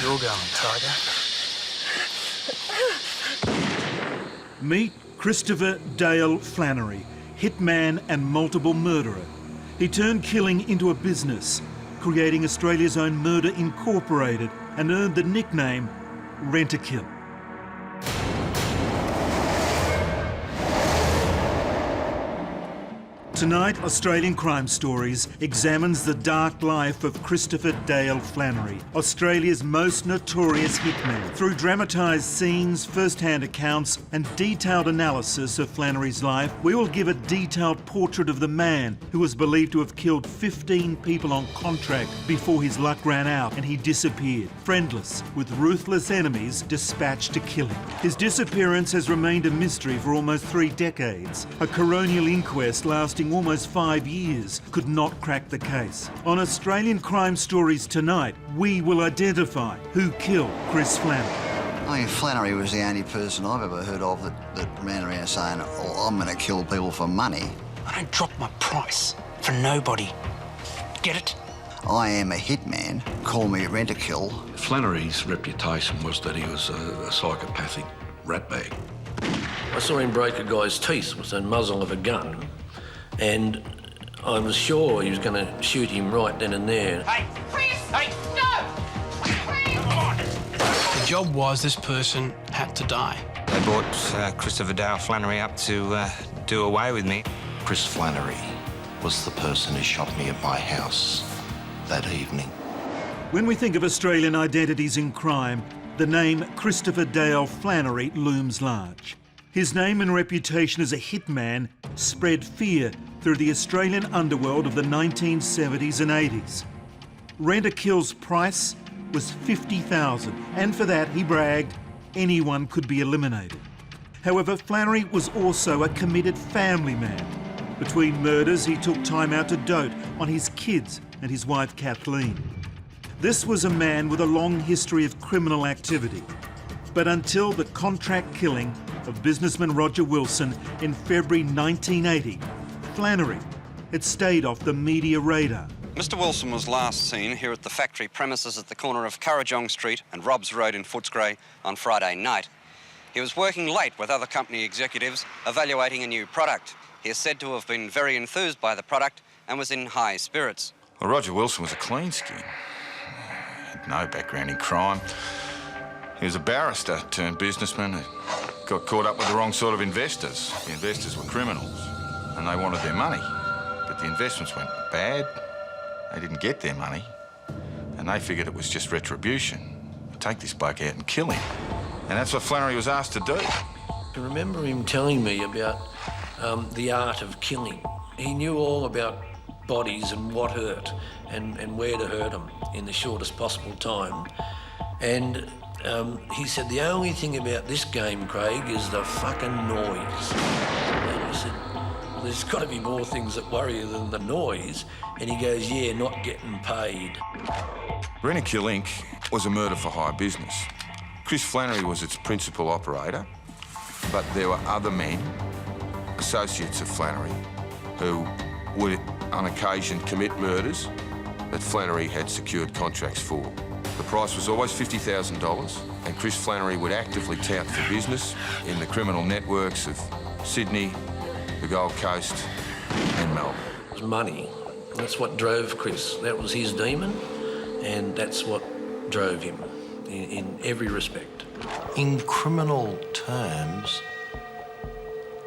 You're going, Tiger. Meet Christopher Dale Flannery, hitman and multiple murderer. He turned killing into a business, creating Australia's own Murder Incorporated, and earned the nickname Rent-A-Kill. Tonight, Australian Crime Stories examines the dark life of Christopher Dale Flannery, Australia's most notorious hitman. Through dramatised scenes, first-hand accounts and detailed analysis of Flannery's life, we will give a detailed portrait of the man who was believed to have killed 15 people on contract before his luck ran out and he disappeared, friendless, with ruthless enemies dispatched to kill him. His disappearance has remained a mystery for almost 3 decades. A coronial inquest lasting almost 5 years could not crack the case. On Australian Crime Stories tonight, we will identify who killed Chris Flannery. I mean, Flannery was the only person I've ever heard of that ran around saying, oh, I'm going to kill people for money. I don't drop my price for nobody. Get it? I am a hitman. Call me Rent-A-Kill. Flannery's reputation was that he was a psychopathic ratbag. I saw him break a guy's teeth with the muzzle of a gun, and I was sure he was going to shoot him right then and there. Hey! Chris! Hey! No! Chris! Come on! The job was this person had to die. They brought Christopher Dale Flannery up to do away with me. Chris Flannery was the person who shot me at my house that evening. When we think of Australian identities in crime, the name Christopher Dale Flannery looms large. His name and reputation as a hitman spread fear through the Australian underworld of the 1970s and 80s. Rent-A-Kill's price was $50,000, and for that, he bragged, anyone could be eliminated. However, Flannery was also a committed family man. Between murders, he took time out to dote on his kids and his wife, Kathleen. This was a man with a long history of criminal activity. But until the contract killing of businessman Roger Wilson in February 1980, Flannery had stayed off the media radar. Mr Wilson was last seen here at the factory premises at the corner of Currajong Street and Robbs Road in Footscray on Friday night. He was working late with other company executives evaluating a new product. He is said to have been very enthused by the product and was in high spirits. Well, Roger Wilson was a clean skin. Had no background in crime. He was a barrister turned businessman who got caught up with the wrong sort of investors. The investors were criminals and they wanted their money. But the investments went bad. They didn't get their money and they figured it was just retribution. Take this bloke out and kill him. And that's what Flannery was asked to do. I remember him telling me about the art of killing. He knew all about bodies and what hurt and where to hurt them in the shortest possible time. And he said, the only thing about this game, Craig, is the fucking noise. And I said, well, there's got to be more things that worry you than the noise. And he goes, yeah, not getting paid. Rent-A-Kill Inc. was a murder-for-hire business. Chris Flannery was its principal operator, but there were other men, associates of Flannery, who would on occasion commit murders that Flannery had secured contracts for. The price was always $50,000, and Chris Flannery would actively tout for business in the criminal networks of Sydney, the Gold Coast and Melbourne. It was money. That's what drove Chris. That was his demon, and that's what drove him in every respect. In criminal terms,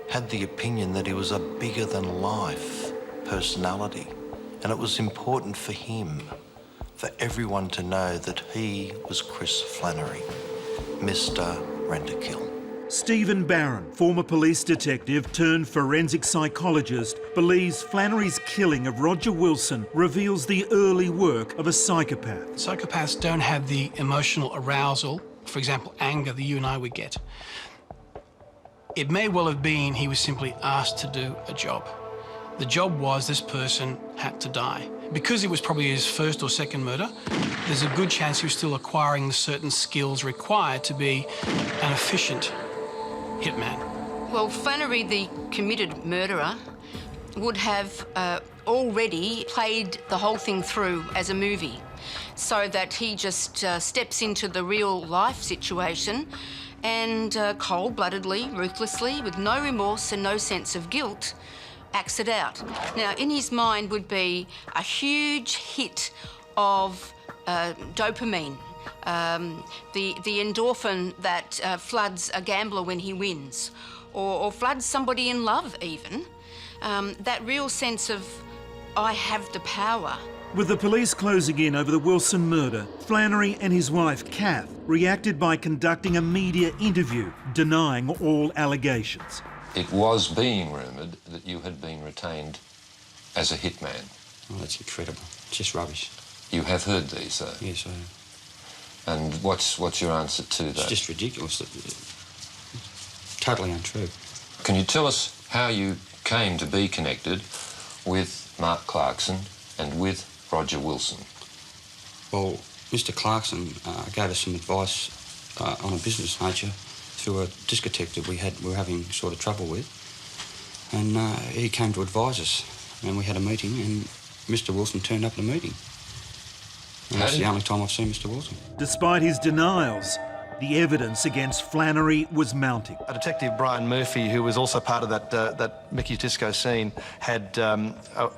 had the opinion that he was a bigger-than-life personality, and it was important for him for everyone to know that he was Chris Flannery, Mr. Rent-A-Kill. Stephen Barron, former police detective turned forensic psychologist, believes Flannery's killing of Roger Wilson reveals the early work of a psychopath. Psychopaths don't have the emotional arousal, for example, anger that you and I would get. It may well have been he was simply asked to do a job. The job was this person had to die. Because it was probably his first or second murder, there's a good chance he was still acquiring the certain skills required to be an efficient hitman. Well, Flannery, the committed murderer, would have already played the whole thing through as a movie. so that he just steps into the real life situation and cold-bloodedly, ruthlessly, with no remorse and no sense of guilt, acts it out. Now, in his mind would be a huge hit of dopamine, the endorphin that floods a gambler when he wins, or floods somebody in love even. That real sense of, I have the power. With the police closing in over the Wilson murder, Flannery and his wife, Kath, reacted by conducting a media interview denying all allegations. It was being rumoured that you had been retained as a hitman. Oh, that's incredible. It's just rubbish. You have heard these, though? Yes, I have. And what's your answer to that? It's just ridiculous. Totally untrue. Can you tell us how you came to be connected with Mark Clarkson and with Roger Wilson? Well, Mr. Clarkson gave us some advice on a business nature through a disc detective we were having sort of trouble with. And he came to advise us, and we had a meeting, and Mr. Wilson turned up at the meeting. And that's the only time I've seen Mr. Wilson. Despite his denials, the evidence against Flannery was mounting. A detective, Brian Murphy, who was also part of that Mickey's Disco scene, had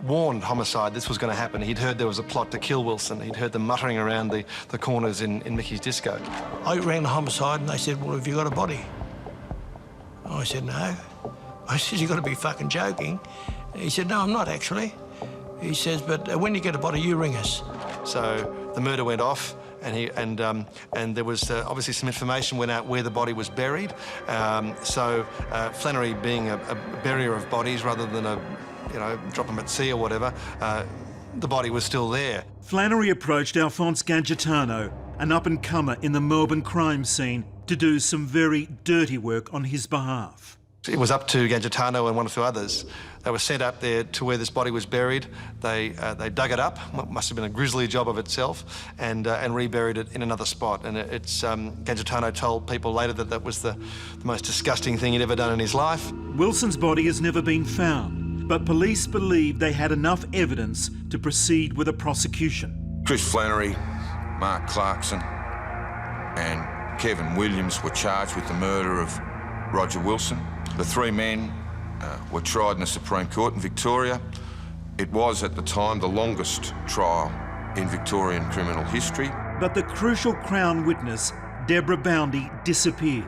warned Homicide this was going to happen. He'd heard there was a plot to kill Wilson. He'd heard them muttering around the corners in Mickey's Disco. I rang the Homicide and they said, well, have you got a body? I said, no. I said, you've got to be fucking joking. He said, no, I'm not actually. He says, but when you get a body, you ring us. So the murder went off, and there was obviously some information went out where the body was buried. So Flannery, being a burier of bodies rather than drop them at sea or whatever, the body was still there. Flannery approached Alphonse Gangitano, an up-and-comer in the Melbourne crime scene, to do some very dirty work on his behalf. It was up to Gangitano and one or two others. They were sent up there to where this body was buried. They dug it up, must have been a grisly job of itself, and reburied it in another spot. And Gangitano told people later that was the most disgusting thing he'd ever done in his life. Wilson's body has never been found, but police believe they had enough evidence to proceed with a prosecution. Chris Flannery, Mark Clarkson and Kevin Williams were charged with the murder of Roger Wilson. The three men were tried in the Supreme Court in Victoria. It was, at the time, the longest trial in Victorian criminal history. But the crucial Crown witness, Deborah Boundy, disappeared.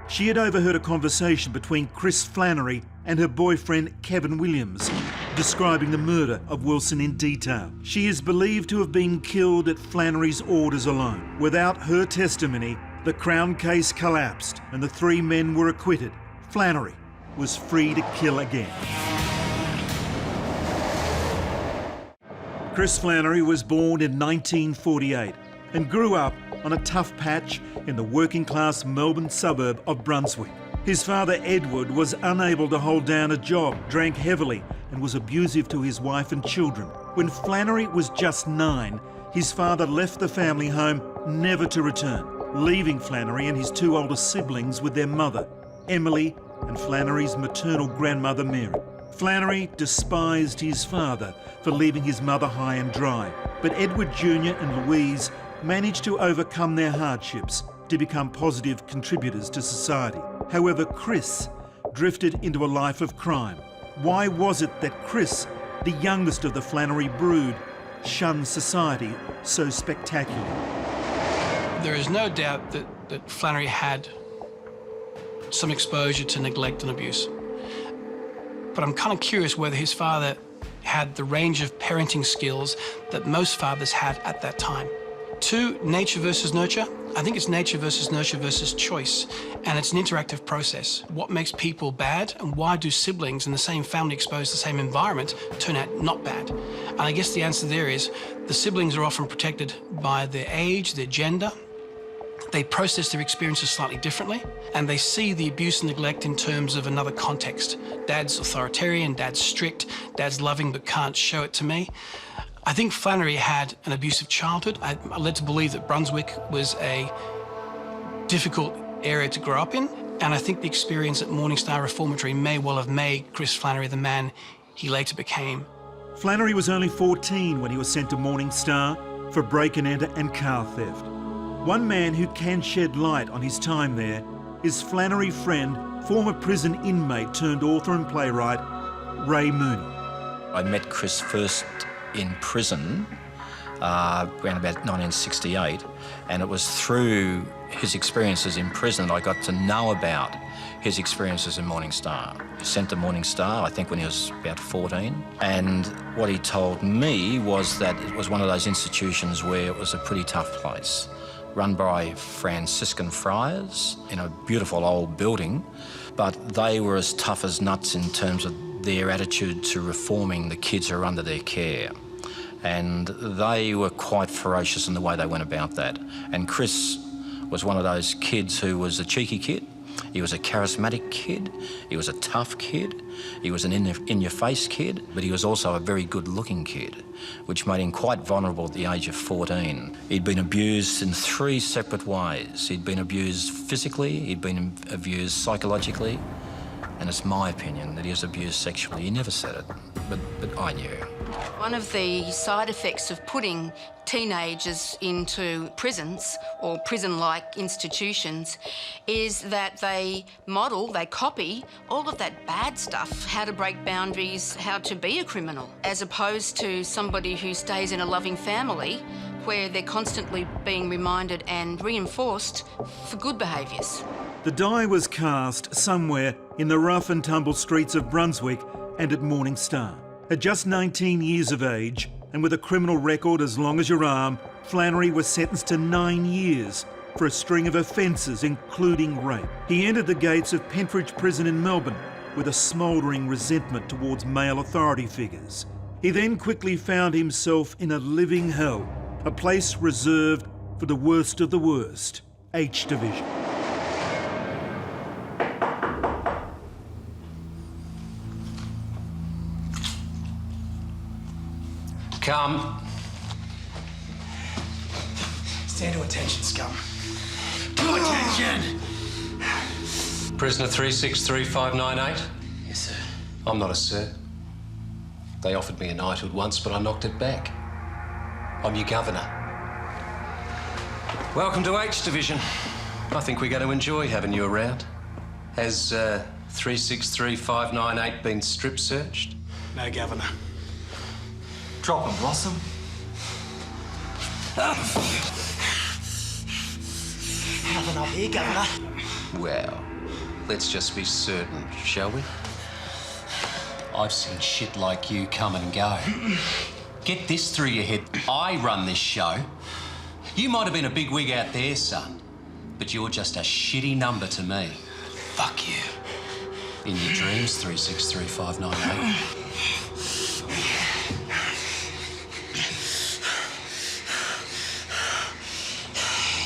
She had overheard a conversation between Chris Flannery and her boyfriend, Kevin Williams, describing the murder of Wilson in detail. She is believed to have been killed at Flannery's orders alone. Without her testimony, the Crown case collapsed and the three men were acquitted. Flannery was free to kill again. Chris Flannery was born in 1948 and grew up on a tough patch in the working-class Melbourne suburb of Brunswick. His father, Edward, was unable to hold down a job, drank heavily and was abusive to his wife and children. When Flannery was just 9, his father left the family home, never to return, leaving Flannery and his two older siblings with their mother, Emily, and Flannery's maternal grandmother, Mary. Flannery despised his father for leaving his mother high and dry, but Edward Jr. and Louise managed to overcome their hardships to become positive contributors to society. However, Chris drifted into a life of crime. Why was it that Chris, the youngest of the Flannery brood, shunned society so spectacularly? There is no doubt that Flannery had some exposure to neglect and abuse. But I'm kind of curious whether his father had the range of parenting skills that most fathers had at that time. 2, nature versus nurture. I think it's nature versus nurture versus choice, and it's an interactive process. What makes people bad, and why do siblings in the same family exposed to the same environment turn out not bad? And I guess the answer there is the siblings are often protected by their age, their gender. They process their experiences slightly differently, and they see the abuse and neglect in terms of another context. Dad's authoritarian, Dad's strict, Dad's loving but can't show it to me. I think Flannery had an abusive childhood. I'm led to believe that Brunswick was a difficult area to grow up in, and I think the experience at Morningstar Reformatory may well have made Chris Flannery the man he later became. Flannery was only 14 when he was sent to Morningstar. for break-and-enter and car theft. One man who can shed light on his time there is Flannery friend, former prison inmate turned author and playwright, Ray Mooney. I met Chris first in prison around about 1968, and it was through his experiences in prison I got to know about his experiences in Morning Star. He sent to Morning Star, I think, when he was about 14, and what he told me was that it was one of those institutions where it was a pretty tough place, run by Franciscan friars in a beautiful old building, but they were as tough as nuts in terms of their attitude to reforming the kids who are under their care. And they were quite ferocious in the way they went about that. And Chris was one of those kids who was a cheeky kid. He was a charismatic kid. He was a tough kid. He was an in-your-face kid, but he was also a very good-looking kid, which made him quite vulnerable at the age of 14. He'd been abused in 3 separate ways. He'd been abused physically, he'd been abused psychologically, and it's my opinion that he was abused sexually. He never said it, but I knew. One of the side effects of putting teenagers into prisons or prison-like institutions is that they model, they copy all of that bad stuff, how to break boundaries, how to be a criminal, as opposed to somebody who stays in a loving family where they're constantly being reminded and reinforced for good behaviours. The die was cast somewhere in the rough and tumble streets of Brunswick and at Morning Star. At just 19 years of age, and with a criminal record as long as your arm, Flannery was sentenced to 9 years for a string of offences, including rape. He entered the gates of Pentridge Prison in Melbourne with a smouldering resentment towards male authority figures. He then quickly found himself in a living hell, a place reserved for the worst of the worst, H Division. Come. Stand to attention, scum. Attention! Prisoner 363598? Yes, sir. I'm not a sir. They offered me a knighthood once, but I knocked it back. I'm your governor. Welcome to H Division. I think we're going to enjoy having you around. Has 363598 been strip searched? No, Governor. Drop 'em, Blossom. Nothing up here, Governor. Well, let's just be certain, shall we? I've seen shit like you come and go. Get this through your head. I run this show. You might have been a big wig out there, son, but you're just a shitty number to me. Fuck you. In your dreams, 363598.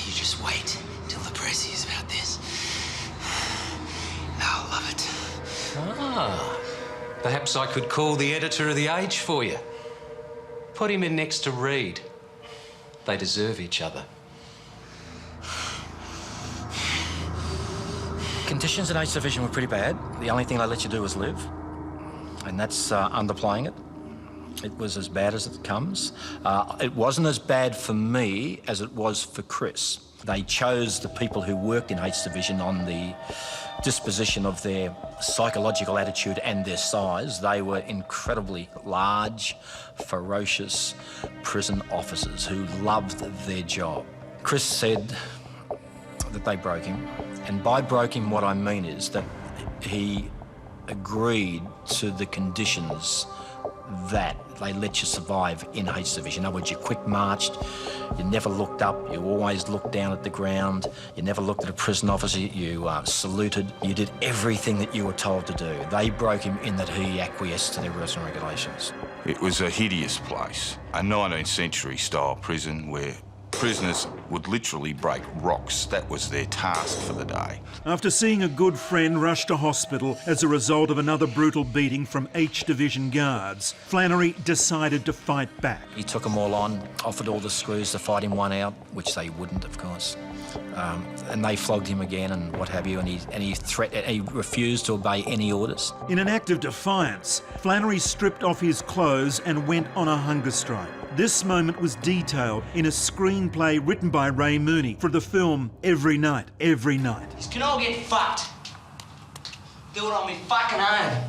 You just wait till the press hears about this. They'll love it. Ah, perhaps I could call the editor of The Age for you. Put him in next to Reed. They deserve each other. Conditions in H Division were pretty bad. The only thing they let you do was live, and that's underplaying it. It was as bad as it comes. It wasn't as bad for me as it was for Chris. They chose the people who worked in H Division on the disposition of their psychological attitude and their size. They were incredibly large, ferocious prison officers who loved their job. Chris said that they broke him, and by broke him what I mean is that he agreed to the conditions that they let you survive in H Division. In other words, you quick marched, you never looked up, you always looked down at the ground, you never looked at a prison officer, you saluted, you did everything that you were told to do. They broke him in that he acquiesced to their rules and regulations. It was a hideous place, a 19th century style prison where prisoners would literally break rocks. That was their task for the day. After seeing a good friend rush to hospital as a result of another brutal beating from H Division guards, Flannery decided to fight back. He took them all on, offered all the screws to fight him one out, which they wouldn't, of course. And they flogged him again and what have you, and he refused to obey any orders. In an act of defiance, Flannery stripped off his clothes and went on a hunger strike. This moment was detailed in a screenplay written by Ray Mooney for the film Every Night, Every Night. You can all get fucked. Do it on me fucking own.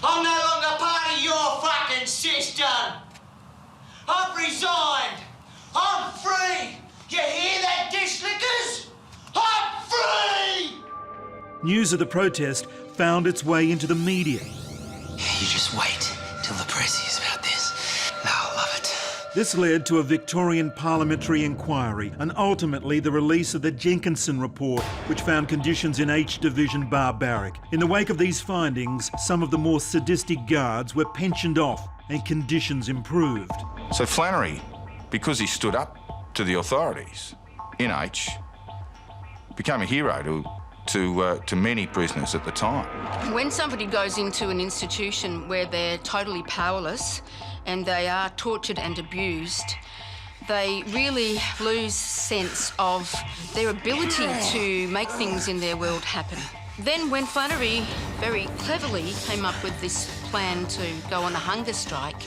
I'm no longer part of your fucking system. I've resigned. I'm free. You hear that, dish lickers? I'm free! News of the protest found its way into the media. You just wait till the press hears about this. They'll love it. This led to a Victorian parliamentary inquiry and ultimately the release of the Jenkinson report, which found conditions in H Division barbaric. In the wake of these findings, some of the more sadistic guards were pensioned off and conditions improved. So Flannery, because he stood up to the authorities in H, became a hero to many prisoners at the time. When somebody goes into an institution where they're totally powerless and they are tortured and abused, they really lose sense of their ability to make things in their world happen. Then when Flannery very cleverly came up with this plan to go on a hunger strike,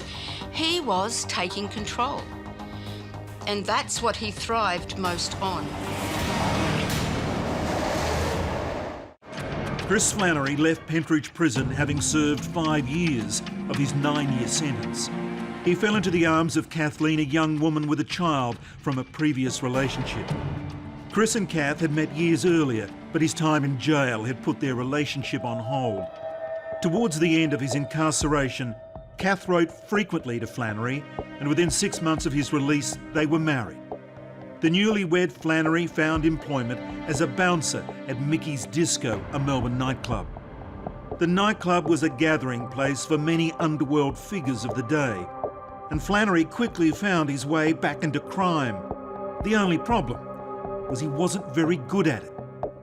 he was taking control. And that's what he thrived most on. Chris Flannery left Pentridge Prison having served 5 years of his 9-year sentence. He fell into the arms of Kathleen, a young woman with a child from a previous relationship. Chris and Kath had met years earlier, but his time in jail had put their relationship on hold. Towards the end of his incarceration, Kath wrote frequently to Flannery, and within 6 months of his release, they were married. The newlywed Flannery found employment as a bouncer at Mickey's Disco, a Melbourne nightclub. The nightclub was a gathering place for many underworld figures of the day, and Flannery quickly found his way back into crime. The only problem was he wasn't very good at it.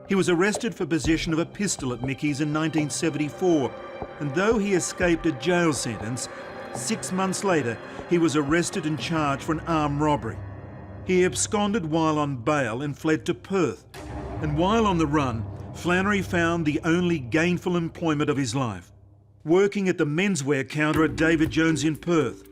He was arrested for possession of a pistol at Mickey's in 1974, and though he escaped a jail sentence, 6 months later he was arrested and charged for an armed robbery. He absconded while on bail and fled to Perth. And while on the run, Flannery found the only gainful employment of his life, working at the menswear counter at David Jones in Perth,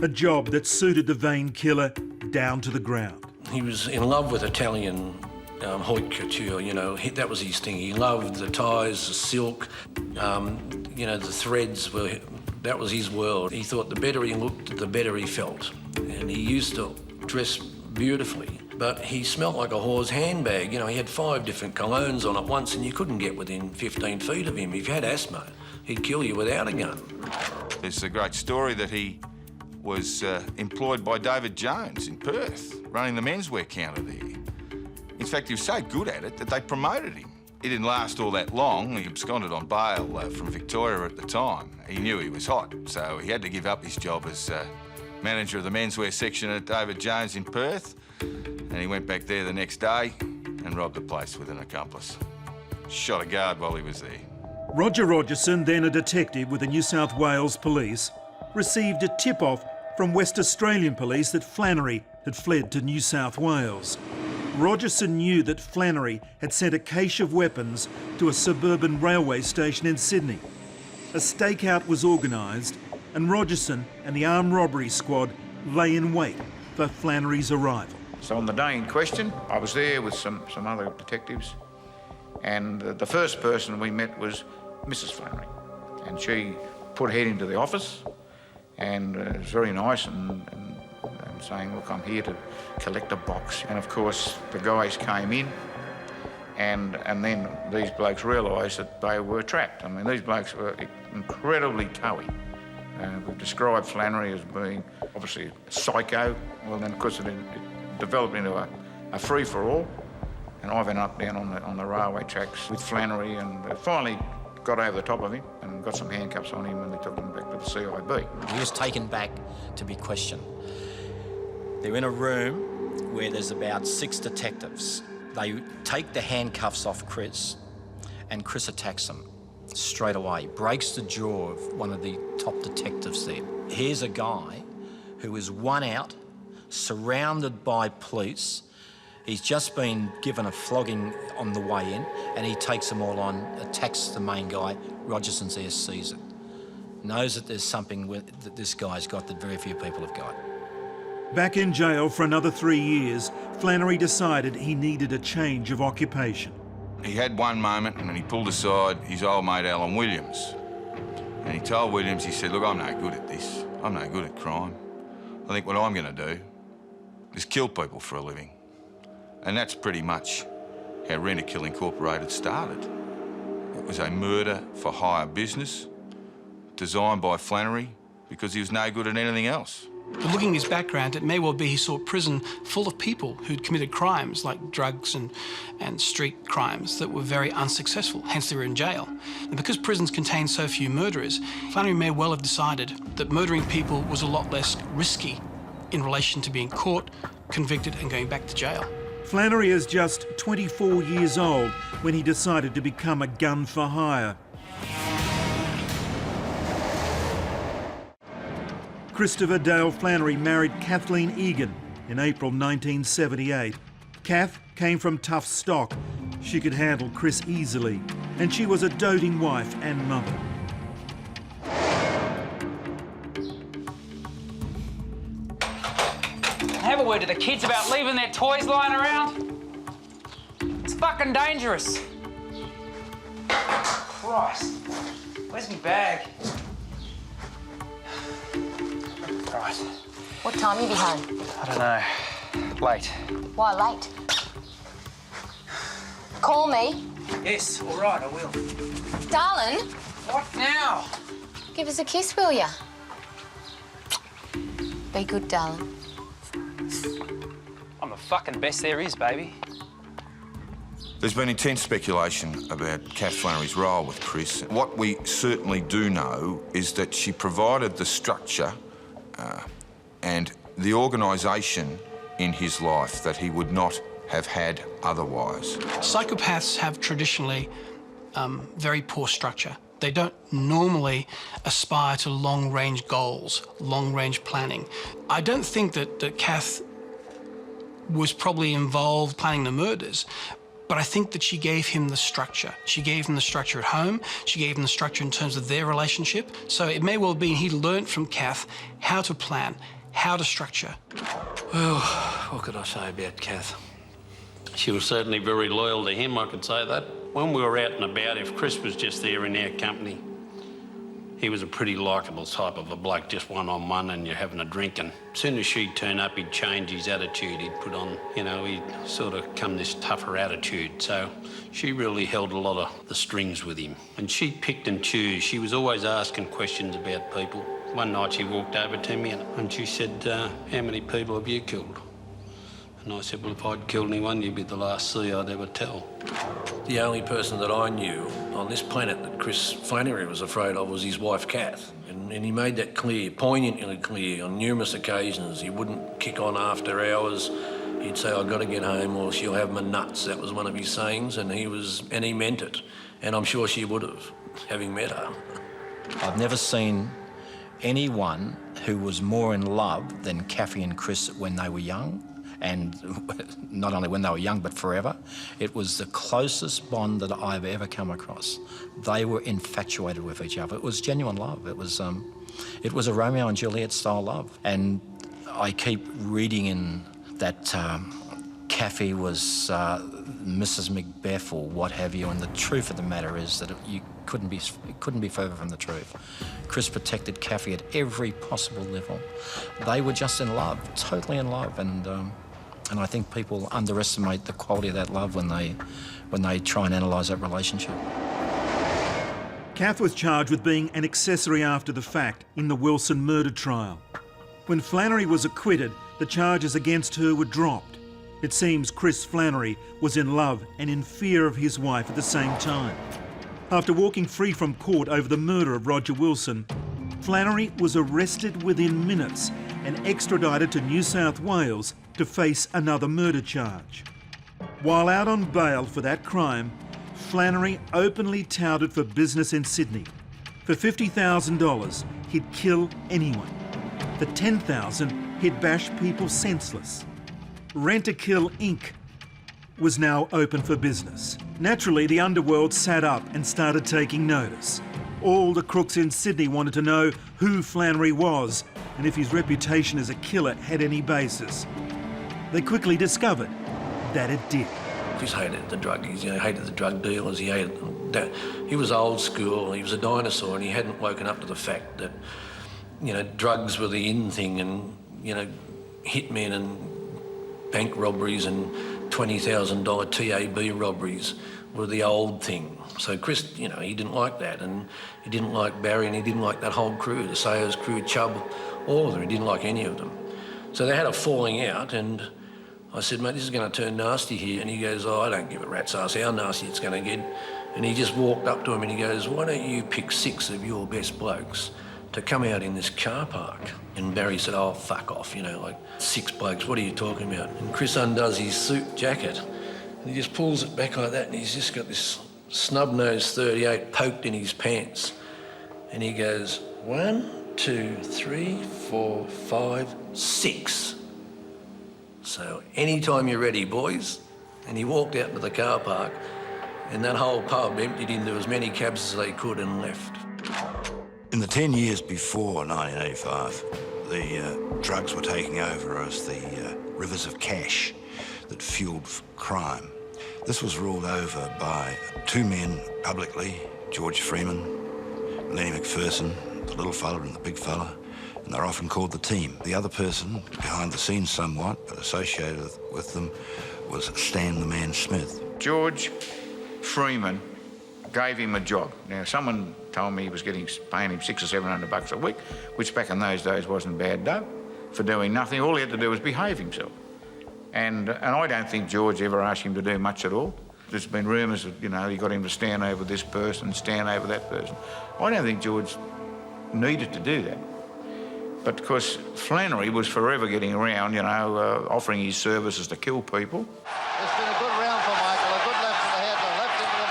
a job that suited the vain killer down to the ground. He was in love with Italian haute couture, you know, that was his thing. He loved the ties, the silk, you know, the threads that was his world. He thought the better he looked, the better he felt. And he used to dress beautifully, but he smelt like a whore's handbag. You know, he had 5 different colognes on at once and you couldn't get within 15 feet of him. If you had asthma, he'd kill you without a gun. There's a great story that he was employed by David Jones in Perth, running the menswear counter there. In fact, he was so good at it that they promoted him. He didn't last all that long. He absconded on bail from Victoria at the time. He knew he was hot, so he had to give up his job as manager of the menswear section at David Jones in Perth, and he went back there the next day and robbed the place with an accomplice. Shot a guard while he was there. Roger Rogerson, then a detective with the New South Wales Police, received a tip-off from West Australian Police that Flannery had fled to New South Wales. Rogerson knew that Flannery had sent a cache of weapons to a suburban railway station in Sydney. A stakeout was organised, and Rogerson and the armed robbery squad lay in wait for Flannery's arrival. So on the day in question, I was there with some other detectives, and the first person we met was Mrs. Flannery, and she put her head into the office, and it was very nice and saying, look, I'm here to collect a box. And of course, the guys came in, and then these blokes realised that they were trapped. I mean, these blokes were incredibly towy. We've described Flannery as being obviously a psycho. Well, then, of course, it developed into a free-for-all. And I went up down on the railway tracks with Flannery and finally got over the top of him and got some handcuffs on him, and they took him back to the CIB. He was taken back to be questioned. They're in a room where there's about 6 detectives. They take the handcuffs off Chris, and Chris attacks them straight away, breaks the jaw of one of the top detectives there. Here's a guy who is one out, surrounded by police. He's just been given a flogging on the way in, and he takes them all on, attacks the main guy. Rogerson's there, sees it. Knows that there's something that this guy's got that very few people have got. Back in jail for another 3 years, Flannery decided he needed a change of occupation. He had one moment and he pulled aside his old mate Alan Williams. And he told Williams, he said, look, I'm no good at this. I'm no good at crime. I think what I'm going to do is kill people for a living. And that's pretty much how Rent-A-Kill Incorporated started. It was a murder-for-hire business designed by Flannery because he was no good at anything else. But looking at his background, it may well be he saw prison full of people who'd committed crimes like drugs and street crimes that were very unsuccessful, hence they were in jail. And because prisons contain so few murderers, Flannery may well have decided that murdering people was a lot less risky in relation to being caught, convicted and going back to jail. Flannery is just 24 years old when he decided to become a gun for hire. Christopher Dale Flannery married Kathleen Egan in April 1978. Kath came from tough stock. She could handle Chris easily, and she was a doting wife and mother. Have a word to the kids about leaving their toys lying around. It's fucking dangerous. Christ, where's my bag? Right. What time will you be home? I don't know. Late. Why late? Call me. Yes, all right, I will. Darling. What now? Give us a kiss, will ya? Be good, darling. I'm the fucking best there is, baby. There's been intense speculation about Kath Flannery's role with Chris. What we certainly do know is that she provided the structure and the organisation in his life that he would not have had otherwise. Psychopaths have traditionally very poor structure. They don't normally aspire to long-range goals, long-range planning. I don't think that Kath was probably involved planning the murders, but I think that she gave him the structure. She gave him the structure at home. She gave him the structure in terms of their relationship. So it may well be he learnt from Kath how to plan, how to structure. Well, what could I say about Kath? She was certainly very loyal to him, I could say that. When we were out and about, if Chris was just there in our company, he was a pretty likeable type of a bloke, just one-on-one and you're having a drink, and as soon as she'd turn up, he'd change his attitude. He'd put on, you know, he'd sort of come this tougher attitude. So she really held a lot of the strings with him. And she picked and chose. She was always asking questions about people. One night she walked over to me and she said, how many people have you killed? And I said, well, if I'd killed anyone, you'd be the last C I'd ever tell. The only person that I knew on this planet that Chris Flannery was afraid of was his wife, Kath. And he made that clear, poignantly clear, on numerous occasions. He wouldn't kick on after hours. He'd say, I've got to get home or she'll have my nuts. That was one of his sayings, and he meant it. And I'm sure she would have, having met her. I've never seen anyone who was more in love than Kathy and Chris when they were young. And not only when they were young, but forever. It was the closest bond that I've ever come across. They were infatuated with each other. It was genuine love. It was a Romeo and Juliet style love. And I keep reading in that Kathy was Mrs. Macbeth or what have you, and the truth of the matter is that it couldn't be further from the truth. Chris protected Kathy at every possible level. They were just in love, totally in love, and I think people underestimate the quality of that love when they try and analyse that relationship. Kath was charged with being an accessory after the fact in the Wilson murder trial. When Flannery was acquitted, the charges against her were dropped. It seems Chris Flannery was in love and in fear of his wife at the same time. After walking free from court over the murder of Roger Wilson, Flannery was arrested within minutes and extradited to New South Wales to face another murder charge. While out on bail for that crime, Flannery openly touted for business in Sydney. For $50,000, he'd kill anyone. For $10,000, he'd bash people senseless. Rent-A-Kill Inc. was now open for business. Naturally, the underworld sat up and started taking notice. All the crooks in Sydney wanted to know who Flannery was and if his reputation as a killer had any basis. They quickly discovered that it did. Chris hated the druggies, hated the drug dealers, he hated that. He was old school, he was a dinosaur, and he hadn't woken up to the fact that, drugs were the in thing, and, hitmen and bank robberies and $20,000 TAB robberies were the old thing. So Chris, he didn't like that, and he didn't like Barry, and he didn't like that whole crew, the Sayers crew, Chubb, all of them. He didn't like any of them. So they had a falling out, and I said, mate, this is going to turn nasty here. And he goes, I don't give a rat's ass how nasty it's going to get. And he just walked up to him and he goes, why don't you pick 6 of your best blokes to come out in this car park? And Barry said, oh, fuck off, 6 blokes, what are you talking about? And Chris undoes his suit jacket and he just pulls it back like that, and he's just got this snub-nosed 38 poked in his pants. And he goes, 1, 2, 3, 4, 5, 6. So anytime you're ready, boys. And he walked out to the car park, and that whole pub emptied into as many cabs as they could and left. In the 10 years before 1985, the drugs were taking over as the rivers of cash that fueled crime. This was ruled over by 2 men publicly, George Freeman, Lenny McPherson, the little fella and the big fella, and they're often called the team. The other person, behind the scenes somewhat, but associated with them, was Stan the Man Smith. George Freeman gave him a job. Now, someone told me he was paying him $600 or $700 a week, which back in those days wasn't bad dough, for doing nothing. All he had to do was behave himself. And I don't think George ever asked him to do much at all. There's been rumours that, he got him to stand over this person, stand over that person. I don't think George needed to do that. But of course, Flannery was forever getting around, offering his services to kill people. It's been a good round for Michael, a good left to the head, a left into the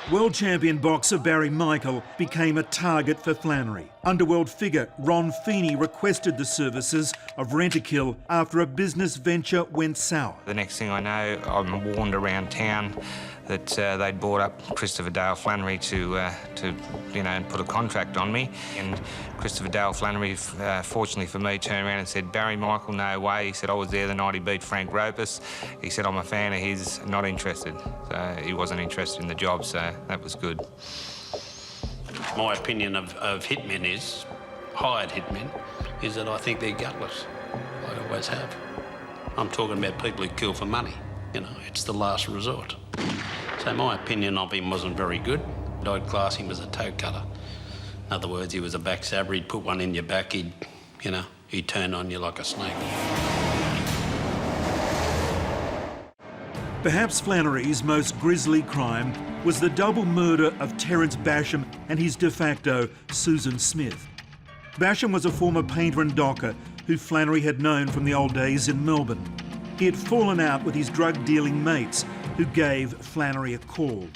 body. World champion boxer Barry Michael became a target for Flannery. Underworld figure Ron Feeney requested the services of Rent-A-Kill after a business venture went sour. The next thing I know, I'm warned around town that they'd bought up Christopher Dale Flannery to put a contract on me. And Christopher Dale Flannery, fortunately for me, turned around and said, Barry Michael, no way. He said, I was there the night he beat Frank Ropus. He said, I'm a fan of his, not interested. So he wasn't interested in the job, so that was good. My opinion of hitmen is, hired hitmen, is that I think they're gutless. I always have. I'm talking about people who kill for money. It's the last resort. So my opinion of him wasn't very good. I'd class him as a toe cutter. In other words, he was a backstabber. He'd put one in your back, he'd turn on you like a snake. Perhaps Flannery's most grisly crime was the double murder of Terence Basham and his de facto Susan Smith. Basham was a former painter and docker who Flannery had known from the old days in Melbourne. He had fallen out with his drug-dealing mates who gave Flannery a call.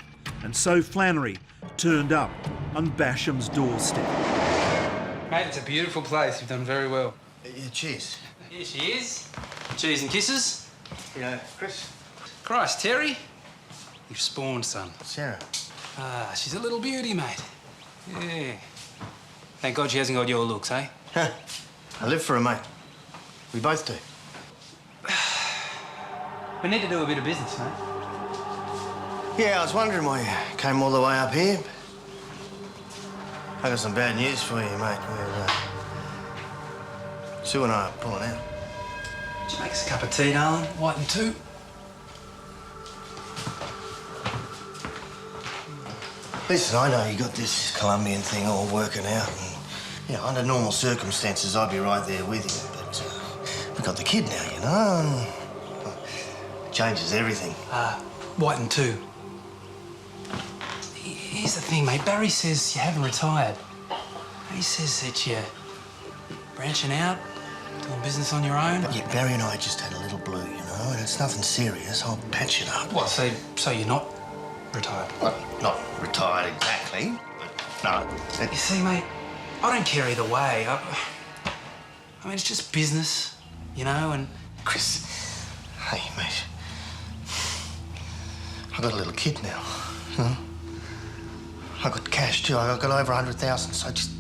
And so Flannery turned up on Basham's doorstep. Mate, it's a beautiful place. You've done very well. Yeah, cheers. Here she is. Cheers and kisses. Chris. Christ, Terry. You've spawned, son. Sarah. Ah, she's a little beauty, mate. Yeah. Thank God she hasn't got your looks, eh? I live for her, mate. We both do. We need to do a bit of business, mate. Yeah, I was wondering why you came all the way up here. I got some bad news for you, mate. Sue and I are pulling out. Just make us a cup of tea, darling. White and 2. Listen, I know you got this Colombian thing all working out, and under normal circumstances I'd be right there with you. But we've got the kid now, and changes everything. White and 2. Here's the thing, mate. Barry says you haven't retired. He says that you're branching out, doing business on your own. Yeah, Barry and I just had a little blue, and it's nothing serious. I'll patch it up. What, so you're not retired? Well, not retired exactly, but no. You see, mate, I don't care either way. I mean, it's just business, and... Chris, hey, mate. I've got a little kid now, I've got cash, too. I've got over 100,000, so just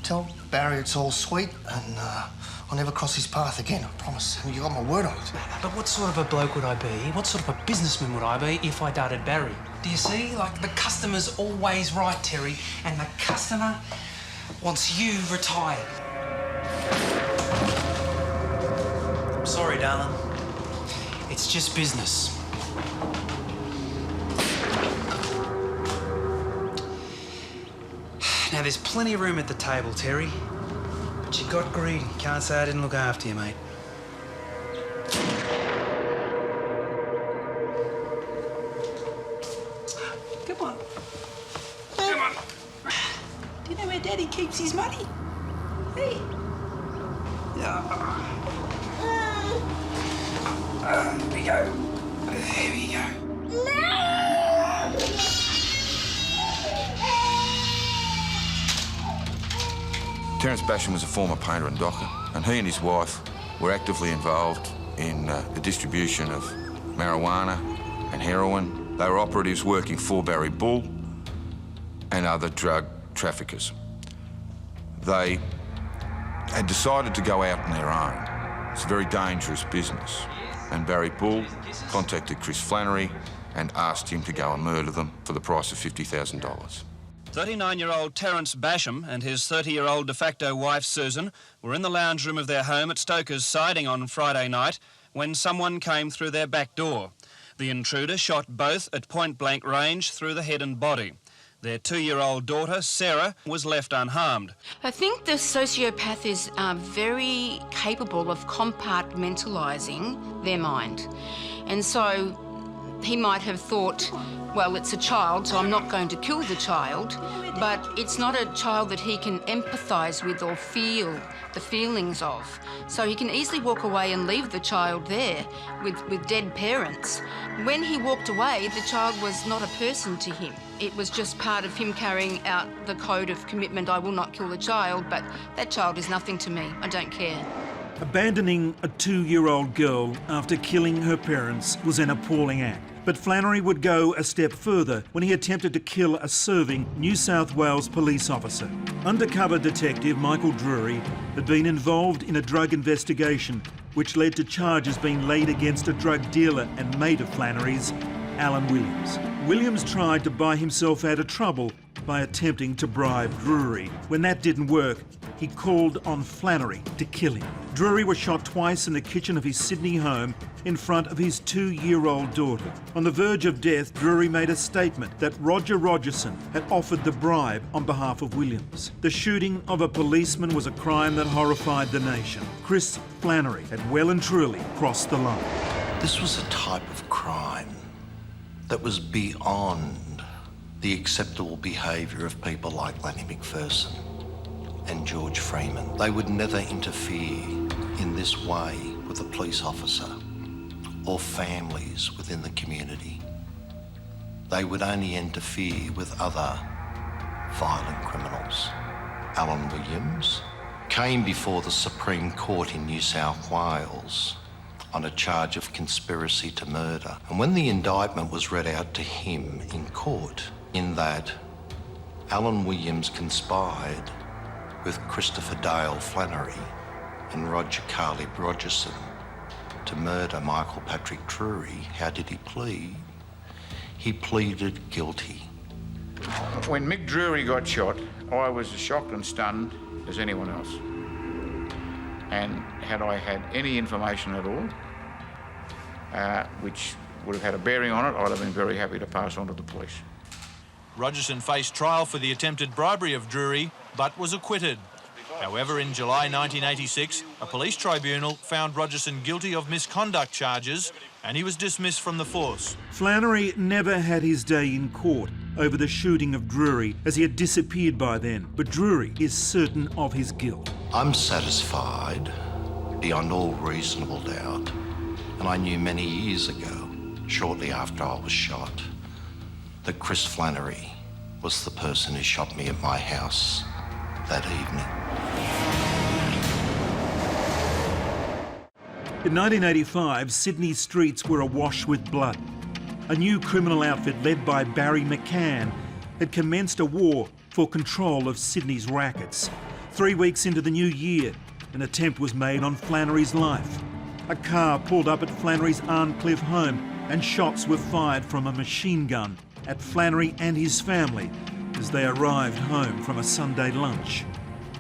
tell Barry, it's all sweet, and I'll never cross his path again, I promise. You got my word on it. But what sort of a bloke would I be? What sort of a businessman would I be if I dated Barry? Do you see? Like, the customer's always right, Terry, and the customer wants you retired. I'm sorry, darling. It's just business. Now, there's plenty of room at the table, Terry. But you got greedy. Can't say I didn't look after you, mate. Come on. Come on. Do you know where Daddy keeps his money? Hey. Here we go. There we go. Terence Basham was a former painter and docker, and he and his wife were actively involved in the distribution of marijuana and heroin. They were operatives working for Barry Bull and other drug traffickers. They had decided to go out on their own. It's a very dangerous business. And Barry Bull contacted Chris Flannery and asked him to go and murder them for the price of $50,000. 39-year-old Terence Basham and his 30-year-old de facto wife Susan were in the lounge room of their home at Stoker's Siding on Friday night when someone came through their back door. The intruder shot both at point-blank range through the head and body. Their 2-year-old daughter, Sarah, was left unharmed. I think the sociopath is very capable of compartmentalising their mind. And so he might have thought, well, it's a child, so I'm not going to kill the child, but it's not a child that he can empathise with or feel the feelings of. So he can easily walk away and leave the child there with dead parents. When he walked away, the child was not a person to him. It was just part of him carrying out the code of commitment, I will not kill the child, but that child is nothing to me, I don't care. Abandoning a 2-year-old girl after killing her parents was an appalling act. But Flannery would go a step further when he attempted to kill a serving New South Wales police officer. Undercover detective Michael Drury had been involved in a drug investigation which led to charges being laid against a drug dealer and mate of Flannery's, Alan Williams. Williams tried to buy himself out of trouble by attempting to bribe Drury. When that didn't work, he called on Flannery to kill him. Drury was shot twice in the kitchen of his Sydney home in front of his 2-year-old daughter. On the verge of death, Drury made a statement that Roger Rogerson had offered the bribe on behalf of Williams. The shooting of a policeman was a crime that horrified the nation. Chris Flannery had well and truly crossed the line. This was a type of crime that was beyond the acceptable behaviour of people like Lenny McPherson and George Freeman. They would never interfere in this way with a police officer or families within the community. They would only interfere with other violent criminals. Alan Williams came before the Supreme Court in New South Wales on a charge of conspiracy to murder. And when the indictment was read out to him in court, in that Alan Williams conspired with Christopher Dale Flannery and Roger Carleb Rogerson to murder Michael Patrick Drury, how did he plead? He pleaded guilty. When Mick Drury got shot, I was as shocked and stunned as anyone else. And had I had any information at all, which would have had a bearing on it, I'd have been very happy to pass on to the police. Rogerson faced trial for the attempted bribery of Drury, but was acquitted. However, in July 1986, a police tribunal found Rogerson guilty of misconduct charges and he was dismissed from the force. Flannery never had his day in court over the shooting of Drury, as he had disappeared by then, but Drury is certain of his guilt. I'm satisfied beyond all reasonable doubt, and I knew many years ago, shortly after I was shot, that Chris Flannery was the person who shot me at my house that evening. In 1985, Sydney's streets were awash with blood. A new criminal outfit led by Barry McCann had commenced a war for control of Sydney's rackets. 3 weeks into the new year, an attempt was made on Flannery's life. A car pulled up at Flannery's Arncliffe home and shots were fired from a machine gun at Flannery and his family as they arrived home from a Sunday lunch.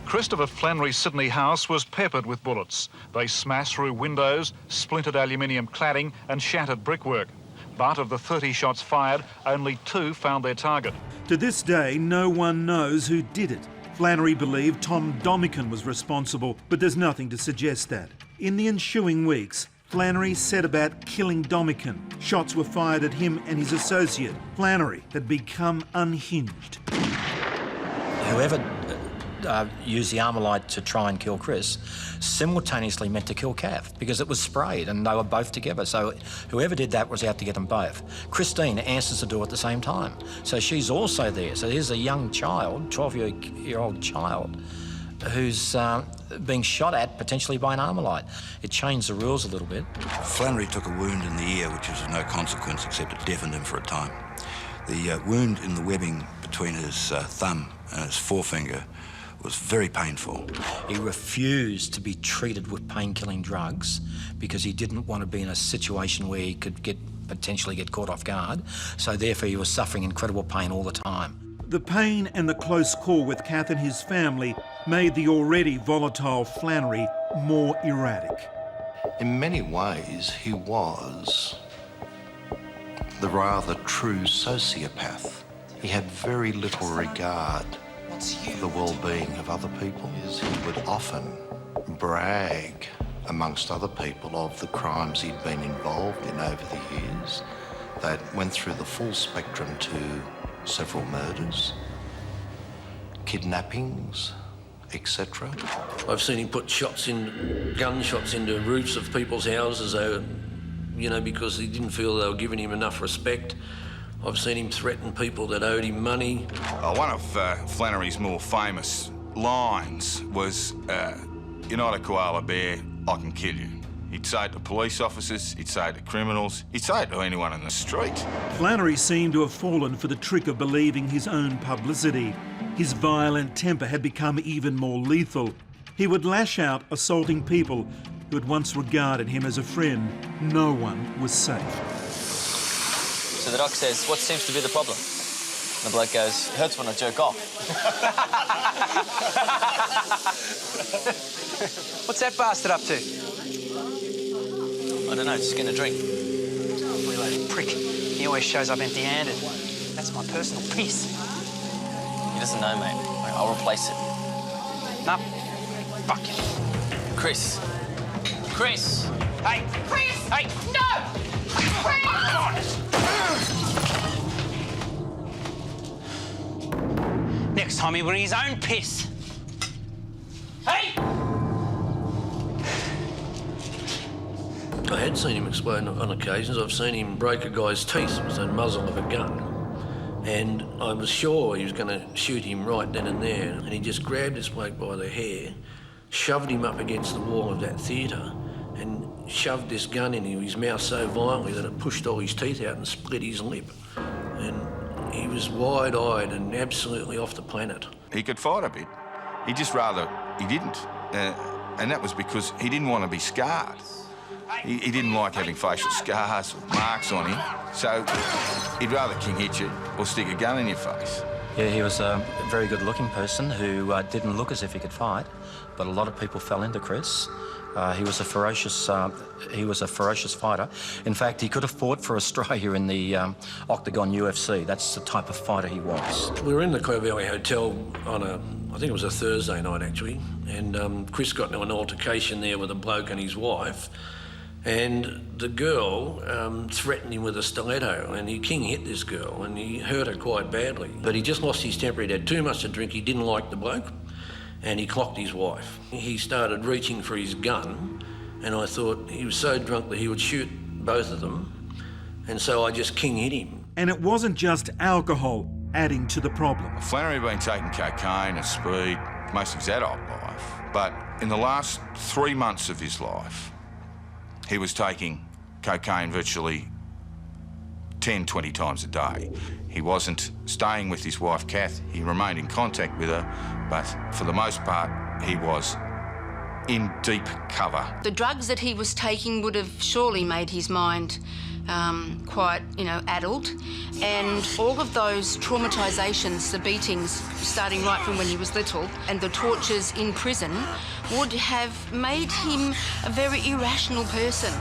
Christopher Flannery's Sydney house was peppered with bullets. They smashed through windows, splintered aluminium cladding and shattered brickwork. But of the 30 shots fired, only 2 found their target. To this day, no one knows who did it. Flannery believed Tom Domican was responsible, but there's nothing to suggest that. In the ensuing weeks, Flannery set about killing Domican. Shots were fired at him and his associate. Flannery had become unhinged. Whoever used the Armalite to try and kill Chris simultaneously meant to kill Kath because it was sprayed and they were both together. So whoever did that was out to get them both. Christine answers the door at the same time. So she's also there. So here's a young child, 12-year-old child, who's being shot at potentially by an Armalite. It changed the rules a little bit. Flannery took a wound in the ear which was of no consequence except it deafened him for a time. The wound in the webbing between his thumb and his forefinger was very painful. He refused to be treated with pain-killing drugs because he didn't want to be in a situation where he could potentially get caught off guard. So therefore he was suffering incredible pain all the time. The pain and the close call with Kath and his family made the already volatile Flannery more erratic. In many ways, he was the rather true sociopath. He had very little regard for the well-being of other people. He would often brag amongst other people of the crimes he'd been involved in over the years that went through the full spectrum to several murders, kidnappings, etc. I've seen him put gunshots into roofs of people's houses, because he didn't feel they were giving him enough respect. I've seen him threaten people that owed him money. One of Flannery's more famous lines was, "You're not a koala bear, I can kill you." He'd say it to police officers, he'd say it to criminals, he'd say it to anyone in the street. Flannery seemed to have fallen for the trick of believing his own publicity. His violent temper had become even more lethal. He would lash out, assaulting people who had once regarded him as a friend. No one was safe. So the doc says, what seems to be the problem? And the bloke goes, it hurts when I jerk off. What's that bastard up to? I don't know, just getting a drink. Reloaded prick. He always shows up empty-handed. That's my personal piss. He doesn't know, mate. I'll replace it. No. Fuck you. Chris. Chris! Hey! Chris! Hey! No! Chris! Next time he'll bring his own piss. Hey! I had seen him explode on occasions. I've seen him break a guy's teeth with the muzzle of a gun. And I was sure he was going to shoot him right then and there. And he just grabbed this bloke by the hair, shoved him up against the wall of that theatre, and shoved this gun into his mouth so violently that it pushed all his teeth out and split his lip. And he was wide-eyed and absolutely off the planet. He could fight a bit. He'd just rather he didn't. And that was because he didn't want to be scarred. He didn't like having facial scars or marks on him, so he'd rather king hit you or stick a gun in your face. Yeah, he was a very good-looking person who didn't look as if he could fight, but a lot of people fell into Chris. He was a ferocious fighter. In fact, he could have fought for Australia in the Octagon UFC. That's the type of fighter he was. We were in the Clover Valley Hotel on I think it was a Thursday night actually, and Chris got into an altercation there with a bloke and his wife, and the girl threatened him with a stiletto, and he king hit this girl and he hurt her quite badly. But he just lost his temper. He'd had too much to drink. He didn't like the bloke. And he clocked his wife. He started reaching for his gun, and I thought he was so drunk that he would shoot both of them, and so I just king hit him. And it wasn't just alcohol adding to the problem. Flannery had been taking cocaine and speed most of his adult life, but in the last 3 months of his life, he was taking cocaine virtually 10, 20 times a day. He wasn't staying with his wife, Kath. He remained in contact with her, but for the most part, he was in deep cover. The drugs that he was taking would have surely made his mind quite, addled. And all of those traumatisations, the beatings, starting right from when he was little, and the tortures in prison, would have made him a very irrational person.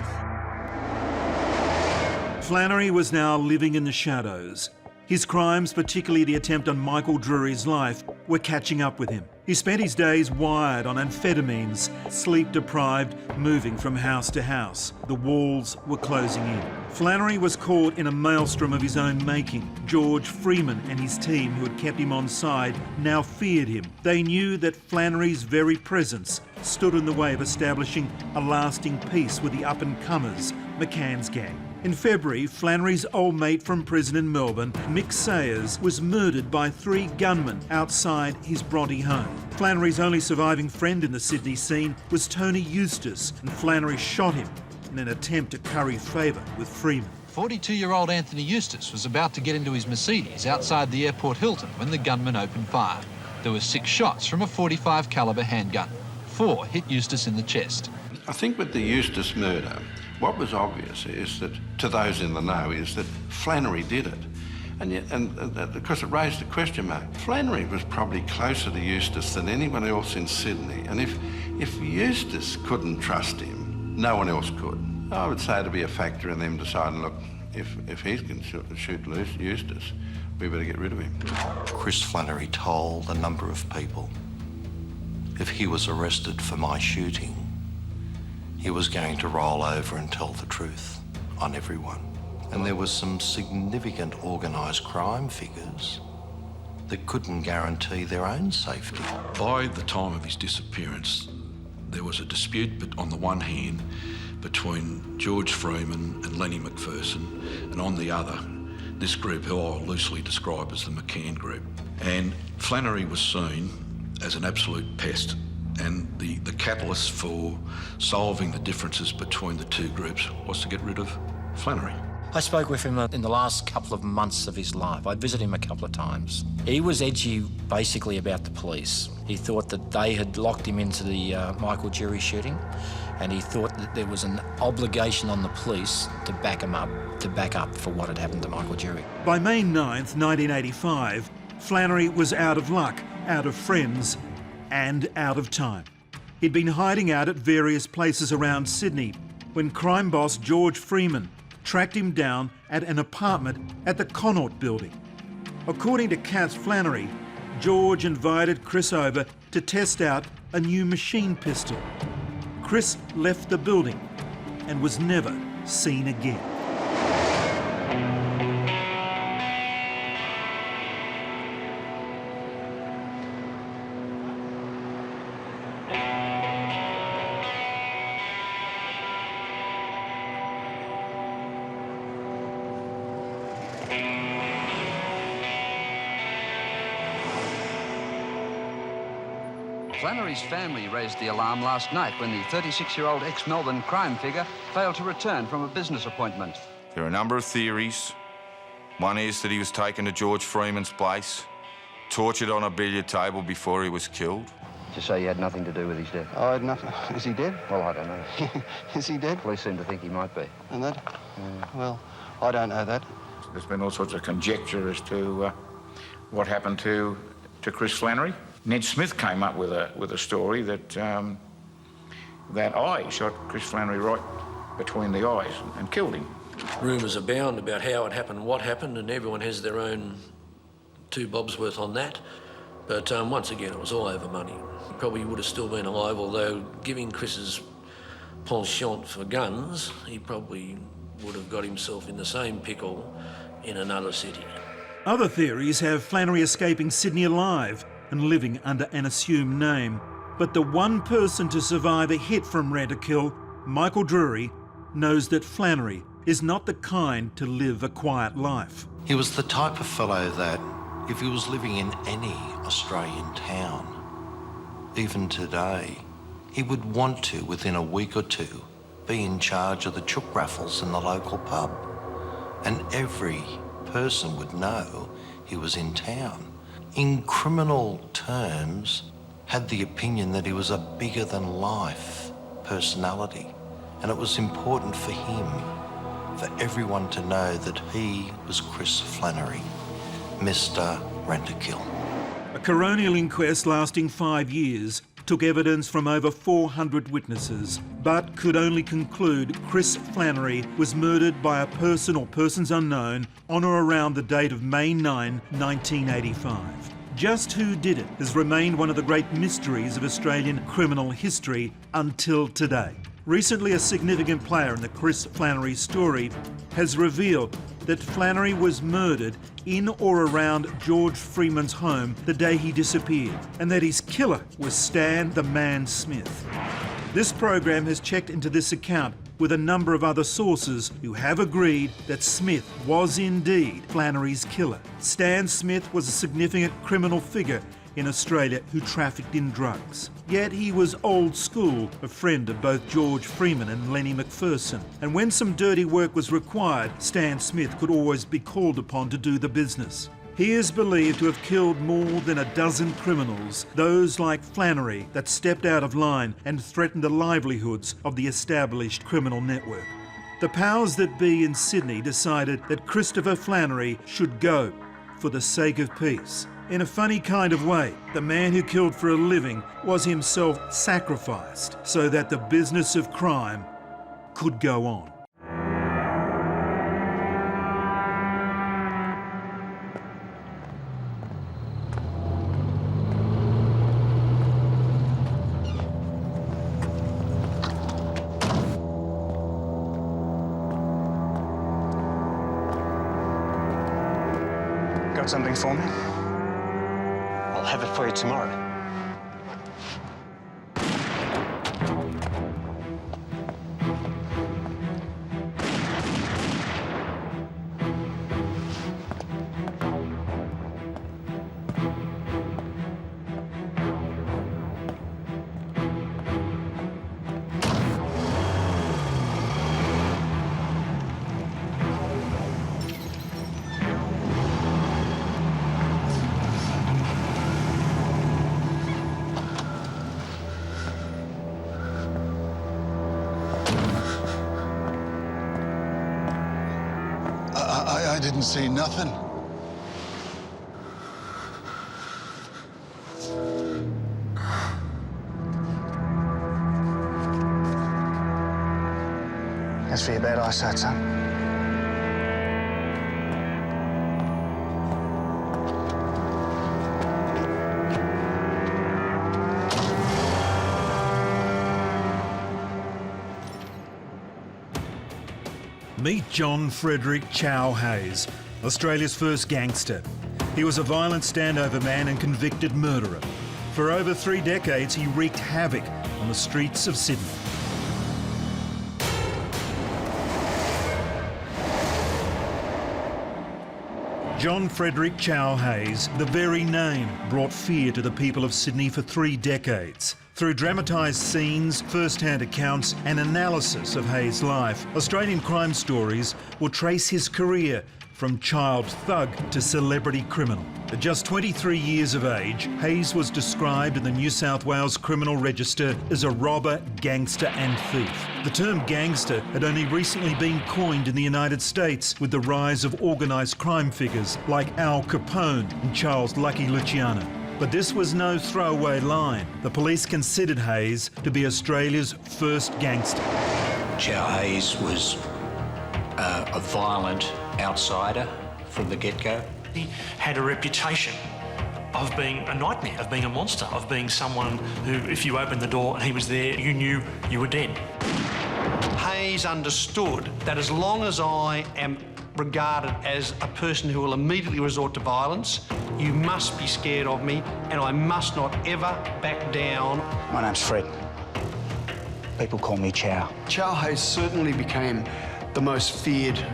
Flannery was now living in the shadows. His crimes, particularly the attempt on Michael Drury's life, were catching up with him. He spent his days wired on amphetamines, sleep-deprived, moving from house to house. The walls were closing in. Flannery was caught in a maelstrom of his own making. George Freeman and his team, who had kept him on side, now feared him. They knew that Flannery's very presence stood in the way of establishing a lasting peace with the up-and-comers, McCann's gang. In February, Flannery's old mate from prison in Melbourne, Mick Sayers, was murdered by 3 gunmen outside his Bronte home. Flannery's only surviving friend in the Sydney scene was Tony Eustace, and Flannery shot him in an attempt to curry favour with Freeman. 42-year-old Anthony Eustace was about to get into his Mercedes outside the airport Hilton when the gunman opened fire. There were 6 shots from a .45 calibre handgun. 4 hit Eustace in the chest. I think with the Eustace murder, what was obvious is that, to those in the know, is that Flannery did it. And because it raised a question mark. Flannery was probably closer to Eustace than anyone else in Sydney. And if Eustace couldn't trust him, no one else could. I would say it'd be a factor in them deciding, look, if he can shoot Eustace, we better get rid of him. Chris Flannery told a number of people if he was arrested for my shooting, he was going to roll over and tell the truth on everyone. And there was some significant organised crime figures that couldn't guarantee their own safety. By the time of his disappearance, there was a dispute on the one hand between George Freeman and Lenny McPherson, and on the other, this group who I'll loosely describe as the McCann group. And Flannery was seen as an absolute pest, and the catalyst for solving the differences between the two groups was to get rid of Flannery. I spoke with him in the last couple of months of his life. I visited him a couple of times. He was edgy basically about the police. He thought that they had locked him into the Michael Drury shooting, and he thought that there was an obligation on the police to back up for what had happened to Michael Drury. By May 9th, 1985, Flannery was out of luck, out of friends, and out of time. He'd been hiding out at various places around Sydney when crime boss George Freeman tracked him down at an apartment at the Connaught building. According to Kath Flannery, George invited Chris over to test out a new machine pistol. Chris left the building and was never seen again. Flannery's family raised the alarm last night when the 36-year-old ex-Melbourne crime figure failed to return from a business appointment. There are a number of theories. One is that he was taken to George Freeman's place, tortured on a billiard table before he was killed. To say you had nothing to do with his death? I had nothing. Is he dead? Well, I don't know. Is he dead? Police seem to think he might be. And that? Well, I don't know that. There's been all sorts of conjecture as to what happened to Chris Flannery. Ned Smith came up with a story that that I shot Chris Flannery right between the eyes and killed him. Rumours abound about how it happened, what happened, and everyone has their own 2 bobs worth on that. But once again, it was all over money. He probably would have still been alive, although giving Chris's penchant for guns, he probably would have got himself in the same pickle in another city. Other theories have Flannery escaping Sydney alive and living under an assumed name. But the one person to survive a hit from Rent-A-Kill, Michael Drury, knows that Flannery is not the kind to live a quiet life. He was the type of fellow that, if he was living in any Australian town, even today, he would want to, within a week or two, be in charge of the chook raffles in the local pub. And every person would know he was in town. In criminal terms, had the opinion that he was a bigger-than-life personality, and it was important for him, for everyone to know that he was Chris Flannery, Mr. Rent-A-Kill. A coronial inquest lasting 5 years took evidence from over 400 witnesses, but could only conclude Chris Flannery was murdered by a person or persons unknown on or around the date of May 9, 1985. Just who did it has remained one of the great mysteries of Australian criminal history until today. Recently, a significant player in the Chris Flannery story has revealed that Flannery was murdered in or around George Freeman's home the day he disappeared, and that his killer was Stan the Man Smith. This program has checked into this account with a number of other sources who have agreed that Smith was indeed Flannery's killer. Stan Smith was a significant criminal figure in Australia who trafficked in drugs. Yet he was old school, a friend of both George Freeman and Lenny McPherson. And when some dirty work was required, Stan Smith could always be called upon to do the business. He is believed to have killed more than a dozen criminals, those like Flannery that stepped out of line and threatened the livelihoods of the established criminal network. The powers that be in Sydney decided that Christopher Flannery should go for the sake of peace. In a funny kind of way, the man who killed for a living was himself sacrificed so that the business of crime could go on. Got something for me? I'll have it for you tomorrow. I didn't see nothing. That's for your bad eyesight, son. Meet John Frederick Chow Hayes, Australia's first gangster. He was a violent standover man and convicted murderer. For over 3 decades, he wreaked havoc on the streets of Sydney. John Frederick Chow Hayes, the very name, brought fear to the people of Sydney for 3 decades. Through dramatised scenes, first-hand accounts and analysis of Hayes' life, Australian Crime Stories will trace his career from child thug to celebrity criminal. At just 23 years of age, Hayes was described in the New South Wales Criminal Register as a robber, gangster and thief. The term gangster had only recently been coined in the United States with the rise of organised crime figures like Al Capone and Charles Lucky Luciano. But this was no throwaway line. The police considered Hayes to be Australia's first gangster. Chow Hayes was a violent outsider from the get-go. He had a reputation of being a nightmare, of being a monster, of being someone who, if you opened the door and he was there, you knew you were dead. Hayes understood that as long as I am regarded as a person who will immediately resort to violence, you must be scared of me and I must not ever back down. My name's Fred. People call me Chow. Chow Hayes certainly became the most feared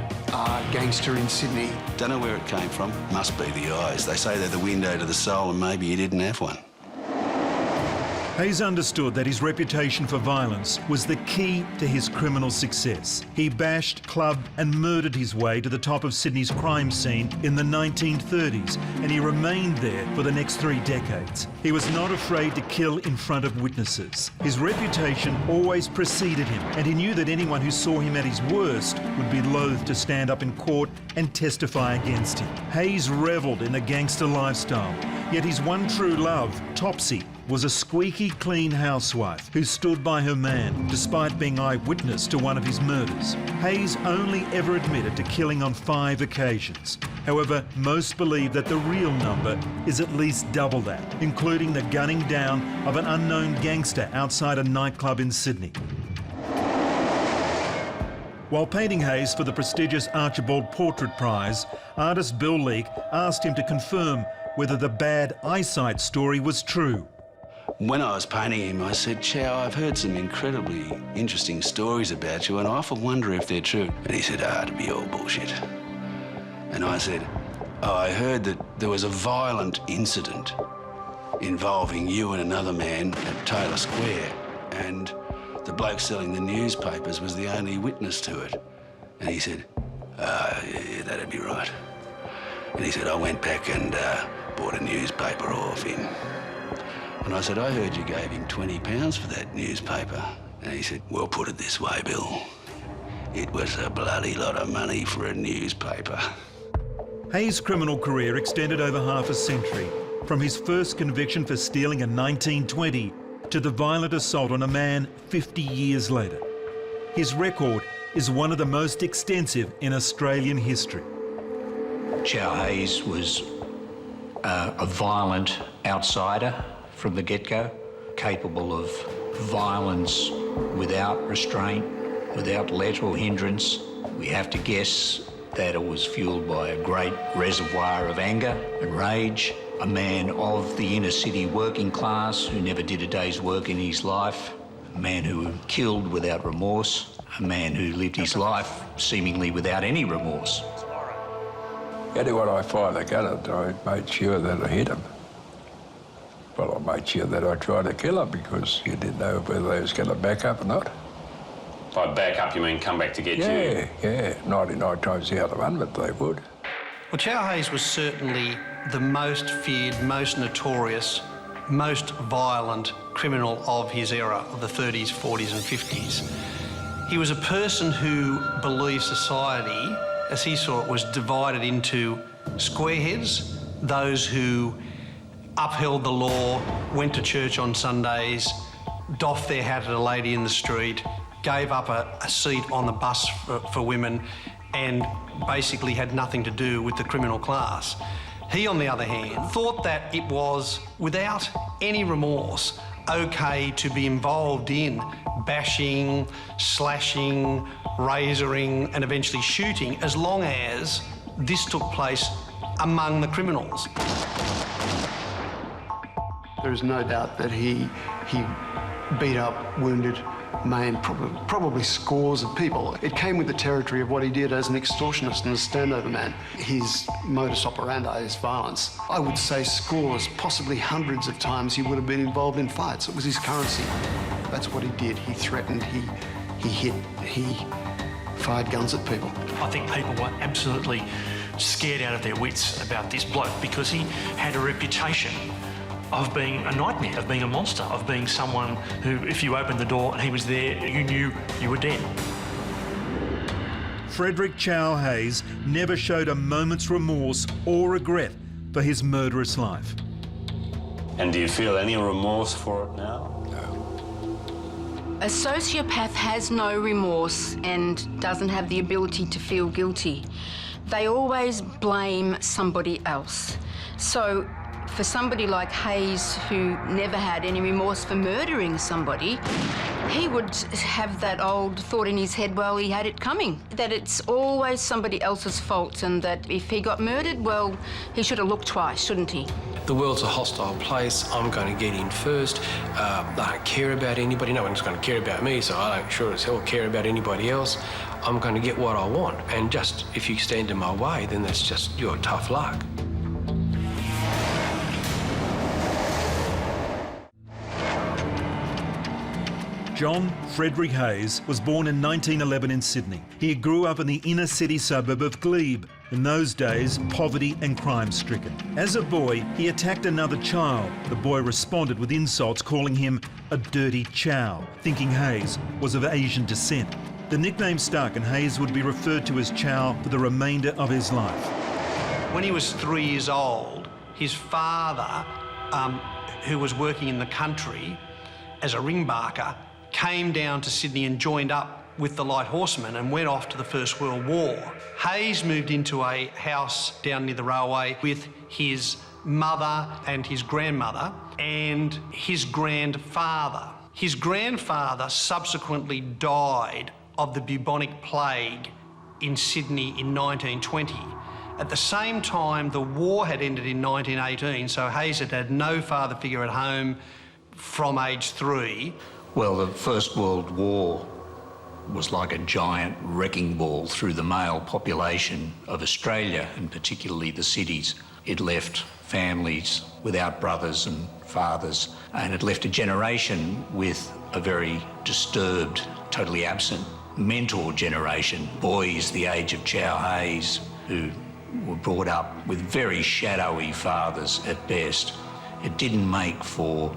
gangster in Sydney. Don't know where it came from. Must be the eyes. They say they're the window to the soul, and maybe he didn't have one. Hayes understood that his reputation for violence was the key to his criminal success. He bashed, clubbed and murdered his way to the top of Sydney's crime scene in the 1930s, and he remained there for the next 3 decades. He was not afraid to kill in front of witnesses. His reputation always preceded him, and he knew that anyone who saw him at his worst would be loath to stand up in court and testify against him. Hayes revelled in the gangster lifestyle, yet his one true love, Topsy, was a squeaky clean housewife who stood by her man despite being eyewitness to one of his murders. Hayes only ever admitted to killing on 5 occasions. However, most believe that the real number is at least double that, including the gunning down of an unknown gangster outside a nightclub in Sydney. While painting Hayes for the prestigious Archibald Portrait Prize, artist Bill Leake asked him to confirm whether the bad eyesight story was true. When I was painting him, I said, "Chow, I've heard some incredibly interesting stories about you, and I often wonder if they're true." And he said, "It'd be all bullshit." And I said, "I heard that there was a violent incident involving you and another man at Taylor Square, and the bloke selling the newspapers was the only witness to it." And he said, "Yeah, that'd be right." And he said, "I went back and bought a newspaper off him." And I said, "I heard you gave him £20 for that newspaper." And he said, "Well, put it this way, Bill. It was a bloody lot of money for a newspaper." Hayes' criminal career extended over half a century, from his first conviction for stealing in 1920 to the violent assault on a man 50 years later. His record is one of the most extensive in Australian history. Chow Hayes was a violent outsider from the get-go, capable of violence without restraint, without let or hindrance. We have to guess that it was fueled by a great reservoir of anger and rage, a man of the inner city working class who never did a day's work in his life, a man who killed without remorse, a man who lived his life seemingly without any remorse. Only when I fired the gun, I made sure that I hit him. Well, I made sure that I tried to kill him because you didn't know whether they was going to back up or not. By back up, you mean come back to get you? Yeah. 99 times out of 100 they would. Well, Chow Hayes was certainly the most feared, most notorious, most violent criminal of his era, of the 30s, 40s and 50s. He was a person who believed society, as he saw it, was divided into squareheads, those who upheld the law, went to church on Sundays, doffed their hat at a lady in the street, gave up a seat on the bus for women, and basically had nothing to do with the criminal class. He, on the other hand, thought that it was, without any remorse, okay to be involved in bashing, slashing, razoring, and eventually shooting, as long as this took place among the criminals. There is no doubt that he beat up, wounded, maimed probably scores of people. It came with the territory of what he did as an extortionist and a standover man. His modus operandi is violence. I would say scores, possibly hundreds of times he would have been involved in fights. It was his currency. That's what he did. He threatened, he hit, he fired guns at people. I think people were absolutely scared out of their wits about this bloke because he had a reputation of being a nightmare, of being a monster, of being someone who, if you opened the door and he was there, you knew you were dead. Frederick Chow Hayes never showed a moment's remorse or regret for his murderous life. And do you feel any remorse for it now? A sociopath has no remorse and doesn't have the ability to feel guilty. They always blame somebody else. So for somebody like Hayes, who never had any remorse for murdering somebody, he would have that old thought in his head, well, he had it coming, that it's always somebody else's fault, and that if he got murdered, well, he should have looked twice, shouldn't he? The world's a hostile place. I'm going to get in first. I don't care about anybody. No one's going to care about me, so I don't sure as hell care about anybody else. I'm going to get what I want, and just if you stand in my way, then that's just your tough luck. John Frederick Hayes was born in 1911 in Sydney. He grew up in the inner city suburb of Glebe, in those days poverty and crime-stricken. As a boy, he attacked another child. The boy responded with insults, calling him a dirty chow, thinking Hayes was of Asian descent. The nickname stuck, and Hayes would be referred to as Chow for the remainder of his life. When he was 3 years old, his father, who was working in the country as a ringbarker, came down to Sydney and joined up with the Light Horsemen and went off to the First World War. Hayes moved into a house down near the railway with his mother and his grandmother and his grandfather. His grandfather subsequently died of the bubonic plague in Sydney in 1920. At the same time, the war had ended in 1918, so Hayes had had no father figure at home from age 3. Well, the First World War was like a giant wrecking ball through the male population of Australia, and particularly the cities. It left families without brothers and fathers, and it left a generation with a very disturbed, totally absent mentor generation. Boys the age of Chow Hayes, who were brought up with very shadowy fathers at best. It didn't make for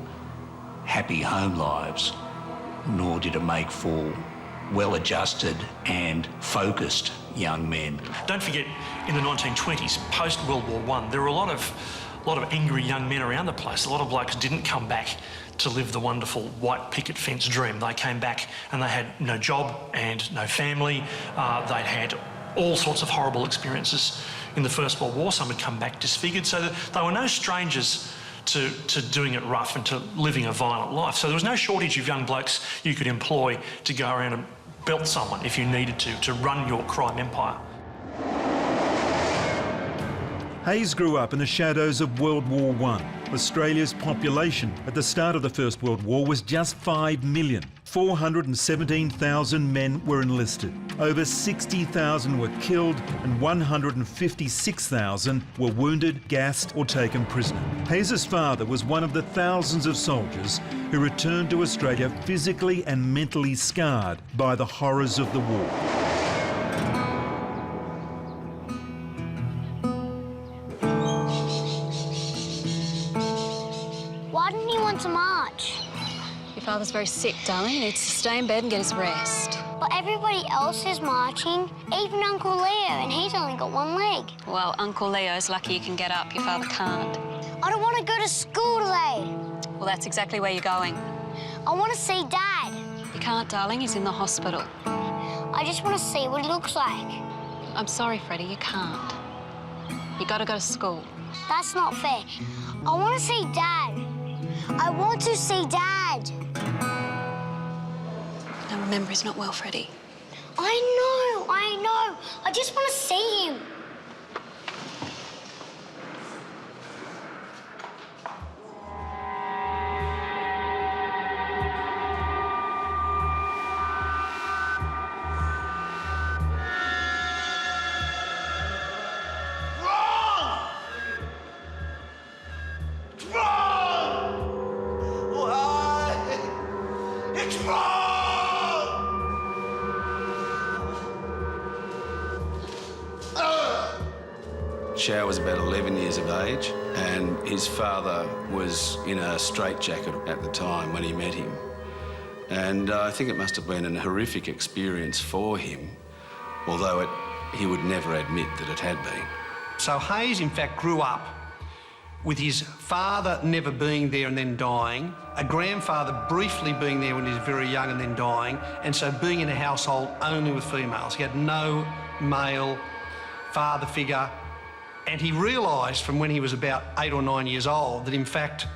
happy home lives, nor did it make for well-adjusted and focused young men. Don't forget, in the 1920s, post-World War I, there were a lot of angry young men around the place. A lot of blokes didn't come back to live the wonderful white picket fence dream. They came back and they had no job and no family. They'd had all sorts of horrible experiences in the First World War. Some had come back disfigured, so that they were no strangers to doing it rough and to living a violent life. So there was no shortage of young blokes you could employ to go around and belt someone if you needed to run your crime empire. Hayes grew up in the shadows of World War I. Australia's population at the start of the First World War was just 5 million. 417,000 men were enlisted. Over 60,000 were killed and 156,000 were wounded, gassed or taken prisoner. Hayes' father was one of the thousands of soldiers who returned to Australia physically and mentally scarred by the horrors of the war. Why didn't he want to march? Your father's very sick, darling. He needs to stay in bed and get his rest. But everybody else is marching, even Uncle Leo, and he's only got one leg. Well, Uncle Leo's lucky you can get up. Your father can't. I don't want to go to school today. Well, that's exactly where you're going. I want to see Dad. You can't, darling. He's in the hospital. I just want to see what he looks like. I'm sorry, Freddie, you can't. You got to go to school. That's not fair. I want to see Dad. I want to see Dad. Now, remember, he's not well, Freddie. I know. I just want to see him. Chow was about 11 years of age, and his father was in a straitjacket at the time when he met him. And I think it must have been a horrific experience for him, although he would never admit that it had been. So Hayes, in fact, grew up with his father never being there and then dying, a grandfather briefly being there when he was very young and then dying, and so being in a household only with females. He had no male father figure. And he realised from when he was about 8 or 9 years old that, in fact,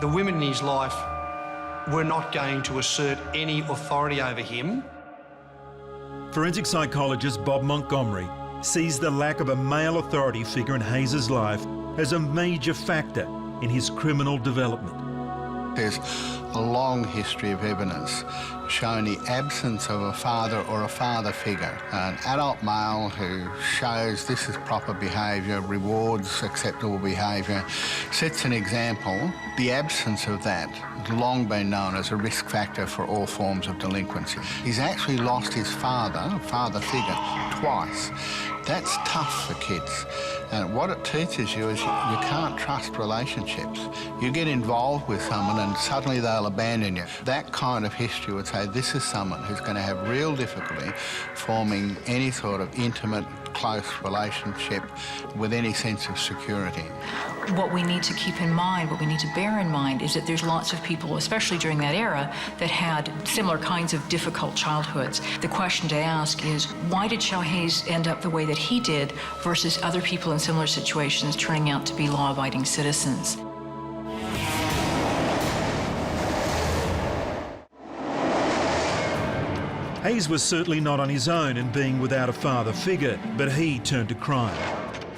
the women in his life were not going to assert any authority over him. Forensic psychologist Bob Montgomery sees the lack of a male authority figure in Hayes' life as a major factor in his criminal development. There's a long history of evidence showing the absence of a father or a father figure. An adult male who shows this is proper behaviour, rewards acceptable behaviour, sets an example. The absence of that has long been known as a risk factor for all forms of delinquency. He's actually lost his father figure, twice. That's tough for kids. And what it teaches you is you can't trust relationships. You get involved with someone and suddenly they'll abandon you. That kind of history would say this is someone who's going to have real difficulty forming any sort of intimate, close relationship with any sense of security. What we need to keep in mind, what we need to bear in mind, is that there's lots of people, especially during that era, that had similar kinds of difficult childhoods. The question to ask is, why did Chow Hayes end up the way that he did versus other people in similar situations turning out to be law-abiding citizens? Hayes was certainly not on his own in being without a father figure, but he turned to crime.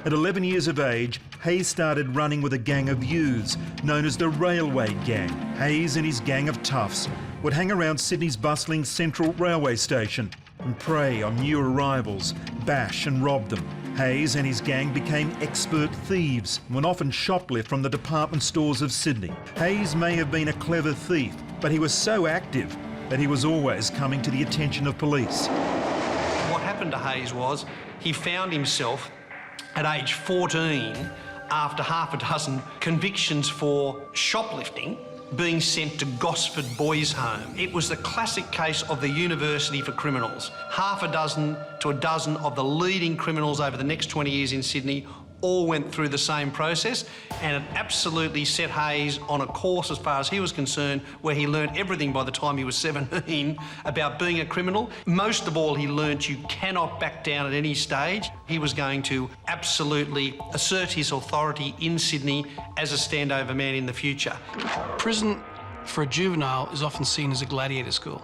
At 11 years of age, Hayes started running with a gang of youths known as the Railway Gang. Hayes and his gang of toughs would hang around Sydney's bustling Central Railway Station and prey on new arrivals, bash and rob them. Hayes and his gang became expert thieves and would often shoplift from the department stores of Sydney. Hayes may have been a clever thief, but he was so active that he was always coming to the attention of police. What happened to Hayes was he found himself at age 14, after half a dozen convictions for shoplifting, being sent to Gosford Boys' Home. It was the classic case of the university for criminals. Half a dozen to a dozen of the leading criminals over the next 20 years in Sydney all went through the same process, and it absolutely set Hayes on a course, as far as he was concerned, where he learned everything by the time he was 17 about being a criminal. Most of all, he learnt you cannot back down at any stage. He was going to absolutely assert his authority in Sydney as a standover man in the future. Prison for a juvenile is often seen as a gladiator school.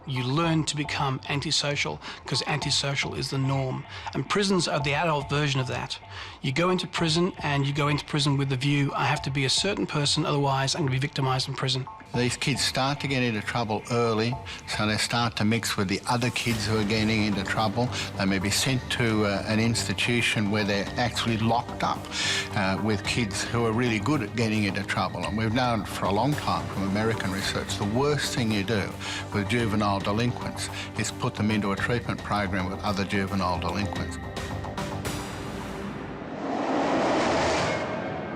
You learn to become antisocial because antisocial is the norm. And prisons are the adult version of that. You go into prison and you go into prison with the view, I have to be a certain person, otherwise I'm going to be victimised in prison. These kids start to get into trouble early, so they start to mix with the other kids who are getting into trouble. They may be sent to an institution where they're actually locked up with kids who are really good at getting into trouble. And we've known for a long time from American research, the worst thing you do with juvenile delinquents is put them into a treatment program with other juvenile delinquents.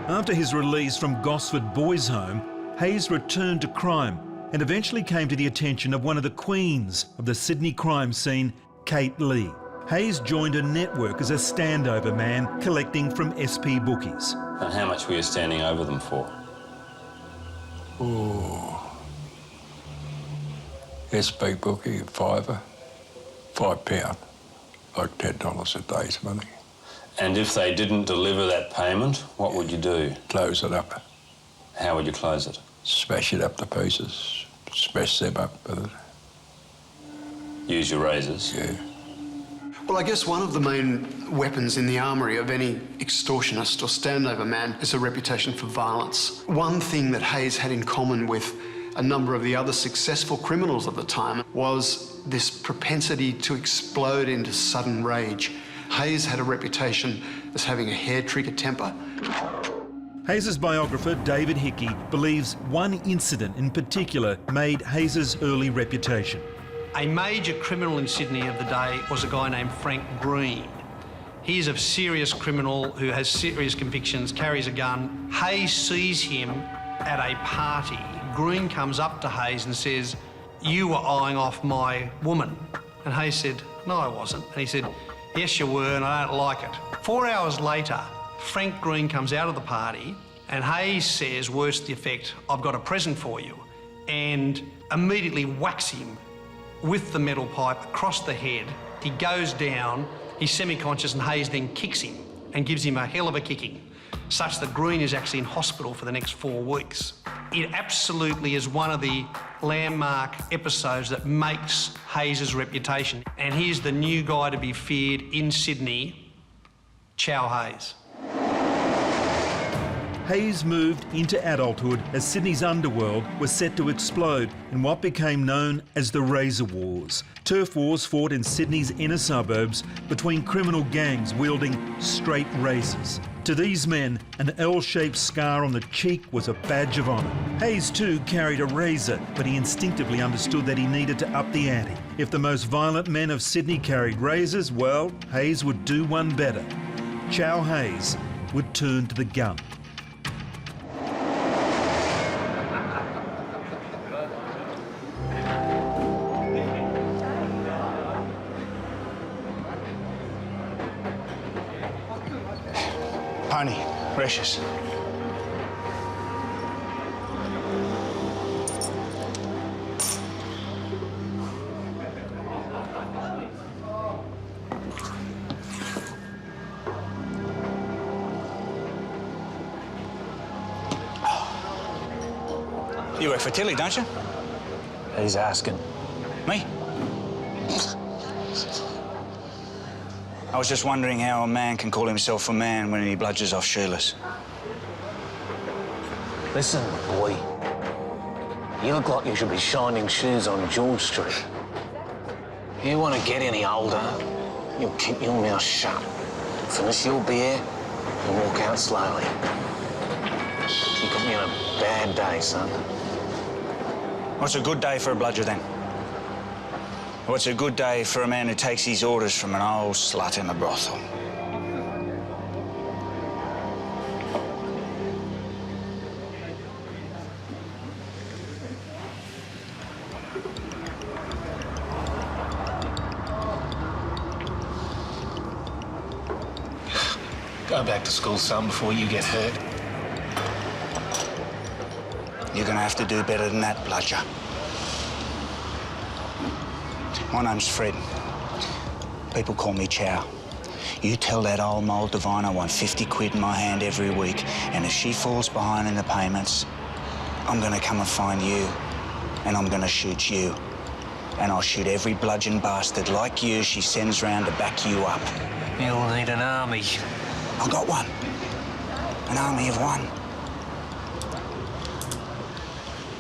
After his release from Gosford Boys' Home, Hayes returned to crime and eventually came to the attention of one of the queens of the Sydney crime scene, Kate Lee. Hayes joined a network as a standover man collecting from SP bookies. And how much were you standing over them for? Ooh. SP bookie, £5, £5, like $10 a day's money. And if they didn't deliver that payment, what would you do? Close it up. How would you close it? Smash it up to pieces, smash them up with it. Use your razors? Yeah. Well, I guess one of the main weapons in the armoury of any extortionist or standover man is a reputation for violence. One thing that Hayes had in common with a number of the other successful criminals of the time was this propensity to explode into sudden rage. Hayes had a reputation as having a hair-trigger temper. Hayes' biographer, David Hickey, believes one incident in particular made Hayes' early reputation. A major criminal in Sydney of the day was a guy named Frank Green. He's a serious criminal who has serious convictions, carries a gun. Hayes sees him at a party. Green comes up to Hayes and says, "You were eyeing off my woman." And Hayes said, "No, I wasn't." And he said, "Yes, you were, and I don't like it." 4 hours later, Frank Green comes out of the party and Hayes says, words to the effect, "I've got a present for you," and immediately whacks him with the metal pipe across the head. He goes down, he's semi-conscious, and Hayes then kicks him and gives him a hell of a kicking, such that Green is actually in hospital for the next 4 weeks. It absolutely is one of the landmark episodes that makes Hayes' reputation. And here's the new guy to be feared in Sydney, Chow Hayes. Hayes moved into adulthood as Sydney's underworld was set to explode in what became known as the Razor Wars. Turf wars fought in Sydney's inner suburbs between criminal gangs wielding straight razors. To these men, an L-shaped scar on the cheek was a badge of honour. Hayes too carried a razor, but he instinctively understood that he needed to up the ante. If the most violent men of Sydney carried razors, well, Hayes would do one better. Chow Hayes would turn to the gun. Pony, precious. You work for Tilly, don't you? He's asking. Me? I was just wondering how a man can call himself a man when he bludgers off Sheila's. Listen, boy. You look like you should be shining shoes on George Street. You want to get any older, you'll keep your mouth shut, finish your beer, and walk out slowly. You got me on a bad day, son. What's a good day for a bludger, then? What's a good day for a man who takes his orders from an old slut in a brothel? Go back to school, son, before you get hurt. You're gonna have to do better than that, bludger. My name's Fred. People call me Chow. You tell that old mould divine I want 50 quid in my hand every week, and if she falls behind in the payments, I'm gonna come and find you, and I'm gonna shoot you. And I'll shoot every bludgeon bastard like you she sends round to back you up. You'll need an army. I got one. An army of one.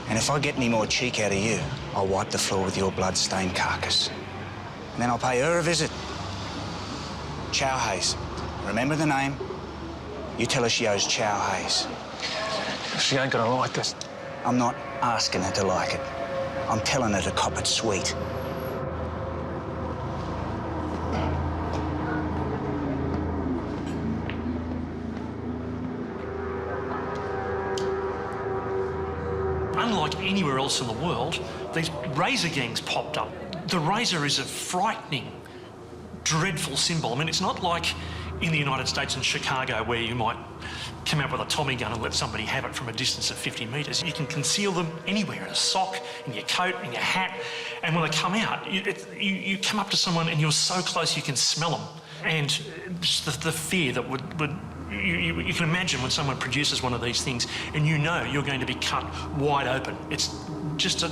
And if I get any more cheek out of you, I'll wipe the floor with your blood-stained carcass. And then I'll pay her a visit. Chow Hayes. Remember the name? You tell her she owes Chow Hayes. She ain't gonna like this. I'm not asking her to like it. I'm telling her to cop it sweet. Unlike anywhere else in the world, these razor gangs popped up. The razor is a frightening, dreadful symbol. I mean, it's not like in the United States and Chicago where you might come out with a Tommy gun and let somebody have it from a distance of 50 metres. You can conceal them anywhere, in a sock, in your coat, in your hat. And when they come out, you come up to someone and you're so close you can smell them. And just the fear that would you can imagine when someone produces one of these things and you know you're going to be cut wide open. It's just a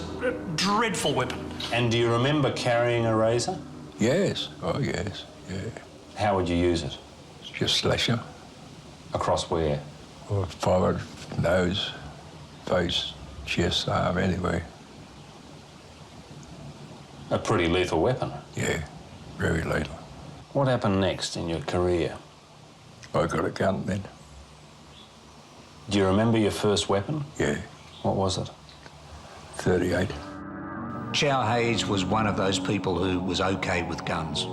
dreadful weapon. And do you remember carrying a razor? Yes. Oh, yes. Yeah. How would you use it? Just slash her. Across where? Or forehead, nose, face, chest, arm, anywhere. A pretty lethal weapon. Yeah, very lethal. What happened next in your career? I got a gun then. Do you remember your first weapon? Yeah. What was it? 38. Chow Hayes was one of those people who was okay with guns.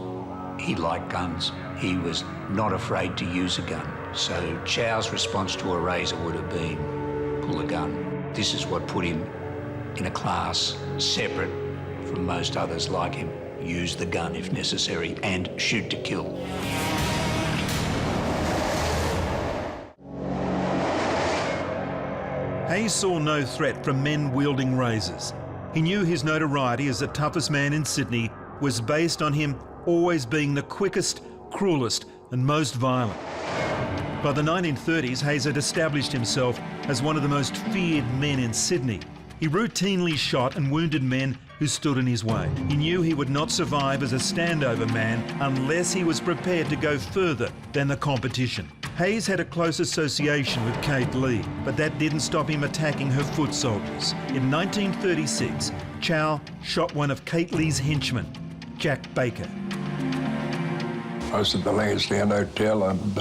He liked guns. He was not afraid to use a gun. So Chow's response to a razor would have been, pull a gun. This is what put him in a class separate from most others like him. Use the gun if necessary and shoot to kill. Hayes saw no threat from men wielding razors. He knew his notoriety as the toughest man in Sydney was based on him always being the quickest, cruelest and most violent. By the 1930s, Hayes had established himself as one of the most feared men in Sydney. He routinely shot and wounded men who stood in his way. He knew he would not survive as a standover man unless he was prepared to go further than the competition. Hayes had a close association with Kate Lee, but that didn't stop him attacking her foot soldiers. In 1936, Chow shot one of Kate Lee's henchmen, Jack Baker. I was at the Lansdowne Hotel and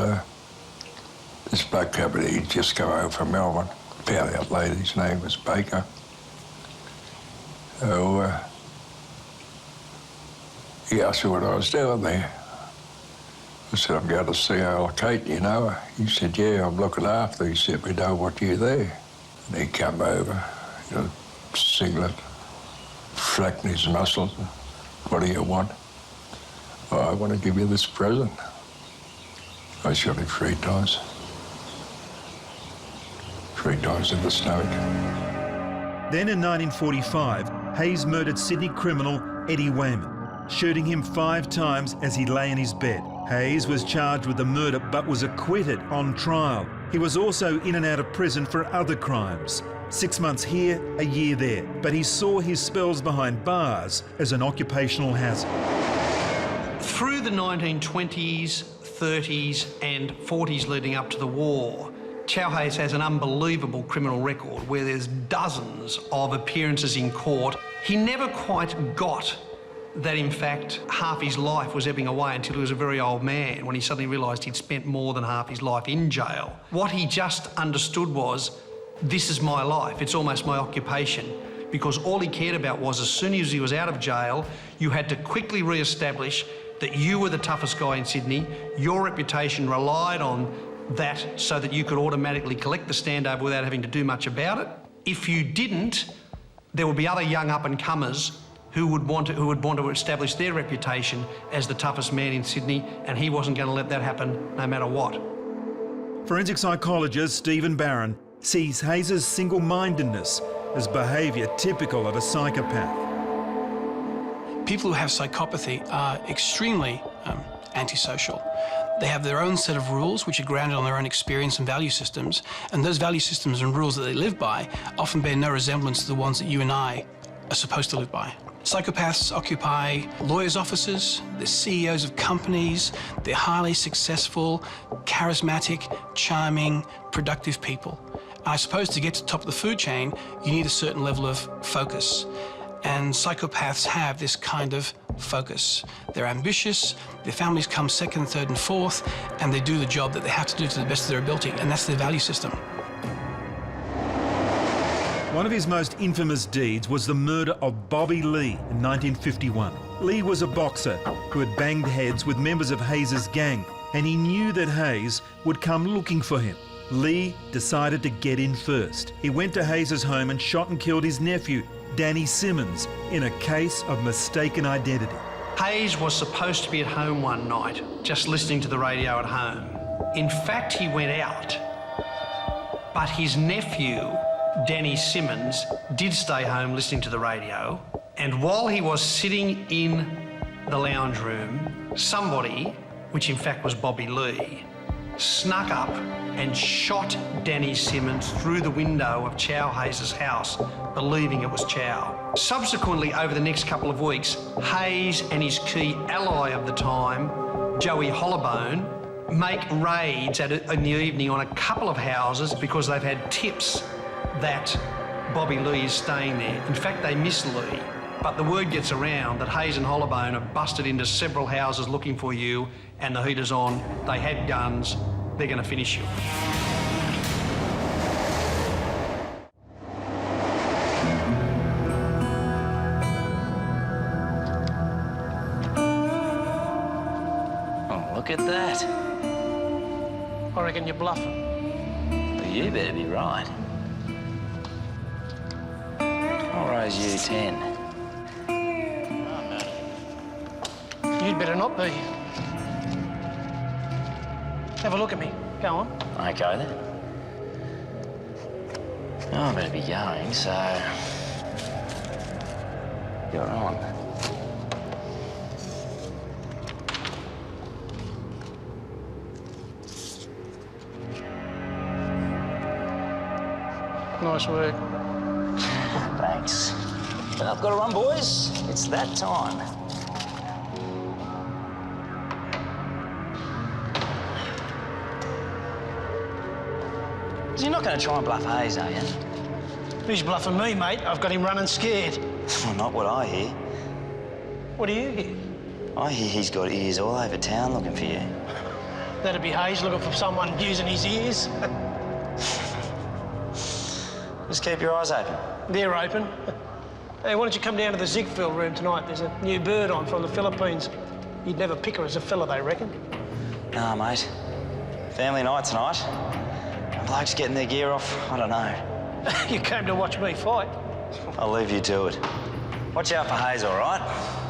this bloke come in, he'd just come home from Melbourne. Found out later his name was Baker. So he asked me what I was doing there. I said, I'm going to see old Kate, you know her. He said, yeah, I'm looking after her. He said, we know what you're there. And he come over, you know, singlet, flexing his muscles. What do you want? Oh, I want to give you this present. I shot him 3 times. 3 times in the stomach. Then in 1945, Hayes murdered Sydney criminal Eddie Wayman, shooting him 5 times as he lay in his bed. Hayes was charged with the murder but was acquitted on trial. He was also in and out of prison for other crimes. 6 months here, a year there. But he saw his spells behind bars as an occupational hazard. Through the 1920s, 30s and 40s leading up to the war, Chow Hayes has an unbelievable criminal record where there's dozens of appearances in court. He never quite got that, in fact, half his life was ebbing away until he was a very old man, when he suddenly realised he'd spent more than half his life in jail. What he just understood was, this is my life, it's almost my occupation, because all he cared about was, as soon as he was out of jail, you had to quickly re-establish that you were the toughest guy in Sydney. Your reputation relied on that so that you could automatically collect the standover without having to do much about it. If you didn't, there would be other young up-and-comers who would want to establish their reputation as the toughest man in Sydney, and he wasn't going to let that happen no matter what. Forensic psychologist Stephen Barron sees Hayes' single-mindedness as behaviour typical of a psychopath. People who have psychopathy are extremely antisocial. They have their own set of rules which are grounded on their own experience and value systems, and those value systems and rules that they live by often bear no resemblance to the ones that you and I are supposed to live by. Psychopaths occupy lawyers' offices, they're CEOs of companies, they're highly successful, charismatic, charming, productive people. I suppose to get to the top of the food chain, you need a certain level of focus. And psychopaths have this kind of focus. They're ambitious, their families come second, third and fourth, and they do the job that they have to do to the best of their ability, and that's their value system. One of his most infamous deeds was the murder of Bobby Lee in 1951. Lee was a boxer who had banged heads with members of Hayes' gang, and he knew that Hayes would come looking for him. Lee decided to get in first. He went to Hayes' home and shot and killed his nephew, Danny Simmons, in a case of mistaken identity. Hayes was supposed to be at home one night, just listening to the radio at home. In fact, he went out, but his nephew, Danny Simmons, did stay home listening to the radio, and while he was sitting in the lounge room, somebody, which in fact was Bobby Lee, snuck up and shot Danny Simmons through the window of Chow Hayes' house, believing it was Chow. Subsequently, over the next couple of weeks, Hayes and his key ally of the time, Joey Hollowbone, make raids in the evening on a couple of houses because they've had tips that Bobby Lee is staying there. In fact, they miss Lee, but the word gets around that Hayes and Hollowbone have busted into several houses looking for you, and the heat is on. They had guns. They're going to finish you. Oh, look at that. I reckon you're bluffing. Well, you better be right. I'll raise you 10. You'd better not be. Have a look at me. Go on. OK, then. Oh, I better be going, so... You're on. Nice work. Thanks. But I've got to run, boys. It's that time. So you're not going to try and bluff Hayes, are you? Who's bluffing me, mate? I've got him running scared. Well, not what I hear. What do you hear? I hear he's got ears all over town looking for you. That'd be Hayes looking for someone using his ears. Just keep your eyes open. They're open. Hey, why don't you come down to the Ziegfeld room tonight? There's a new bird on from the Philippines. You'd never pick her as a fella, they reckon. Nah, mate. Family night tonight. Blokes getting their gear off, I don't know. You came to watch me fight. I'll leave you to it. Watch out for Hayes, all right?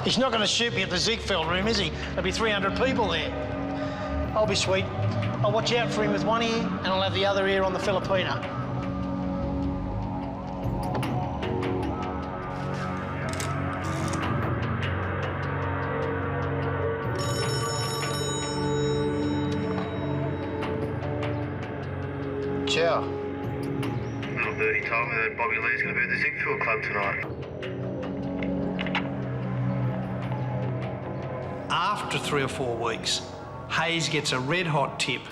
He's not going to shoot me at the Ziegfeld room, is he? There'll be 300 people there. I'll be sweet. I'll watch out for him with one ear, and I'll have the other ear on the Filipina. Ciao. Little birdie told me that Bobby Lee's going to be at the Ziegfeld Club tonight. After 3 or 4 weeks, Hayes gets a red-hot tip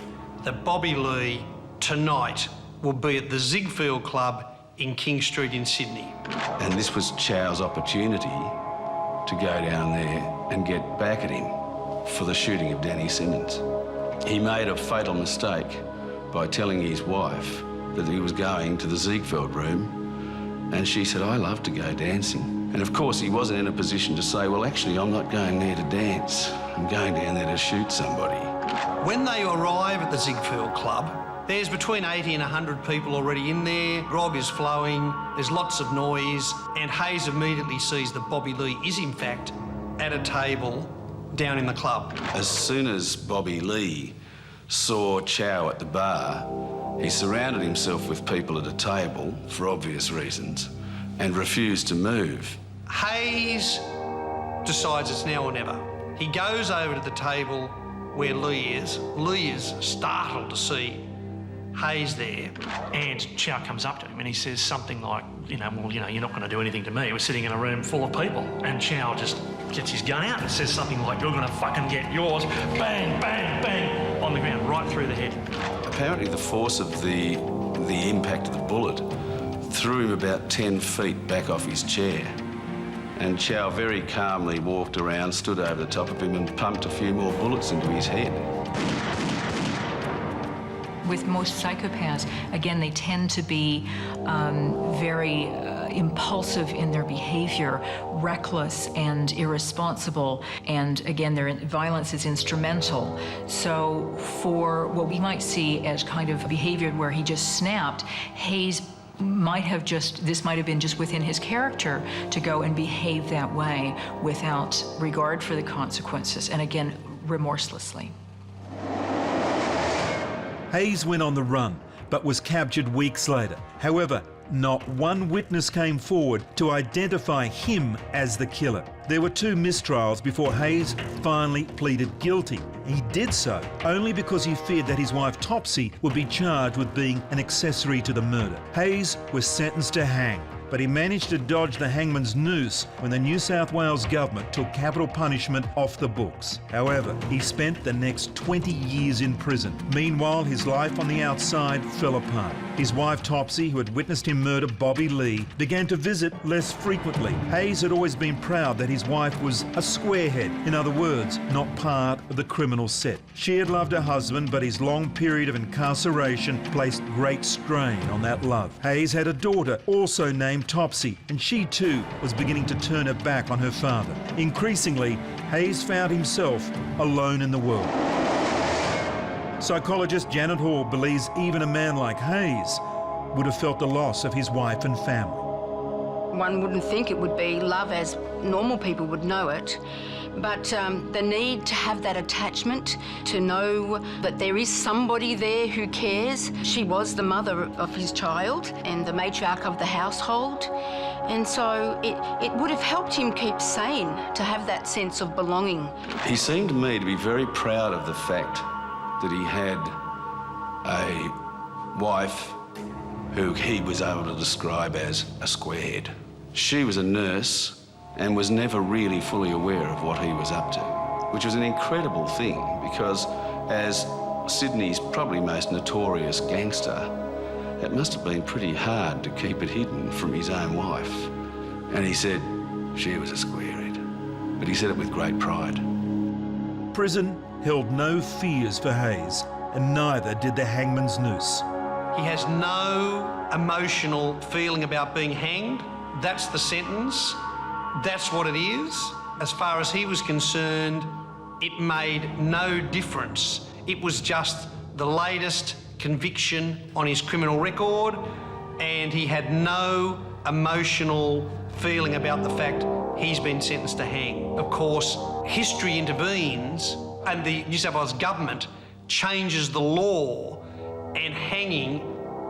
that Bobby Lee, tonight, will be at the Ziegfeld Club in King Street in Sydney. And this was Chow's opportunity to go down there and get back at him for the shooting of Danny Simmons. He made a fatal mistake by telling his wife that he was going to the Ziegfeld room, and she said, I love to go dancing. And of course, he wasn't in a position to say, well, actually, I'm not going there to dance. I'm going down there to shoot somebody. When they arrive at the Ziegfeld Club, there's between 80 and 100 people already in there. Grog is flowing, there's lots of noise, and Hayes immediately sees that Bobby Lee is, in fact, at a table down in the club. As soon as Bobby Lee saw Chow at the bar, he surrounded himself with people at a table, for obvious reasons, and refused to move. Hayes decides it's now or never. He goes over to the table where Lee is. Lee is startled to see Hayes there. And Chow comes up to him and he says something like, you're not going to do anything to me. We're sitting in a room full of people. And Chow just gets his gun out and says something like, you're going to fucking get yours. Bang, bang, bang, on the ground, right through the head. Apparently the force of the impact of the bullet threw him about 10 feet back off his chair. And Chow very calmly walked around, stood over the top of him and pumped a few more bullets into his head. With most psychopaths, again, they tend to be very impulsive in their behavior, reckless and irresponsible, and again, their violence is instrumental. So for what we might see as kind of behavior where he just snapped, Hayes this might have been just within his character to go and behave that way without regard for the consequences, and again, remorselessly. Hayes went on the run, but was captured weeks later. However, not one witness came forward to identify him as the killer. There were 2 mistrials before Hayes finally pleaded guilty. He did so only because he feared that his wife Topsy would be charged with being an accessory to the murder. Hayes was sentenced to hang, but he managed to dodge the hangman's noose when the New South Wales government took capital punishment off the books. However, he spent the next 20 years in prison. Meanwhile, his life on the outside fell apart. His wife Topsy, who had witnessed him murder Bobby Lee, began to visit less frequently. Hayes had always been proud that his wife was a squarehead, in other words, not part of the criminal set. She had loved her husband, but his long period of incarceration placed great strain on that love. Hayes had a daughter, also named Topsy, and she too was beginning to turn her back on her father. Increasingly, Hayes found himself alone in the world. Psychologist Janet Hall believes even a man like Hayes would have felt the loss of his wife and family. One wouldn't think it would be love as normal people would know it, but the need to have that attachment, to know that there is somebody there who cares. She was the mother of his child and the matriarch of the household, and so it would have helped him keep sane, to have that sense of belonging. He seemed to me to be very proud of the fact that he had a wife who he was able to describe as a squarehead. She was a nurse and was never really fully aware of what he was up to, which was an incredible thing because as Sydney's probably most notorious gangster, it must have been pretty hard to keep it hidden from his own wife. And he said she was a squarehead, but he said it with great pride. Prison held no fears for Hayes, and neither did the hangman's noose. He has no emotional feeling about being hanged. That's the sentence. That's what it is. As far as he was concerned, it made no difference. It was just the latest conviction on his criminal record, and he had no emotional feeling about the fact he's been sentenced to hang. Of course, history intervenes and the New South Wales government changes the law, and hanging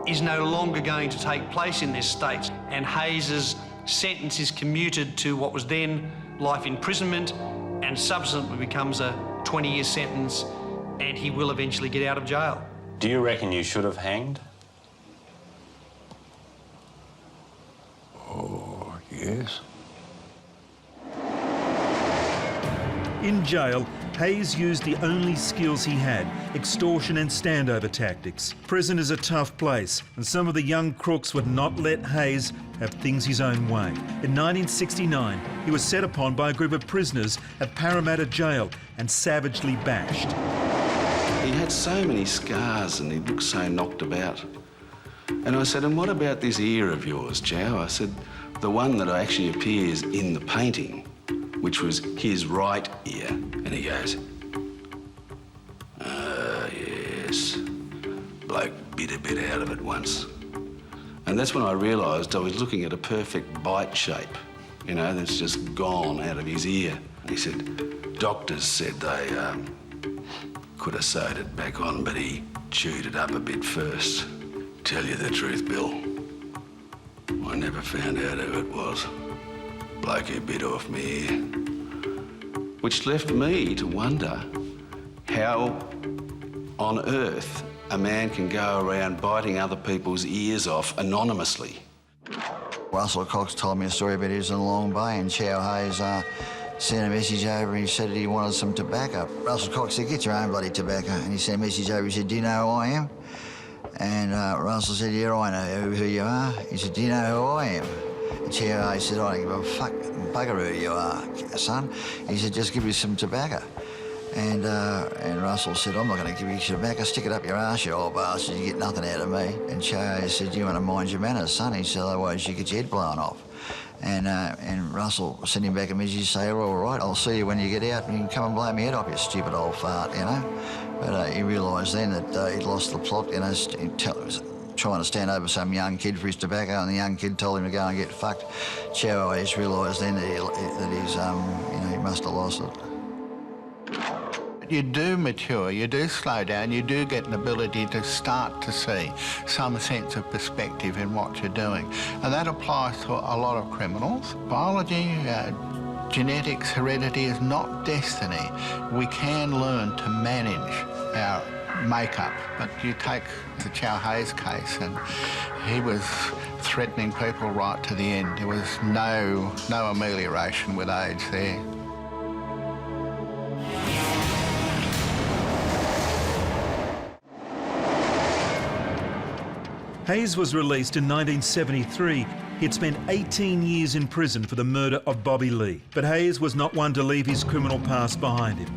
is no longer going to take place in this state. And Hayes's sentence is commuted to what was then life imprisonment and subsequently becomes a 20-year sentence, and he will eventually get out of jail. Do you reckon you should have hanged? Oh, yes. In jail, Hayes used the only skills he had, extortion and standover tactics. Prison is a tough place, and some of the young crooks would not let Hayes have things his own way. In 1969, he was set upon by a group of prisoners at Parramatta Jail and savagely bashed. He had so many scars and he looked so knocked about. And I said, and what about this ear of yours, Chow? I said, the one that actually appears in the painting, which was his right ear. And he goes, yes, bloke bit a bit out of it once. And that's when I realised I was looking at a perfect bite shape, you know, that's just gone out of his ear. And he said, doctors said they could have sewed it back on, but he chewed it up a bit first. Tell you the truth, Bill, I never found out who it was. Bloke who bit off me ear. Which left me to wonder how on earth a man can go around biting other people's ears off anonymously. Russell Cox told me a story about he was in Long Bay and Chow Hayes sent a message over and he said he wanted some tobacco. Russell Cox said, get your own bloody tobacco. And he sent a message over, he said, do you know who I am? And Russell said, yeah, I know who you are. He said, do you know who I am? And Chow Hayes said, I don't give a fuck bugger who you are, son. He said, just give me some tobacco. And Russell said, I'm not going to give you tobacco. Stick it up your arse, you old bastard. You get nothing out of me. And Chow Hayes said, you want to mind your manners, son. He said, otherwise you get your head blown off. And Russell sent him back a message to say, all right, I'll see you when you get out and you can come and blow my head off, you stupid old fart, you know. But he realised then that he'd lost the plot, you know, trying to stand over some young kid for his tobacco, and the young kid told him to go and get fucked. Chow Hayes realised then that he's, you know, he must have lost it. You do mature, you do slow down, you do get an ability to start to see some sense of perspective in what you're doing. And that applies to a lot of criminals. Biology, genetics, heredity is not destiny. We can learn to manage our makeup. But you take the Chow Hayes case and he was threatening people right to the end. There was no amelioration with age there. Hayes was released in 1973. He'd spent 18 years in prison for the murder of Bobby Lee. But Hayes was not one to leave his criminal past behind him.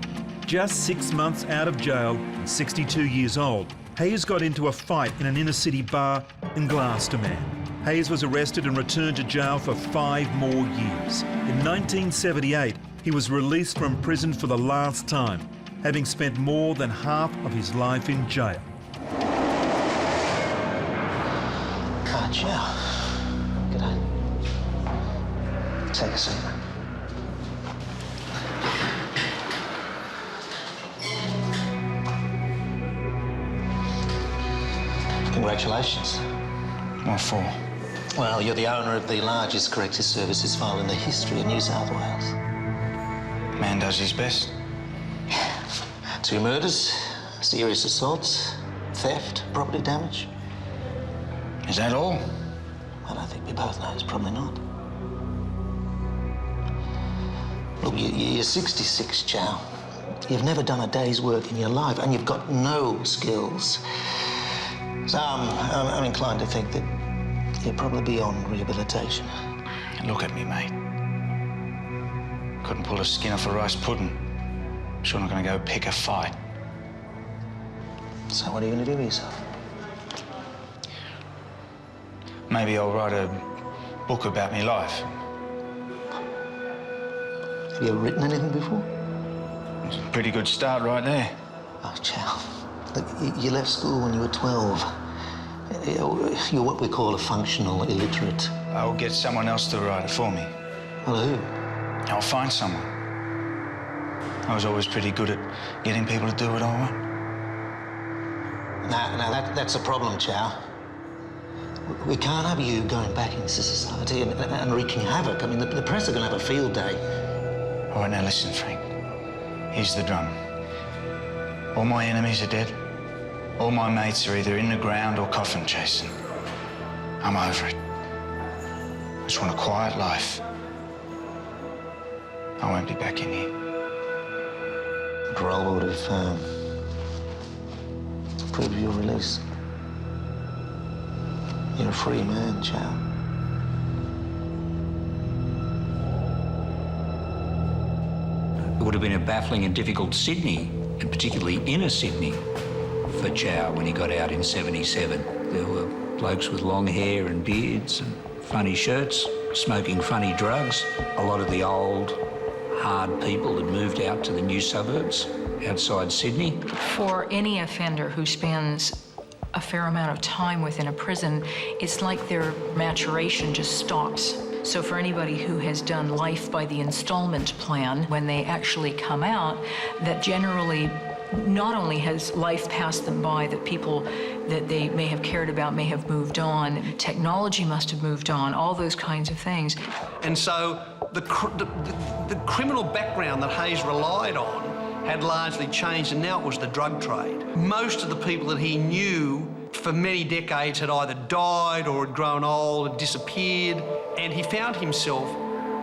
Just 6 months out of jail, and 62 years old, Hayes got into a fight in an inner-city bar in Gloucester. Hayes was arrested and returned to jail for 5 more years. In 1978, he was released from prison for the last time, having spent more than half of his life in jail. Chow. G'day. Take a seat. Congratulations. What for? Well, you're the owner of the largest corrective services file in the history of New South Wales. Man does his best. 2 murders, serious assaults, theft, property damage. Is that all? I don't think we both know. It's probably not. Look, you're 66, Chow. You've never done a day's work in your life, and you've got no skills. So I'm inclined to think that you're probably beyond rehabilitation. Look at me, mate. Couldn't pull a skin off a rice pudding. Sure not going to go pick a fight. So what are you going to do with yourself? Maybe I'll write a book about my life. Have you ever written anything before? It's a pretty good start right there. Oh, Chow. Look, you left school when you were 12. You're what we call a functional illiterate. I'll get someone else to write it for me. Well, who? I'll find someone. I was always pretty good at getting people to do what I want. No, that's a problem, Chow. We can't have you going back into society and wreaking havoc. I mean, the press are going to have a field day. All right, now listen, Frank. Here's the drum. All my enemies are dead. All my mates are either in the ground or coffin chasing. I'm over it. I just want a quiet life. I won't be back in here. Parole would have approved your release. You're a free man, Chow. It would have been a baffling and difficult Sydney, and particularly inner Sydney, for Chow when he got out in '77. There were blokes with long hair and beards and funny shirts, smoking funny drugs. A lot of the old, hard people had moved out to the new suburbs outside Sydney. For any offender who spends a fair amount of time within a prison, it's like their maturation just stops. So for anybody who has done life by the installment plan, when they actually come out, that generally not only has life passed them by, that people that they may have cared about may have moved on, technology must have moved on, all those kinds of things. And so the criminal background that Hayes relied on had largely changed, and now it was the drug trade. Most of the people that he knew for many decades had either died or had grown old, had disappeared, and he found himself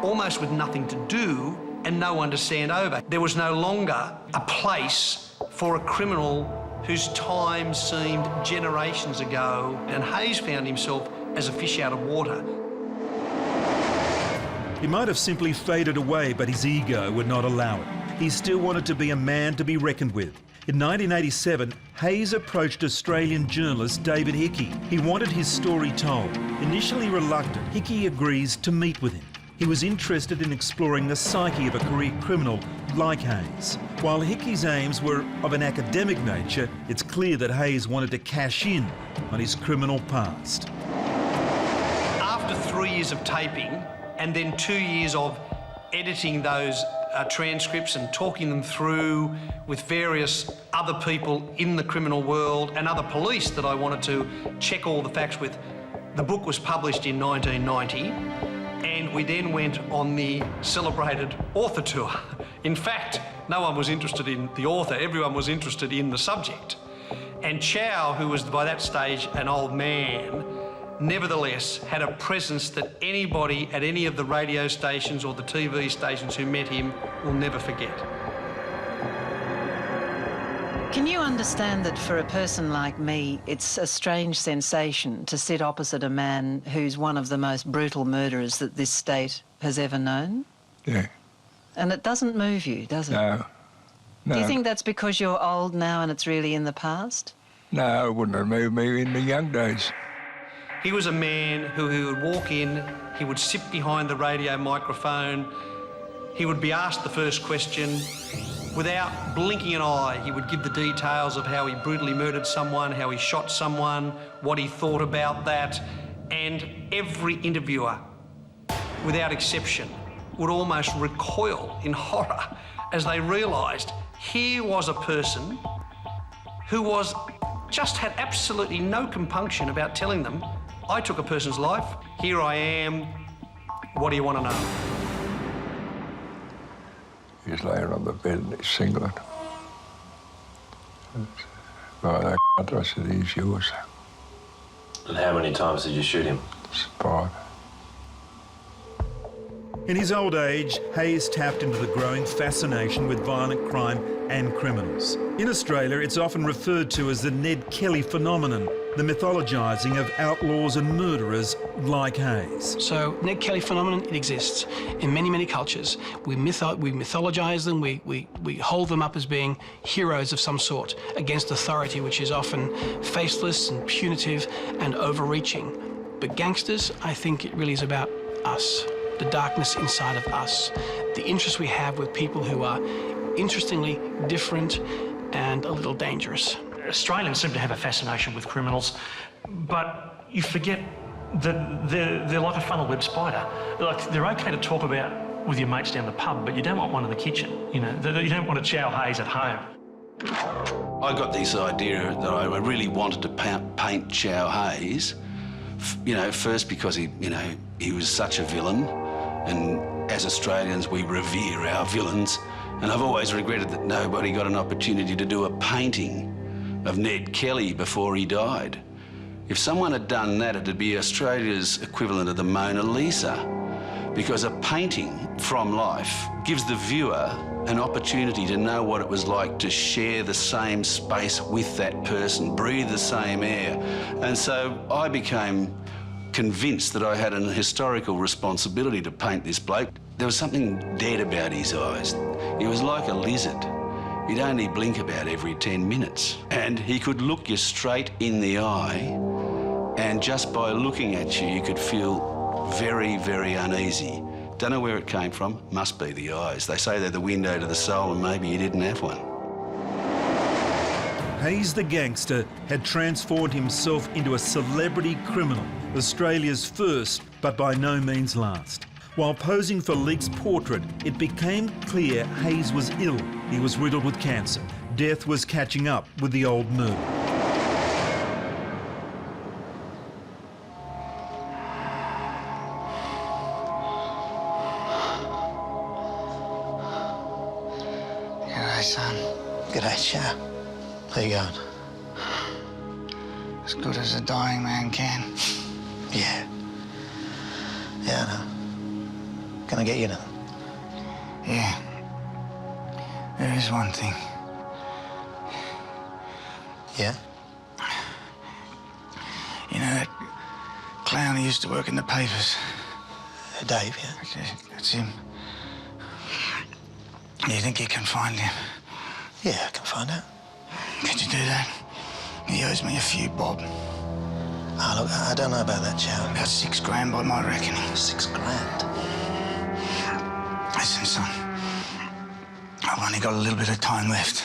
almost with nothing to do and no one to stand over. There was no longer a place for a criminal whose time seemed generations ago, and Hayes found himself as a fish out of water. He might have simply faded away, but his ego would not allow it. He still wanted to be a man to be reckoned with. In 1987, Hayes approached Australian journalist David Hickey. He wanted his story told. Initially reluctant, Hickey agrees to meet with him. He was interested in exploring the psyche of a career criminal like Hayes. While Hickey's aims were of an academic nature, it's clear that Hayes wanted to cash in on his criminal past. After 3 years of taping and then 2 years of editing those transcripts and talking them through with various other people in the criminal world and other police that I wanted to check all the facts with, the book was published in 1990, and we then went on the celebrated author tour. In fact, no one was interested in the author, everyone was interested in the subject. And Chow, who was by that stage an old man, nevertheless had a presence that anybody at any of the radio stations or the TV stations who met him will never forget. Can you understand that for a person like me, it's a strange sensation to sit opposite a man who's one of the most brutal murderers that this state has ever known? Yeah. And it doesn't move you, does it? No. Do you think that's because you're old now and it's really in the past? No, it wouldn't have moved me in the young days. He was a man who would walk in, he would sit behind the radio microphone, he would be asked the first question. Without blinking an eye, he would give the details of how he brutally murdered someone, how he shot someone, what he thought about that. And every interviewer, without exception, would almost recoil in horror as they realised here was a person who just had absolutely no compunction about telling them, I took a person's life, here I am, what do you want to know? He's laying on the bed in his singlet. By that, I said, he's yours. And how many times did you shoot him? 5. In his old age, Hayes tapped into the growing fascination with violent crime and criminals. In Australia, it's often referred to as the Ned Kelly phenomenon, the mythologising of outlaws and murderers like Hayes. So, Ned Kelly phenomenon, it exists in many, many cultures. We mythologise them, we hold them up as being heroes of some sort against authority, which is often faceless and punitive and overreaching. But gangsters, I think it really is about us, the darkness inside of us, the interest we have with people who are interestingly different and a little dangerous. Australians seem to have a fascination with criminals, but you forget that they're like a funnel web spider. Like, they're okay to talk about with your mates down the pub, but you don't want one in the kitchen. You know, you don't want a Chow Hayes at home. I got this idea that I really wanted to paint Chow Hayes, you know, first because he was such a villain, and as Australians we revere our villains, and I've always regretted that nobody got an opportunity to do a painting of Ned Kelly before he died. If someone had done that, it'd be Australia's equivalent of the Mona Lisa, because a painting from life gives the viewer an opportunity to know what it was like to share the same space with that person, breathe the same air. And so I became convinced that I had an historical responsibility to paint this bloke. There was something dead about his eyes. He was like a lizard. He'd only blink about every 10 minutes. And he could look you straight in the eye, and just by looking at you, you could feel very, very uneasy. Don't know where it came from. Must be the eyes. They say they're the window to the soul, and maybe he didn't have one. Hayes the gangster had transformed himself into a celebrity criminal, Australia's first, but by no means last. While posing for Leake's portrait, it became clear Hayes was ill. He was riddled with cancer. Death was catching up with the old murder. G'day, son. G'day, Chow. How you going? As good as a dying man can. Yeah. Yeah, I know. Can I get you anything? Yeah. There is one thing. Yeah? You know that clown who used to work in the papers? Dave, yeah? That's him. Do you think you can find him? Yeah, I can find out. Could you do that? He owes me a few bob. Oh, look, I don't know about that, Chow. About $6 grand by my reckoning. $6 grand? Listen, son. I've only got a little bit of time left.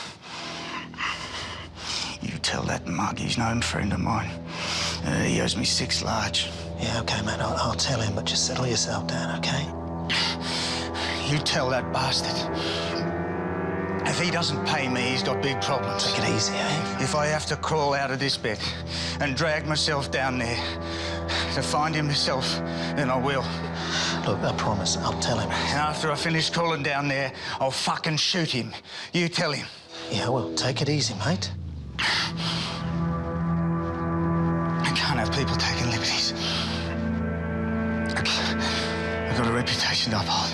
You tell that mug he's no friend of mine. He owes me 6 large. Yeah, OK, mate, I'll tell him, but just settle yourself down, OK? You tell that bastard. If he doesn't pay me, he's got big problems. Take it easy, eh? If I have to crawl out of this bed and drag myself down there to find him myself, then I will. Look, I promise, I'll tell him. And after I finish crawling down there, I'll fucking shoot him. You tell him. Yeah, well, take it easy, mate. I can't have people taking liberties. I've got a reputation to uphold.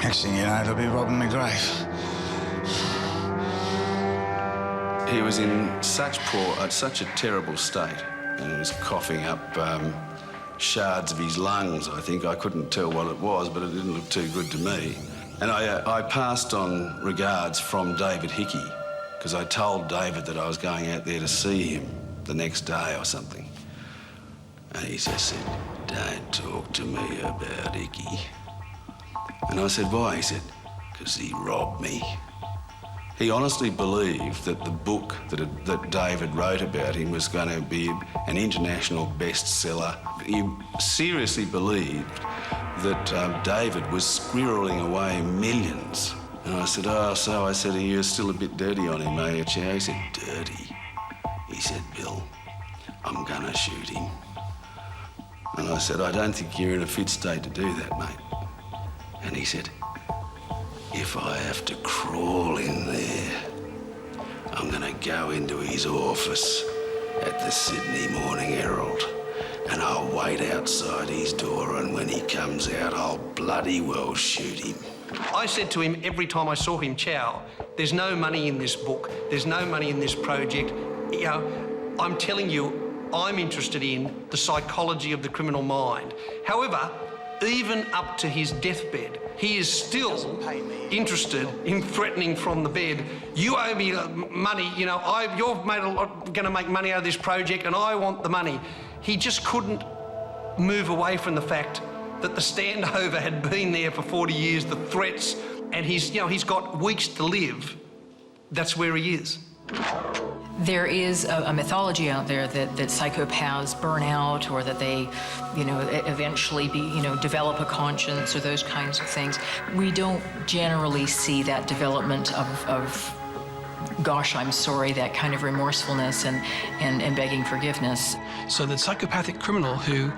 Next thing you know, they'll be robbing my grave. He was in such a terrible state, and he was coughing up shards of his lungs, I think. I couldn't tell what it was, but it didn't look too good to me. And I passed on regards from David Hickey, because I told David that I was going out there to see him the next day or something. And he just said, "Don't talk to me about Hickey." And I said, "Why?" He said, "Because he robbed me." He honestly believed that the book that David wrote about him was going to be an international bestseller. He seriously believed that David was squirreling away millions. And I said, "Oh, so," I said, "you're still a bit dirty on him, eh, Chow?" He said, "Dirty?" He said, "Bill, I'm gonna shoot him." And I said, "I don't think you're in a fit state to do that, mate." And he said, "If I have to crawl in there, I'm gonna go into his office at the Sydney Morning Herald, and I'll wait outside his door, and when he comes out, I'll bloody well shoot him." I said to him every time I saw him, Chow, there's no money in this book, there's no money in this project. You know, I'm telling you, I'm interested in the psychology of the criminal mind. However, even up to his deathbed, he is still interested in threatening from the bed, you owe me money, you know, you're going to make money out of this project and I want the money. He just couldn't move away from the fact that the standover had been there for 40 years, the threats, and he's got weeks to live. That's where he is. There is a mythology out there that psychopaths burn out, or that they, eventually develop a conscience, or those kinds of things. We don't generally see that development of gosh, I'm sorry, that kind of remorsefulness and begging forgiveness. So the psychopathic criminal who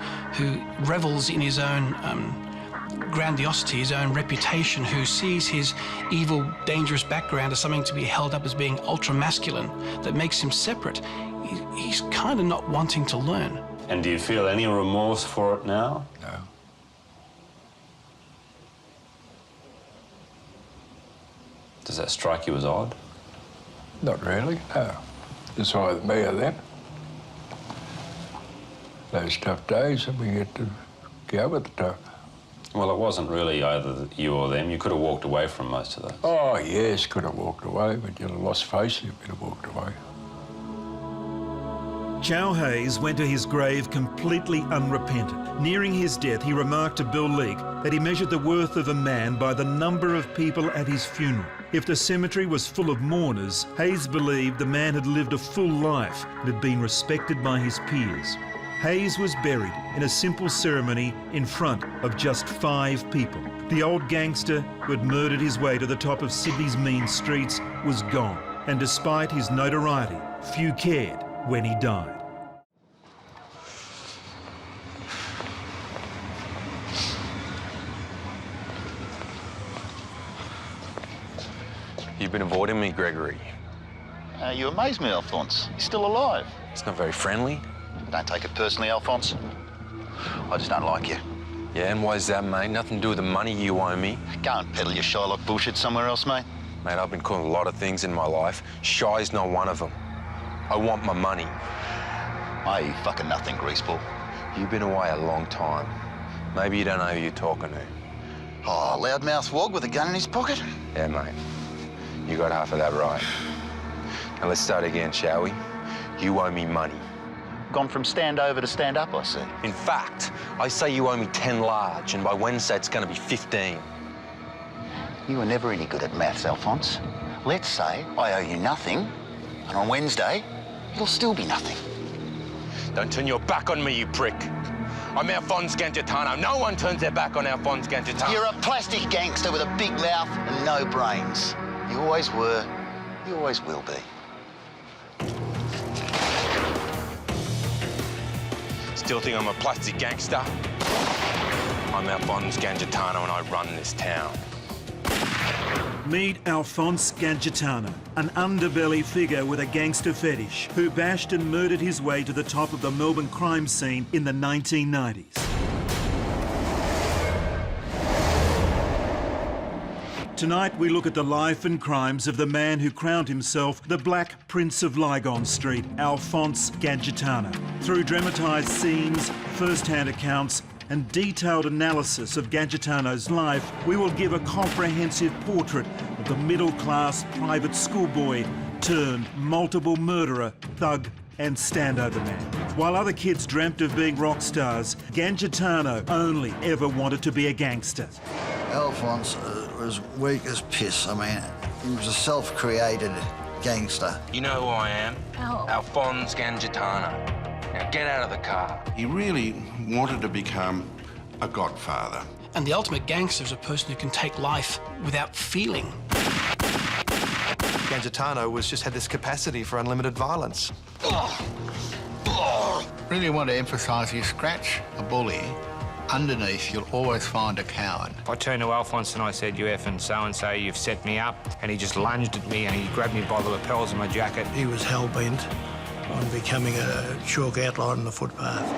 revels in his own grandiosity, his own reputation, who sees his evil, dangerous background as something to be held up as being ultra-masculine, that makes him separate, he's kind of not wanting to learn. And do you feel any remorse for it now? No. Does that strike you as odd? Not really, no. It's either me or them. Those tough days, and we get to go with the tough. Well, it wasn't really either you or them. You could have walked away from most of those. Oh, yes, could have walked away, but you'd have lost face, you could have walked away. Chow Hayes went to his grave completely unrepentant. Nearing his death, he remarked to Bill Leake that he measured the worth of a man by the number of people at his funeral. If the cemetery was full of mourners, Hayes believed the man had lived a full life and had been respected by his peers. Hayes was buried in a simple ceremony in front of just 5 people. The old gangster who had murdered his way to the top of Sydney's mean streets was gone, and despite his notoriety, few cared when he died. You've been avoiding me, Gregory. You amaze me, Alphonse. You're still alive. It's not very friendly. Don't take it personally, Alphonse. I just don't like you. Yeah, and why is that, mate? Nothing to do with the money you owe me. Go and peddle your Shylock bullshit somewhere else, mate. Mate, I've been called a lot of things in my life. Shy's not one of them. I want my money. Mate, you fucking nothing, greaseball. You've been away a long time. Maybe you don't know who you're talking to. Oh, loudmouth wog with a gun in his pocket? Yeah, mate. You got half of that right. Now let's start again, shall we? You owe me money. Gone from stand over to stand up, I see. In fact, I say you owe me 10 large, and by Wednesday it's going to be 15. You were never any good at maths, Alphonse. Let's say I owe you nothing, and on Wednesday, it'll still be nothing. Don't turn your back on me, you prick. I'm Alphonse Gangitano. No one turns their back on Alphonse Gangitano. You're a plastic gangster with a big mouth and no brains. You always were. You always will be. Still think I'm a plastic gangster? I'm Alphonse Gangitano and I run this town. Meet Alphonse Gangitano, an underbelly figure with a gangster fetish who bashed and murdered his way to the top of the Melbourne crime scene in the 1990s. Tonight we look at the life and crimes of the man who crowned himself the Black Prince of Lygon Street, Alphonse Gangitano. Through dramatised scenes, first-hand accounts and detailed analysis of Gangitano's life, we will give a comprehensive portrait of the middle-class private schoolboy turned multiple murderer, thug and standover man. While other kids dreamt of being rock stars, Gangitano only ever wanted to be a gangster. Alphonse was weak as piss. I mean, he was a self-created gangster. You know who I am? Alphonse Gangitano. Now get out of the car. He really wanted to become a godfather. And the ultimate gangster is a person who can take life without feeling. Gangitano just had this capacity for unlimited violence. Really want to emphasise, you scratch a bully, underneath you'll always find a coward. I turned to Alphonse and I said, you effing so-and-so, you've set me up. And he just lunged at me and he grabbed me by the lapels of my jacket. He was hell-bent on becoming a chalk outline on the footpath.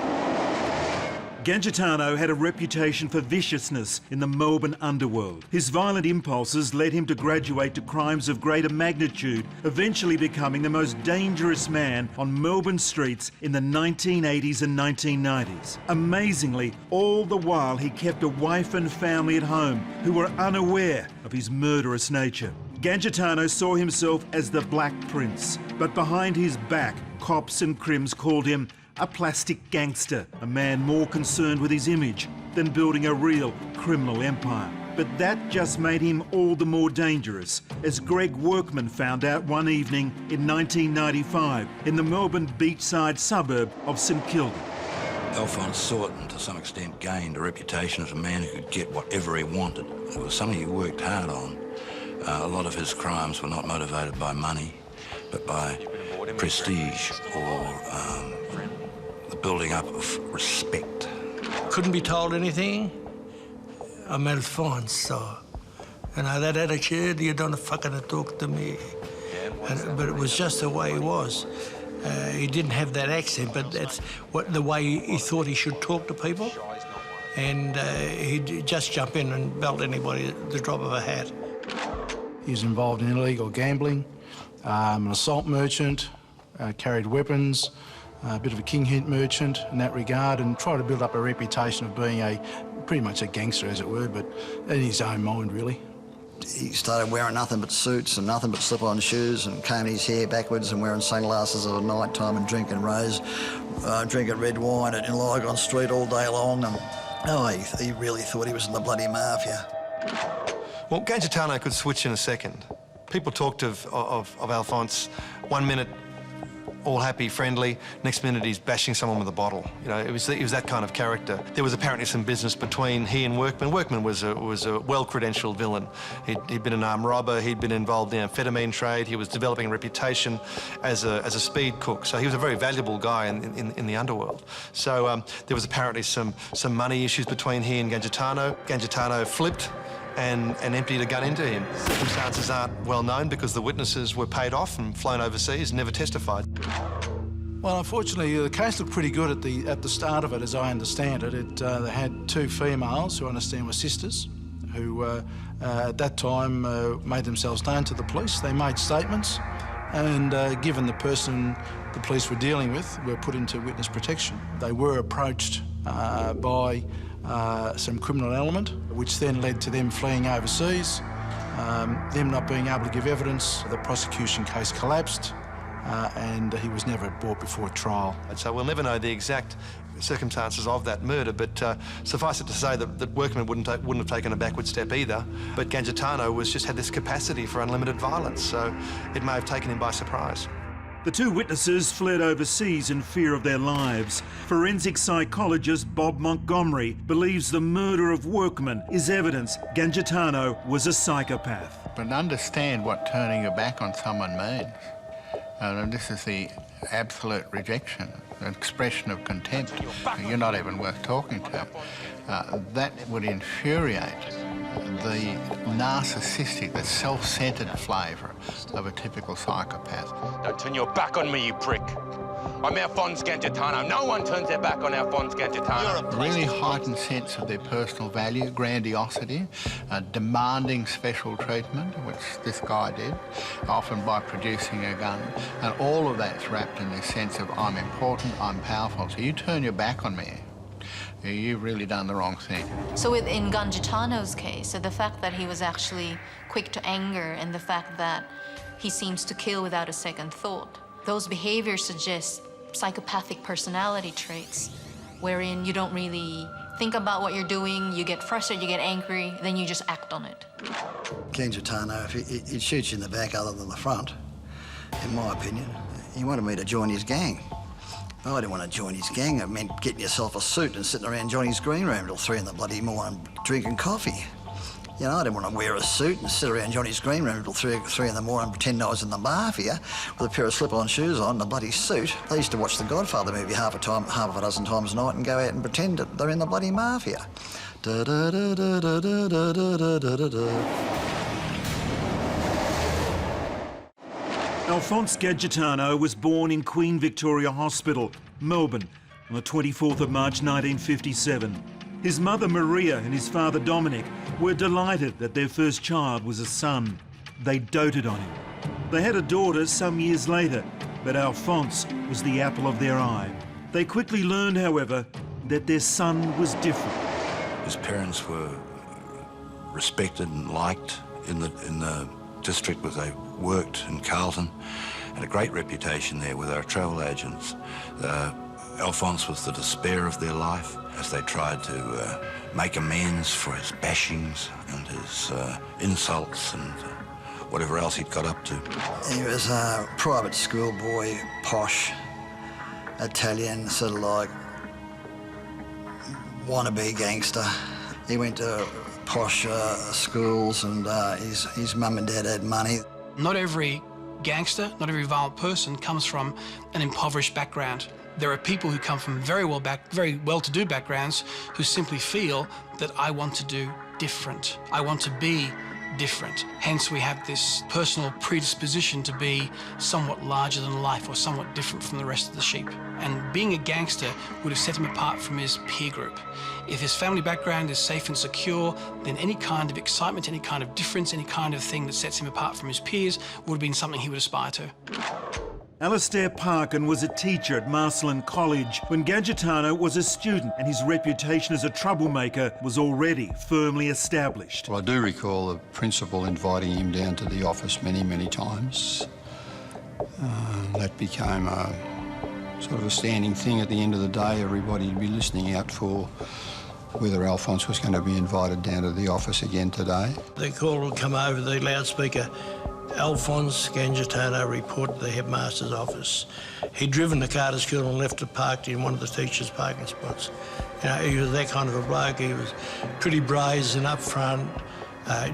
Gangitano had a reputation for viciousness in the Melbourne underworld. His violent impulses led him to graduate to crimes of greater magnitude, eventually becoming the most dangerous man on Melbourne streets in the 1980s and 1990s. Amazingly, all the while he kept a wife and family at home who were unaware of his murderous nature. Gangitano saw himself as the Black Prince, but behind his back, cops and crims called him a plastic gangster, a man more concerned with his image than building a real criminal empire. But that just made him all the more dangerous, as Greg Workman found out one evening in 1995 in the Melbourne beachside suburb of St Kilda. Alphonse sought and to some extent gained a reputation as a man who could get whatever he wanted. It was something he worked hard on. A lot of his crimes were not motivated by money, but by prestige or the building up of respect. Couldn't be told anything. I'm Alphonse, so, that attitude, you don't fucking talk to me. But it was just the way he was. He didn't have that accent, but that's the way he thought he should talk to people. And he'd just jump in and belt anybody at the drop of a hat. He was involved in illegal gambling, an assault merchant, carried weapons, a bit of a king hit merchant in that regard, and tried to build up a reputation of being pretty much a gangster, as it were, but in his own mind, really. He started wearing nothing but suits and nothing but slip-on shoes and combing his hair backwards and wearing sunglasses at night time and drinking drinking red wine in Lygon Street all day long. And he really thought he was in the bloody mafia. Well, Gangitano could switch in a second. People talked of Alphonse 1 minute all happy, friendly. Next minute, he's bashing someone with a bottle. You know, he was that kind of character. There was apparently some business between he and Workman. Workman was a well-credentialed villain. He'd been an armed robber. He'd been involved in the amphetamine trade. He was developing a reputation as a speed cook. So he was a very valuable guy in the underworld. So there was apparently some money issues between he and Gangitano. Gangitano flipped and emptied a gun into him. Circumstances aren't well known because the witnesses were paid off and flown overseas and never testified. Well, unfortunately, the case looked pretty good at the start of it, as I understand it. They had two females who I understand were sisters, who at that time made themselves known to the police. They made statements, and given the person the police were dealing with, were put into witness protection. They were approached by some criminal element, which then led to them fleeing overseas, them not being able to give evidence. The prosecution case collapsed, and he was never brought before trial. And so we'll never know the exact circumstances of that murder, but suffice it to say that Workman wouldn't have taken a backward step either. But Gangitano just had this capacity for unlimited violence, so it may have taken him by surprise. The two witnesses fled overseas in fear of their lives. Forensic psychologist Bob Montgomery believes the murder of Workman is evidence Gangitano was a psychopath. But understand what turning your back on someone means. And this is the absolute rejection, an expression of contempt. You're not even worth talking to. That would infuriate the narcissistic, the self-centred flavour of a typical psychopath. Don't turn your back on me, you prick. I'm Alphonse Gangitano. No one turns their back on Alphonse Gangitano. A really heightened sense of their personal value, grandiosity, demanding special treatment, which this guy did, often by producing a gun. And all of that's wrapped in this sense of I'm important, I'm powerful. So you turn your back on me, you've really done the wrong thing. So in Gangitano's case, so the fact that he was actually quick to anger and the fact that he seems to kill without a second thought, those behaviors suggest psychopathic personality traits wherein you don't really think about what you're doing, you get frustrated, you get angry, then you just act on it. Gangitano, if he shoots you in the back other than the front, in my opinion, he wanted me to join his gang. I didn't want to join his gang. It meant getting yourself a suit and sitting around Johnny's green room till 3 in the bloody morning drinking coffee. You know, I didn't want to wear a suit and sit around Johnny's green room till 3 in the morning and pretend I was in the mafia with a pair of slip-on shoes on and a bloody suit. They used to watch the Godfather movie half a dozen times a night and go out and pretend that they're in the bloody mafia. Alphonse Gangitano was born in Queen Victoria Hospital, Melbourne, on the 24th of March 1957. His mother Maria and his father Dominic were delighted that their first child was a son. They doted on him. They had a daughter some years later, but Alphonse was the apple of their eye. They quickly learned, however, that their son was different. His parents were respected and liked in the district where they worked in Carlton. Had a great reputation there with our travel agents. Alphonse was the despair of their life as they tried to make amends for his bashings and his insults and whatever else he'd got up to. He was a private schoolboy, posh, Italian, sort of like wannabe gangster. He went to posh schools and his mum and dad had money. Not every gangster, not every violent person comes from an impoverished background. There are people who come from very well-to-do backgrounds who simply feel that I want to do different. I want to be different. Hence, we have this personal predisposition to be somewhat larger than life or somewhat different from the rest of the sheep. And being a gangster would have set him apart from his peer group. If his family background is safe and secure, then any kind of excitement, any kind of difference, any kind of thing that sets him apart from his peers would have been something he would aspire to. Alastair Parkin was a teacher at Marcelin College when Gadgetano was a student, and his reputation as a troublemaker was already firmly established. Well, I do recall the principal inviting him down to the office many, many times. That became a sort of a standing thing at the end of the day. Everybody would be listening out for whether Alphonse was going to be invited down to the office again today. The call would come over the loudspeaker. Alphonse Gadgetano reported to the headmaster's office. He'd driven the car to school and left it parked in one of the teachers' parking spots. You know, he was that kind of a bloke. He was pretty brazen up front,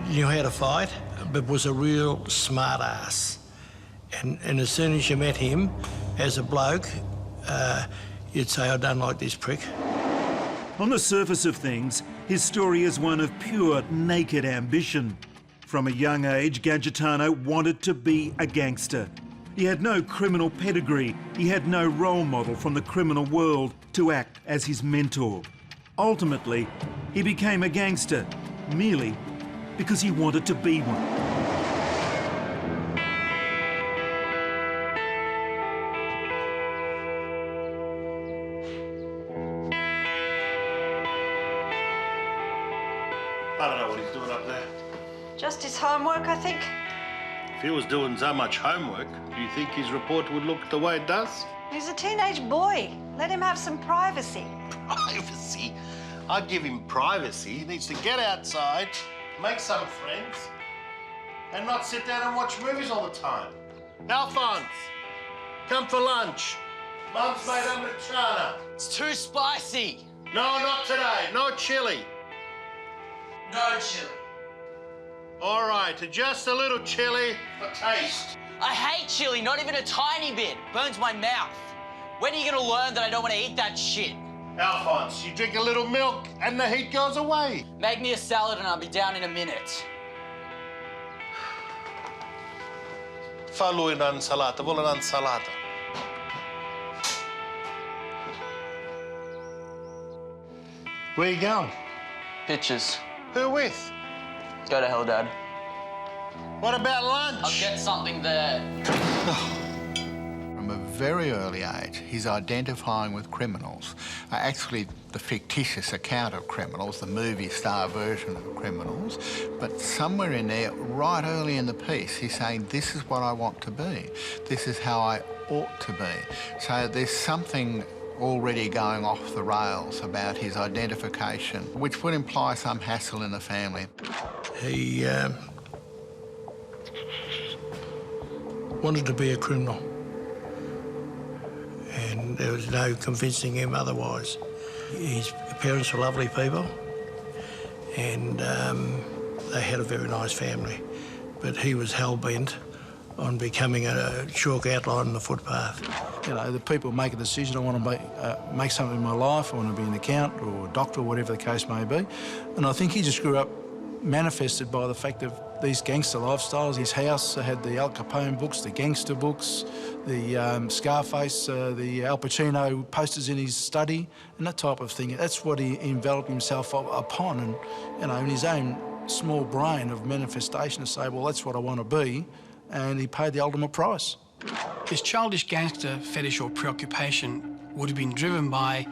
knew how to fight, but was a real smart ass. And as soon as you met him as a bloke, you'd say, I don't like this prick. On the surface of things, his story is one of pure, naked ambition. From a young age, Gadgetano wanted to be a gangster. He had no criminal pedigree. He had no role model from the criminal world to act as his mentor. Ultimately, he became a gangster merely because he wanted to be one. I don't know what he's doing up there. Just his homework, I think. If he was doing so much homework, do you think his report would look the way it does? He's a teenage boy. Let him have some privacy. Privacy? I'd give him privacy. He needs to get outside, make some friends, and not sit down and watch movies all the time. Alphonse, come for lunch. Mum's made americana. It's too spicy. No, not today. No chili. No chili. All right, just a little chili for taste. I hate chili, not even a tiny bit. Burns my mouth. When are you gonna learn that I don't want to eat that shit? Alphonse, you drink a little milk and the heat goes away. Make me a salad and I'll be down in a minute. Fallo un'insalata, vuole un'insalata. Where you going? Pictures. Who with? Go to hell, Dad. What about lunch? I'll get something there. From a very early age, he's identifying with criminals, actually the fictitious account of criminals, the movie star version of criminals, but somewhere in there, right early in the piece, he's saying, this is what I want to be. This is how I ought to be. So there's something already going off the rails about his identification, which would imply some hassle in the family. He wanted to be a criminal, and there was no convincing him otherwise. His parents were lovely people, and they had a very nice family, but he was hell-bent on becoming a chalk outline on the footpath. You know, the people make a decision, I want to make something in my life, I want to be an accountant or a doctor or whatever the case may be. And I think he just grew up manifested by the fact of these gangster lifestyles. His house had the Al Capone books, the gangster books, the Scarface, the Al Pacino posters in his study, and that type of thing. That's what he enveloped himself upon, and, you know, in his own small brain of manifestation to say, well, that's what I want to be, and he paid the ultimate price. His childish gangster fetish or preoccupation would have been driven by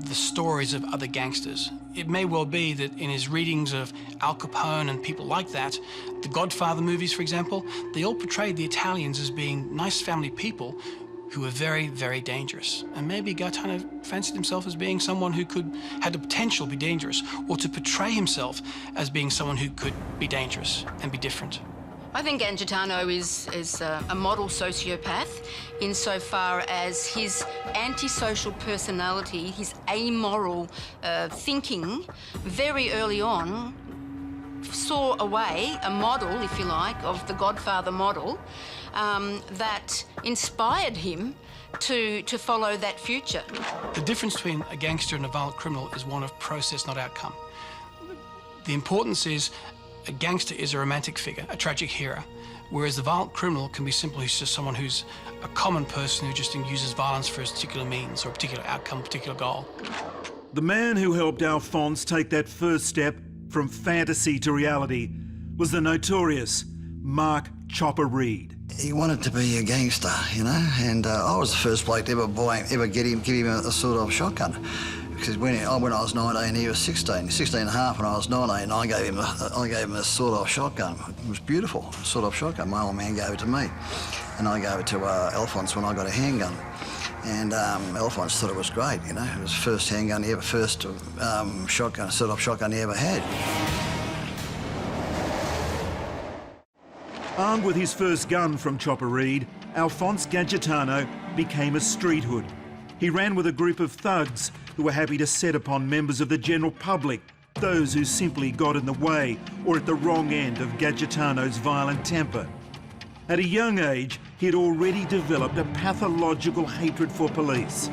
the stories of other gangsters. It may well be that in his readings of Al Capone and people like that, the Godfather movies, for example, they all portrayed the Italians as being nice family people who were very, very dangerous. And maybe Gaetano fancied himself as being someone who had the potential to be dangerous, or to portray himself as being someone who could be dangerous and be different. I think Gaetano is a model sociopath insofar as his antisocial personality, his amoral thinking, very early on saw a model, if you like, of the Godfather model that inspired him to follow that future. The difference between a gangster and a violent criminal is one of process, not outcome. The importance is a gangster is a romantic figure, a tragic hero, whereas the violent criminal can be simply just someone who's a common person who just uses violence for a particular means or a particular outcome, a particular goal. The man who helped Alphonse take that first step from fantasy to reality was the notorious Mark Chopper Reed. He wanted to be a gangster, you know, and I was the first bloke to ever give him a sawed-off shotgun. Because when I was 19, he was 16 and a half, and I was 19, and I gave him a sawed-off shotgun. It was beautiful, a sawed-off shotgun. My old man gave it to me, and I gave it to Alphonse when I got a handgun. And Alphonse thought it was great, you know. It was the first handgun he ever, shotgun, sawed-off shotgun he ever had. Armed with his first gun from Chopper Reed, Alphonse Gaetano became a street hood. He ran with a group of thugs who were happy to set upon members of the general public, those who simply got in the way or at the wrong end of Gaetano's violent temper. At a young age, he had already developed a pathological hatred for police.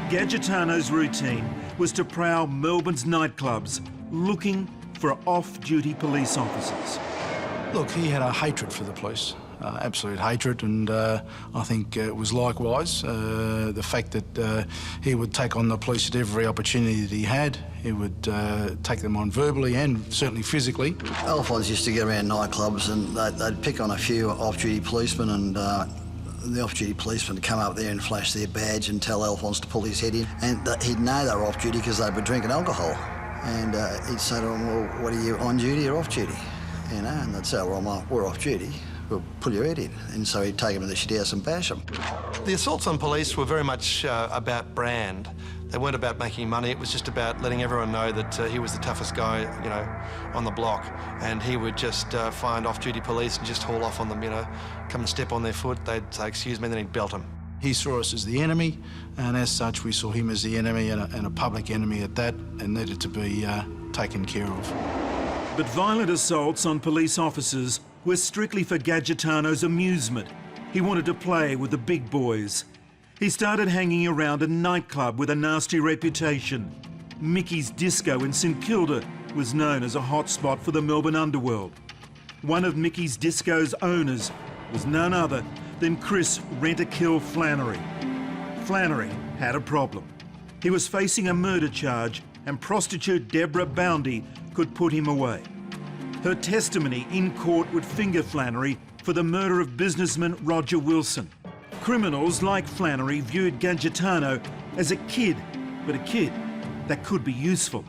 Gaetano's routine was to prowl Melbourne's nightclubs, looking for off-duty police officers. Look, he had a hatred for the police. Absolute hatred, and I think it was likewise the fact that he would take on the police at every opportunity that he had. He would take them on verbally and certainly physically. Alphonse used to get around nightclubs and they'd pick on a few off-duty policemen, and the off-duty policemen would come up there and flash their badge and tell Alphonse to pull his head in, and he'd know they were off-duty because they'd be drinking alcohol. And he'd say to them, well, what are you, on duty or off-duty? You know, and they'd say, well, we're off-duty. We'll pull your head in. And so he'd take him to the shit house and bash him. The assaults on police were very much about brand. They weren't about making money. It was just about letting everyone know that he was the toughest guy, you know, on the block. And he would just find off-duty police and just haul off on them, you know, come and step on their foot. They'd say, excuse me, and then he'd belt them. He saw us as the enemy, and as such, we saw him as the enemy, and a public enemy at that, and needed to be taken care of. But violent assaults on police officers were strictly for Gaetano's amusement. He wanted to play with the big boys. He started hanging around a nightclub with a nasty reputation. Mickey's Disco in St Kilda was known as a hot spot for the Melbourne underworld. One of Mickey's Disco's owners was none other than Chris Rent-A-Kill Flannery. Flannery had a problem. He was facing a murder charge, and prostitute Deborah Boundy could put him away. Her testimony in court would finger Flannery for the murder of businessman Roger Wilson. Criminals like Flannery viewed Gaetano as a kid, but a kid that could be useful.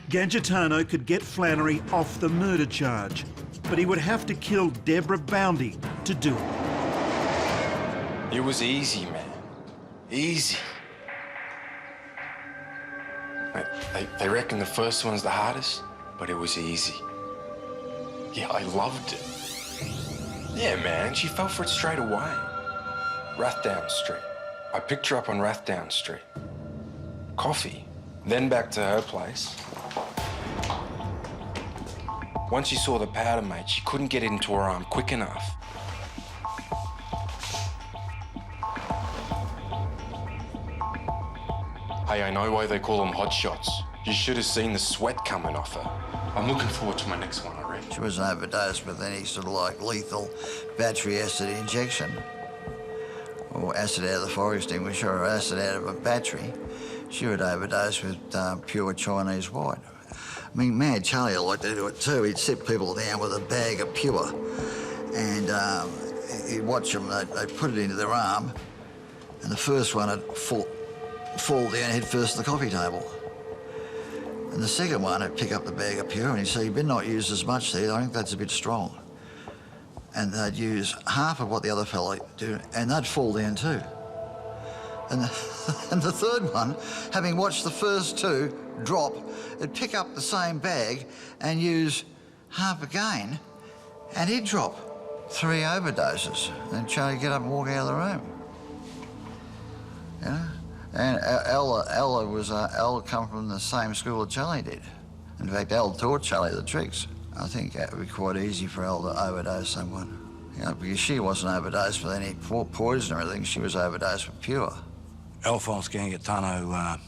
Gaetano could get Flannery off the murder charge, but he would have to kill Deborah Boundy to do it. It was easy, man. Easy. They reckon the first one's the hardest, but it was easy. Yeah, I loved it. Yeah, man, she fell for it straight away. Rathdown Street. I picked her up on Rathdown Street. Coffee. Then back to her place. Once she saw the powder, mate, she couldn't get it into her arm quick enough. Hey, I know why they call them hot shots. You should have seen the sweat coming off her. I'm looking forward to my next one, I reckon. She was overdosed with any sort of like lethal battery acid injection, or acid out of the fire extinguisher, or acid out of a battery. She would overdose with pure Chinese white. I mean, Mad Charlie liked to do it too. He'd sit people down with a bag of pure, and he'd watch them. They'd put it into their arm, and the first one would fall down head first to the coffee table. And the second one would pick up the bag of pure, and he'd say, "You better not use as much there. I think that's a bit strong." And they'd use half of what the other fella do, and they'd fall down too. And the third one, having watched the first two drop, would pick up the same bag and use half again, and he'd drop 3 overdoses. And Charlie get up and walk out of the room. You know? And Ella come from the same school that Charlie did. In fact, Al taught Charlie the tricks. I think it would be quite easy for Al to overdose someone. You know, because she wasn't overdosed with any poison or anything, she was overdosed with pure. Alphonse Gangitano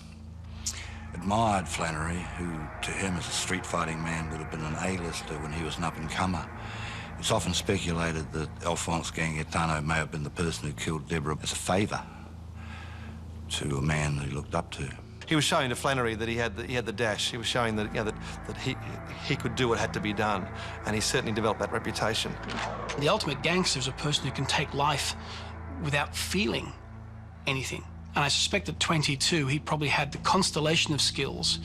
admired Flannery, who to him as a street fighting man would have been an A-lister when he was an up-and-comer. It's often speculated that Alphonse Gangitano may have been the person who killed Deborah as a favour to a man that he looked up to. He was showing to Flannery that he had the dash. He was showing that, you know, that he could do what had to be done, and he certainly developed that reputation. The ultimate gangster is a person who can take life without feeling anything. And I suspect at 22, he probably had the constellation of skills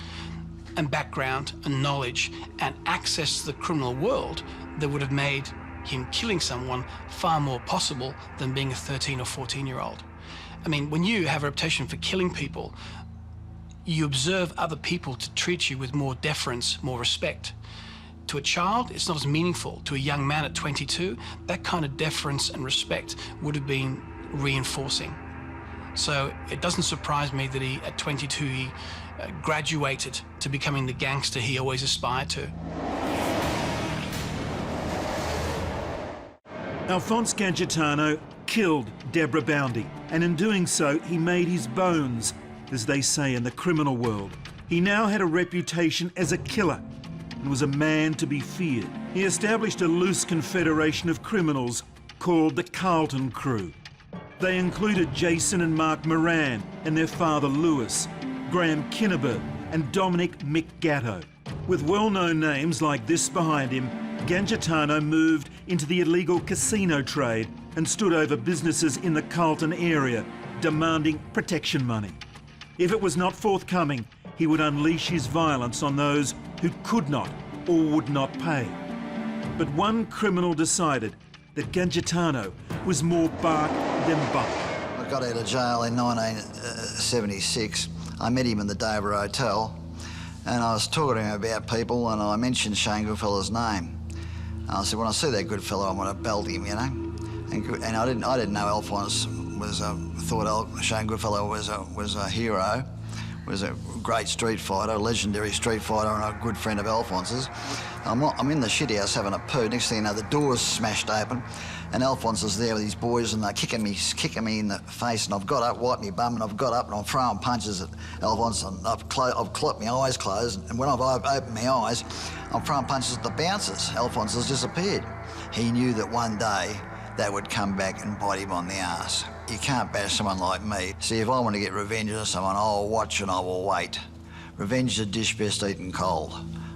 and background and knowledge and access to the criminal world that would have made him killing someone far more possible than being a 13 or 14-year-old. I mean, when you have a reputation for killing people, you observe other people to treat you with more deference, more respect. To a child, it's not as meaningful. To a young man at 22, that kind of deference and respect would have been reinforcing. So it doesn't surprise me that at 22, he graduated to becoming the gangster he always aspired to. Alphonse Gangitano killed Deborah Boundy, and in doing so, he made his bones, as they say in the criminal world. He now had a reputation as a killer and was a man to be feared. He established a loose confederation of criminals called the Carlton Crew. They included Jason and Mark Moran and their father Lewis, Graham Kinneber and Dominic Mick Gatto. With well-known names like this behind him, Gangitano moved into the illegal casino trade and stood over businesses in the Carlton area, demanding protection money. If it was not forthcoming, he would unleash his violence on those who could not or would not pay. But one criminal decided that Gangitano was more bark than buck. I got out of jail in 1976. I met him in the Dover Hotel, and I was talking to him about people, and I mentioned Shane Goodfellows' name. And I said, when I see that good fellow, I'm going to belt him, you know. And I didn't know Alphonse thought Shane Goodfellow was a hero, was a great street fighter, a legendary street fighter, and a good friend of Alphonse's. I'm in the shit house having a poo. Next thing you know, the door's smashed open, and Alphonse is there with his boys, and they're kicking me in the face, and I've got up, wiped my bum, and I've got up, and I'm throwing punches at Alphonse, and I've kept my eyes closed, and when I've opened my eyes, I'm throwing punches at the bouncers. Alphonse has disappeared. He knew that one day that would come back and bite him on the arse. You can't bash someone like me. See, if I want to get revenge on someone, I'll watch and I will wait. Revenge is a dish best eaten cold.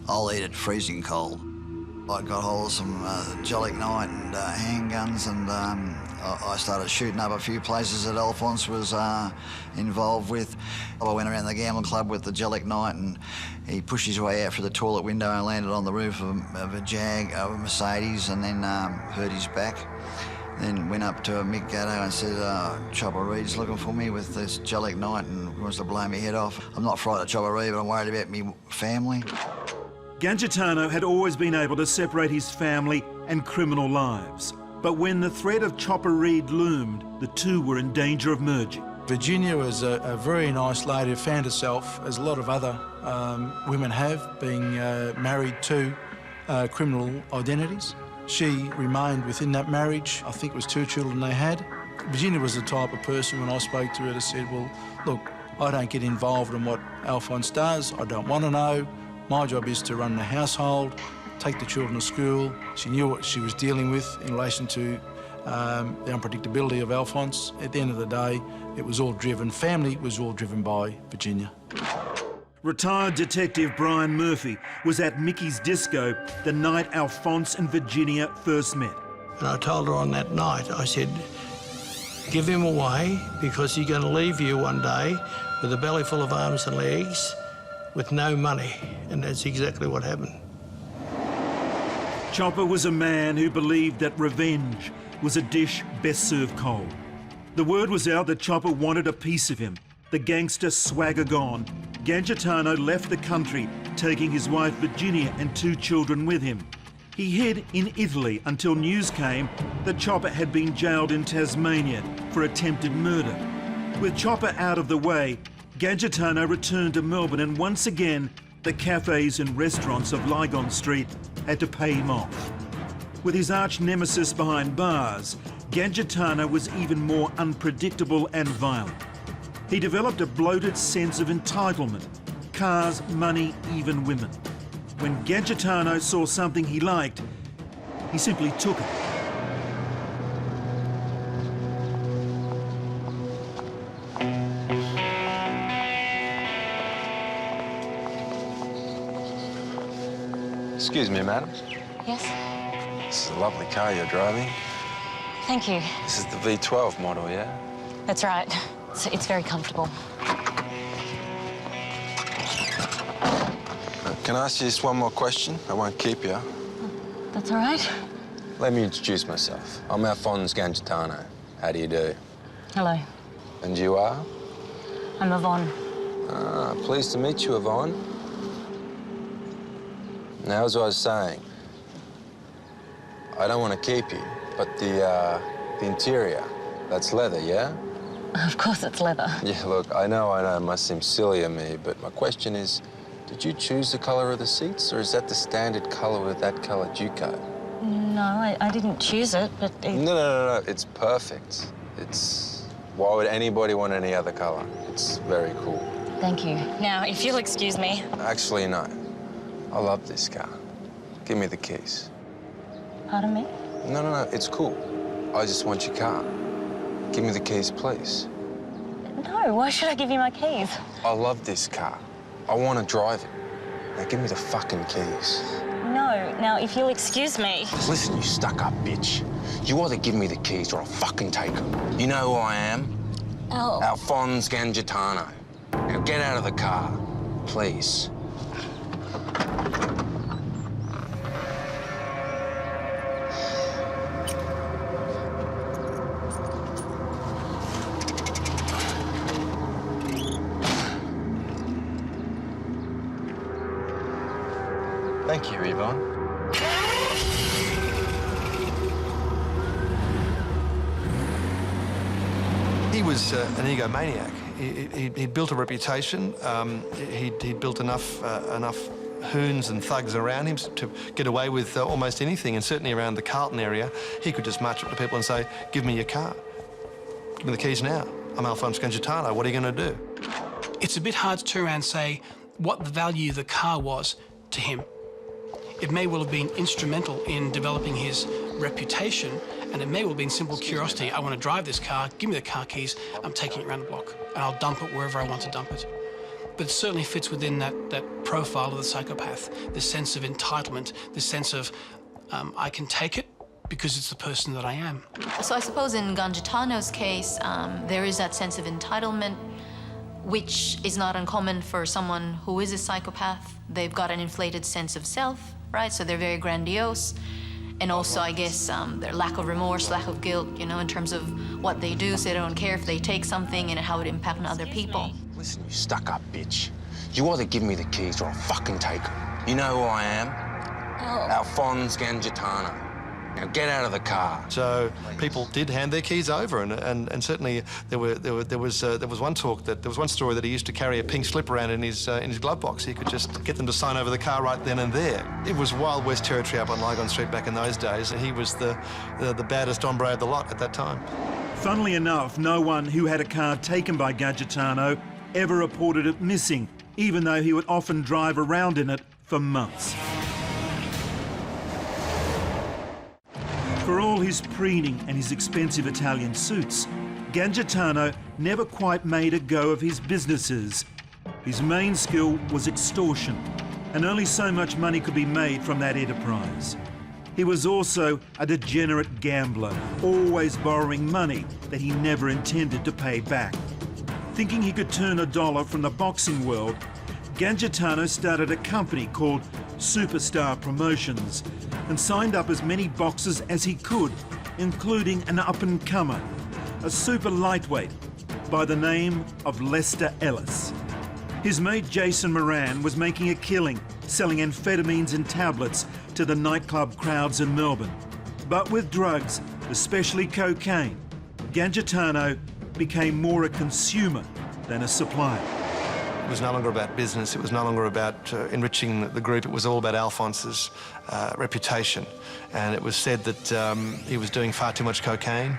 I'll eat it freezing cold. I got hold of some gelignite and handguns, and I started shooting up a few places that Alphonse was involved with. I went around the gambling club with the gelignite, and he pushed his way out through the toilet window and landed on the roof of a Mercedes, and then hurt his back. Then went up to Mick Gatto and said, Chopper Reed's looking for me with this gelignite and wants to blow me head off. I'm not frightened of Chopper Reed, but I'm worried about me family. Gangitano had always been able to separate his family and criminal lives. But when the threat of Chopper Reed loomed, the two were in danger of merging. Virginia was a very nice lady who found herself, as a lot of other women have, being married to criminal identities. She remained within that marriage. I think it was 2 children they had. Virginia was the type of person, when I spoke to her, that said, well, look, I don't get involved in what Alphonse does. I don't want to know. My job is to run the household, take the children to school. She knew what she was dealing with in relation to the unpredictability of Alphonse. At the end of the day, it was all driven, family was all driven by Virginia. Retired Detective Brian Murphy was at Mickey's Disco the night Alphonse and Virginia first met. And I told her on that night, I said, give him away because he's going to leave you one day with a belly full of arms and legs with no money. And that's exactly what happened. Chopper was a man who believed that revenge was a dish best served cold. The word was out that Chopper wanted a piece of him. The gangster swagger gone, Gangitano left the country, taking his wife Virginia and 2 children with him. He hid in Italy until news came that Chopper had been jailed in Tasmania for attempted murder. With Chopper out of the way, Gangitano returned to Melbourne, and once again, the cafes and restaurants of Lygon Street had to pay him off. With his arch nemesis behind bars, Gangitano was even more unpredictable and violent. He developed a bloated sense of entitlement: cars, money, even women. When Gangitano saw something he liked, he simply took it. Excuse me, madam. Yes? This is a lovely car you're driving. Thank you. This is the V12 model, yeah? That's right. It's very comfortable. Can I ask you just one more question? I won't keep you. That's all right. Let me introduce myself. I'm Alphonse Gangitano. How do you do? Hello. And you are? I'm Yvonne. Ah, pleased to meet you, Yvonne. Now, as I was saying, I don't want to keep you, but the interior, that's leather, yeah? Of course it's leather. Yeah, look, I know, it must seem silly of me, but my question is, did you choose the colour of the seats, or is that the standard colour with that colour Duco? No, I didn't choose it, but it... No, it's perfect. Why would anybody want any other colour? It's very cool. Thank you. Now, if you'll excuse me... Actually, no. I love this car. Give me the keys. Pardon me? No, it's cool. I just want your car. Give me the keys, please. No, why should I give you my keys? I love this car. I want to drive it. Now give me the fucking keys. No, now, if you'll excuse me... Listen, you stuck-up bitch. You either give me the keys or I'll fucking take them. You know who I am? Alphonse Gangitano. Now get out of the car, please. Thank you, Yvonne. He was an egomaniac. He'd built a reputation. He'd built enough hoons and thugs around him to get away with almost anything, and certainly around the Carlton area, he could just march up to people and say, give me your car. Give me the keys now. I'm Alphonse Gangitano. What are you going to do? It's a bit hard to turn around and say what the value of the car was to him. It may well have been instrumental in developing his reputation, and it may well have been simple curiosity. I want to drive this car, give me the car keys, I'm taking it around the block, and I'll dump it wherever I want to dump it. But it certainly fits within that profile of the psychopath, this sense of entitlement, this sense of, I can take it because it's the person that I am. So I suppose in Gangitano's case, there is that sense of entitlement, which is not uncommon for someone who is a psychopath. They've got an inflated sense of self, right? So they're very grandiose. And also, I guess, their lack of remorse, lack of guilt, you know, in terms of what they do, so they don't care if they take something and how it impacts other people. Listen, you stuck-up bitch. You either give me the keys or I'll fucking take them. You know who I am? Alphonse Gangitano. Now get out of the car. So people did hand their keys over, and certainly there was one story that he used to carry a pink slip around in his glove box. He could just get them to sign over the car right then and there. It was Wild West territory up on Lygon Street back in those days, and he was the baddest hombre of the lot at that time. Funnily enough, no one who had a car taken by Gangitano ever reported it missing, even though he would often drive around in it for months. For all his preening and his expensive Italian suits, Gangitano never quite made a go of his businesses. His main skill was extortion, and only so much money could be made from that enterprise. He was also a degenerate gambler, always borrowing money that he never intended to pay back. Thinking he could turn a dollar from the boxing world, Gangitano started a company called Superstar Promotions and signed up as many boxers as he could, including an up-and-comer, a super lightweight by the name of Lester Ellis. His mate Jason Moran was making a killing, selling amphetamines and tablets to the nightclub crowds in Melbourne. But with drugs, especially cocaine, Gangitano became more a consumer than a supplier. It was no longer about business, it was no longer about enriching the group, it was all about Alphonse's reputation. And it was said that he was doing far too much cocaine,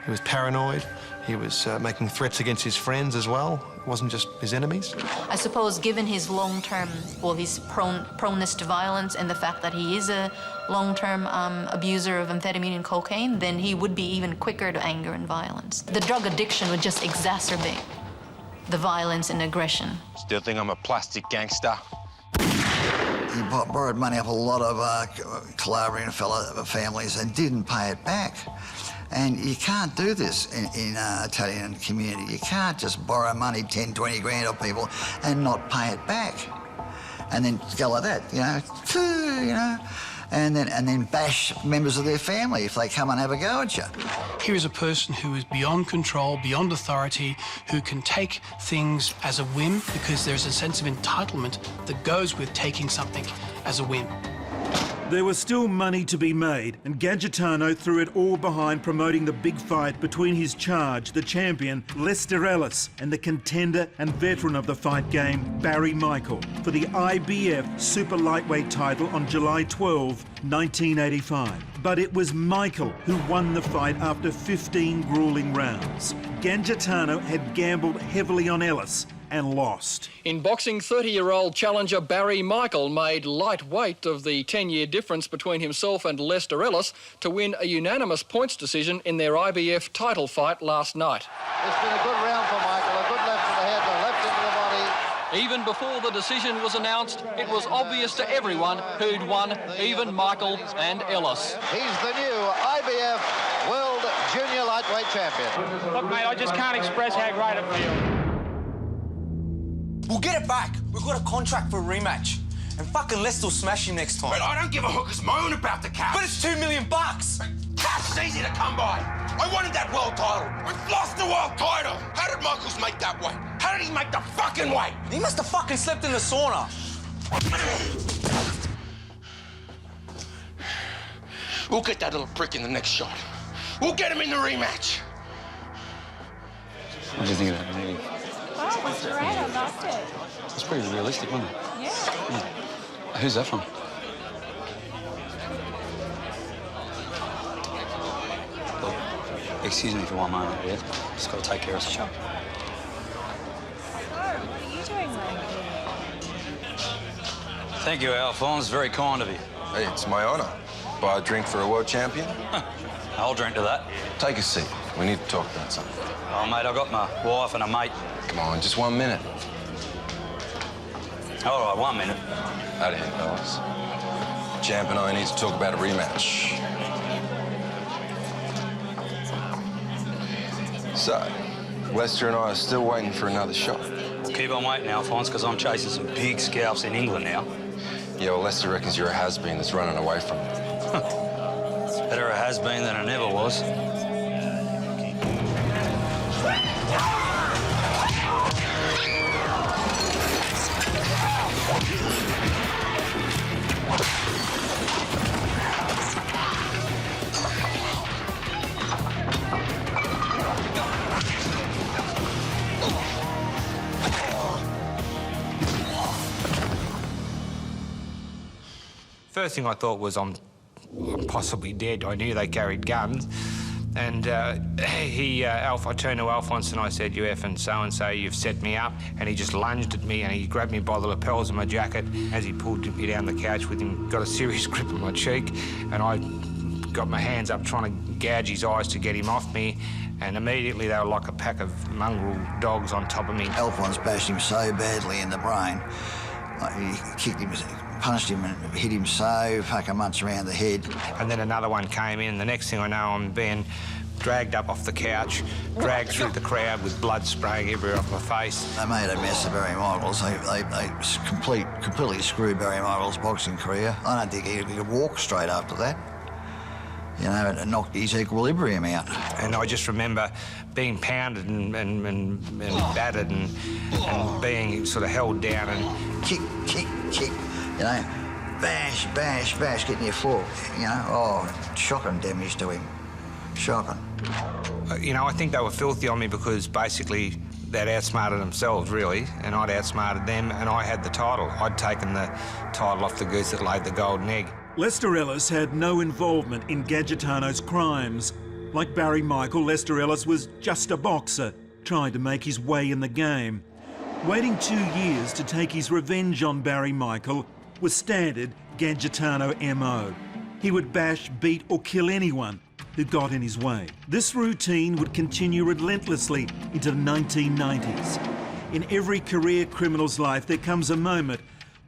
he was paranoid, he was making threats against his friends as well. It wasn't just his enemies. I suppose given his long-term, well, his proneness to violence and the fact that he is a long-term abuser of amphetamine and cocaine, then he would be even quicker to anger and violence. The drug addiction would just exacerbate the violence and aggression. Still think I'm a plastic gangster? He borrowed money off a lot of Calabrian families and didn't pay it back. And you can't do this in Italian community. You can't just borrow money, 10, 20 grand off people and not pay it back. And then go like that, you know, and then bash members of their family if they come and have a go at you. Here is a person who is beyond control, beyond authority, who can take things as a whim because there's a sense of entitlement that goes with taking something as a whim. There was still money to be made, and Gangitano threw it all behind promoting the big fight between his charge, the champion, Lester Ellis, and the contender and veteran of the fight game, Barry Michael, for the IBF Super Lightweight title on July 12, 1985. But it was Michael who won the fight after 15 grueling rounds. Gangitano had gambled heavily on Ellis and lost. In boxing, 30-year-old challenger Barry Michael made lightweight of the 10-year difference between himself and Lester Ellis to win a unanimous points decision in their IBF title fight last night. It's been a good round for Michael, a good left to the head, a left into the body. Even before the decision was announced, it was obvious to everyone who'd won, even Michael and Ellis. He's the new IBF World Junior Lightweight Champion. Look, mate, I just can't express how great I feel. We'll get it back. We've got a contract for a rematch. And fucking Lester will smash him next time. But I don't give a hooker's moan about the cash. But it's $2 million. Cash is easy to come by. I wanted that world title. I lost the world title. How did Michaels make that weight? How did he make the fucking weight? He must have fucking slept in the sauna. We'll get that little prick in the next shot. We'll get him in the rematch. What do you think of that meeting? Oh, it was great. I loved it. It's pretty realistic, wasn't it? Yeah. Who's that from? Look, excuse me for one moment, yeah? Just got to take care of the shop. Oh, what are you doing, mate? Thank you, Alphonse. Very kind of you. Hey, it's my honor. Buy a drink for a world champion? I'll drink to that. Take a seat. We need to talk about something. Oh, mate, I've got my wife and a mate. Come on, just 1 minute. All right, 1 minute. Out of here, fellas. Champ and I need to talk about a rematch. So, Lester and I are still waiting for another shot. Keep on waiting, Alphonse, because I'm chasing some big scalps in England now. Yeah, well, Lester reckons you're a has-been that's running away from him. Better a has-been than a never was. First thing I thought was I'm possibly dead. I knew they carried guns. And I turned to Alphonse and I said, "You effing so-and-so, you've set me up." And he just lunged at me and he grabbed me by the lapels of my jacket. As he pulled me down the couch with him, got a serious grip on my cheek, and I got my hands up trying to gouge his eyes to get him off me. And immediately they were like a pack of mongrel dogs on top of me. Alphonse bashed him so badly in the brain. Like, he kicked him, punched him and hit him so fucking much around the head. And then another one came in. The next thing I know, I'm being dragged up off the couch, dragged through the crowd with blood spraying everywhere off my face. They made a mess of Barry Michaels. They completely screwed Barry Michaels' boxing career. I don't think he could walk straight after that. You know, it knocked his equilibrium out. And I just remember being pounded and battered and being sort of held down and... Kick, you know, bash, getting your foot, you know. Oh, shocking damage to him, shocking. You know, I think they were filthy on me because basically they'd outsmarted themselves, really, and I'd outsmarted them, and I had the title. I'd taken the title off the goose that laid the golden egg. Lester Ellis had no involvement in Gadgetano's crimes. Like Barry Michael, Lester Ellis was just a boxer trying to make his way in the game. Waiting 2 years to take his revenge on Barry Michael was standard Gadgetano MO. He would bash, beat or kill anyone who got in his way. This routine would continue relentlessly into the 1990s. In every career criminal's life, there comes a moment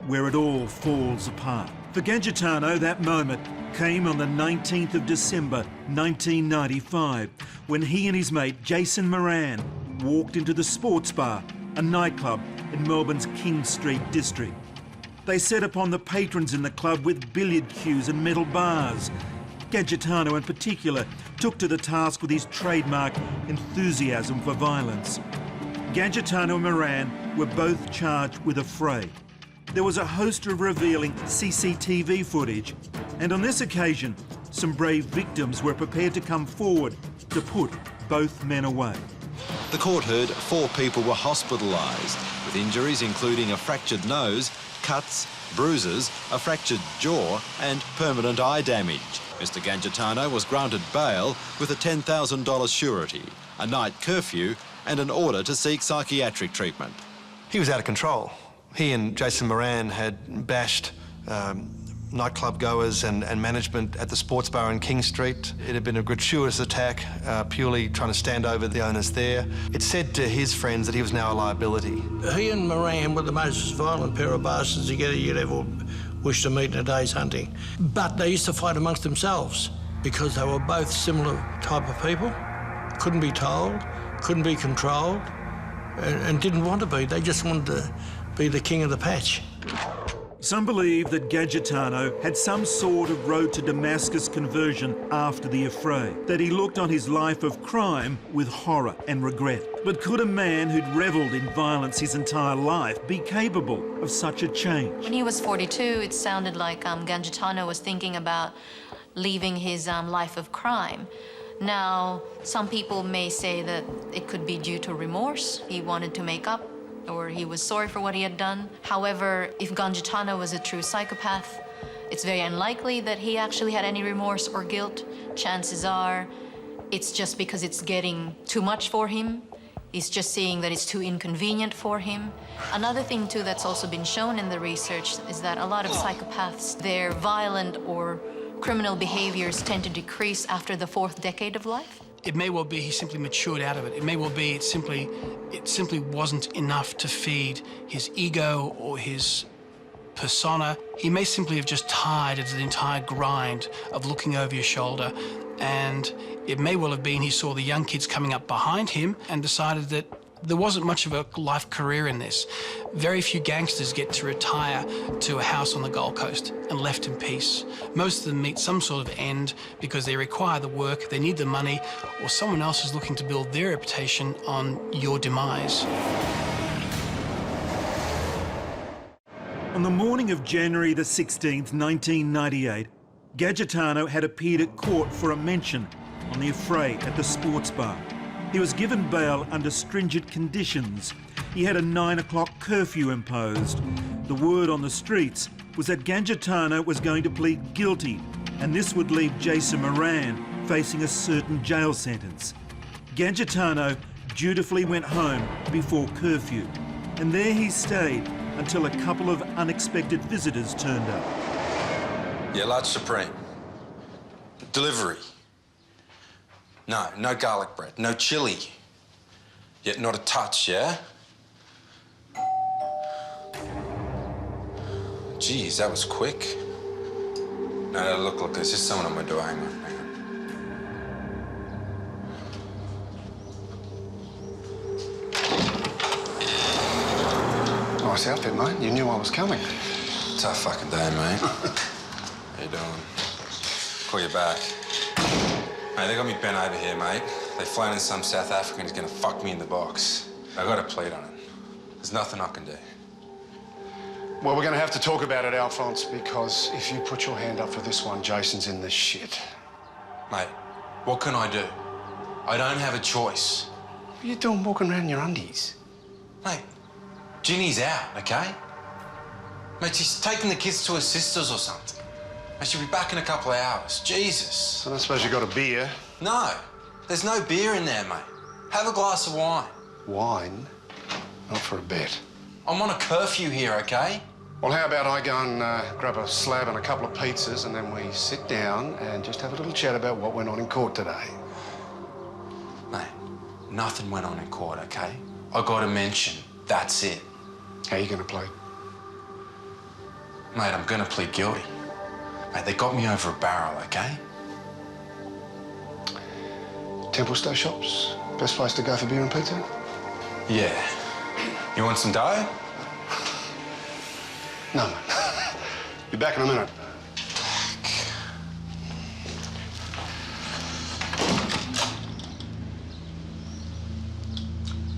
where it all falls apart. For Gadgetano, that moment came on the 19th of December 1995, when he and his mate Jason Moran walked into the Sports Bar, a nightclub in Melbourne's King Street district. They set upon the patrons in the club with billiard cues and metal bars. Gadgetano in particular took to the task with his trademark enthusiasm for violence. Gadgetano and Moran were both charged with a fray. There was a host of revealing CCTV footage, and on this occasion, some brave victims were prepared to come forward to put both men away. The court heard 4 people were hospitalised, with injuries including a fractured nose, cuts, bruises, a fractured jaw and permanent eye damage. Mr Gadgetano was granted bail with a $10,000 surety, a night curfew and an order to seek psychiatric treatment. He was out of control. He and Jason Moran had bashed nightclub goers and management at the sports bar in King Street. It had been a gratuitous attack, purely trying to stand over the owners there. It said to his friends that he was now a liability. He and Moran were the most violent pair of bastards together you'd ever wish to meet in a day's hunting. But they used to fight amongst themselves because they were both similar type of people. Couldn't be told, couldn't be controlled, and didn't want to be. They just wanted to be the king of the patch. Some believe that Gadgetano had some sort of road to Damascus conversion after the affray, that he looked on his life of crime with horror and regret. But could a man who'd revelled in violence his entire life be capable of such a change? When he was 42, it sounded like Gadgetano was thinking about leaving his life of crime. Now, some people may say that it could be due to remorse. He wanted to make up, or he was sorry for what he had done. However, if Gadgetano was a true psychopath, it's very unlikely that he actually had any remorse or guilt. Chances are it's just because it's getting too much for him. He's just seeing that it's too inconvenient for him. Another thing, too, that's also been shown in the research is that a lot of psychopaths, their violent or criminal behaviors tend to decrease after the 4th decade of life. It may well be he simply matured out of it. It may well be it simply wasn't enough to feed his ego or his persona. He may simply have just tired of the entire grind of looking over your shoulder, and it may well have been he saw the young kids coming up behind him and decided that there wasn't much of a life career in this. Very few gangsters get to retire to a house on the Gold Coast and left in peace. Most of them meet some sort of end because they require the work, they need the money, or someone else is looking to build their reputation on your demise. On the morning of January the 16th, 1998, Gadgetano had appeared at court for a mention on the affray at the sports bar. He was given bail under stringent conditions. He had a 9 o'clock curfew imposed. The word on the streets was that Gadgetano was going to plead guilty, and this would leave Jason Moran facing a certain jail sentence. Gangitano dutifully went home before curfew, and there he stayed until a couple of unexpected visitors turned up. Yeah, large supreme. Delivery. No garlic bread, no chili. Yet not a touch, yeah? Geez, that was quick. No, look, there's just someone on my door. Hang on. Nice outfit, mate. You knew I was coming. Tough fucking day, mate. How you doing? Call you back. Mate, they got me bent over here, mate. They flown in some South African who's gonna fuck me in the box. I got a plead on it. There's nothing I can do. Well, we're going to have to talk about it, Alphonse, because if you put your hand up for this one, Jason's in the shit. Mate, what can I do? I don't have a choice. What are you doing walking around in your undies? Mate, Ginny's out, okay? Mate, she's taking the kids to her sister's or something. Mate, she'll be back in a couple of hours. Jesus. I don't suppose you got a beer? No, there's no beer in there, mate. Have a glass of wine. Wine? Not for a bet. I'm on a curfew here, okay? Well, how about I go and grab a slab and a couple of pizzas, and then we sit down and just have a little chat about what went on in court today? Mate, nothing went on in court, okay? I got a mention. That's it. How are you going to plead? Mate, I'm going to plead guilty. Mate, they got me over a barrel, okay? Templestowe shops? Best place to go for beer and pizza? Yeah. You want some dough? No, mate. Be back in a minute.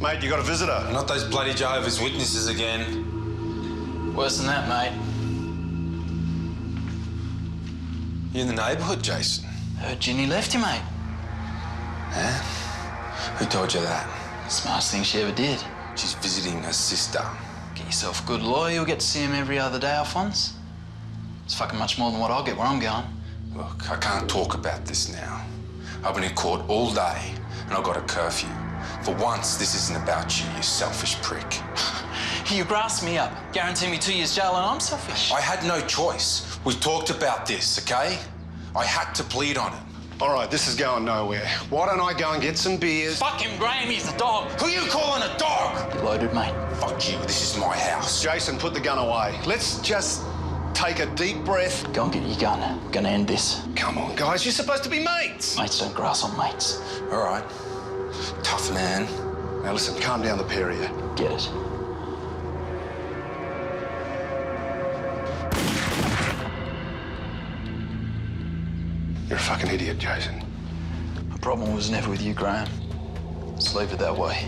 Mate, you got a visitor. Not those bloody Jehovah's Witnesses again. Worse than that, mate. You in the neighbourhood, Jason? Heard Ginny left you, mate. Huh? Who told you that? Smartest thing she ever did. She's visiting her sister. Get yourself a good lawyer. You'll get to see him every other day, Alphonse. It's fucking much more than what I'll get where I'm going. Look, I can't talk about this now. I've been in court all day and I've got a curfew. For once, this isn't about you, you selfish prick. You grassed me up, guaranteed me 2 years jail, and I'm selfish. I had no choice. We talked about this, okay? I had to plead on it. All right, this is going nowhere. Why don't I go and get some beers? Fuck him, Graham, he's a dog. Who you calling a dog? You loaded, mate. Fuck you, this is my house. Jason, put the gun away. Let's just take a deep breath. Go and get your gun. We're gonna end this. Come on, guys, you're supposed to be mates. Mates don't grass on mates. All right. Tough man. Now listen, calm down the pair of you. Get it. You're a fucking idiot, Jason. The problem was never with you, Graham. Let's leave it that way.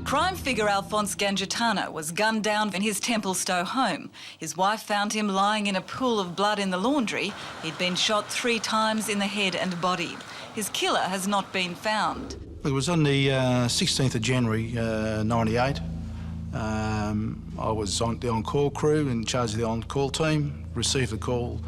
Crime figure Alphonse Gangitano was gunned down in his Templestowe home. His wife found him lying in a pool of blood in the laundry. He'd been shot 3 times in the head and body. His killer has not been found. It was on the 16th of January, 98. I was on the on-call crew in charge of the on-call team. Received a call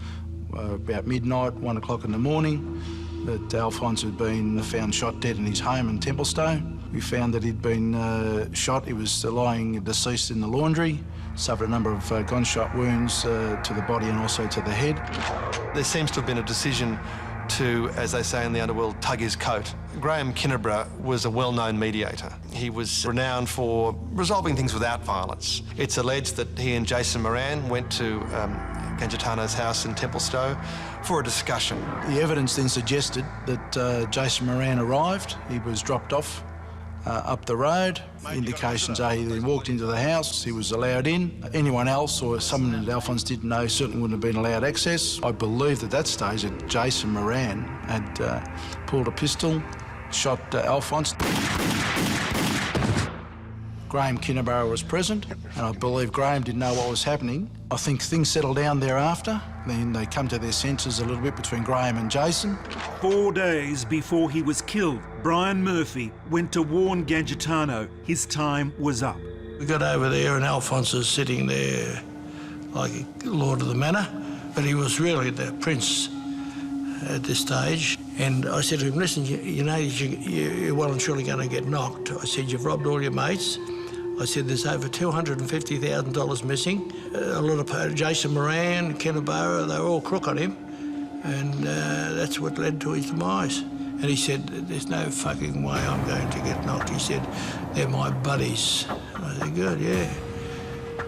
about midnight, 1 o'clock in the morning, that Alphonse had been found shot dead in his home in Templestowe. We found that he'd been shot. He was lying deceased in the laundry, suffered a number of gunshot wounds to the body and also to the head. There seems to have been a decision to, as they say in the underworld, tug his coat. Graham Kinnebra was a well-known mediator. He was renowned for resolving things without violence. It's alleged that he and Jason Moran went to Gangitano's house in Templestowe for a discussion. The evidence then suggested that Jason Moran arrived. He was dropped off up the road. Indications are he then walked into the house, he was allowed in. Anyone else or someone that Alphonse didn't know certainly wouldn't have been allowed access. I believed at that stage that Jason Moran had pulled a pistol, shot Alphonse. Graham Kinnebra was present, and I believe Graham didn't know what was happening. I think things settled down thereafter. Then they come to their senses a little bit between Graham and Jason. 4 days before he was killed, Brian Murphy went to warn Gangitano his time was up. We got over there and Alphonse is sitting there like Lord of the Manor. but he was really the prince at this stage. And I said to him, listen, you know, you're well and surely going to get knocked. I said, you've robbed all your mates. I said, there's over $250,000 missing. A lot of Jason Moran, Kennebara, they were all crook on him. And that's what led to his demise. And he said, there's no fucking way I'm going to get knocked. He said, they're my buddies. I said, good, yeah.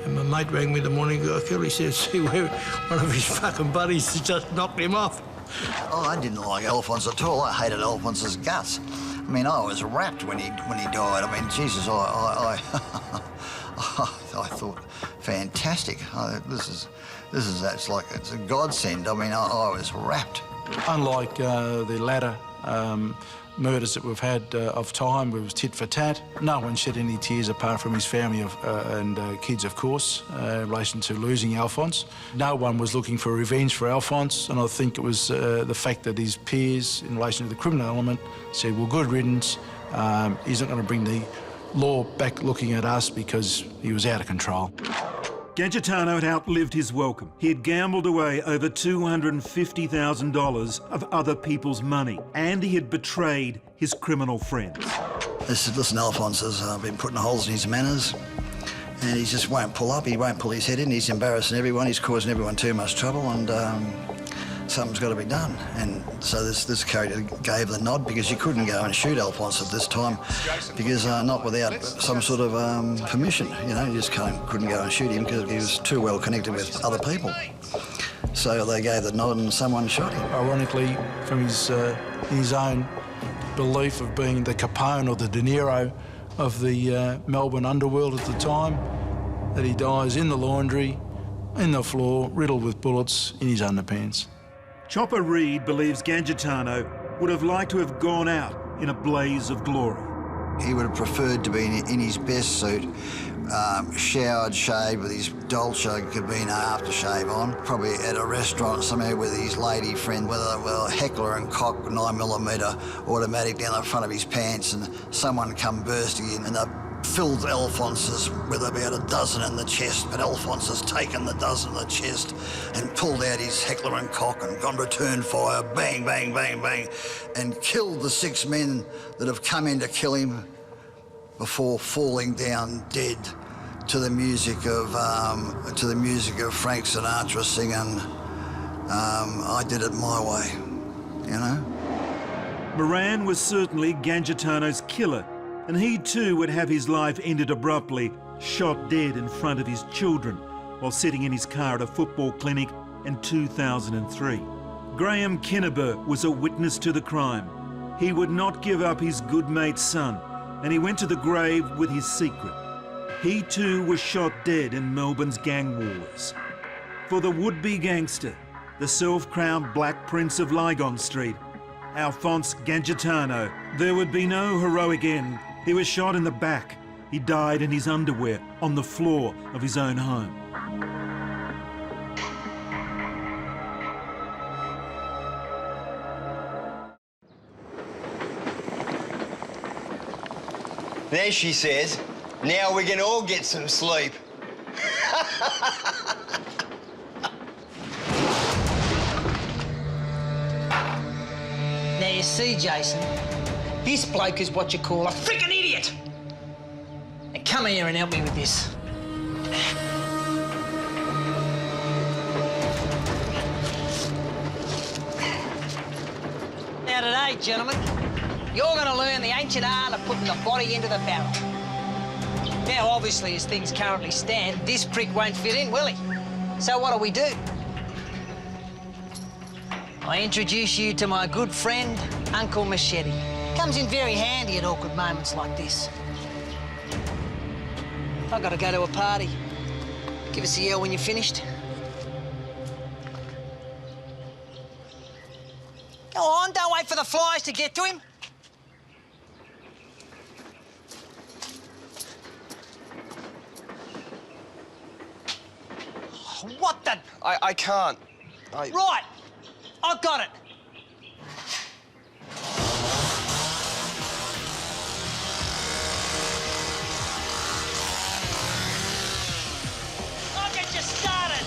And my mate rang me the morning he got killed. He said, see, one of his fucking buddies just knocked him off. Oh, I didn't like Alphonse at all. I hated Alphonse's guts. I mean, I was wrapped when he died. I mean, Jesus, I thought, fantastic. It's like it's a godsend. I mean, I was wrapped. Unlike the latter murders that we've had of time, where it was tit for tat, no one shed any tears apart from his family and kids, of course, in relation to losing Alphonse. No one was looking for revenge for Alphonse, and I think it was the fact that his peers, in relation to the criminal element, said, well, good riddance, he's not going to bring the law back looking at us because he was out of control. Gangitano had outlived his welcome. He had gambled away over $250,000 of other people's money, and he had betrayed his criminal friends. They said, listen, Alphonse has been putting holes in his manners, and he just won't pull up, he won't pull his head in, he's embarrassing everyone, he's causing everyone too much trouble, and something's got to be done. And so this character gave the nod, because you couldn't go and shoot Alphonse at this time, because not without some sort of permission, you know, you just couldn't go and shoot him because he was too well connected with other people. So they gave the nod and someone shot him. Ironically, from his own belief of being the Capone or the De Niro of the Melbourne underworld at the time, that he dies in the laundry, in the floor, riddled with bullets in his underpants. Chopper Reed believes Gangitano would have liked to have gone out in a blaze of glory. He would have preferred to be in his best suit, showered, shaved, with his Dolce Gabbana aftershave on, probably at a restaurant somewhere with his lady friend, with a heckler and cock 9mm automatic down the front of his pants, and someone come bursting in and they filled Alphonse's with about a dozen in the chest, but Alphonse has taken the dozen in the chest and pulled out his heckler and cock and gone return fire, bang, bang, bang, bang, and killed the 6 men that have come in to kill him before falling down dead to the music of Frank Sinatra singing I Did It My Way, you know? Moran was certainly Gangitano's killer, and he too would have his life ended abruptly, shot dead in front of his children while sitting in his car at a football clinic in 2003. Graham Kennebara was a witness to the crime. He would not give up his good mate's son, and he went to the grave with his secret. He too was shot dead in Melbourne's gang wars. For the would-be gangster, the self-crowned Black Prince of Lygon Street, Alphonse Gangitano, there would be no heroic end. He was shot in the back. He died in his underwear on the floor of his own home. There she says, now we can all get some sleep. Now you see, Jason, this bloke is what you call a freaking idiot. Now come here and help me with this. Now today, gentlemen, you're going to learn the ancient art of putting the body into the barrel. Now, obviously, as things currently stand, this prick won't fit in, will he? So what do? I introduce you to my good friend, Uncle Machete. Comes in very handy at awkward moments like this. I've got to go to a party. Give us a yell when you're finished. Go on, don't wait for the flies to get to him. What the... I can't. Right. I've got it. I'll get you started.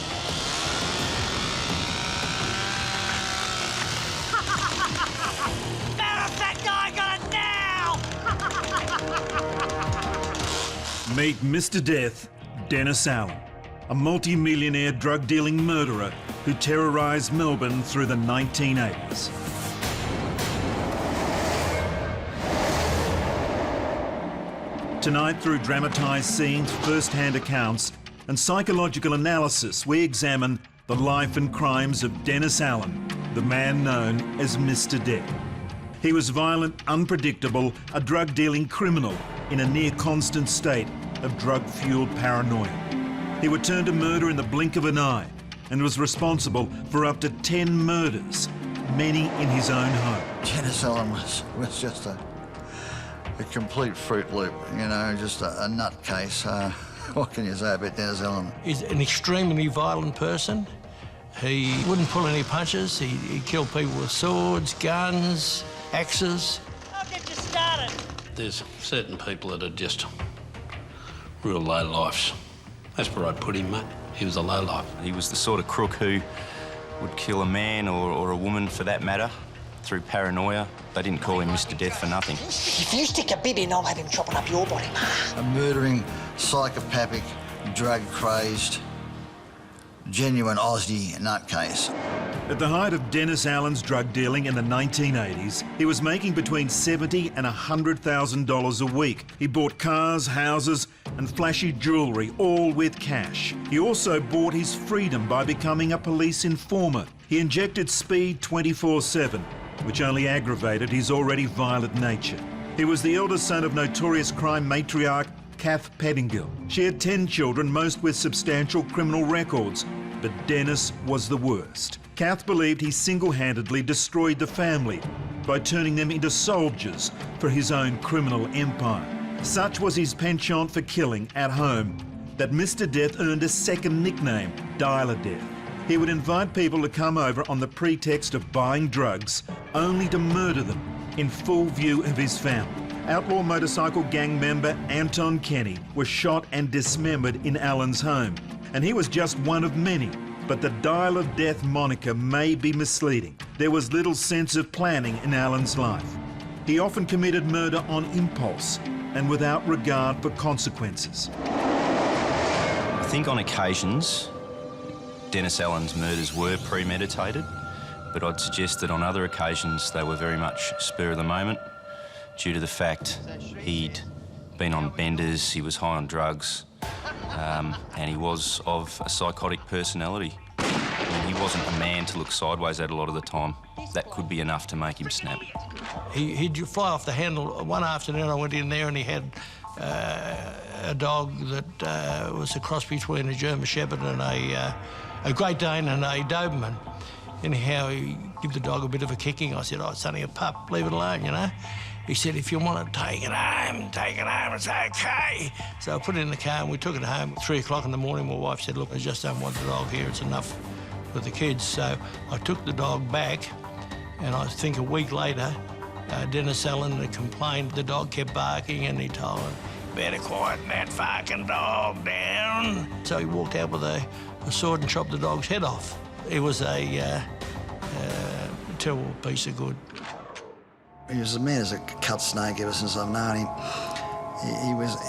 Meet Mr. Death, Dennis Allen, a multi-millionaire drug-dealing murderer who terrorised Melbourne through the 1980s. Tonight, through dramatised scenes, first-hand accounts and psychological analysis, we examine the life and crimes of Dennis Allen, the man known as Mr. Death. He was violent, unpredictable, a drug-dealing criminal in a near-constant state of drug-fuelled paranoia. He would turn to murder in the blink of an eye and was responsible for up to 10 murders, many in his own home. Dennis Allen was just a complete Fruit Loop, you know, just a nutcase. What can you say about Dennis Allen? He's an extremely violent person. He wouldn't pull any punches. He killed people with swords, guns, axes. I'll get you started. There's certain people that are just real low lifes. That's where I'd put him, mate. He was a low life. He was the sort of crook who would kill a man or a woman for that matter through paranoia. They didn't call him Mr. Death for nothing. If you stick a bit in, I'll have him chopping up your body. A murdering, psychopathic, drug-crazed, genuine Aussie nutcase. At the height of Dennis Allen's drug dealing in the 1980s, he was making between $70,000 and $100,000 a week. He bought cars, houses and flashy jewellery, all with cash. He also bought his freedom by becoming a police informer. He injected speed 24/7, which only aggravated his already violent nature. He was the eldest son of notorious crime matriarch Kath Pettingill. She had 10 children, most with substantial criminal records, but Dennis was the worst. Kath believed he single-handedly destroyed the family by turning them into soldiers for his own criminal empire. Such was his penchant for killing at home that Mr. Death earned a second nickname, Dialer Death. He would invite people to come over on the pretext of buying drugs, only to murder them in full view of his family. Outlaw motorcycle gang member Anton Kenny was shot and dismembered in Allen's home, and he was just one of many. But the Dial of Death moniker may be misleading. There was little sense of planning in Allen's life. He often committed murder on impulse and without regard for consequences. I think on occasions, Dennis Allen's murders were premeditated, but I'd suggest that on other occasions they were very much spur of the moment due to the fact he'd been on benders, he was high on drugs, and he was of a psychotic personality. He wasn't a man to look sideways at a lot of the time. That could be enough to make him snap. He'd fly off the handle. One afternoon I went in there and he had a dog that was a cross between a German Shepherd and a Great Dane and a Doberman. Anyhow, he gave the dog a bit of a kicking. I said, oh, it's only a pup, leave it alone, you know. He said, if you want to take it home, it's okay. So I put it in the car and we took it home. At 3 o'clock in the morning, my wife said, look, I just don't want the dog here. It's enough for the kids. So I took the dog back, and I think a week later, Dennis Allen had complained the dog kept barking, and he told him, better quieten that fucking dog down. So he walked out with a sword and chopped the dog's head off. It was a terrible piece of good. He was a man as a cut snake ever since I've known him.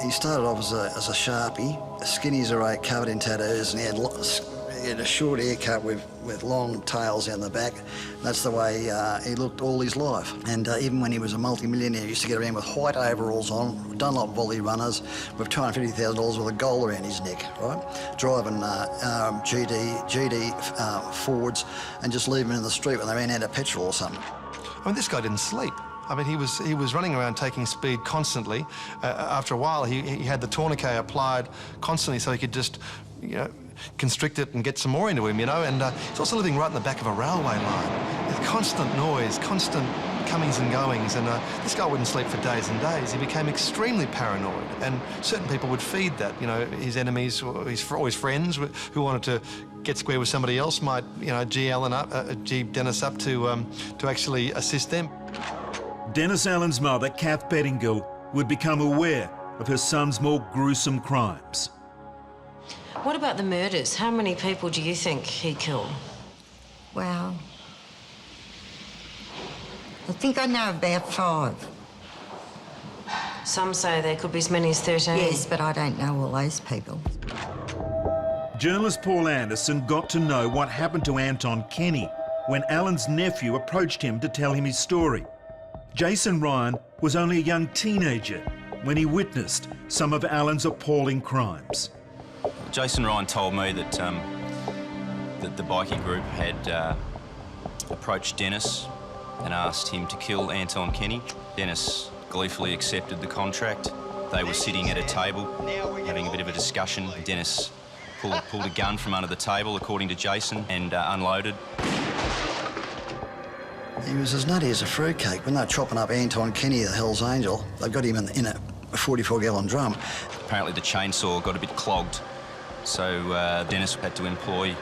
He started off as a sharpie, skinny as a rake, covered in tattoos, and he had a short haircut with long tails down the back. That's the way he looked all his life. And even when he was a multi-millionaire, he used to get around with white overalls on, Dunlop volley runners, with $250,000 worth of gold around his neck, right? Driving GD Fords and just leaving them in the street when they ran out of petrol or something. I mean, this guy didn't sleep. I mean, he was running around taking speed constantly. After a while, he had the tourniquet applied constantly so he could just, you know, constrict it and get some more into him, you know. And he's also living right in the back of a railway line. With constant noise, constant comings and goings, and this guy wouldn't sleep for days and days. He became extremely paranoid, and certain people would feed that. You know, his enemies or his friends who wanted to get square with somebody else might, you know, G Dennis up to actually assist them. Dennis Allen's mother, Kath Pettingill, would become aware of her son's more gruesome crimes. What about the murders? How many people do you think he killed? Well, I think I know about 5. Some say there could be as many as 13. Yes, but I don't know all those people. Journalist Paul Anderson got to know what happened to Anton Kenny when Alan's nephew approached him to tell him his story. Jason Ryan was only a young teenager when he witnessed some of Alan's appalling crimes. Jason Ryan told me that, that the bikie group had approached Dennis and asked him to kill Anton Kenny. Dennis gleefully accepted the contract. They were sitting at a table having a bit of a discussion. Dennis pulled a gun from under the table, according to Jason, and unloaded. He was as nutty as a fruitcake. When they were chopping up Anton Kenny, the Hell's Angel, they got him in a 44-gallon drum. Apparently the chainsaw got a bit clogged, so Dennis had to employ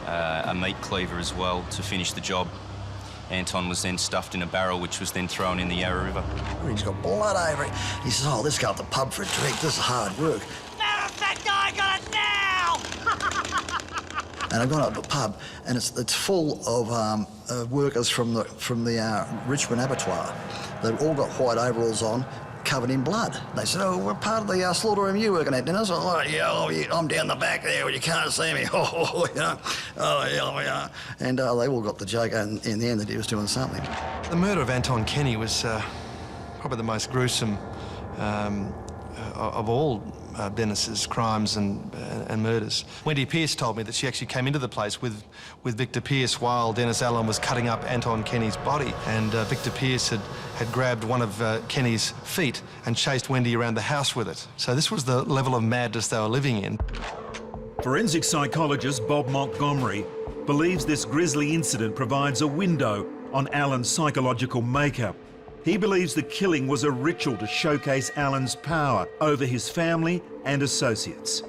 a meat cleaver as well to finish the job. Anton was then stuffed in a barrel, which was then thrown in the Yarra River. He's got blood over it. He says, oh, let's go up the pub for a drink. This is hard work. That guy got it now! And I've gone up to the pub, and it's full of workers from the Richmond abattoir. They've all got white overalls on, covered in blood. They said, oh, we're part of the slaughter room you working at, Dennis. Oh, yeah, I'm down the back there where you can't see me. Oh, yeah. Oh, yeah. And they all got the joke in the end that he was doing something. The murder of Anton Kenny was probably the most gruesome of all Dennis's crimes and murders. Wendy Pearce told me that she actually came into the place with Victor Pearce while Dennis Allen was cutting up Anton Kenny's body, and Victor Pearce had grabbed one of Kenny's feet and chased Wendy around the house with it. So this was the level of madness they were living in. Forensic psychologist Bob Montgomery believes this grisly incident provides a window on Alan's psychological makeup. He believes the killing was a ritual to showcase Alan's power over his family and associates.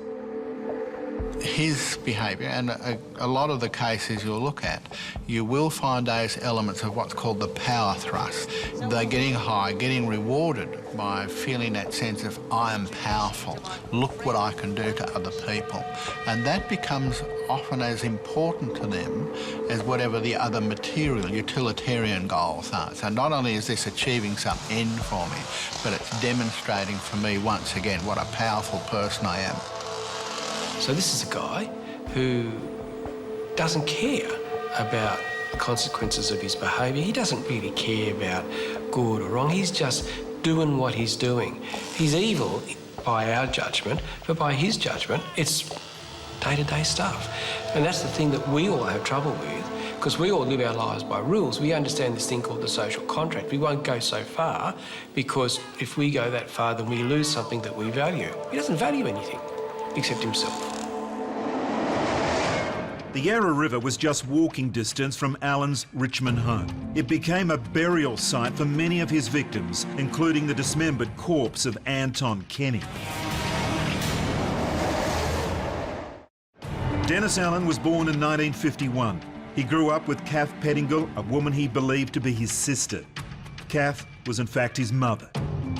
His behaviour, and a lot of the cases you'll look at, you will find those elements of what's called the power thrust. They're getting high, getting rewarded by feeling that sense of, I am powerful, look what I can do to other people. And that becomes often as important to them as whatever the other material, utilitarian goals are. So not only is this achieving some end for me, but it's demonstrating for me once again what a powerful person I am. So this is a guy who doesn't care about the consequences of his behaviour. He doesn't really care about good or wrong. He's just doing what he's doing. He's evil by our judgment, but by his judgment, it's day-to-day stuff. And that's the thing that we all have trouble with, because we all live our lives by rules. We understand this thing called the social contract. We won't go so far, because if we go that far, then we lose something that we value. He doesn't value anything except himself. The Yarra River was just walking distance from Alan's Richmond home. It became a burial site for many of his victims, including the dismembered corpse of Anton Kenny. Dennis Allen was born in 1951. He grew up with Kath Pettingill, a woman he believed to be his sister. Kath was in fact his mother.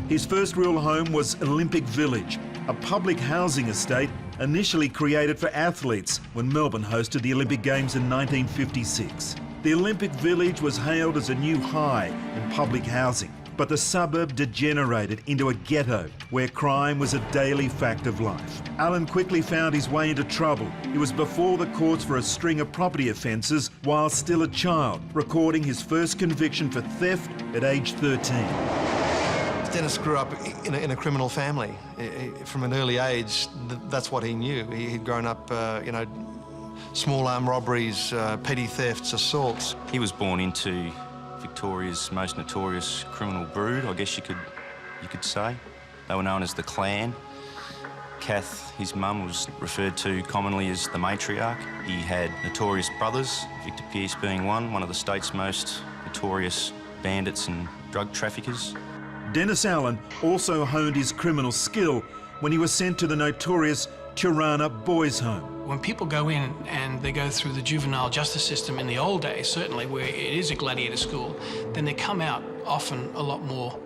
His first real home was Olympic Village, a public housing estate initially created for athletes when Melbourne hosted the Olympic Games in 1956. The Olympic Village was hailed as a new high in public housing, but the suburb degenerated into a ghetto where crime was a daily fact of life. Alan quickly found his way into trouble. He was before the courts for a string of property offences while still a child, recording his first conviction for theft at age 13. Dennis grew up in a criminal family. From an early age, that's what he knew. He'd grown up, you know, small arm robberies, petty thefts, assaults. He was born into Victoria's most notorious criminal brood, I guess you could say. They were known as the Clan. Kath, his mum, was referred to commonly as the matriarch. He had notorious brothers, Victor Pearce being one of the state's most notorious bandits and drug traffickers. Dennis Allen also honed his criminal skill when he was sent to the notorious Tirana Boys' Home. When people go in and they go through the juvenile justice system in the old days, certainly where it is a gladiator school, then they come out often a lot more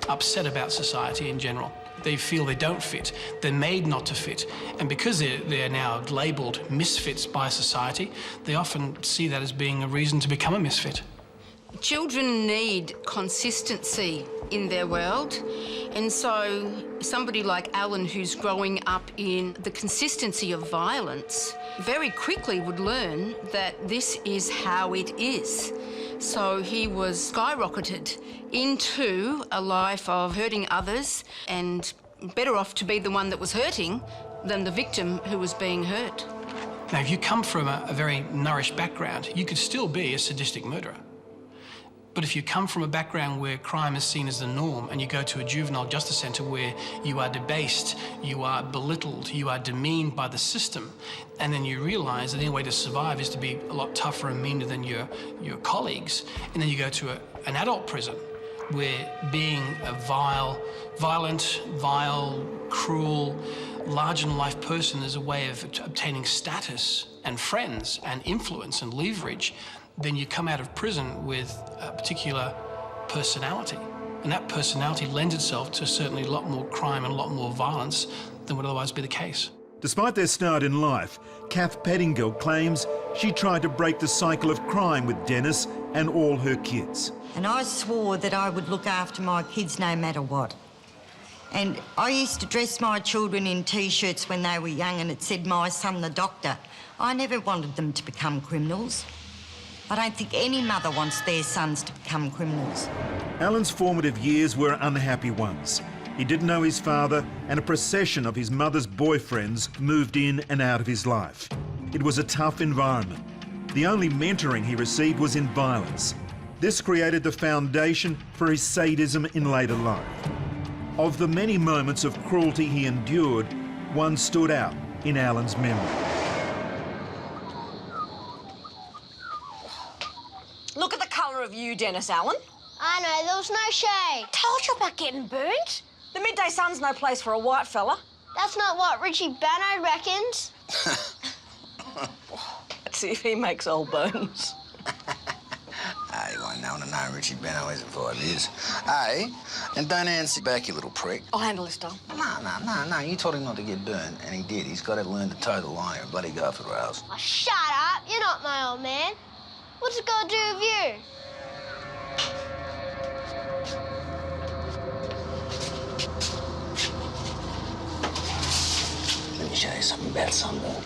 upset about society in general. They feel they don't fit, they're made not to fit, and because they're now labelled misfits by society, they often see that as being a reason to become a misfit. Children need consistency in their world, and so somebody like Alan, who's growing up in the consistency of violence, very quickly would learn that this is how it is. So he was skyrocketed into a life of hurting others, and better off to be the one that was hurting than the victim who was being hurt. Now, if you come from a very nourished background, you could still be a sadistic murderer. But if you come from a background where crime is seen as the norm, and you go to a juvenile justice centre where you are debased, you are belittled, you are demeaned by the system, and then you realise that the only way to survive is to be a lot tougher and meaner than your colleagues, and then you go to an adult prison where being a violent, vile, cruel, larger-than-life person is a way of obtaining status and friends and influence and leverage, then you come out of prison with a particular personality. And that personality lends itself to certainly a lot more crime and a lot more violence than would otherwise be the case. Despite their start in life, Kath Pettingill claims she tried to break the cycle of crime with Dennis and all her kids. And I swore that I would look after my kids no matter what. And I used to dress my children in T-shirts when they were young and it said, "My son, the doctor." I never wanted them to become criminals. I don't think any mother wants their sons to become criminals. Alan's formative years were unhappy ones. He didn't know his father, and a procession of his mother's boyfriends moved in and out of his life. It was a tough environment. The only mentoring he received was in violence. This created the foundation for his sadism in later life. Of the many moments of cruelty he endured, one stood out in Alan's memory. Look at the colour of you, Dennis Allen. I know, there was no shade. Told you about getting burnt. The midday sun's no place for a white fella. That's not what Richie Bano reckons. Let's see if he makes old bones. Hey, you won't know to know Richie Benno is in 5 years. Hey, and don't answer back, you little prick. I'll handle this, Dom. No. You told him not to get burned, and he did. He's got to learn to toe the line or bloody go off the rails. Oh, shut up. You're not my old man. What's it got to do with you? Let me show you something about sunburn.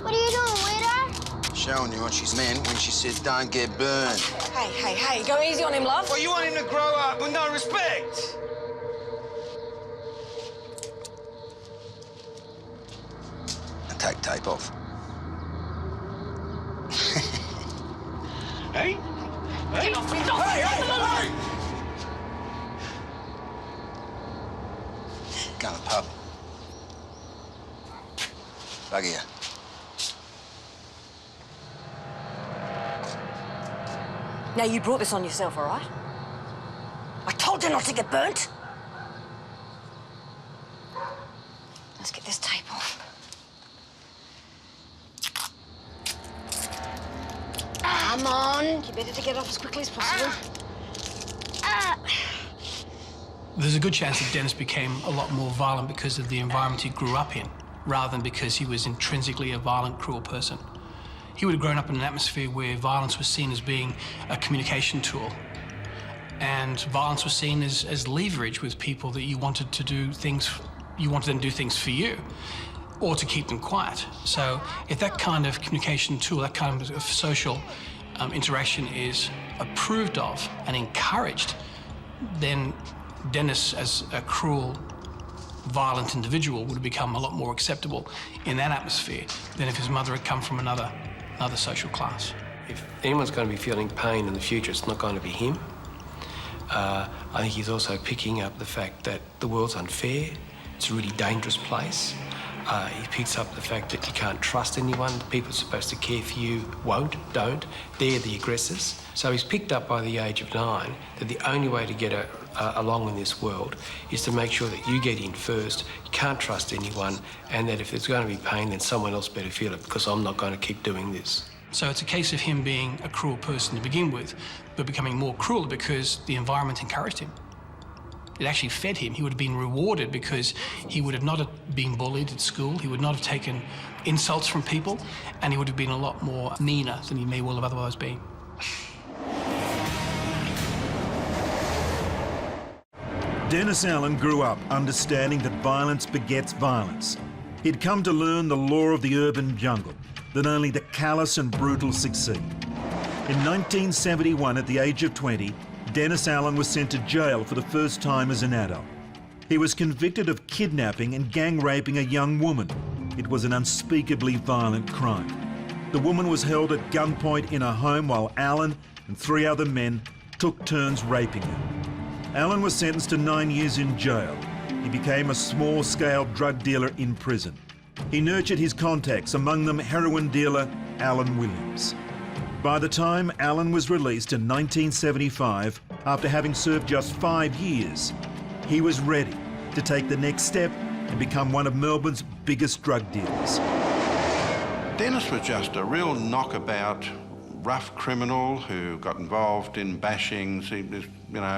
What are you doing, weirdo? Showing you what she's meant when she said don't get burned. Hey, go easy on him, love. Well, you want him to grow up with no respect? And take tape off. Hey? Get off me, Dom! Hey! Go to the pub. Bugger you. Now, you brought this on yourself, all right? I told you not to get burnt. Let's get this tape off. Come on. You better to get it off as quickly as possible. There's a good chance that Dennis became a lot more violent because of the environment he grew up in, rather than because he was intrinsically a violent, cruel person. He would have grown up in an atmosphere where violence was seen as being a communication tool, and violence was seen as leverage with people that you wanted to do things, you wanted them to do things for you, or to keep them quiet. So if that kind of communication tool, that kind of social interaction is approved of and encouraged, then Dennis, as a cruel, violent individual, would have become a lot more acceptable in that atmosphere than if his mother had come from another social class. If anyone's going to be feeling pain in the future, it's not going to be him. I think he's also picking up the fact that the world's unfair. It's a really dangerous place. He picks up the fact that you can't trust anyone. The people supposed to care for you don't. They're the aggressors. So he's picked up by the age of 9 that the only way to get along in this world is to make sure that you get in first, you can't trust anyone, and that if there's going to be pain, then someone else better feel it, because I'm not going to keep doing this. So it's a case of him being a cruel person to begin with, but becoming more cruel because the environment encouraged him. It actually fed him. He would have been rewarded because he would have not have been bullied at school, he would not have taken insults from people, and he would have been a lot more meaner than he may well have otherwise been. Dennis Allen grew up understanding that violence begets violence. He'd come to learn the law of the urban jungle, that only the callous and brutal succeed. In 1971, at the age of 20, Dennis Allen was sent to jail for the first time as an adult. He was convicted of kidnapping and gang raping a young woman. It was an unspeakably violent crime. The woman was held at gunpoint in her home while Allen and 3 other men took turns raping her. Allen was sentenced to 9 years in jail. He became a small-scale drug dealer in prison. He nurtured his contacts, among them heroin dealer Alan Williams. By the time Allen was released in 1975, after having served just 5 years, he was ready to take the next step and become one of Melbourne's biggest drug dealers. Dennis was just a real knockabout, rough criminal who got involved in bashings. He was,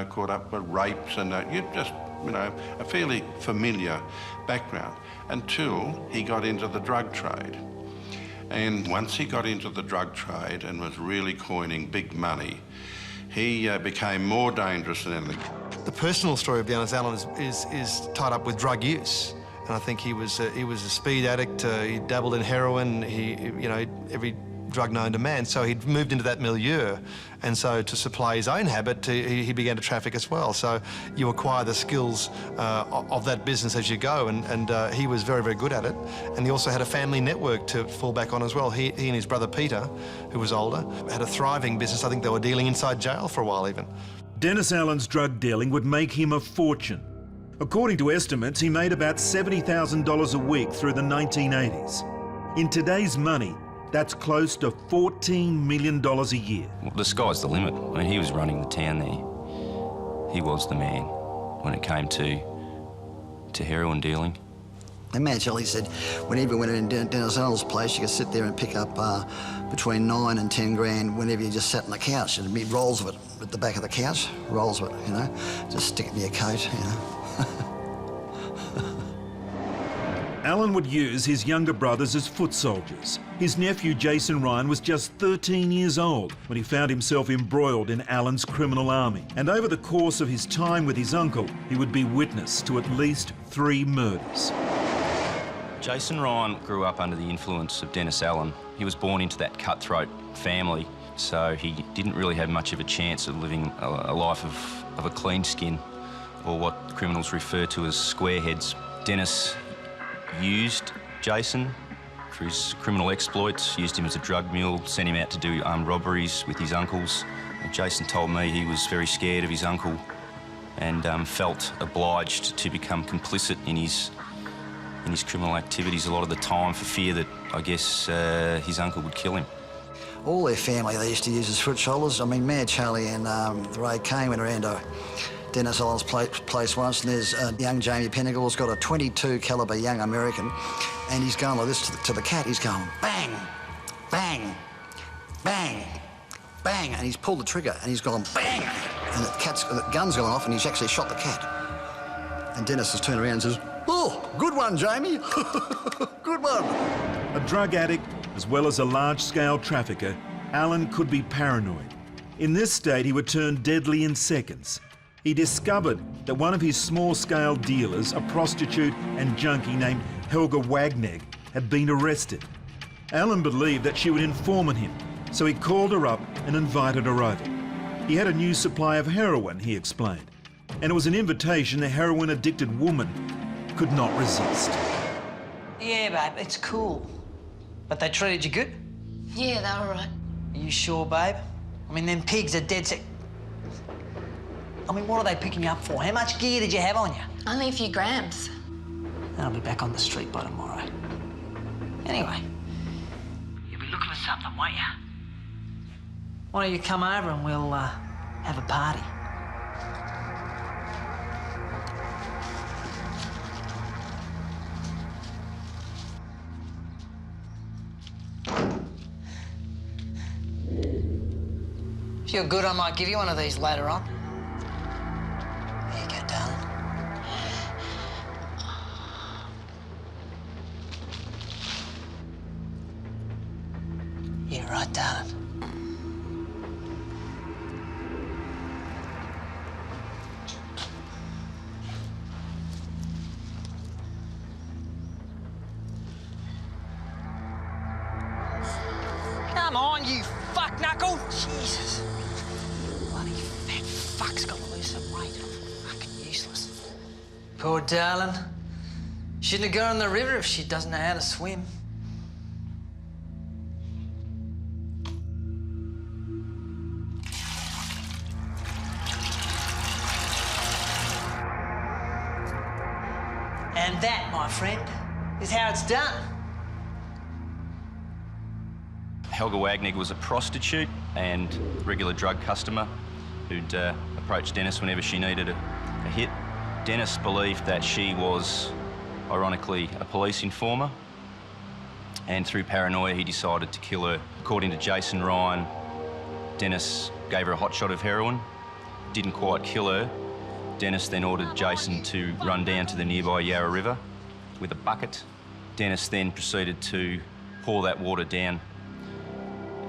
caught up with rapes and a fairly familiar background until he got into the drug trade. And once he got into the drug trade and was really coining big money, he became more dangerous than anything. The personal story of Dennis Allen is tied up with drug use. And I think he was a speed addict. He dabbled in heroin. Every drug known to man. So he'd moved into that milieu, and so to supply his own habit, he began to traffic as well. So you acquire the skills of that business as you go, and he was very, very good at it. And he also had a family network to fall back on as well. He and his brother Peter, who was older, had a thriving business. I think they were dealing inside jail for a while even. Dennis Allen's drug dealing would make him a fortune. According to estimates, he made about $70,000 a week through the 1980s. In today's money, that's close to $14 million a year. Well, the sky's the limit. I mean, he was running the town there. He was the man when it came to heroin dealing. And man, Charlie said, whenever you went in Dennis Allen's place, you could sit there and pick up between 9 and 10 grand whenever you just sat on the couch. There'd be rolls of it at the back of the couch, rolls of it, just stick it in your coat, Allen would use his younger brothers as foot soldiers. His nephew, Jason Ryan, was just 13 years old when he found himself embroiled in Allen's criminal army. And over the course of his time with his uncle, he would be witness to at least 3 murders. Jason Ryan grew up under the influence of Dennis Allen. He was born into that cutthroat family, so he didn't really have much of a chance of living a life of a clean skin, or what criminals refer to as squareheads. Dennis used Jason for his criminal exploits, used him as a drug mule, sent him out to do armed robberies with his uncles. Jason told me he was very scared of his uncle and felt obliged to become complicit in his criminal activities a lot of the time for fear that, I guess, his uncle would kill him. All their family they used to use as foot soldiers. I mean, Mad Charlie and Ray Kane went around to Dennis Allen's place once, and there's young Jamie Pinnacle who's got a .22 caliber young American, and he's going like this to the cat. He's going bang, bang, bang, bang, and he's pulled the trigger and he's gone bang, and the gun's gone off and he's actually shot the cat. And Dennis has turned around and says, "Oh, good one, Jamie, good one." A drug addict, as well as a large-scale trafficker, Allen could be paranoid. In this state, he would turn deadly in seconds. He discovered that one of his small-scale dealers, a prostitute and junkie named Helga Wagneg, had been arrested. Allen believed that she would inform on him, so he called her up and invited her over. He had a new supply of heroin, he explained, and it was an invitation a heroin-addicted woman could not resist. Yeah, babe, it's cool. But they treated you good? Yeah, they're all right. Are you sure, babe? I mean, them pigs are dead sick. I mean, what are they picking up for? How much gear did you have on you? Only a few grams. I'll be back on the street by tomorrow. Anyway, you'll be looking for something, won't you? Why don't you come over and we'll have a party? you're good, I might give you one of these later on. There you go, darling. Yeah, right, darling. Come on, you fuck knuckle! Jesus. Bloody fat fuck's got to lose some weight. Fucking useless. Poor darling. Shouldn't have gone in the river if she doesn't know how to swim. And that, my friend, is how it's done. Helga Wagnig was a prostitute and regular drug customer who'd approach Dennis whenever she needed a hit. Dennis believed that she was, ironically, a police informer, and through paranoia he decided to kill her. According to Jason Ryan, Dennis gave her a hot shot of heroin, didn't quite kill her. Dennis then ordered Jason to run down to the nearby Yarra River with a bucket. Dennis then proceeded to pour that water down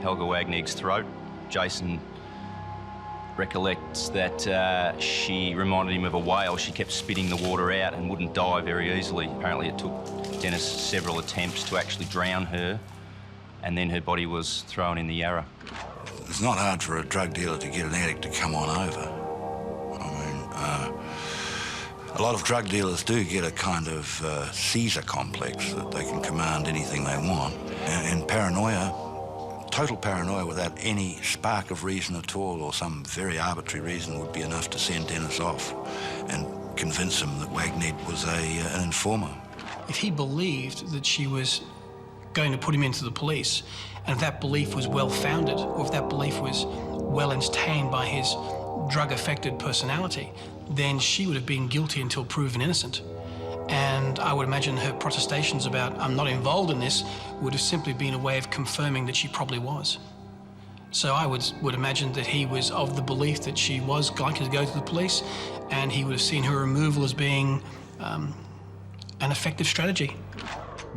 Helga Wagnig's throat. Jason recollects that she reminded him of a whale. She kept spitting the water out and wouldn't die very easily. Apparently it took Dennis several attempts to actually drown her, and then her body was thrown in the Yarra. It's not hard for a drug dealer to get an addict to come on over. A lot of drug dealers do get a kind of Caesar complex that they can command anything they want. And paranoia, total paranoia without any spark of reason at all or some very arbitrary reason would be enough to send Dennis off and convince him that Wagnig was an informer. If he believed that she was going to put him into the police, and if that belief was well-founded, or if that belief was well entertained by his drug-affected personality, then she would have been guilty until proven innocent. And I would imagine her protestations about, I'm not involved in this, would have simply been a way of confirming that she probably was. So I would imagine that he was of the belief that she was likely to go to the police, and he would have seen her removal as being an effective strategy.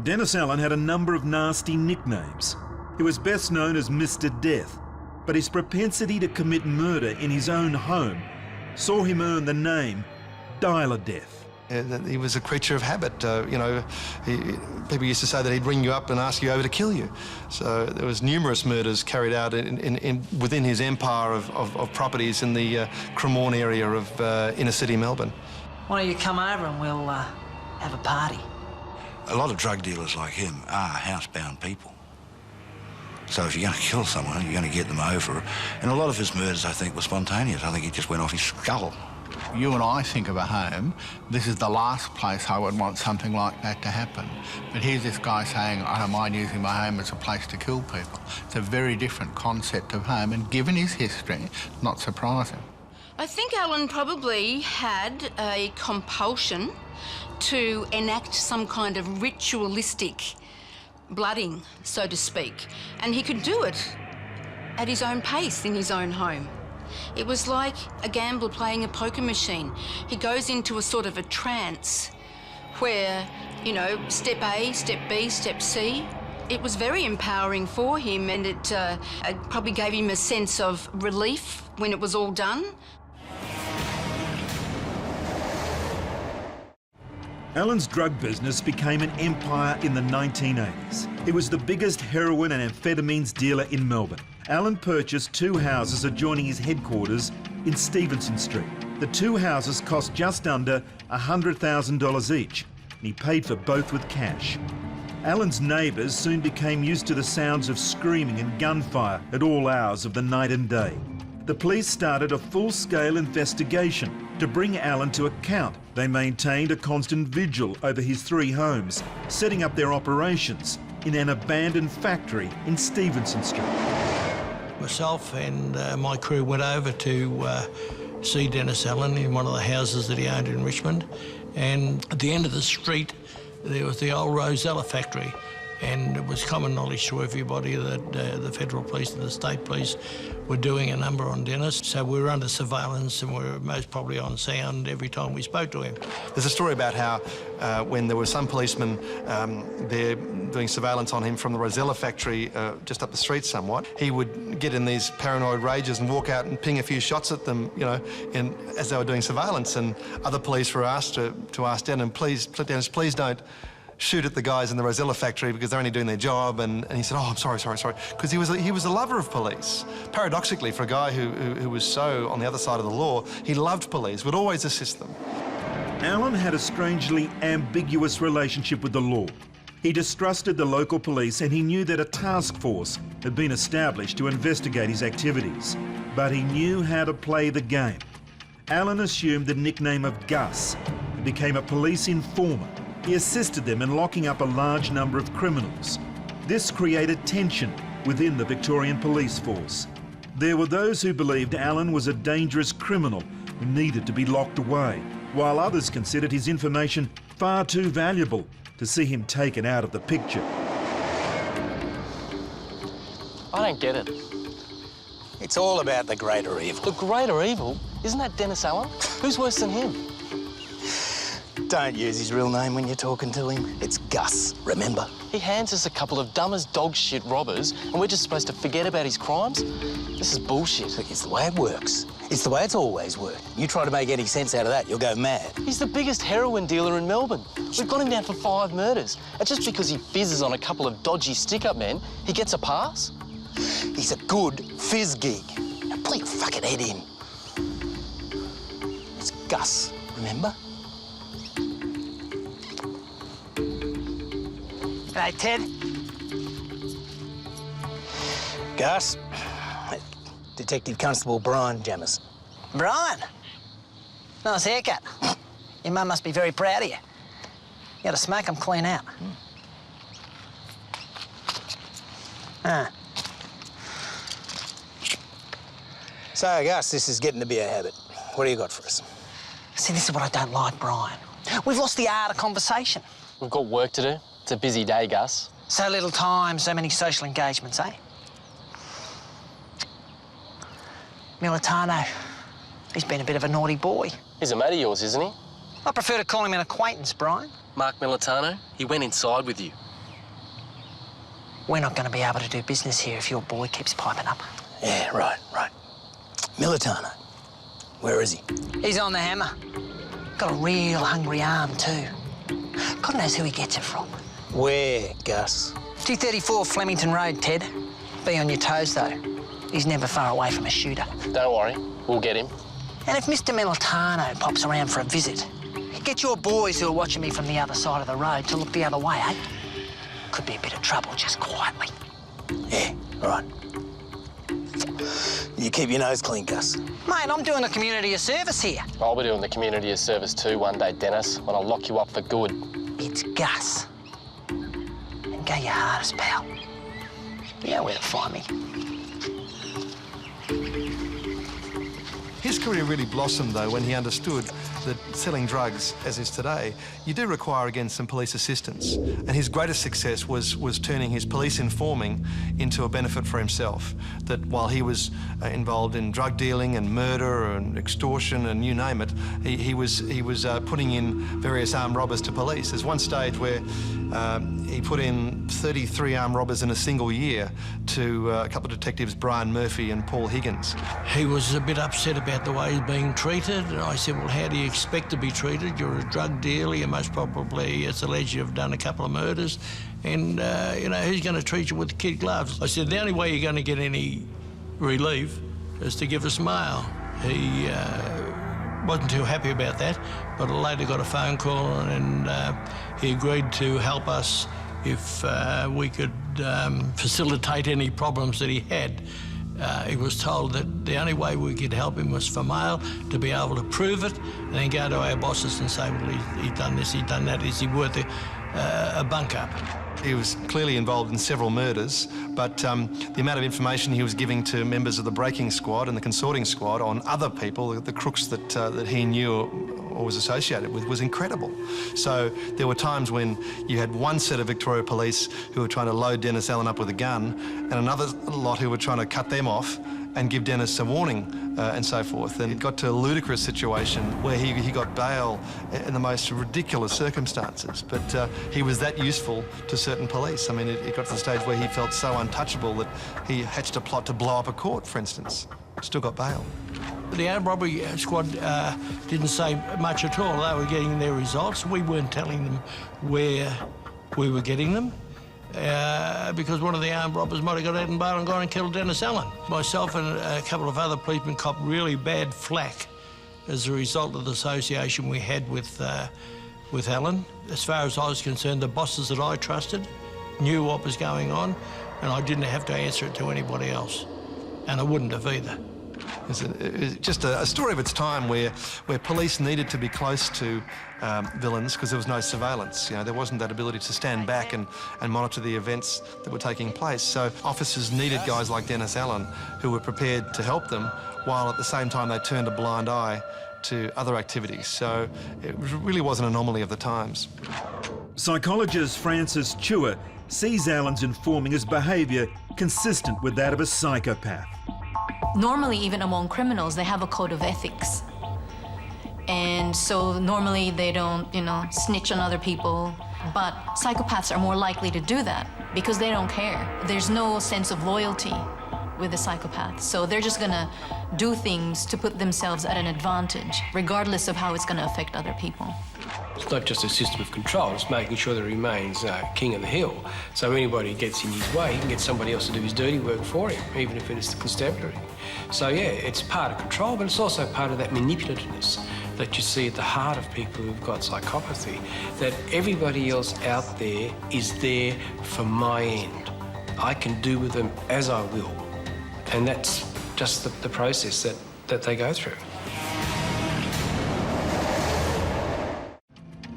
Dennis Allen had a number of nasty nicknames. He was best known as Mr. Death, but his propensity to commit murder in his own home saw him earn the name Dialer Death. He was a creature of habit. People used to say that he'd ring you up and ask you over to kill you. So there was numerous murders carried out within his empire of properties in the Cremorne area of inner city Melbourne. Why don't you come over and we'll have a party? A lot of drug dealers like him are housebound people. So if you're going to kill someone, you're going to get them over. And a lot of his murders, I think, were spontaneous. I think he just went off his skull. You and I think of a home, this is the last place I would want something like that to happen. But here's this guy saying, I don't mind using my home as a place to kill people. It's a very different concept of home, and given his history, not surprising. I think Alan probably had a compulsion to enact some kind of ritualistic blooding, so to speak, and he could do it at his own pace in his own home. It was like a gambler playing a poker machine. He goes into a sort of a trance where, you know, step A, step B, step C. It was very empowering for him, and it probably gave him a sense of relief when it was all done. Alan's drug business became an empire in the 1980s. It was the biggest heroin and amphetamines dealer in Melbourne. Alan purchased 2 houses adjoining his headquarters in Stevenson Street. The 2 houses cost just under $100,000 each, and he paid for both with cash. Alan's neighbours soon became used to the sounds of screaming and gunfire at all hours of the night and day. The police started a full-scale investigation to bring Alan to account. They maintained a constant vigil over his 3 homes, setting up their operations in an abandoned factory in Stevenson Street. Myself and my crew went over to see Dennis Allen in one of the houses that he owned in Richmond. And at the end of the street, there was the old Rosella factory. And it was common knowledge to everybody that the federal police and the state police were doing a number on Dennis. So we were under surveillance and we were most probably on sound every time we spoke to him. There's a story about how when there were some policemen there doing surveillance on him from the Rosella factory just up the street somewhat, he would get in these paranoid rages and walk out and ping a few shots at them, you know, as they were doing surveillance. And other police were asked to ask Dennis, please don't shoot at the guys in the Rosella factory because they're only doing their job. And he said, oh, I'm sorry. Because he was a lover of police. Paradoxically, for a guy who was so on the other side of the law, he loved police, would always assist them. Alan had a strangely ambiguous relationship with the law. He distrusted the local police and he knew that a task force had been established to investigate his activities. But he knew how to play the game. Alan assumed the nickname of Gus and became a police informer. He assisted them in locking up a large number of criminals. This created tension within the Victorian police force. There were those who believed Alan was a dangerous criminal who needed to be locked away, while others considered his information far too valuable to see him taken out of the picture. I don't get it. It's all about the greater evil. The greater evil? Isn't that Dennis Allen? Who's worse than him? Don't use his real name when you're talking to him. It's Gus, remember? He hands us a couple of dumb as dog shit robbers and we're just supposed to forget about his crimes? This is bullshit. It's the way it works. It's the way it's always worked. You try to make any sense out of that, you'll go mad. He's the biggest heroin dealer in Melbourne. We've got him down for 5 murders. And just because he fizzes on a couple of dodgy stick-up men, he gets a pass? He's a good fizz gig. Now pull your fucking head in. It's Gus, remember? G'day, Ted. Gus, Detective Constable Brian Jammers. Brian? Nice haircut. Your mum must be very proud of you. You got to smoke them clean out. So, Gus, this is getting to be a habit. What do you got for us? See, this is what I don't like, Brian. We've lost the art of conversation. We've got work to do. It's a busy day, Gus. So little time, so many social engagements, eh? Militano, he's been a bit of a naughty boy. He's a mate of yours, isn't he? I prefer to call him an acquaintance, Brian. Mark Militano, he went inside with you. We're not going to be able to do business here if your boy keeps piping up. Yeah, right. Militano, where is he? He's on the hammer. Got a real hungry arm, too. God knows who he gets it from. Where, Gus? 234 Flemington Road, Ted. Be on your toes, though. He's never far away from a shooter. Don't worry, we'll get him. And if Mr. Militano pops around for a visit, get your boys who are watching me from the other side of the road to look the other way, eh? Could be a bit of trouble, just quietly. Yeah, all right. You keep your nose clean, Gus. Mate, I'm doing a community a service here. I'll be doing the community a service too one day, Dennis, when I'll lock you up for good. It's Gus. And go your hardest, pal. You know where to find me. His career really blossomed, though, when he understood that selling drugs, as is today, you do require, again, some police assistance. And his greatest success was turning his police informing into a benefit for himself. That while he was involved in drug dealing and murder and extortion and you name it, he was putting in various armed robbers to police. There's one stage where he put in 33 armed robbers in a single year to a couple of detectives, Brian Murphy and Paul Higgins. He was a bit upset about the way he's being treated. And I said, well, how do you expect to be treated? You're a drug dealer. You most probably, it's alleged you've done a couple of murders. And, you know, who's going to treat you with kid gloves? I said, the only way you're going to get any relief is to give us mail. He wasn't too happy about that, but later got a phone call and he agreed to help us if we could facilitate any problems that he had. He was told that the only way we could help him was for mail, to be able to prove it, and then go to our bosses and say, well, he's done this, he's done that, is he worth a bunk-up. He was clearly involved in several murders, but the amount of information he was giving to members of the breaking squad and the consorting squad on other people, the crooks that he knew or was associated with, was incredible. So there were times when you had one set of Victoria Police who were trying to load Dennis Allen up with a gun, and another lot who were trying to cut them off and give Dennis a warning and so forth. And it got to a ludicrous situation where he got bail in the most ridiculous circumstances. But he was that useful to certain police. I mean, it got to the stage where he felt so untouchable that he hatched a plot to blow up a court, for instance. Still got bail. The armed robbery squad didn't say much at all. They were getting their results. We weren't telling them where we were getting them. Because one of the armed robbers might have got out in bail and gone and killed Dennis Allen. Myself and a couple of other policemen copped really bad flack as a result of the association we had with Allen. As far as I was concerned, the bosses that I trusted knew what was going on, and I didn't have to answer it to anybody else. And I wouldn't have either. It's just a story of its time where police needed to be close to villains because there was no surveillance. You know, there wasn't that ability to stand back and monitor the events that were taking place. So officers needed guys like Dennis Allen who were prepared to help them while at the same time they turned a blind eye to other activities. So it really was an anomaly of the times. Psychologist Francis Chua sees Allen's informing as behaviour consistent with that of a psychopath. Normally, even among criminals, they have a code of ethics. And so normally they don't, snitch on other people. But psychopaths are more likely to do that because they don't care. There's no sense of loyalty with a psychopath. So they're just gonna do things to put themselves at an advantage, regardless of how it's gonna affect other people. It's not just a system of control, it's making sure that he remains king of the hill. So anybody who gets in his way, he can get somebody else to do his dirty work for him, even if it's the constabulary. So yeah, it's part of control, but it's also part of that manipulativeness that you see at the heart of people who've got psychopathy, that everybody else out there is there for my end. I can do with them as I will. And that's just the process that they go through.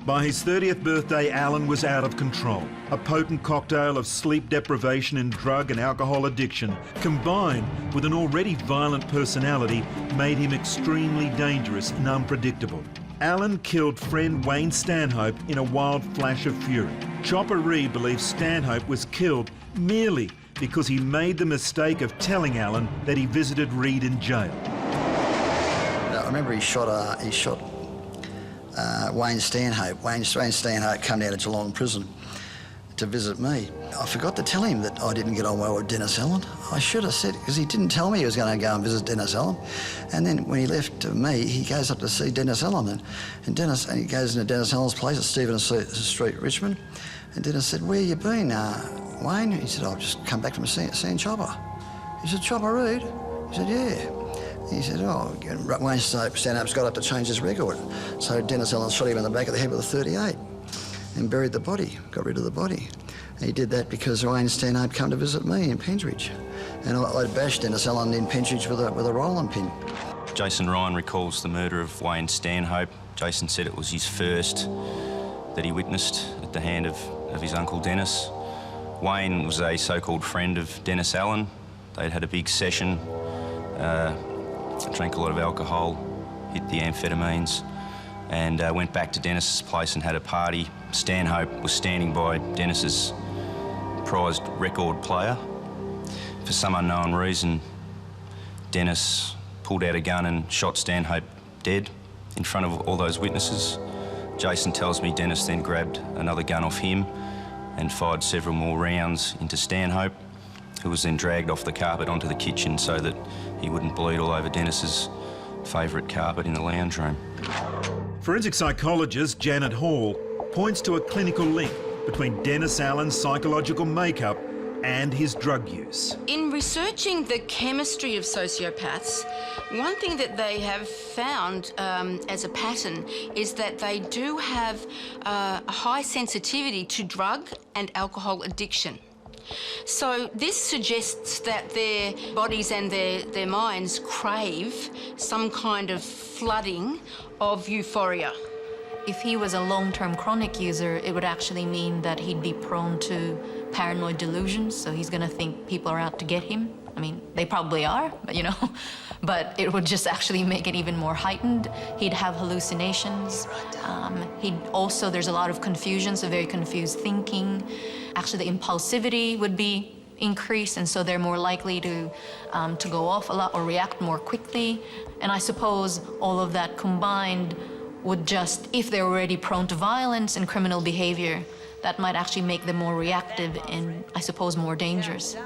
By his 30th birthday, Allen was out of control. A potent cocktail of sleep deprivation and drug and alcohol addiction, combined with an already violent personality, made him extremely dangerous and unpredictable. Allen killed friend Wayne Stanhope in a wild flash of fury. Chopper Reed believes Stanhope was killed merely because he made the mistake of telling Allen that he visited Reed in jail. I remember he shot Wayne Stanhope. Wayne Stanhope came down to Geelong prison to visit me. I forgot to tell him that I didn't get on well with Dennis Allen. I should have said, because he didn't tell me he was going to go and visit Dennis Allen. And then when he left me, he goes up to see Dennis Allen. And he goes into Dennis Allen's place at Stevens Street, Richmond. And Dennis said, "Where you been, Wayne?" He said, "I've just come back from seeing Chopper." He said, "Chopper Reed?" He said, "Yeah." He said, "Oh," Wayne Stanhope's got up to change his record. So Dennis Allen shot him in the back of the head with a .38 and buried the body, got rid of the body. And he did that because Wayne Stanhope came to visit me in Pentridge. And I'd bashed Dennis Allen in Pentridge with a rolling pin. Jason Ryan recalls the murder of Wayne Stanhope. Jason said it was his first that he witnessed at the hand of his uncle Dennis. Wayne was a so-called friend of Dennis Allen. They'd had a big session, drank a lot of alcohol, hit the amphetamines, and went back to Dennis's place and had a party. Stanhope was standing by Dennis's prized record player. For some unknown reason, Dennis pulled out a gun and shot Stanhope dead in front of all those witnesses. Jason tells me Dennis then grabbed another gun off him and fired several more rounds into Stanhope, who was then dragged off the carpet onto the kitchen so that he wouldn't bleed all over Dennis's favourite carpet in the lounge room. Forensic psychologist Janet Hall points to a clinical link between Dennis Allen's psychological makeup and his drug use. In researching the chemistry of sociopaths, one thing that they have found as a pattern is that they do have a high sensitivity to drug and alcohol addiction. So this suggests that their bodies and their minds crave some kind of flooding of euphoria. If he was a long-term chronic user, it would actually mean that he'd be prone to paranoid delusions, so he's gonna think people are out to get him. I mean, they probably are, but you know, but it would just actually make it even more heightened. He'd have hallucinations. There's a lot of confusion, so very confused thinking. Actually, the impulsivity would be increased, and so they're more likely to go off a lot or react more quickly. And I suppose all of that combined would just, if they're already prone to violence and criminal behavior, that might actually make them more reactive and, I suppose, more dangerous.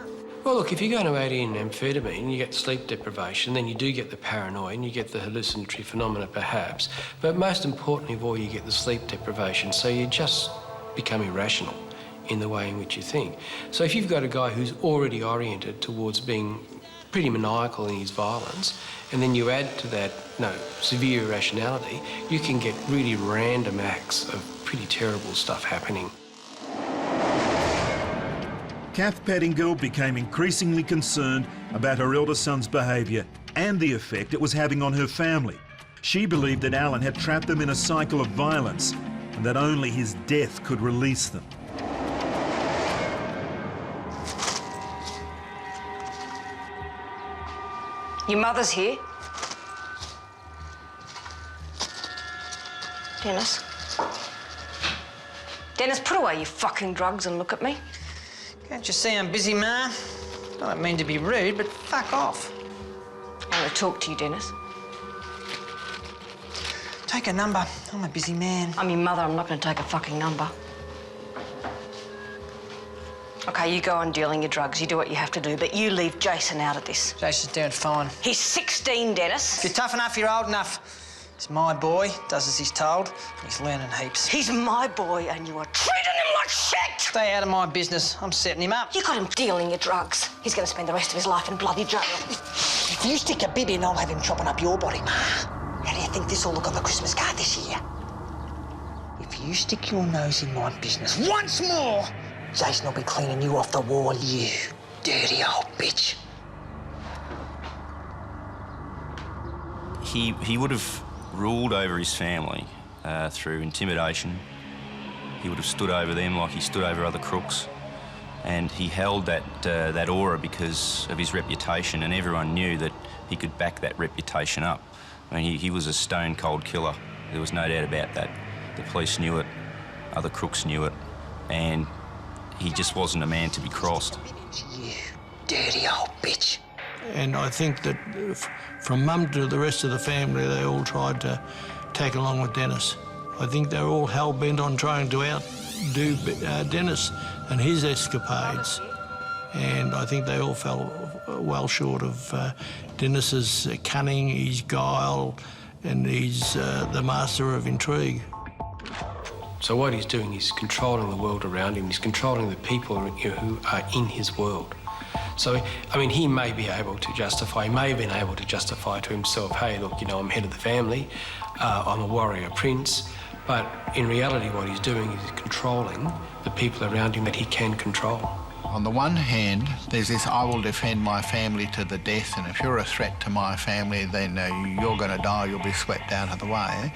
Well, look, if you're going to add in amphetamine, you get sleep deprivation, then you do get the paranoia and you get the hallucinatory phenomena, perhaps. But most importantly of all, you get the sleep deprivation, so you just become irrational in the way in which you think. So if you've got a guy who's already oriented towards being pretty maniacal in his violence, and then you add to that, severe irrationality, you can get really random acts of pretty terrible stuff happening. Kath Pettingill became increasingly concerned about her eldest son's behaviour and the effect it was having on her family. She believed that Alan had trapped them in a cycle of violence and that only his death could release them. Your mother's here. Dennis. Dennis, put away your fucking drugs and look at me. Can't you see I'm busy, Ma? I don't mean to be rude, but fuck off. I want to talk to you, Dennis. Take a number. I'm a busy man. I'm your mother. I'm not going to take a fucking number. OK, you go on dealing your drugs. You do what you have to do, but you leave Jason out of this. Jason's doing fine. He's 16, Dennis. If you're tough enough, you're old enough. He's my boy, does as he's told. He's learning heaps. He's my boy, and you are treating him like shit! Stay out of my business. I'm setting him up. You got him dealing your drugs. He's going to spend the rest of his life in bloody jail. If you stick a bib in, I'll have him chopping up your body, Ma. How do you think this will look on the Christmas card this year? If you stick your nose in my business once more, Jason will be cleaning you off the wall, you dirty old bitch. He would have ruled over his family through intimidation. He would have stood over them like he stood over other crooks. And he held that aura because of his reputation, and everyone knew that he could back that reputation up. I mean, he was a stone-cold killer. There was no doubt about that. The police knew it, other crooks knew it, and he just wasn't a man to be crossed. You dirty old bitch. And I think that from Mum to the rest of the family, they all tried to tag along with Dennis. I think they were all hell-bent on trying to outdo Dennis and his escapades. And I think they all fell well short of Dennis's cunning, his guile, and he's the master of intrigue. So what he's doing is controlling the world around him. He's controlling the people who are in his world. So, I mean, he may be able to justify, he may have been able to justify to himself, hey, look, I'm head of the family, I'm a warrior prince, but in reality what he's doing is controlling the people around him that he can control. On the one hand, there's this, I will defend my family to the death, and if you're a threat to my family, then you're going to die, you'll be swept out of the way.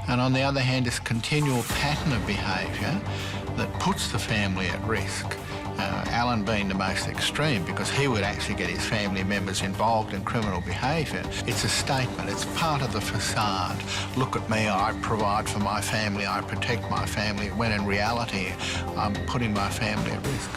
And on the other hand, this continual pattern of behaviour that puts the family at risk. Alan being the most extreme, because he would actually get his family members involved in criminal behaviour. It's a statement, it's part of the facade. Look at me, I provide for my family, I protect my family, when in reality, I'm putting my family at risk.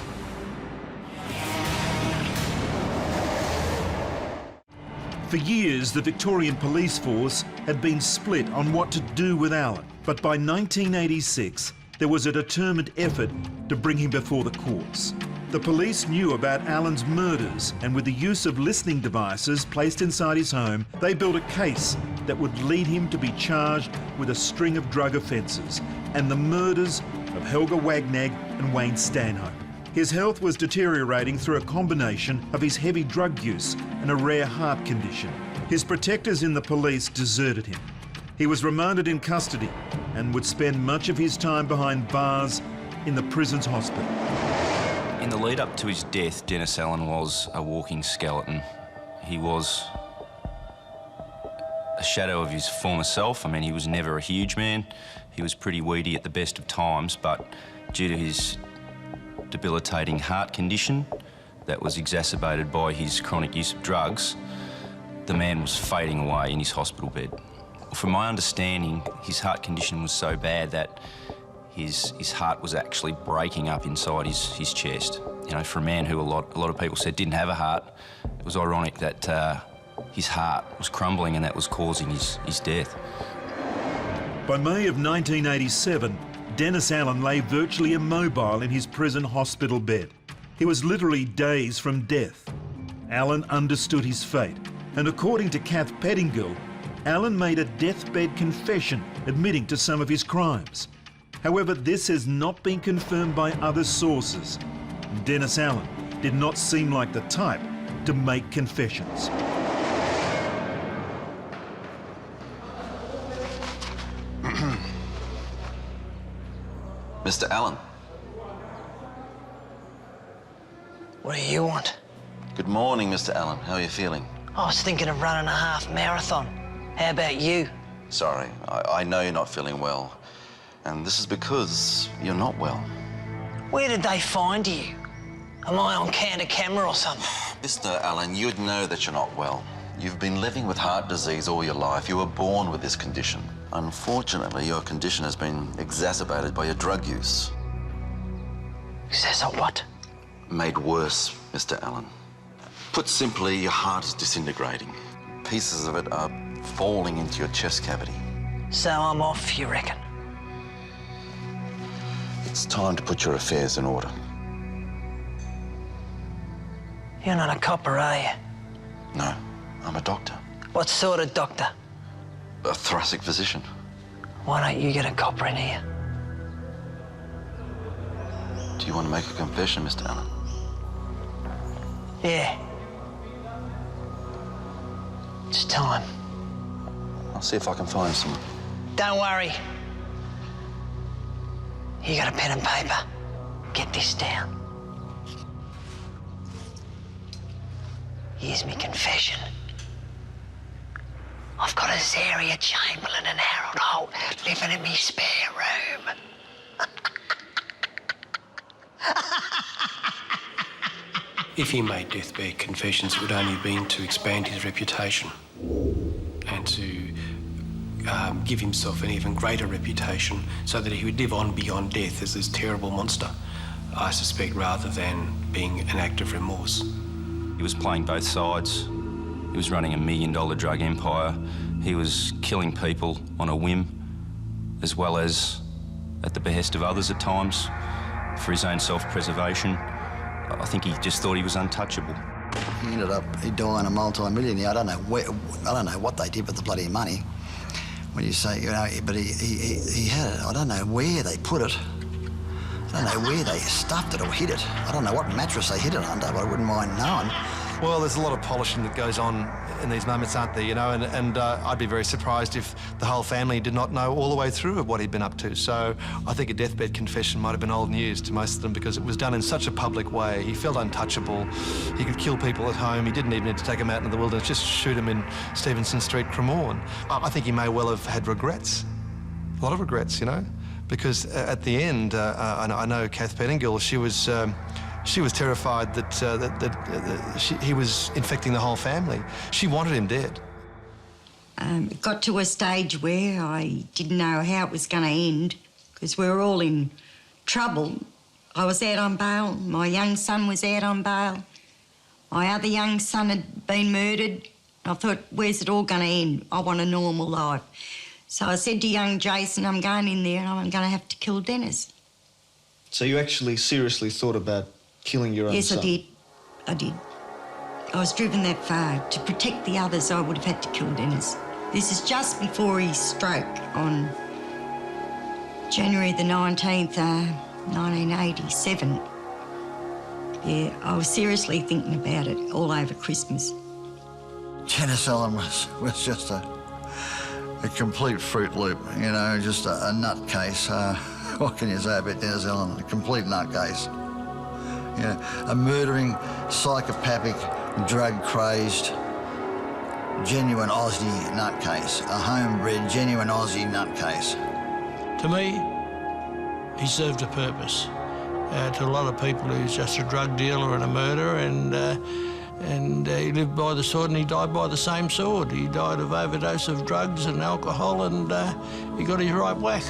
For years, the Victorian police force had been split on what to do with Alan. But by 1986, there was a determined effort to bring him before the courts. The police knew about Alan's murders, and with the use of listening devices placed inside his home, they built a case that would lead him to be charged with a string of drug offences and the murders of Helga Wagnag and Wayne Stanhope. His health was deteriorating through a combination of his heavy drug use and a rare heart condition. His protectors in the police deserted him. He was remanded in custody and would spend much of his time behind bars in the prison's hospital. In the lead up to his death, Dennis Allen was a walking skeleton. He was a shadow of his former self. I mean, he was never a huge man. He was pretty weedy at the best of times, but due to his debilitating heart condition that was exacerbated by his chronic use of drugs, the man was fading away in his hospital bed. From my understanding, his heart condition was so bad that his heart was actually breaking up inside his chest. You know, for a man who a lot of people said didn't have a heart, it was ironic that his heart was crumbling and that was causing his death. By May of 1987, Dennis Allen lay virtually immobile in his prison hospital bed. He was literally days from death. Allen understood his fate, and according to Kath Pettingill, Allen made a deathbed confession admitting to some of his crimes. However, this has not been confirmed by other sources. Dennis Allen did not seem like the type to make confessions. Mr. Allen. What do you want? Good morning, Mr. Allen. How are you feeling? I was thinking of running a half marathon. How about you? Sorry, I know you're not feeling well. And this is because you're not well. Where did they find you? Am I on candid camera or something? Mr. Allen, you'd know that you're not well. You've been living with heart disease all your life. You were born with this condition. Unfortunately, your condition has been exacerbated by your drug use. Exacerbate what? Made worse, Mr. Allen. Put simply, your heart is disintegrating. Pieces of it are falling into your chest cavity. So I'm off, you reckon? It's time to put your affairs in order. You're not a copper, are you? No, I'm a doctor. What sort of doctor? A thoracic physician. Why don't you get a copper in here? Do you want to make a confession, Mr. Allen? Yeah. It's time. I'll see if I can find some. Don't worry. You got a pen and paper? Get this down. Here's me confession. I've got a Zaria Chamberlain and Harold Holt living in me spare room. If he made deathbed confessions, it would only have been to expand his reputation and to give himself an even greater reputation so that he would live on beyond death as this terrible monster, I suspect, rather than being an act of remorse. He was playing both sides. He was running $1 million drug empire. He was killing people on a whim, as well as at the behest of others at times, for his own self-preservation. I think he just thought he was untouchable. He ended up dying a multi-millionaire. I don't know what they did with the bloody money. When you say, you know, but he had it. I don't know where they put it. I don't know where they stuffed it or hid it. I don't know what mattress they hid it under, but I wouldn't mind knowing. Well, there's a lot of polishing that goes on in these moments, aren't there, you know, and I'd be very surprised if the whole family did not know all the way through of what he'd been up to. So I think a deathbed confession might have been old news to most of them because it was done in such a public way. He felt untouchable. He could kill people at home. He didn't even need to take them out into the wilderness, just shoot them in Stevenson Street, Cremorne. I think he may well have had regrets, a lot of regrets, you know, because at the end, I know Kath Pettingill, she was terrified that he was infecting the whole family. She wanted him dead. It got to a stage where I didn't know how it was going to end because we were all in trouble. I was out on bail. My young son was out on bail. My other young son had been murdered. I thought, where's it all going to end? I want a normal life. So I said to young Jason, I'm going in there and I'm going to have to kill Dennis. So you actually seriously thought about killing your own son? Yes, I did. I was driven that far. To protect the others, I would have had to kill Dennis. This is just before his stroke on January the 19th, 1987. Yeah, I was seriously thinking about it all over Christmas. Dennis Allen was just a complete Fruit Loop, you know, just a nutcase. What can you say about Dennis Allen? A complete nutcase. You know, a murdering, psychopathic, drug-crazed genuine Aussie nutcase, a homebred, genuine Aussie nutcase. To me, he served a purpose. To a lot of people, he was just a drug dealer and a murderer, and he lived by the sword and he died by the same sword. He died of overdose of drugs and alcohol, and he got his right whack.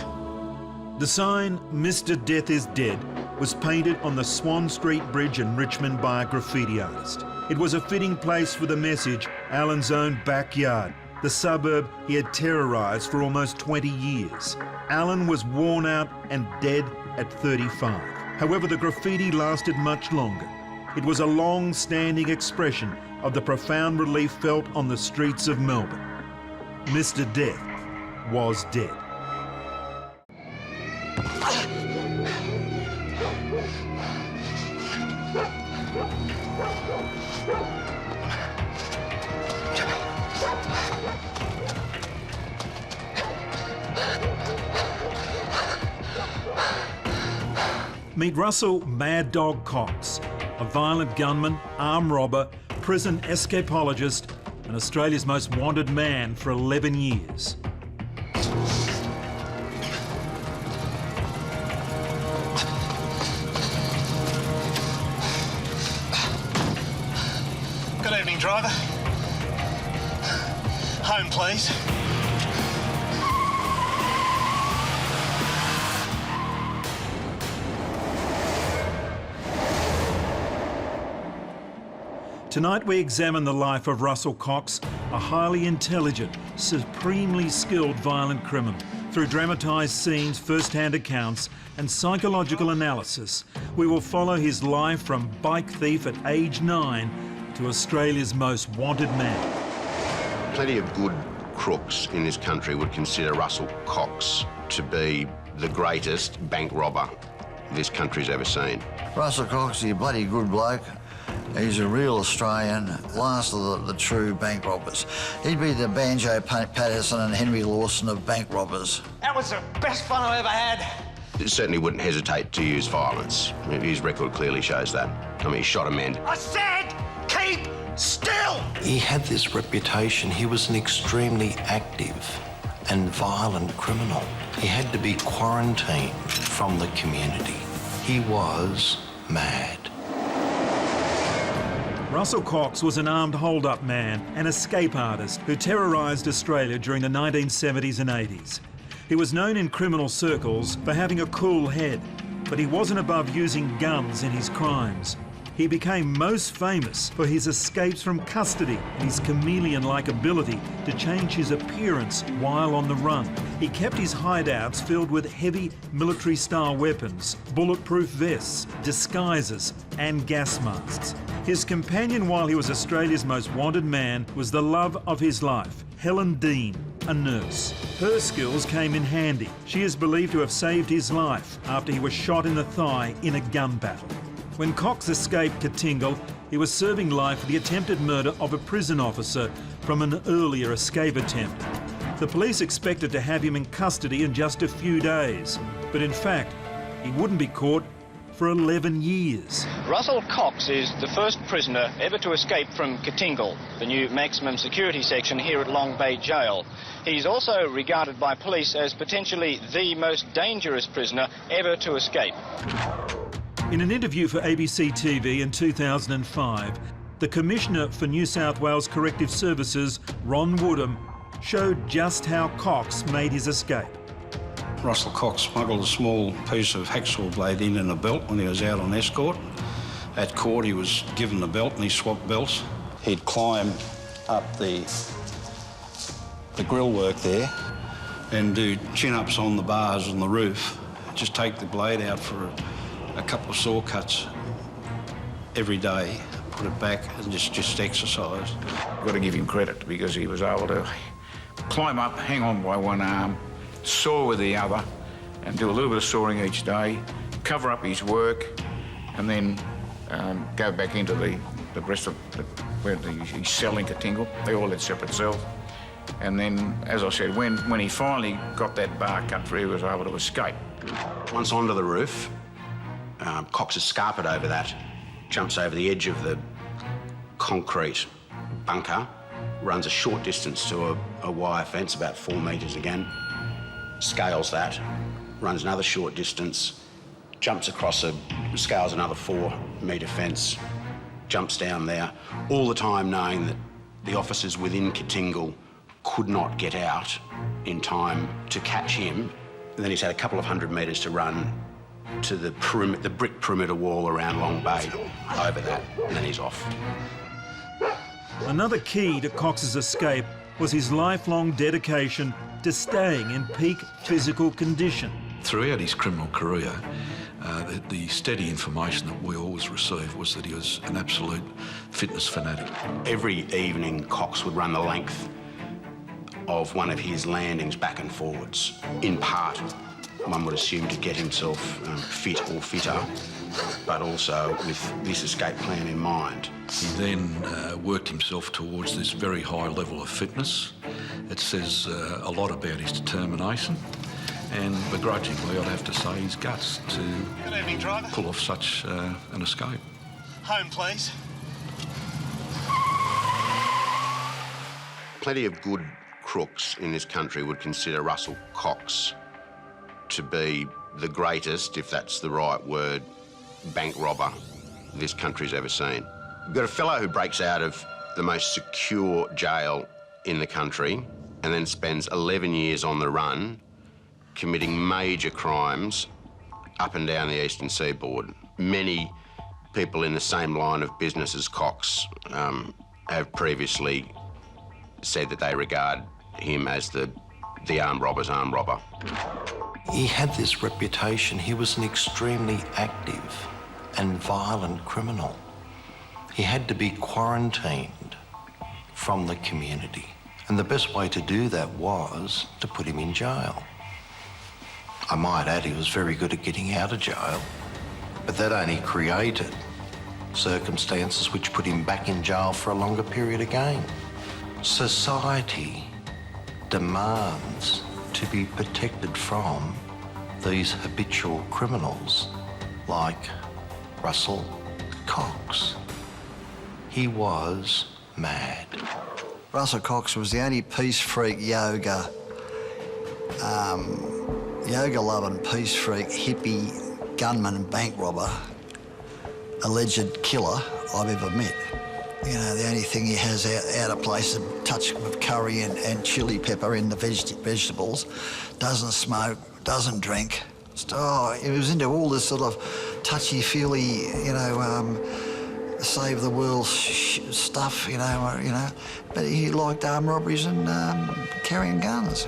The sign, Mr. Death is Dead, was painted on the Swan Street Bridge in Richmond by a graffiti artist. It was a fitting place for the message, Alan's own backyard, the suburb he had terrorised for almost 20 years. Alan was worn out and dead at 35. However, the graffiti lasted much longer. It was a long-standing expression of the profound relief felt on the streets of Melbourne. Mr. Death was dead. Meet Russell Mad Dog Cox, a violent gunman, armed robber, prison escapologist, and Australia's most wanted man for 11 years. Good evening, driver. Home, please. Tonight we examine the life of Russell Cox, a highly intelligent, supremely skilled violent criminal. Through dramatised scenes, first-hand accounts and psychological analysis, we will follow his life from bike thief at age 9 to Australia's most wanted man. Plenty of good crooks in this country would consider Russell Cox to be the greatest bank robber this country's ever seen. Russell Cox is a bloody good bloke. He's a real Australian, last of the true bank robbers. He'd be the Banjo Patterson and Henry Lawson of bank robbers. That was the best fun I ever had. He certainly wouldn't hesitate to use violence. I mean, his record clearly shows that. I mean, he shot a man. I said, keep still! He had this reputation. He was an extremely active and violent criminal. He had to be quarantined from the community. He was mad. Russell Cox was an armed hold-up man, an escape artist who terrorised Australia during the 1970s and 80s. He was known in criminal circles for having a cool head, but he wasn't above using guns in his crimes. He became most famous for his escapes from custody and his chameleon-like ability to change his appearance while on the run. He kept his hideouts filled with heavy military-style weapons, bulletproof vests, disguises and gas masks. His companion while he was Australia's most wanted man was the love of his life, Helen Dean, a nurse. Her skills came in handy. She is believed to have saved his life after he was shot in the thigh in a gun battle. When Cox escaped Katingal, he was serving life for the attempted murder of a prison officer from an earlier escape attempt. The police expected to have him in custody in just a few days, but in fact, he wouldn't be caught for 11 years. Russell Cox is the first prisoner ever to escape from Katingal, the new maximum security section here at Long Bay Jail. He's also regarded by police as potentially the most dangerous prisoner ever to escape. In an interview for ABC TV in 2005, the Commissioner for New South Wales Corrective Services, Ron Woodham, showed just how Cox made his escape. Russell Cox smuggled a small piece of hacksaw blade in a belt when he was out on escort. At court, he was given the belt and he swapped belts. He'd climb up the grill work there and do chin-ups on the bars on the roof. Just take the blade out for a couple of saw cuts every day, put it back and just exercise. I've got to give him credit because he was able to climb up, hang on by one arm, saw with the other, and do a little bit of sawing each day, cover up his work, and then go back into the rest of where he's selling Katingal. They all had separate cells. And then, as I said, when he finally got that bar cut through, he was able to escape. Once onto the roof, Cox is scarpered over that, jumps over the edge of the concrete bunker, runs a short distance to a wire fence, about 4 metres again, scales that, runs another short distance, jumps across scales another 4 metre fence, jumps down there, all the time knowing that the officers within Katingal could not get out in time to catch him. And then he's had a couple of 100 metres to run to the brick perimeter wall around Long Bay, over that, and then he's off. Another key to Cox's escape was his lifelong dedication to staying in peak physical condition. Throughout his criminal career, the steady information that we always received was that he was an absolute fitness fanatic. Every evening, Cox would run the length of one of his landings back and forwards, in part, one would assume, to get himself fit or fitter, but also with this escape plan in mind. He then worked himself towards this very high level of fitness. It says a lot about his determination and, begrudgingly, I'd have to say, his guts to Good evening, driver. pull off such an escape. Home, please. Plenty of good crooks in this country would consider Russell Cox to be the greatest, if that's the right word, bank robber this country's ever seen. You've got a fellow who breaks out of the most secure jail in the country and then spends 11 years on the run committing major crimes up and down the eastern seaboard. Many people in the same line of business as Cox have previously said that they regard him as the armed robber's armed robber. He had this reputation. He was an extremely active and violent criminal. He had to be quarantined from the community. And the best way to do that was to put him in jail. I might add, he was very good at getting out of jail, but that only created circumstances which put him back in jail for a longer period again. Society demands to be protected from these habitual criminals like Russell Cox. He was mad. Russell Cox was the only peace freak yoga loving peace freak, hippie, gunman, bank robber, alleged killer I've ever met. You know, the only thing he has out of place is a touch of curry and chili pepper in the vegetables. Doesn't smoke, doesn't drink. He was into all this sort of touchy-feely, save the world stuff, you know. But he liked armed robberies and carrying guns.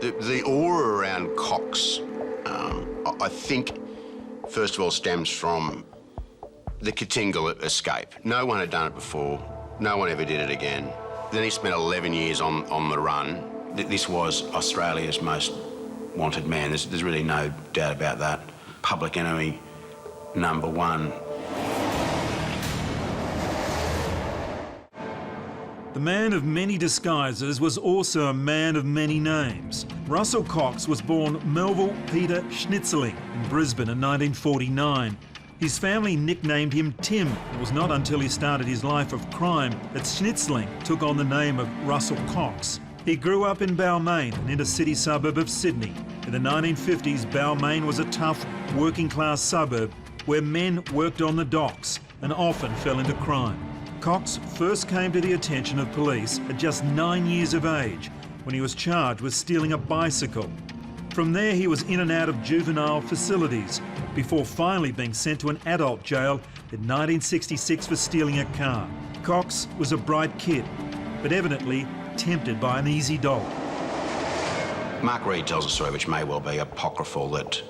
The aura around Cox, I think, first of all, stems from the Katingal escape. No one had done it before. No one ever did it again. Then he spent 11 years on the run. This was Australia's most wanted man. There's really no doubt about that. Public enemy #1. The man of many disguises was also a man of many names. Russell Cox was born Melville Peter Schnitzling in Brisbane in 1949. His family nicknamed him Tim. It was not until he started his life of crime that Schnitzling took on the name of Russell Cox. He grew up in Balmain, an inner-city suburb of Sydney. In the 1950s, Balmain was a tough, working-class suburb where men worked on the docks and often fell into crime. Cox first came to the attention of police at just 9 years of age when he was charged with stealing a bicycle. From there, he was in and out of juvenile facilities before finally being sent to an adult jail in 1966 for stealing a car. Cox was a bright kid, but evidently tempted by an easy dolt. Mark Reed tells a story which may well be apocryphal, that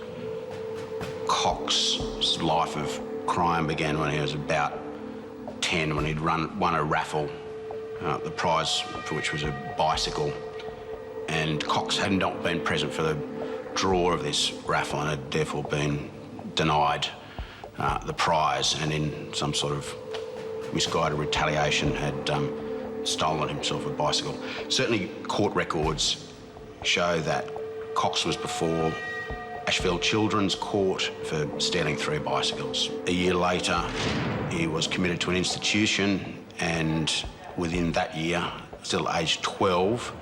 Cox's life of crime began when he was about 10, when he'd won a raffle, the prize for which was a bicycle. And Cox had not been present for the draw of this raffle and had therefore been denied the prize, and in some sort of misguided retaliation had stolen himself a bicycle. Certainly court records show that Cox was before Ashfield Children's Court for stealing 3 bicycles. A year later, he was committed to an institution and within that year, still aged 12,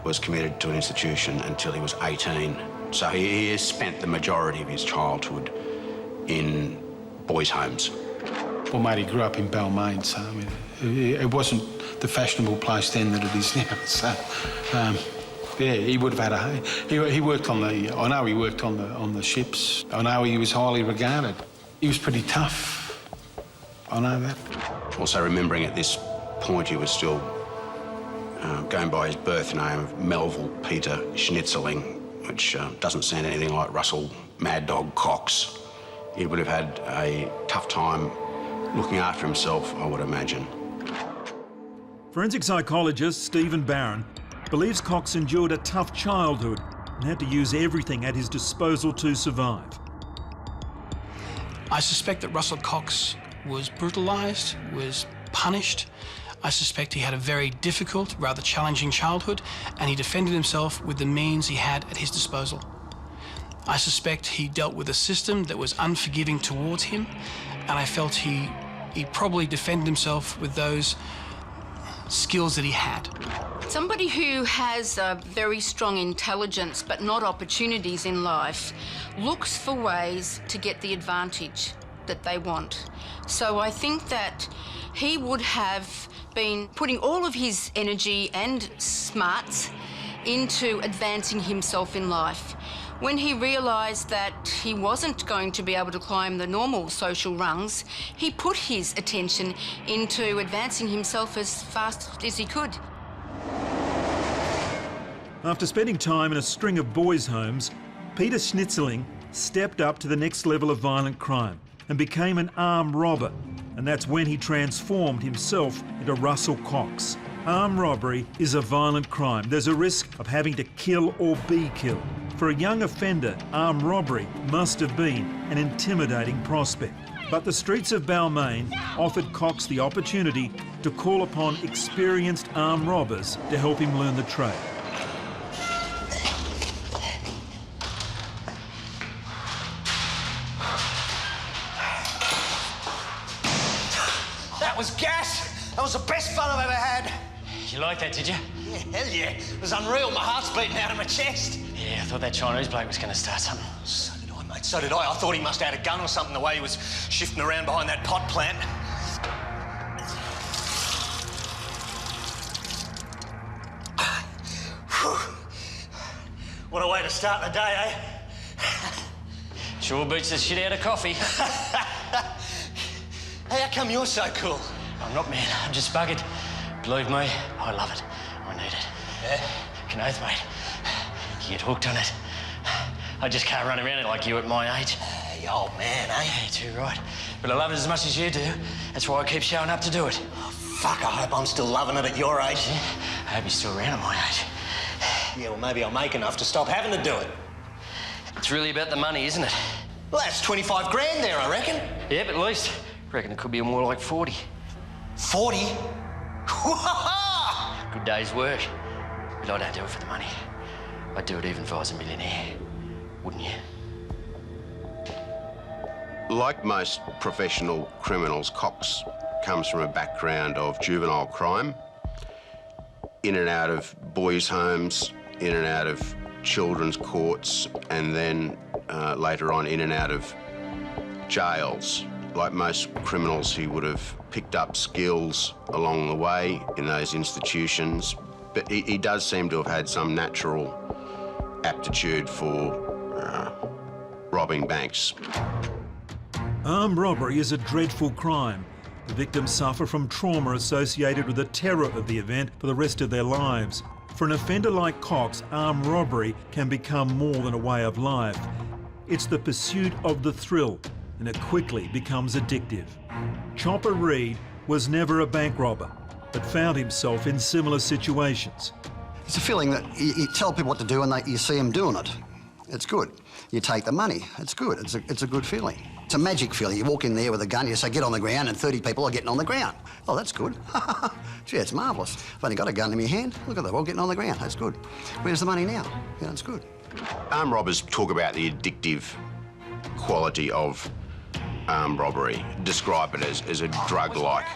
was committed to an institution until he was 18. So he has spent the majority of his childhood in boys' homes. Well, mate, he grew up in Balmain, so I mean, it wasn't the fashionable place then that it is now. So, yeah, he would have had a. He worked on the. I know he worked on the ships. I know he was highly regarded. He was pretty tough. I know that. Also, remembering at this point he was still going by his birth name of Melville Peter Schnitzerling, which doesn't sound anything like Russell Mad Dog Cox. He would have had a tough time looking after himself, I would imagine. Forensic psychologist Stephen Barron believes Cox endured a tough childhood and had to use everything at his disposal to survive. I suspect that Russell Cox was brutalised, was punished. I suspect he had a very difficult, rather challenging childhood, and he defended himself with the means he had at his disposal. I suspect he dealt with a system that was unforgiving towards him, and I felt he probably defended himself with those skills that he had. Somebody who has a very strong intelligence but not opportunities in life looks for ways to get the advantage that they want. So I think that he would have been putting all of his energy and smarts into advancing himself in life. When he realised that he wasn't going to be able to climb the normal social rungs, he put his attention into advancing himself as fast as he could. After spending time in a string of boys' homes, Peter Schnitzerling stepped up to the next level of violent crime and became an armed robber. And that's when he transformed himself into Russell Cox. Armed robbery is a violent crime. There's a risk of having to kill or be killed. For a young offender, armed robbery must have been an intimidating prospect. But the streets of Balmain offered Cox the opportunity to call upon experienced armed robbers to help him learn the trade. That was gas! That was the best fun I've ever had. You like that, did you? Yeah, hell yeah. It was unreal. My heart's beating out of my chest. Yeah, I thought that Chinese bloke was going to start something. So did I, mate. So did I. I thought he must have had a gun or something the way he was shifting around behind that pot plant. What a way to start the day, eh? Sure beats the shit out of coffee. Hey, how come you're so cool? I'm not, man. I'm just buggered. Believe me, I love it. I need it. Yeah? Can oath, mate. You get hooked on it. I just can't run around it like you at my age. You old man, eh? Yeah, too right. But I love it as much as you do. That's why I keep showing up to do it. Oh, fuck, I hope I'm still loving it at your age. Yeah, I hope you're still around at my age. Yeah, well, maybe I'll make enough to stop having to do it. It's really about the money, isn't it? Well, that's 25 grand there, I reckon. Yeah, but at least I reckon it could be more like 40. 40? Good day's work. But I don't do it for the money. I'd do it even if I was a millionaire. Wouldn't you? Like most professional criminals, Cox comes from a background of juvenile crime, in and out of boys' homes, in and out of children's courts, and then later on in and out of jails. Like most criminals, he would have picked up skills along the way in those institutions, but he does seem to have had some natural aptitude for robbing banks. Armed robbery is a dreadful crime. The victims suffer from trauma associated with the terror of the event for the rest of their lives. For an offender like Cox, armed robbery can become more than a way of life. It's the pursuit of the thrill, and it quickly becomes addictive. Chopper Reed was never a bank robber, but found himself in similar situations. It's a feeling that you tell people what to do and you see them doing it. It's good. You take the money. It's good. It's a good feeling. It's a magic feeling. You walk in there with a gun, you say, get on the ground, and 30 people are getting on the ground. Oh, that's good. Gee, it's marvellous. I've only got a gun in my hand. Look at that, all getting on the ground. That's good. Where's the money now? Yeah, that's good. Armed robbers talk about the addictive quality of armed robbery, describe it as a drug-like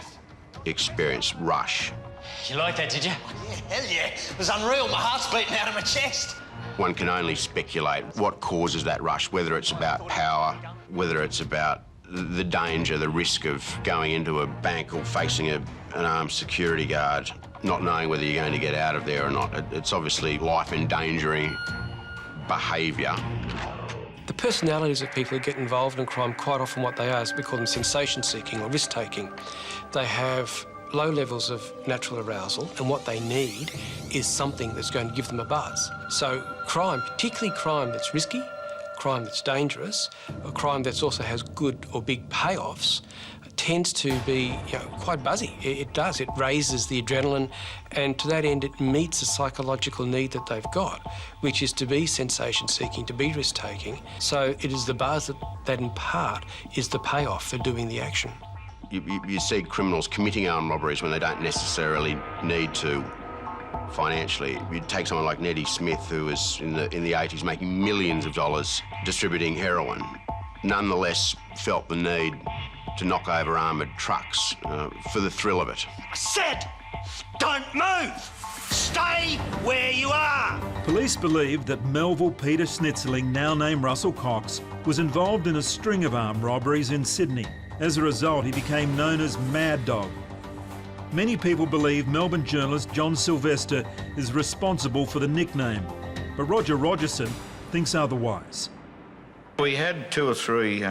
experience, rush. You like that, did you? Yeah, hell yeah. It was unreal. My heart's beating out of my chest. One can only speculate what causes that rush, whether it's about power, whether it's about the danger, the risk of going into a bank or facing an armed security guard, not knowing whether you're going to get out of there or not. It's obviously life-endangering behaviour. The personalities of people who get involved in crime, quite often what they are is we call them sensation-seeking or risk-taking. They have low levels of natural arousal, and what they need is something that's going to give them a buzz. So crime, particularly crime that's risky, crime that's dangerous, or crime that also has good or big payoffs, tends to be quite buzzy. It does. It raises the adrenaline, and to that end it meets a psychological need that they've got, which is to be sensation-seeking, to be risk-taking. So it is the buzz that in part is the payoff for doing the action. You see criminals committing armed robberies when they don't necessarily need to financially. You take someone like Neddy Smith, who was in the 80s making millions of dollars distributing heroin, nonetheless felt the need to knock over armoured trucks for the thrill of it. I said, don't move! Stay where you are! Police believe that Melville Peter Schnitzling, now named Russell Cox, was involved in a string of armed robberies in Sydney. As a result, he became known as Mad Dog. Many people believe Melbourne journalist John Sylvester is responsible for the nickname, but Roger Rogerson thinks otherwise. We had 2 or 3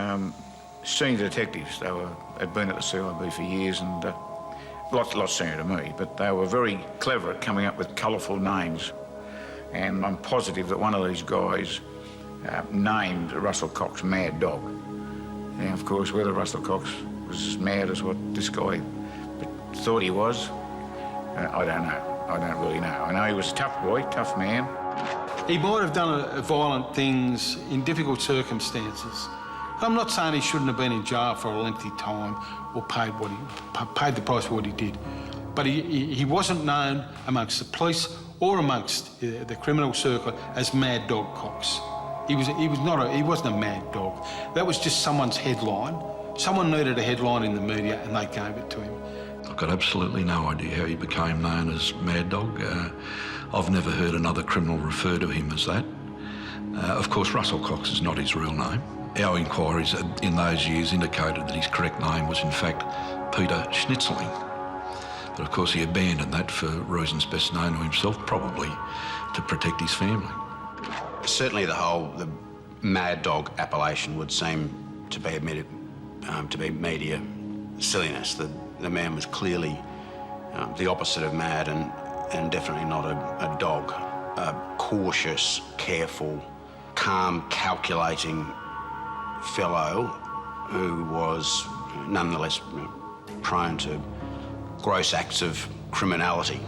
senior detectives. They had been at the CIB for years and lots senior to me, but they were very clever at coming up with colourful names. And I'm positive that one of these guys named Russell Cox Mad Dog. Now, of course, whether Russell Cox was as mad as what this guy thought he was, I don't know. I don't really know. I know he was a tough boy, tough man. He might have done violent things in difficult circumstances. I'm not saying he shouldn't have been in jail for a lengthy time or paid the price for what he did, but he wasn't known amongst the police or amongst the criminal circle as Mad Dog Cox. He wasn't a mad dog. That was just someone's headline. Someone needed a headline in the media and they gave it to him. I've got absolutely no idea how he became known as Mad Dog. I've never heard another criminal refer to him as that. Of course, Russell Cox is not his real name. Our inquiries in those years indicated that his correct name was in fact Peter Schnitzling. But of course he abandoned that for reasons best known to himself, probably to protect his family. Certainly the Mad Dog appellation would seem to be admitted to be media silliness. The man was clearly the opposite of mad and definitely not a dog. A cautious, careful, calm, calculating fellow who was nonetheless prone to gross acts of criminality.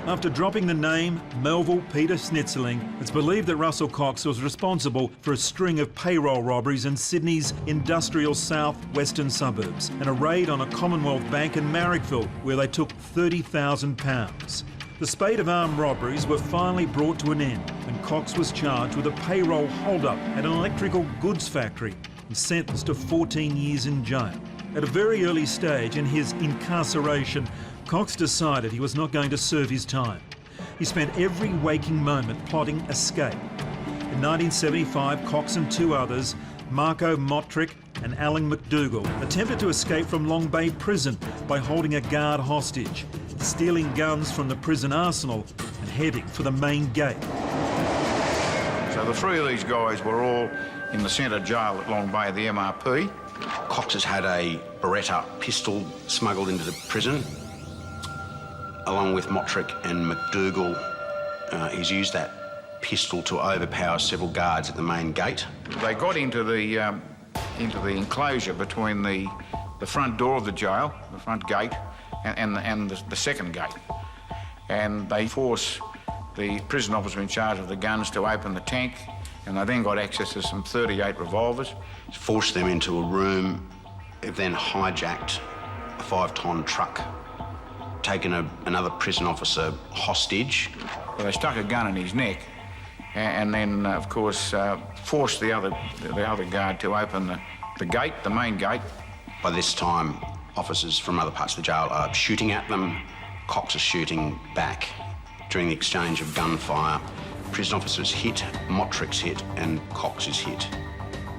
After dropping the name Melville Peter Schnitzling, it's believed that Russell Cox was responsible for a string of payroll robberies in Sydney's industrial south-western suburbs and a raid on a Commonwealth bank in Marrickville where they took £30,000. The spate of armed robberies were finally brought to an end and Cox was charged with a payroll hold-up at an electrical goods factory and sentenced to 14 years in jail. At a very early stage in his incarceration, Cox decided he was not going to serve his time. He spent every waking moment plotting escape. In 1975, Cox and 2 others, Marco Motrick and Alan McDougall, attempted to escape from Long Bay Prison by holding a guard hostage, stealing guns from the prison arsenal and heading for the main gate. So the 3 of these guys were all in the centre jail at Long Bay, the MRP. Cox has had a Beretta pistol smuggled into the prison. Along with Motrick and McDougall, he's used that pistol to overpower several guards at the main gate. They got into the enclosure between the front door of the jail, the front gate, and the second gate. And they forced the prison officer in charge of the guns to open the tank, and they then got access to some .38 revolvers. Forced them into a room, then hijacked a 5-ton truck, taken another prison officer hostage. Well, they stuck a gun in his neck and then, of course, forced the other guard to open the gate, the main gate, By this time, officers from other parts of the jail are shooting at them. Cox is shooting back. During the exchange of gunfire, prison officers hit, Motrick's hit, and Cox is hit.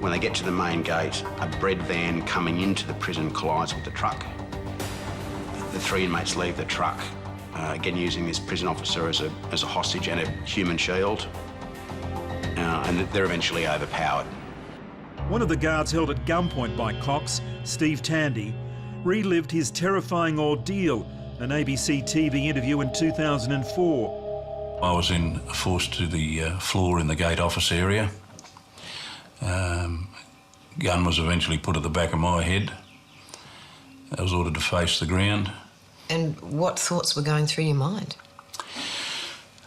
When they get to the main gate, a bread van coming into the prison collides with the truck. The three inmates leave the truck, again using this prison officer as a hostage and a human shield, and they're eventually overpowered. One of the guards held at gunpoint by Cox, Steve Tandy, relived his terrifying ordeal in an ABC TV interview in 2004. I was forced to the floor in the gate office area. Gun was eventually put at the back of my head. I was ordered to face the ground. And what thoughts were going through your mind?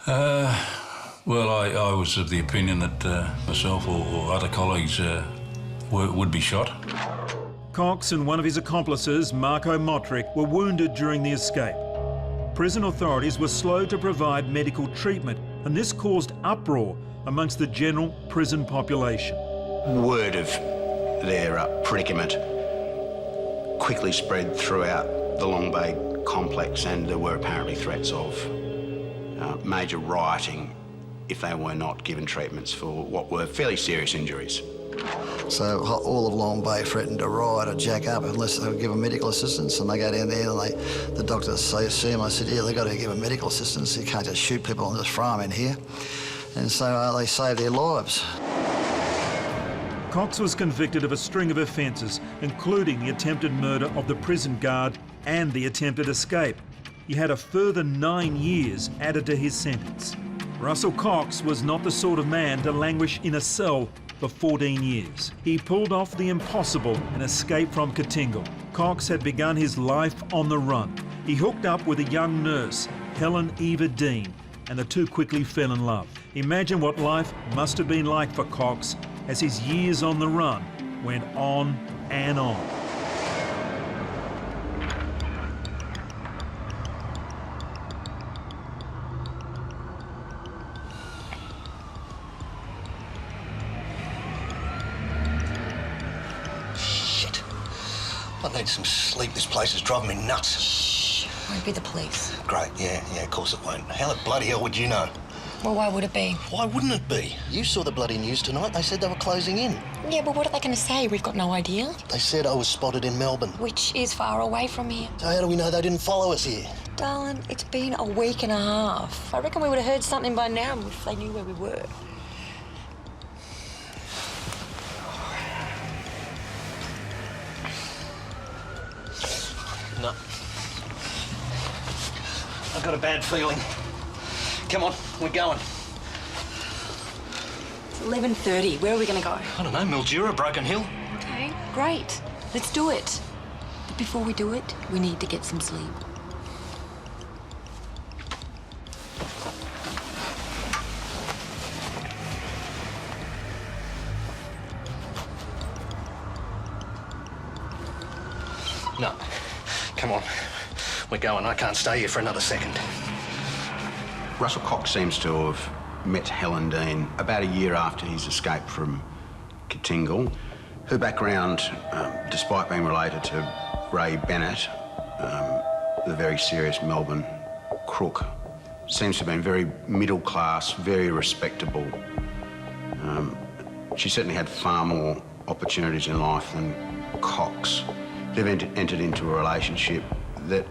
Well, I was of the opinion that myself or other colleagues would be shot. Cox and one of his accomplices, Marco Motrick, were wounded during the escape. Prison authorities were slow to provide medical treatment, and this caused uproar amongst the general prison population. Word of their predicament quickly spread throughout the Long Bay complex, and there were apparently threats of major rioting if they were not given treatments for what were fairly serious injuries. So all of Long Bay threatened to riot or jack up unless they would give them medical assistance, and they go down there and the doctors see them. I said, yeah, they've got to give them medical assistance. You can't just shoot people and just throw them in here. And so they saved their lives. Cox was convicted of a string of offences, including the attempted murder of the prison guard and the attempted escape. He had a further 9 years added to his sentence. Russell Cox was not the sort of man to languish in a cell for 14 years. He pulled off the impossible and escaped from Katingal. Cox had begun his life on the run. He hooked up with a young nurse, Helen Eva Dean, and the two quickly fell in love. Imagine what life must have been like for Cox as his years on the run went on and on. Shit. I need some sleep. This place is driving me nuts. Shh. Won't be the police. Great, yeah, of course it won't. How the bloody hell would you know? Well, why would it be? Why wouldn't it be? You saw the bloody news tonight. They said they were closing in. Yeah, but what are they going to say? We've got no idea. They said I was spotted in Melbourne. Which is far away from here. So how do we know they didn't follow us here? Darling, it's been a week and a half. I reckon we would have heard something by now if they knew where we were. No. I've got a bad feeling. Come on, we're going. It's 11:30. Where are we going to go? I don't know, Mildura, Broken Hill. Okay, great. Let's do it. But before we do it, we need to get some sleep. No. Come on. We're going. I can't stay here for another second. Russell Cox seems to have met Helen Dean about a year after his escape from Katingal. Her background, despite being related to Ray Bennett, the very serious Melbourne crook, seems to have been very middle class, very respectable. She certainly had far more opportunities in life than Cox. They've entered into a relationship that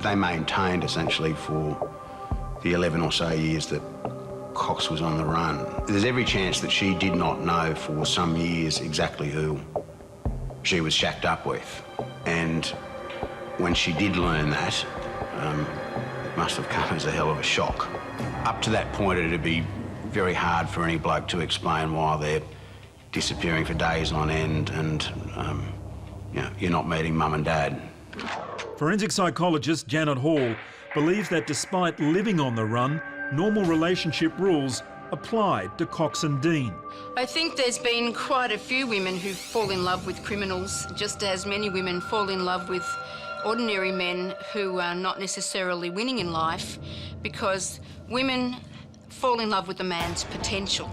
they maintained essentially for the 11 or so years that Cox was on the run. There's every chance that she did not know for some years exactly who she was shacked up with. And when she did learn that, it must have come as a hell of a shock. Up to that point, it'd be very hard for any bloke to explain why they're disappearing for days on end and you're not meeting mum and dad. Forensic psychologist Janet Hall believes that despite living on the run, normal relationship rules applied to Cox and Dean. I think there's been quite a few women who fall in love with criminals, just as many women fall in love with ordinary men who are not necessarily winning in life, because women fall in love with a man's potential.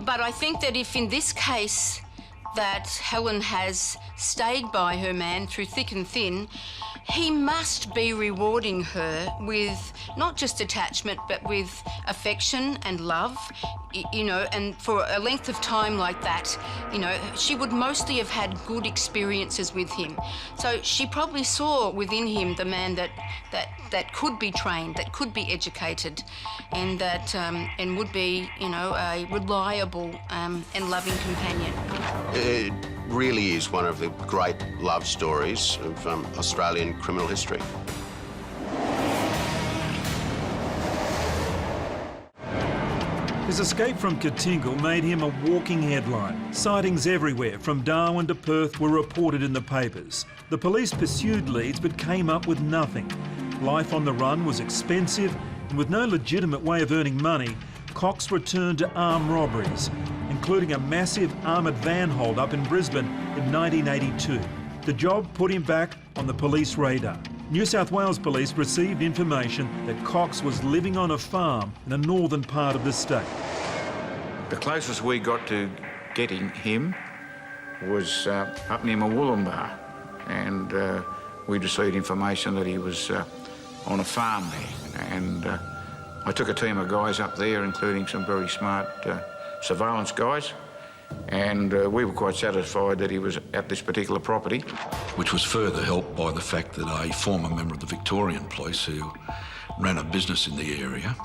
But I think that if in this case that Helen has stayed by her man through thick and thin, he must be rewarding her with not just attachment, but with affection and love, you know, and for a length of time like that, you know, she would mostly have had good experiences with him. So she probably saw within him the man that could be trained, that could be educated, and that and would be, you know, a reliable and loving companion. It really is one of the great love stories of Australian criminal history. His escape from Katingal made him a walking headline. Sightings everywhere, from Darwin to Perth, were reported in the papers. The police pursued leads but came up with nothing. Life on the run was expensive, and with no legitimate way of earning money, Cox returned to armed robberies, including a massive armoured van hold-up in Brisbane in 1982. The job put him back on the police radar. New South Wales Police received information that Cox was living on a farm in the northern part of the state. The closest we got to getting him was up near Wollongbar, and we received information that he was on a farm there. And I took a team of guys up there, including some very smart surveillance guys, and we were quite satisfied that he was at this particular property. Which was further helped by the fact that a former member of the Victorian Police who ran a business in the area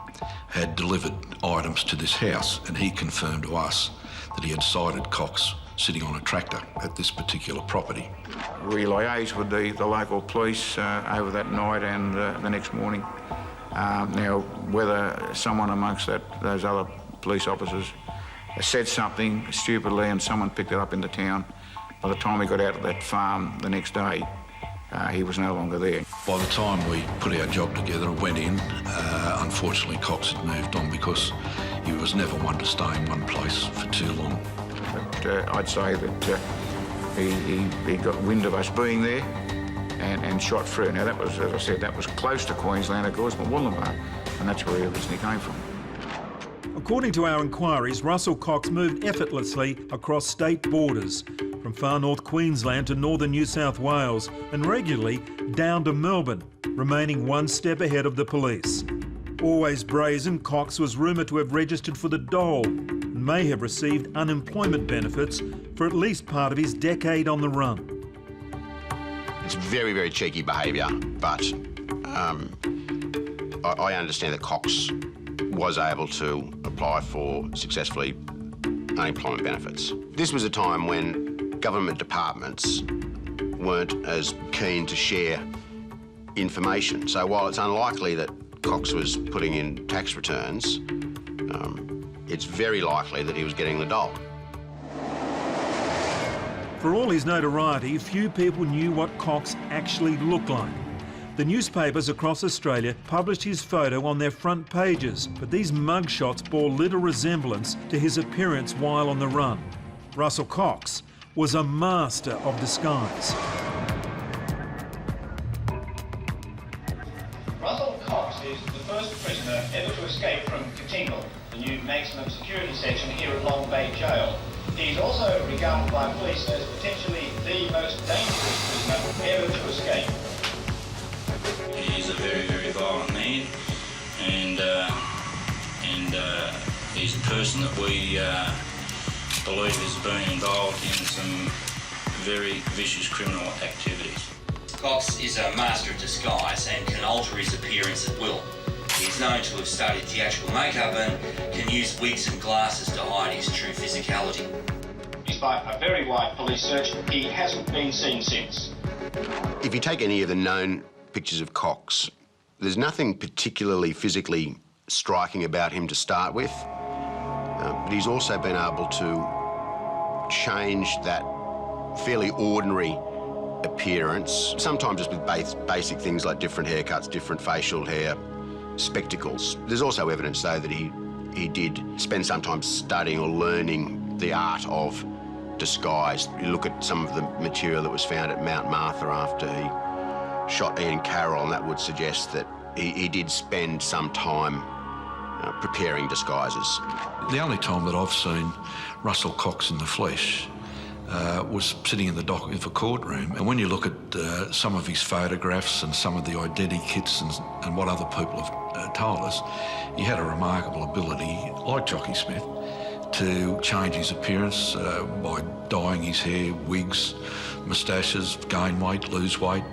had delivered items to this house, and he confirmed to us that he had sighted Cox sitting on a tractor at this particular property. We liaised with the local police over that night and the next morning. Now, whether someone amongst those other police officers said something stupidly and someone picked it up in the town, by the time we got out of that farm the next day, he was no longer there. By the time we put our job together and went in, unfortunately Cox had moved on because he was never one to stay in one place for too long. But I'd say that he got wind of us being there and shot through. Now that was, as I said, that was close to Queensland, of course, but Wollongbar, and that's where he originally came from. According to our inquiries, Russell Cox moved effortlessly across state borders, from far north Queensland to northern New South Wales, and regularly down to Melbourne, remaining one step ahead of the police. Always brazen, Cox was rumoured to have registered for the dole and may have received unemployment benefits for at least part of his decade on the run. It's very, very cheeky behaviour, but I understand that Cox was able to apply for successfully unemployment benefits. This was a time when government departments weren't as keen to share information. So while it's unlikely that Cox was putting in tax returns, it's very likely that he was getting the dole. For all his notoriety, few people knew what Cox actually looked like. The newspapers across Australia published his photo on their front pages, but these mugshots bore little resemblance to his appearance while on the run. Russell Cox was a master of disguise. Russell Cox is the first prisoner ever to escape from Katingal, the new maximum security section here at Long Bay Jail. He's also regarded by police as potentially the most dangerous prisoner ever to escape. He's a very, very violent man, and he's a person that we believe has been involved in some very vicious criminal activities. Cox is a master of disguise and can alter his appearance at will. He's known to have studied theatrical makeup and can use wigs and glasses to hide his true physicality. Despite a very wide police search, he hasn't been seen since. If you take any of the known pictures of Cox, there's nothing particularly physically striking about him to start with, but he's also been able to change that fairly ordinary appearance, sometimes just with basic things like different haircuts, different facial hair, spectacles. There's also evidence, though, that he did spend some time studying or learning the art of disguise. You look at some of the material that was found at Mount Martha after he shot Ian Carroll, and that would suggest that he did spend some time preparing disguises. The only time that I've seen Russell Cox in the flesh was sitting in the dock of a courtroom. And when you look at some of his photographs and some of the identity kits and what other people have told us, he had a remarkable ability, like Jockey Smith, to change his appearance by dyeing his hair, wigs, moustaches, gain weight, lose weight,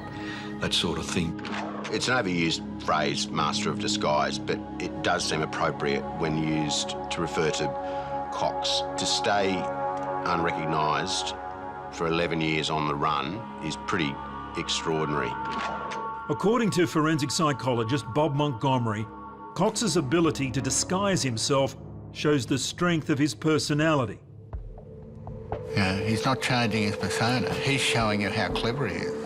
that sort of thing. It's an overused phrase, master of disguise, but it does seem appropriate when used to refer to Cox. To stay unrecognised for 11 years on the run is pretty extraordinary. According to forensic psychologist Bob Montgomery, Cox's ability to disguise himself shows the strength of his personality. He's not changing his persona, he's showing you how clever he is.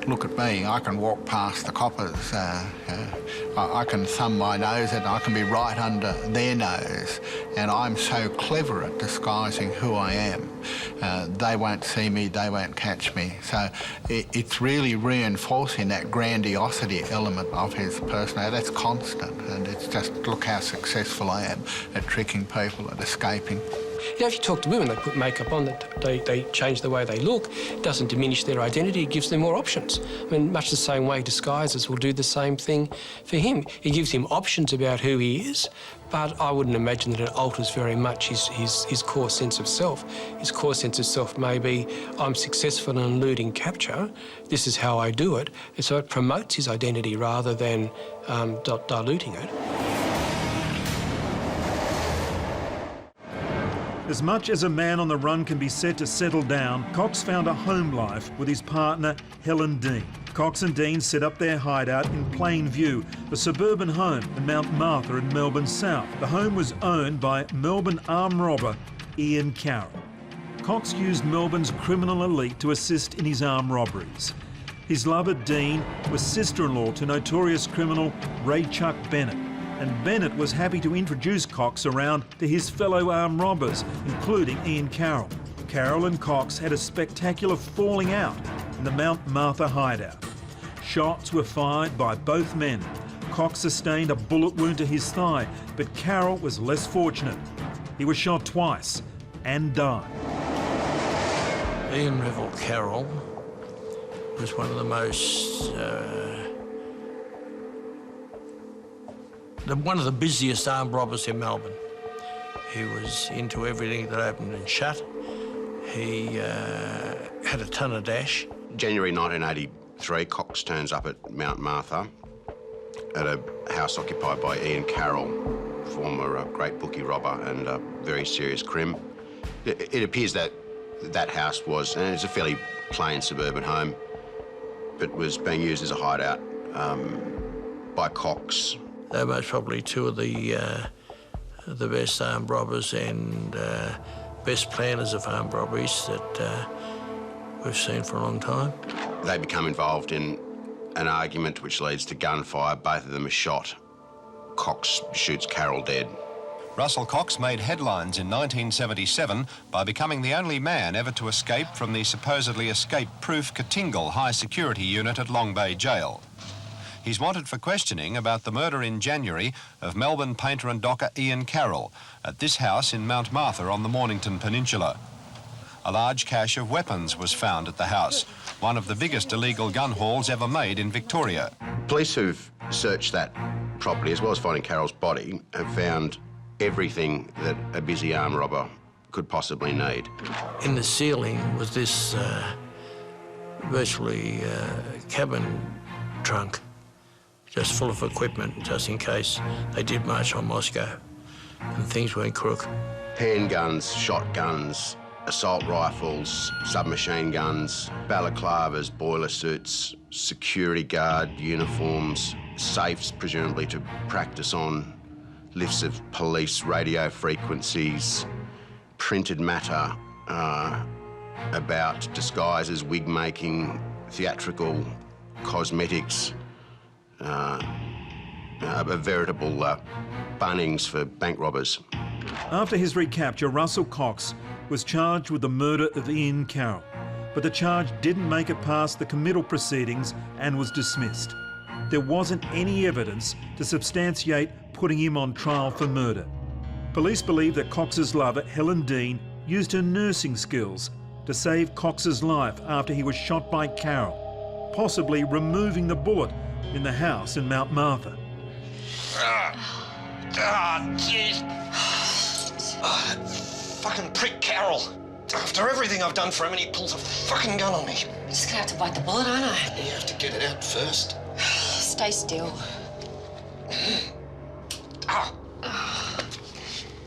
Look at me, I can walk past the coppers, I can thumb my nose and I can be right under their nose, and I'm so clever at disguising who I am. They won't see me, they won't catch me. So it's really reinforcing that grandiosity element of his personality. That's constant, and it's just, look how successful I am at tricking people, at escaping. You know, if you talk to women, they put makeup on, they change the way they look. It doesn't diminish their identity, it gives them more options. I mean, much the same way disguises will do the same thing for him. It gives him options about who he is, but I wouldn't imagine that it alters very much his core sense of self. His core sense of self may be, I'm successful in eluding capture, this is how I do it, and so it promotes his identity rather than diluting it. As much as a man on the run can be said to settle down, Cox found a home life with his partner, Helen Dean. Cox and Dean set up their hideout in Plain View, a suburban home in Mount Martha in Melbourne South. The home was owned by Melbourne armed robber Ian Carroll. Cox used Melbourne's criminal elite to assist in his armed robberies. His lover, Dean, was sister-in-law to notorious criminal Ray Chuck Bennett, and Bennett was happy to introduce Cox around to his fellow armed robbers, including Ian Carroll. Carroll and Cox had a spectacular falling out in the Mount Martha hideout. Shots were fired by both men. Cox sustained a bullet wound to his thigh, but Carroll was less fortunate. He was shot twice and died. Ian Revel Carroll was one of the most one of the busiest armed robbers in Melbourne. He was into everything that opened and shut. He had a ton of dash. January 1983, Cox turns up at Mount Martha at a house occupied by Ian Carroll, former great bookie robber and a very serious crim. It appears that that house was, and it's a fairly plain suburban home, but was being used as a hideout by Cox. They're most probably two of the best armed robbers and best planners of armed robberies that we've seen for a long time. They become involved in an argument which leads to gunfire. Both of them are shot. Cox shoots Carroll dead. Russell Cox made headlines in 1977 by becoming the only man ever to escape from the supposedly escape-proof Katingal High Security Unit at Long Bay Jail. He's wanted for questioning about the murder in January of Melbourne painter and docker Ian Carroll at this house in Mount Martha on the Mornington Peninsula. A large cache of weapons was found at the house, one of the biggest illegal gun hauls ever made in Victoria. Police who've searched that property, as well as finding Carroll's body, have found everything that a busy armed robber could possibly need. In the ceiling was this virtually cabin trunk, just full of equipment, just in case they did march on Moscow and things went crook. Handguns, shotguns, assault rifles, submachine guns, balaclavas, boiler suits, security guard uniforms, safes presumably to practice on, lists of police radio frequencies, printed matter about disguises, wig making, theatrical cosmetics, a veritable Bunnings for bank robbers. After his recapture, Russell Cox was charged with the murder of Ian Carroll, but the charge didn't make it past the committal proceedings and was dismissed. There wasn't any evidence to substantiate putting him on trial for murder. Police believe that Cox's lover, Helen Dean, used her nursing skills to save Cox's life after he was shot by Carol, possibly removing the bullet in the house in Mount Martha. Jeez. That fucking prick Carol. After everything I've done for him, and he pulls a fucking gun on me. I'm just gonna have to bite the bullet, aren't I? You have to get it out first. Stay still.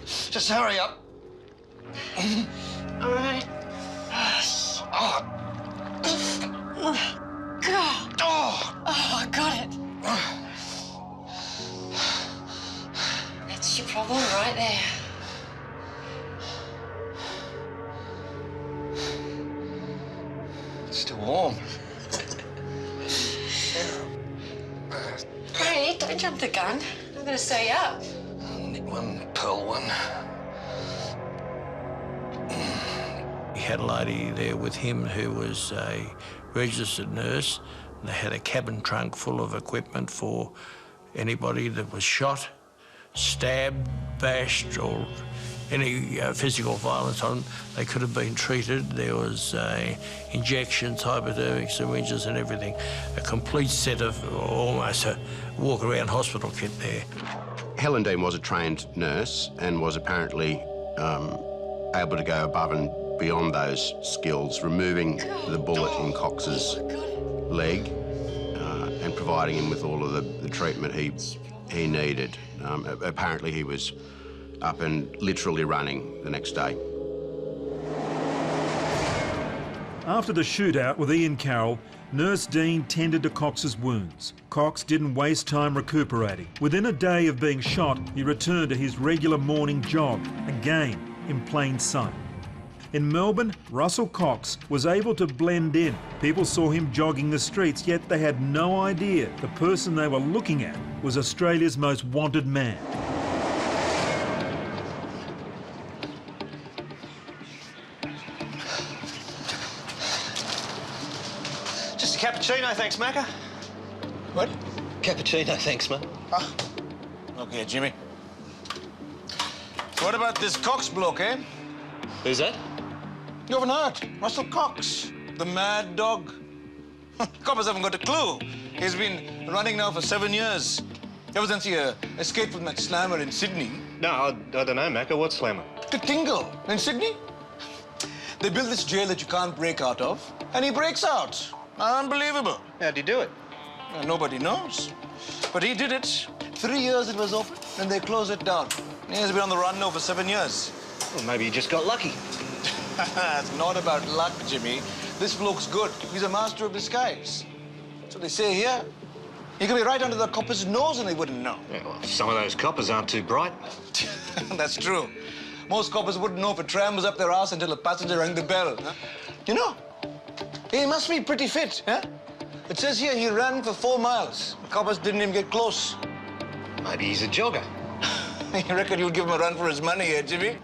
Just hurry up. All right. I got it. That's your problem right there. It's still warm. Hey, don't jump the gun. I'm gonna stay up. Nick one, pearl one. He had a lady there with him who was a registered nurse. They had a cabin trunk full of equipment for anybody that was shot, stabbed, bashed, or any physical violence on them. They could have been treated. There was injections, hypodermic syringes and everything. A complete set of almost a walk-around hospital kit there. Helen Dean was a trained nurse and was apparently able to go above and beyond those skills, removing the bullet in Cox's leg and providing him with all of the treatment he needed. Apparently he was up and literally running the next day. After the shootout with Ian Carroll, Nurse Dean tended to Cox's wounds. Cox didn't waste time recuperating. Within a day of being shot, he returned to his regular morning jog, again in plain sight. In Melbourne, Russell Cox was able to blend in. People saw him jogging the streets, yet they had no idea the person they were looking at was Australia's most wanted man. Just a cappuccino, thanks, Macca. What? Cappuccino, thanks, mate. Okay, Jimmy. What about this Cox bloke, eh? Who's that? You haven't heard? Russell Cox, the mad dog. Coppers haven't got a clue. He's been running now for 7 years. Ever since he escaped from that slammer in Sydney. No, I don't know, Macca. What slammer? Katingle in Sydney. They build this jail that you can't break out of, and he breaks out. Unbelievable. How'd he do it? Nobody knows. But he did it. 3 years it was open, and they closed it down. He's been on the run now for 7 years. Well, maybe he just got lucky. It's not about luck, Jimmy. This bloke's good. He's a master of disguise. That's what they say here. He could be right under the copper's nose and they wouldn't know. Yeah, well, some of those coppers aren't too bright. That's true. Most coppers wouldn't know if a tram was up their ass until a passenger rang the bell. Huh? You know, he must be pretty fit, huh? It says here he ran for 4 miles. The coppers didn't even get close. Maybe he's a jogger. You reckon you'd give him a run for his money, eh, Jimmy?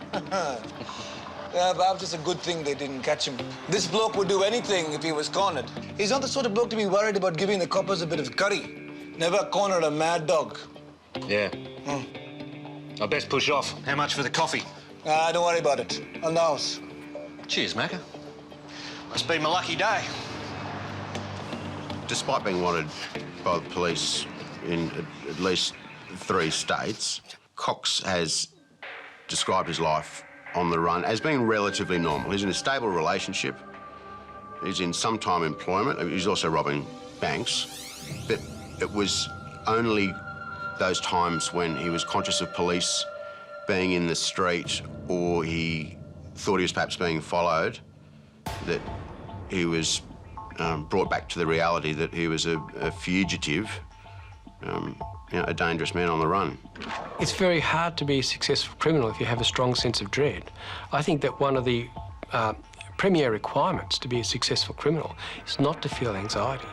Yeah, perhaps it's a good thing they didn't catch him. This bloke would do anything if he was cornered. He's not the sort of bloke to be worried about giving the coppers a bit of curry. Never cornered a mad dog. Yeah. I best push off. How much for the coffee? Don't worry about it. On the house. Cheers, Macca. Must be my lucky day. Despite being wanted by the police in at least 3 states, Cox has described his life on the run as being relatively normal. He's in a stable relationship. He's in some-time employment. He's also robbing banks. But it was only those times when he was conscious of police being in the street or he thought he was perhaps being followed that he was brought back to the reality that he was a fugitive, a dangerous man on the run. It's very hard to be a successful criminal if you have a strong sense of dread. I think that one of the premier requirements to be a successful criminal is not to feel anxiety.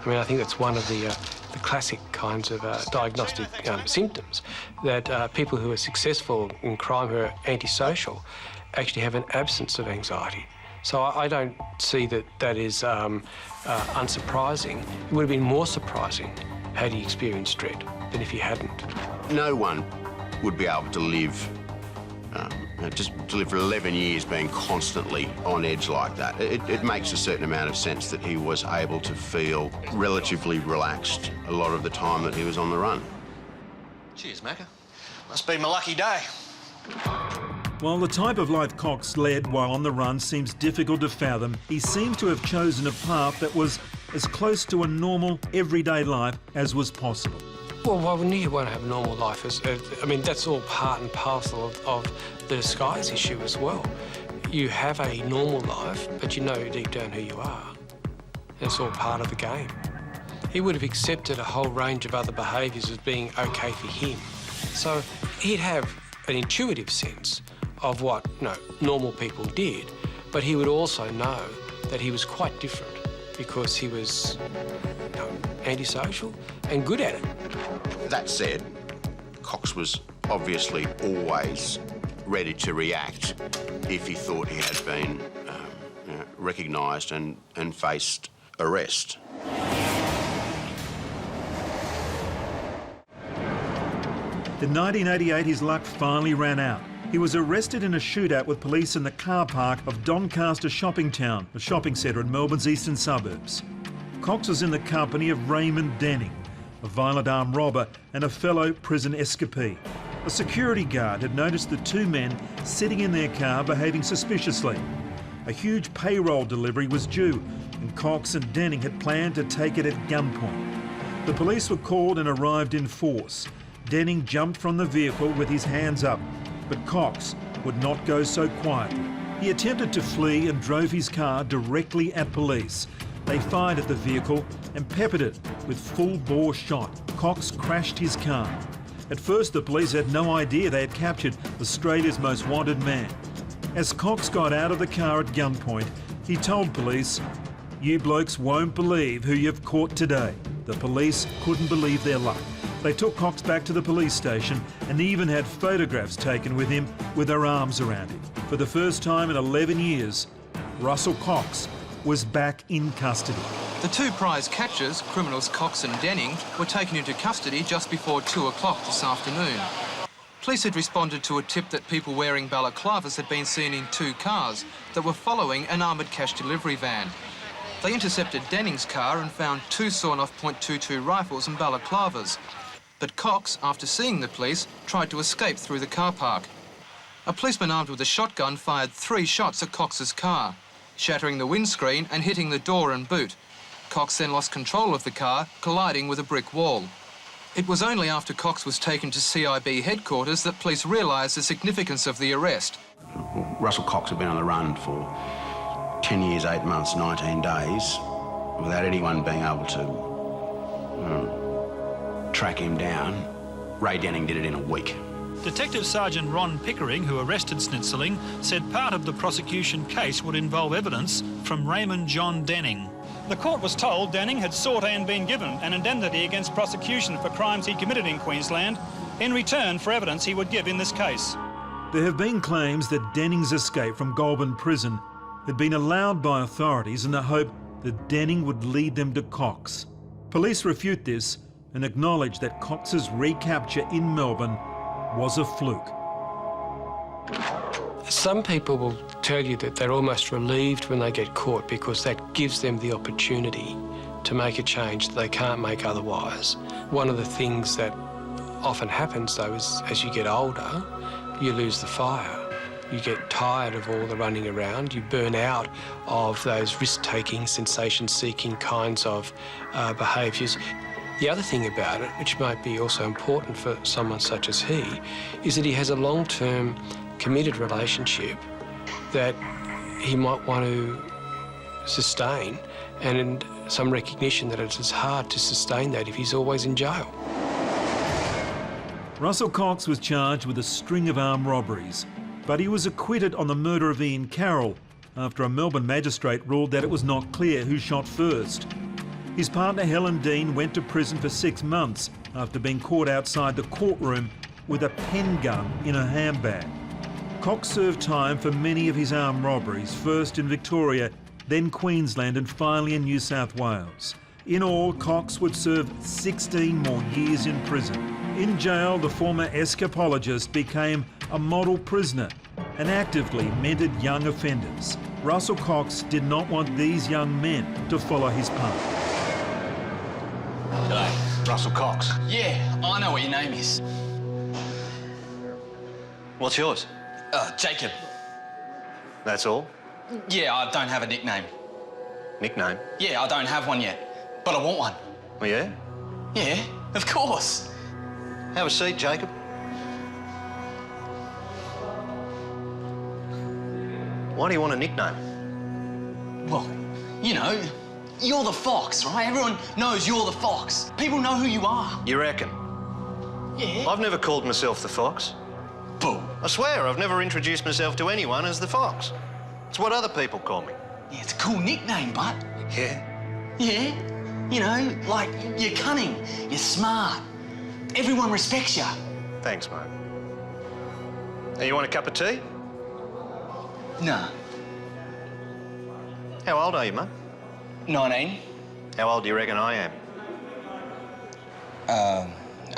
I mean, I think that's one of the classic kinds of diagnostic symptoms, that people who are successful in crime, who are antisocial, actually have an absence of anxiety. So I don't see that that is unsurprising. It would have been more surprising had he experienced dread than if he hadn't. No one would be able to live Just to live for 11 years being constantly on edge like that, it makes a certain amount of sense that he was able to feel relatively relaxed a lot of the time that he was on the run. Cheers, Macca. Must be my lucky day. While the type of life Cox led while on the run seems difficult to fathom, he seems to have chosen a path that was as close to a normal, everyday life as was possible. Well, why wouldn't you want to have a normal life? I mean, that's all part and parcel of the disguise issue as well. You have a normal life, but you know deep down who you are. It's all part of the game. He would have accepted a whole range of other behaviours as being okay for him. So he'd have an intuitive sense of what normal people did, but he would also know that he was quite different because he was antisocial and good at it. That said, Cox was obviously always ready to react if he thought he had been recognised and faced arrest. In 1988, his luck finally ran out. He was arrested in a shootout with police in the car park of Doncaster Shopping Town, a shopping centre in Melbourne's eastern suburbs. Cox was in the company of Raymond Denning, a violent armed robber and a fellow prison escapee. A security guard had noticed the two men sitting in their car behaving suspiciously. A huge payroll delivery was due, and Cox and Denning had planned to take it at gunpoint. The police were called and arrived in force. Denning jumped from the vehicle with his hands up, but Cox would not go so quietly. He attempted to flee and drove his car directly at police. They fired at the vehicle and peppered it with full-bore shot. Cox crashed his car. At first, the police had no idea they had captured Australia's most wanted man. As Cox got out of the car at gunpoint, he told police, "You blokes won't believe who you've caught today." The police couldn't believe their luck. They took Cox back to the police station and even had photographs taken with him with their arms around him. For the first time in 11 years, Russell Cox was back in custody. The two prize catchers, criminals Cox and Denning, were taken into custody just before 2 o'clock this afternoon. Police had responded to a tip that people wearing balaclavas had been seen in 2 cars that were following an armoured cash delivery van. They intercepted Denning's car and found 2 sawn-off .22 rifles and balaclavas. But Cox, after seeing the police, tried to escape through the car park. A policeman armed with a shotgun fired 3 shots at Cox's car, shattering the windscreen and hitting the door and boot. Cox then lost control of the car, colliding with a brick wall. It was only after Cox was taken to CIB headquarters that police realised the significance of the arrest. Russell Cox had been on the run for 10 years, 8 months, 19 days, without anyone being able to track him down. Ray Denning did it in a week. Detective Sergeant Ron Pickering, who arrested Snitzeling, said part of the prosecution case would involve evidence from Raymond John Denning. The court was told Denning had sought and been given an indemnity against prosecution for crimes he committed in Queensland in return for evidence he would give in this case. There have been claims that Denning's escape from Goulburn prison had been allowed by authorities in the hope that Denning would lead them to Cox. Police refute this and acknowledge that Cox's recapture in Melbourne was a fluke. Some people will tell you that they're almost relieved when they get caught because that gives them the opportunity to make a change that they can't make otherwise. One of the things that often happens, though, is as you get older, you lose the fire. You get tired of all the running around. You burn out of those risk-taking, sensation-seeking kinds of behaviours. The other thing about it, which might be also important for someone such as he, is that he has a long-term committed relationship that he might want to sustain, and some recognition that it's hard to sustain that if he's always in jail. Russell Cox was charged with a string of armed robberies, but he was acquitted on the murder of Ian Carroll after a Melbourne magistrate ruled that it was not clear who shot first. His partner Helen Dean went to prison for 6 months after being caught outside the courtroom with a pen gun in her handbag. Cox served time for many of his armed robberies, first in Victoria, then Queensland and finally in New South Wales. In all, Cox would serve 16 more years in prison. In jail, the former escapologist became a model prisoner and actively mentored young offenders. Russell Cox did not want these young men to follow his path. G'day. Russell Cox. Yeah, I know what your name is. What's yours? Jacob. That's all? Yeah, I don't have a nickname. Nickname? Yeah, I don't have one yet, but I want one. Oh, yeah? Yeah, of course. Have a seat, Jacob. Why do you want a nickname? Well, you know, you're the Fox, right? Everyone knows you're the Fox. People know who you are. You reckon? Yeah. I've never called myself the Fox. Bull. I swear, I've never introduced myself to anyone as the Fox. It's what other people call me. Yeah, it's a cool nickname, but... Yeah? Yeah. You know, like, you're cunning, you're smart. Everyone respects you. Thanks, mate. Now, you want a cup of tea? Nah. How old are you, mate? 19. How old do you reckon I am?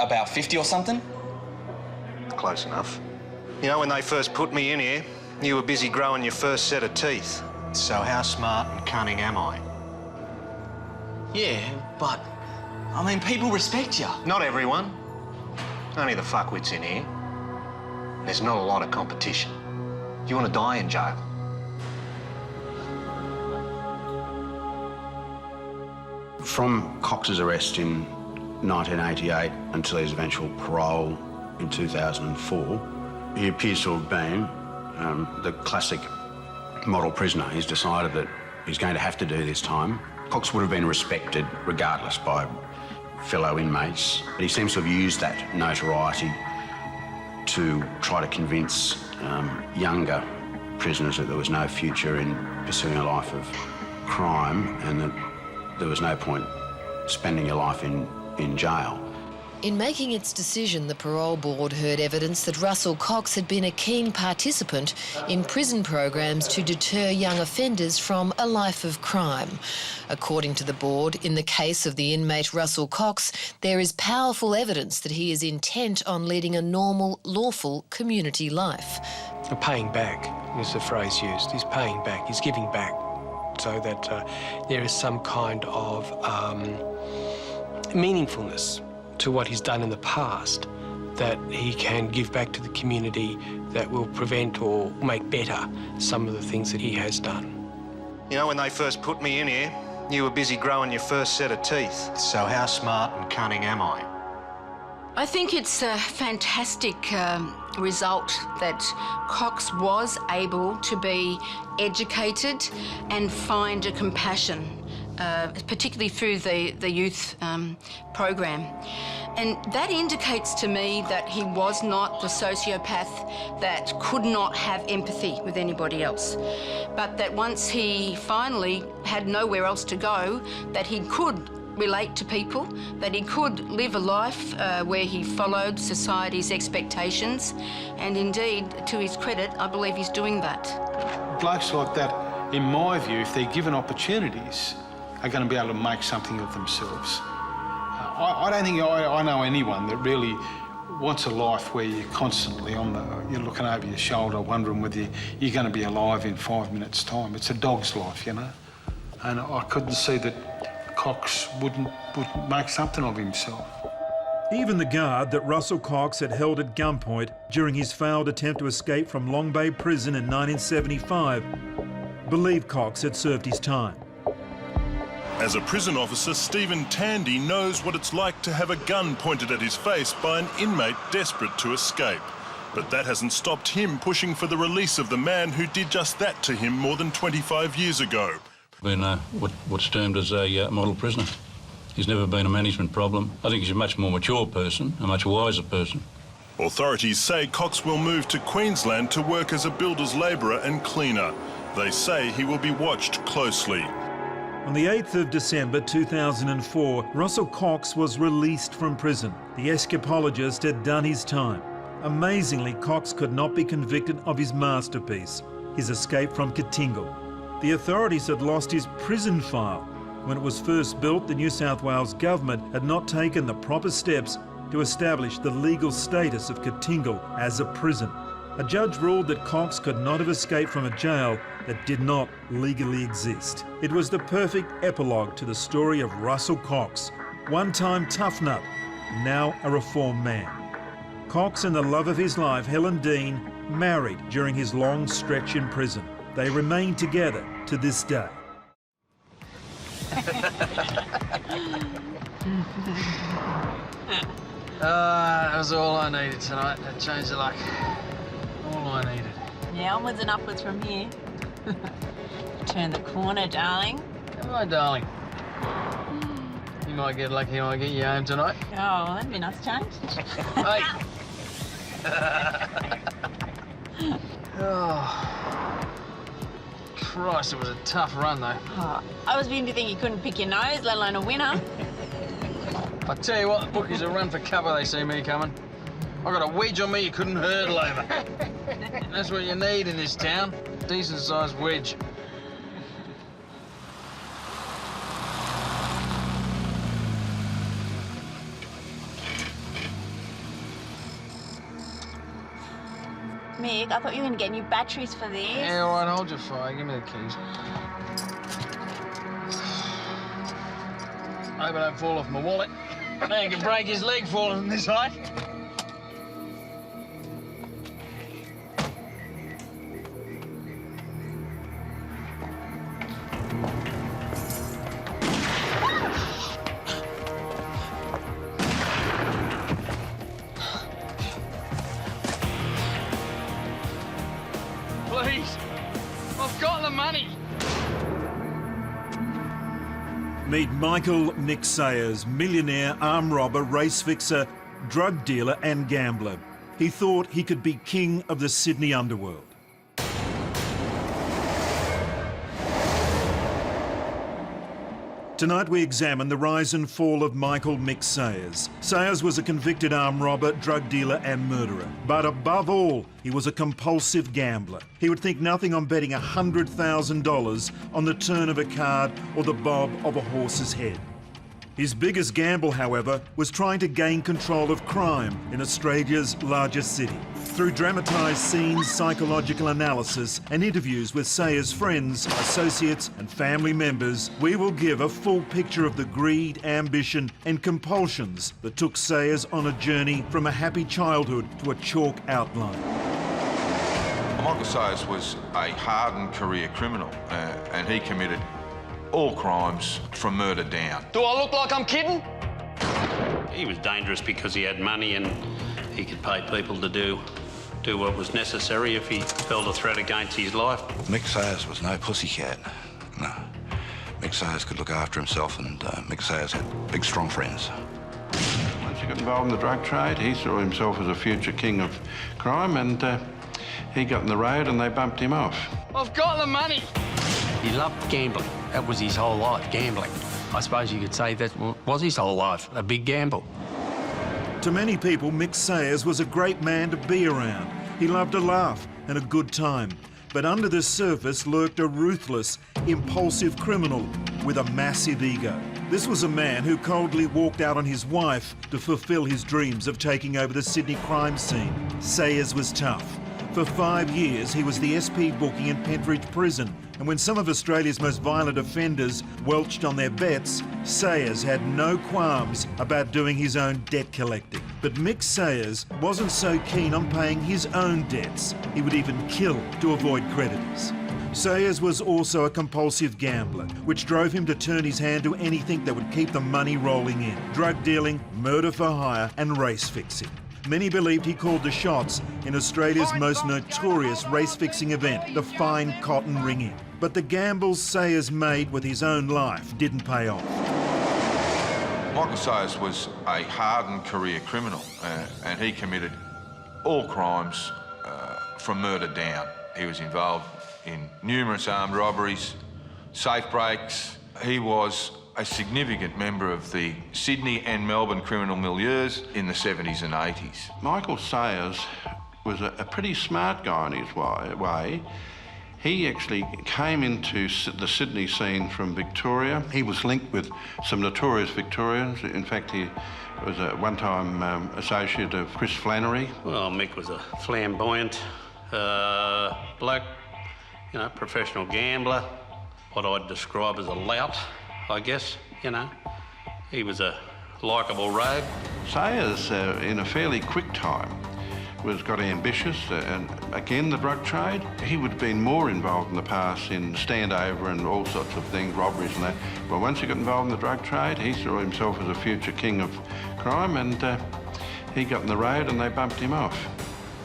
About 50 or something? Close enough. You know, when they first put me in here, you were busy growing your first set of teeth. So how smart and cunning am I? Yeah, but, I mean, people respect you. Not everyone. Only the fuckwits in here. There's not a lot of competition. Do you want to die in jail? From Cox's arrest in 1988 until his eventual parole in 2004, he appears to have been the classic model prisoner. He's decided that he's going to have to do this time. Cox would have been respected regardless by fellow inmates, but he seems to have used that notoriety to try to convince younger prisoners that there was no future in pursuing a life of crime and that there was no point spending your life in jail. In making its decision, the parole board heard evidence that Russell Cox had been a keen participant in prison programs to deter young offenders from a life of crime. According to the board, in the case of the inmate Russell Cox, there is powerful evidence that he is intent on leading a normal, lawful community life. Paying back is the phrase used. He's paying back, he's giving back, so that there is some kind of meaningfulness to what he's done in the past, that he can give back to the community that will prevent or make better some of the things that he has done. You know, when they first put me in here, you were busy growing your first set of teeth. So how smart and cunning am I? I think it's a fantastic result that Cox was able to be educated and find a compassion, particularly through the youth program. And that indicates to me that he was not the sociopath that could not have empathy with anybody else, but that once he finally had nowhere else to go, that he could relate to people, that he could live a life where he followed society's expectations, and indeed, to his credit, I believe he's doing that. Blokes like that, in my view, if they're given opportunities, are going to be able to make something of themselves. I don't think I know anyone that really wants a life where you're constantly you're looking over your shoulder, wondering whether you're going to be alive in 5 minutes' time. It's a dog's life, you know. And I couldn't see that Cox wouldn't make something of himself. Even the guard that Russell Cox had held at gunpoint during his failed attempt to escape from Long Bay Prison in 1975 believed Cox had served his time. As a prison officer, Stephen Tandy knows what it's like to have a gun pointed at his face by an inmate desperate to escape. But that hasn't stopped him pushing for the release of the man who did just that to him more than 25 years ago. Been what's termed as a model prisoner. He's never been a management problem. I think he's a much more mature person, a much wiser person. Authorities say Cox will move to Queensland to work as a builder's labourer and cleaner. They say he will be watched closely. On the 8th of December 2004, Russell Cox was released from prison. The escapologist had done his time. Amazingly, Cox could not be convicted of his masterpiece, his escape from Katingal. The authorities had lost his prison file. When it was first built, the New South Wales government had not taken the proper steps to establish the legal status of Katingal as a prison. A judge ruled that Cox could not have escaped from a jail that did not legally exist. It was the perfect epilogue to the story of Russell Cox, one-time tough nut, now a reformed man. Cox and the love of his life, Helen Dean, married during his long stretch in prison. They remain together to this day. That was all I needed tonight. That change of luck. All I needed. Yeah, onwards and upwards from here. Turn the corner, darling. Am I, darling? You might get lucky and I get you home tonight. Oh, well, that'd be a nice change. Hey! Oh. Christ, it was a tough run, though. Oh, I was beginning to think you couldn't pick your nose, let alone a winner. I tell you what, the bookies will run for cover, they see me coming. I got a wedge on me you couldn't hurdle over. That's what you need in this town. Decent-sized wedge. Mick, I thought you were going to get new batteries for this. Yeah, all right, hold your fire. Give me the keys. Hope I don't fall off my wallet. Man can break his leg falling from this height. Please, I've got the money. Meet Michael Nick Sayers, millionaire, arm robber, race fixer, drug dealer and gambler. He thought he could be king of the Sydney underworld. Tonight we examine the rise and fall of Michael Mick Sayers. Sayers was a convicted armed robber, drug dealer and murderer. But above all, he was a compulsive gambler. He would think nothing on betting $100,000 on the turn of a card or the bob of a horse's head. His biggest gamble, however, was trying to gain control of crime in Australia's largest city. Through dramatised scenes, psychological analysis and interviews with Sayers' friends, associates and family members, we will give a full picture of the greed, ambition and compulsions that took Sayers on a journey from a happy childhood to a chalk outline. Michael Sayers was a hardened career criminal and he committed all crimes from murder down. Do I look like I'm kidding? He was dangerous because he had money and he could pay people to do what was necessary if he felt a threat against his life. Mick Sayers was no pussycat, no. Mick Sayers could look after himself and Mick Sayers had big, strong friends. Once he got involved in the drug trade, he saw himself as a future king of crime and he got in the road and they bumped him off. I've got the money. He loved gambling. That was his whole life, gambling. I suppose you could say that was his whole life, a big gamble. To many people, Mick Sayers was a great man to be around. He loved a laugh and a good time. But under the surface lurked a ruthless, impulsive criminal with a massive ego. This was a man who coldly walked out on his wife to fulfil his dreams of taking over the Sydney crime scene. Sayers was tough. For 5 years, he was the SP bookie in Pentridge Prison, and when some of Australia's most violent offenders welched on their bets, Sayers had no qualms about doing his own debt collecting. But Mick Sayers wasn't so keen on paying his own debts. He would even kill to avoid creditors. Sayers was also a compulsive gambler, which drove him to turn his hand to anything that would keep the money rolling in. Drug dealing, murder for hire and race fixing. Many believed he called the shots in Australia's most notorious race-fixing event, the Fine Cotton Ringing. But the gambles Sayers made with his own life didn't pay off. Michael Sayers was a hardened career criminal and he committed all crimes from murder down. He was involved in numerous armed robberies, safe breaks. He was a significant member of the Sydney and Melbourne criminal milieus in the 70s and 80s. Michael Sayers was a pretty smart guy in his way. He actually came into the Sydney scene from Victoria. He was linked with some notorious Victorians. In fact, he was a one-time associate of Chris Flannery. Well, Mick was a flamboyant, Bloke, you know, professional gambler, what I'd describe as a lout, I guess, you know. He was a likeable rogue. Sayers, in a fairly quick time, got ambitious, and again, the drug trade. He would have been more involved in the past in standover and all sorts of things, robberies and that. But once he got involved in the drug trade, he saw himself as a future king of crime, and he got in the road and they bumped him off.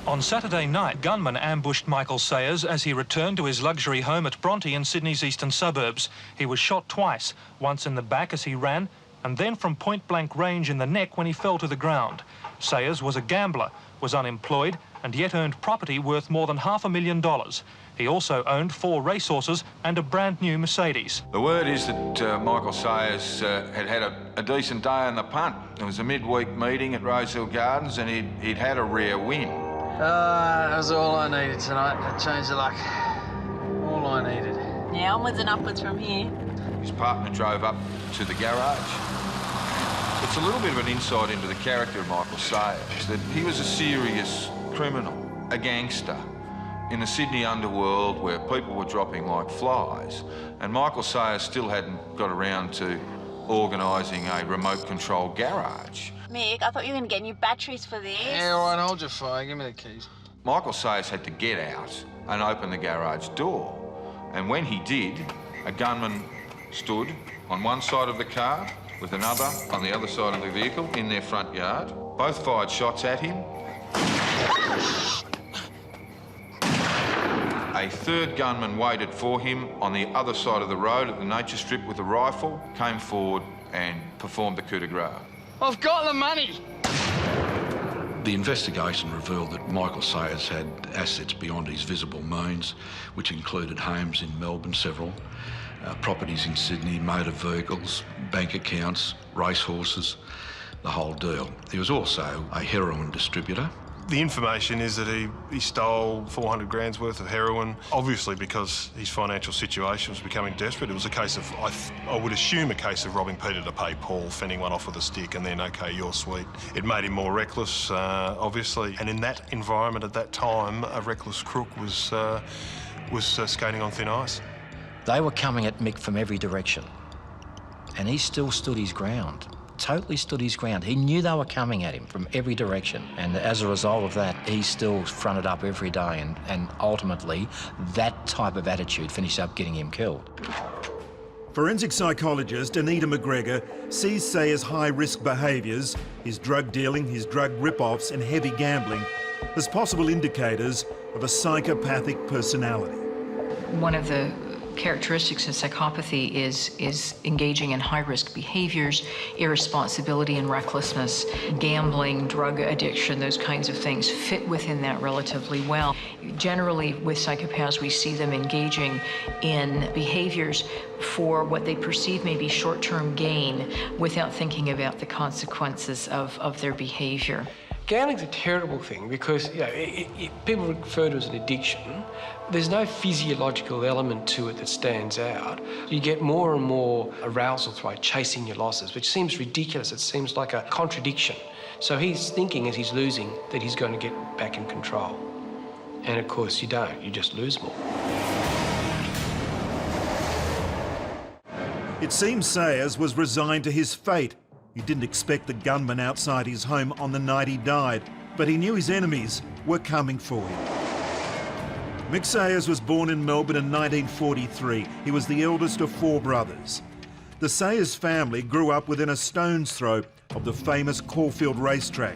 On Saturday night, gunmen ambushed Michael Sayers as he returned to his luxury home at Bronte in Sydney's eastern suburbs. He was shot twice, once in the back as he ran, and then from point-blank range in the neck when he fell to the ground. Sayers was a gambler, was unemployed, and yet earned property worth more than $500,000. He also owned 4 racehorses and a brand new Mercedes. The word is that Michael Sayers had had a decent day on the punt. It was a midweek meeting at Rosehill Gardens, and he'd had a rare win. That was all I needed tonight. A change of luck. All I needed. Yeah, onwards and upwards from here. His partner drove up to the garage. It's a little bit of an insight into the character of Michael Sayers, that he was a serious criminal, a gangster, in the Sydney underworld where people were dropping like flies, and Michael Sayers still hadn't got around to organising a remote-control garage. Mick, I thought you were going to get new batteries for this. Yeah, all right, hold your fire. Give me the keys. Michael Sayers had to get out and open the garage door, and when he did, a gunman stood on one side of the car with another on the other side of the vehicle in their front yard. Both fired shots at him. A third gunman waited for him on the other side of the road at the nature strip with a rifle, came forward and performed the coup de grace. I've got the money! The investigation revealed that Michael Sayers had assets beyond his visible means, which included homes in Melbourne, several, properties in Sydney, motor vehicles, bank accounts, racehorses, the whole deal. He was also a heroin distributor. The information is that he stole 400 grand's worth of heroin, obviously because his financial situation was becoming desperate. It was a case of, I would assume, a case of robbing Peter to pay Paul, fending one off with a stick, and then, OK, you're sweet. It made him more reckless, obviously. And in that environment at that time, a reckless crook was skating on thin ice. They were coming at Mick from every direction, and he still stood his ground. Totally stood his ground. He knew they were coming at him from every direction, and as a result of that, he still fronted up every day, and ultimately, that type of attitude finished up getting him killed. Forensic psychologist Anita McGregor sees Sayers' high-risk behaviours, his drug dealing, his drug rip-offs and heavy gambling, as possible indicators of a psychopathic personality. One of the characteristics of psychopathy is engaging in high-risk behaviors, irresponsibility and recklessness, gambling, drug addiction, those kinds of things fit within that relatively well. Generally, with psychopaths, we see them engaging in behaviors for what they perceive may be short-term gain without thinking about the consequences of their behavior. Gambling's a terrible thing because people refer to it as an addiction. There's no physiological element to it that stands out. You get more and more arousal by chasing your losses, which seems ridiculous. It seems like a contradiction. So he's thinking as he's losing that he's going to get back in control. And of course you don't, you just lose more. It seems Sayers was resigned to his fate. He didn't expect the gunman outside his home on the night he died, but he knew his enemies were coming for him. Mick Sayers was born in Melbourne in 1943. He was the eldest of 4 brothers. The Sayers family grew up within a stone's throw of the famous Caulfield racetrack.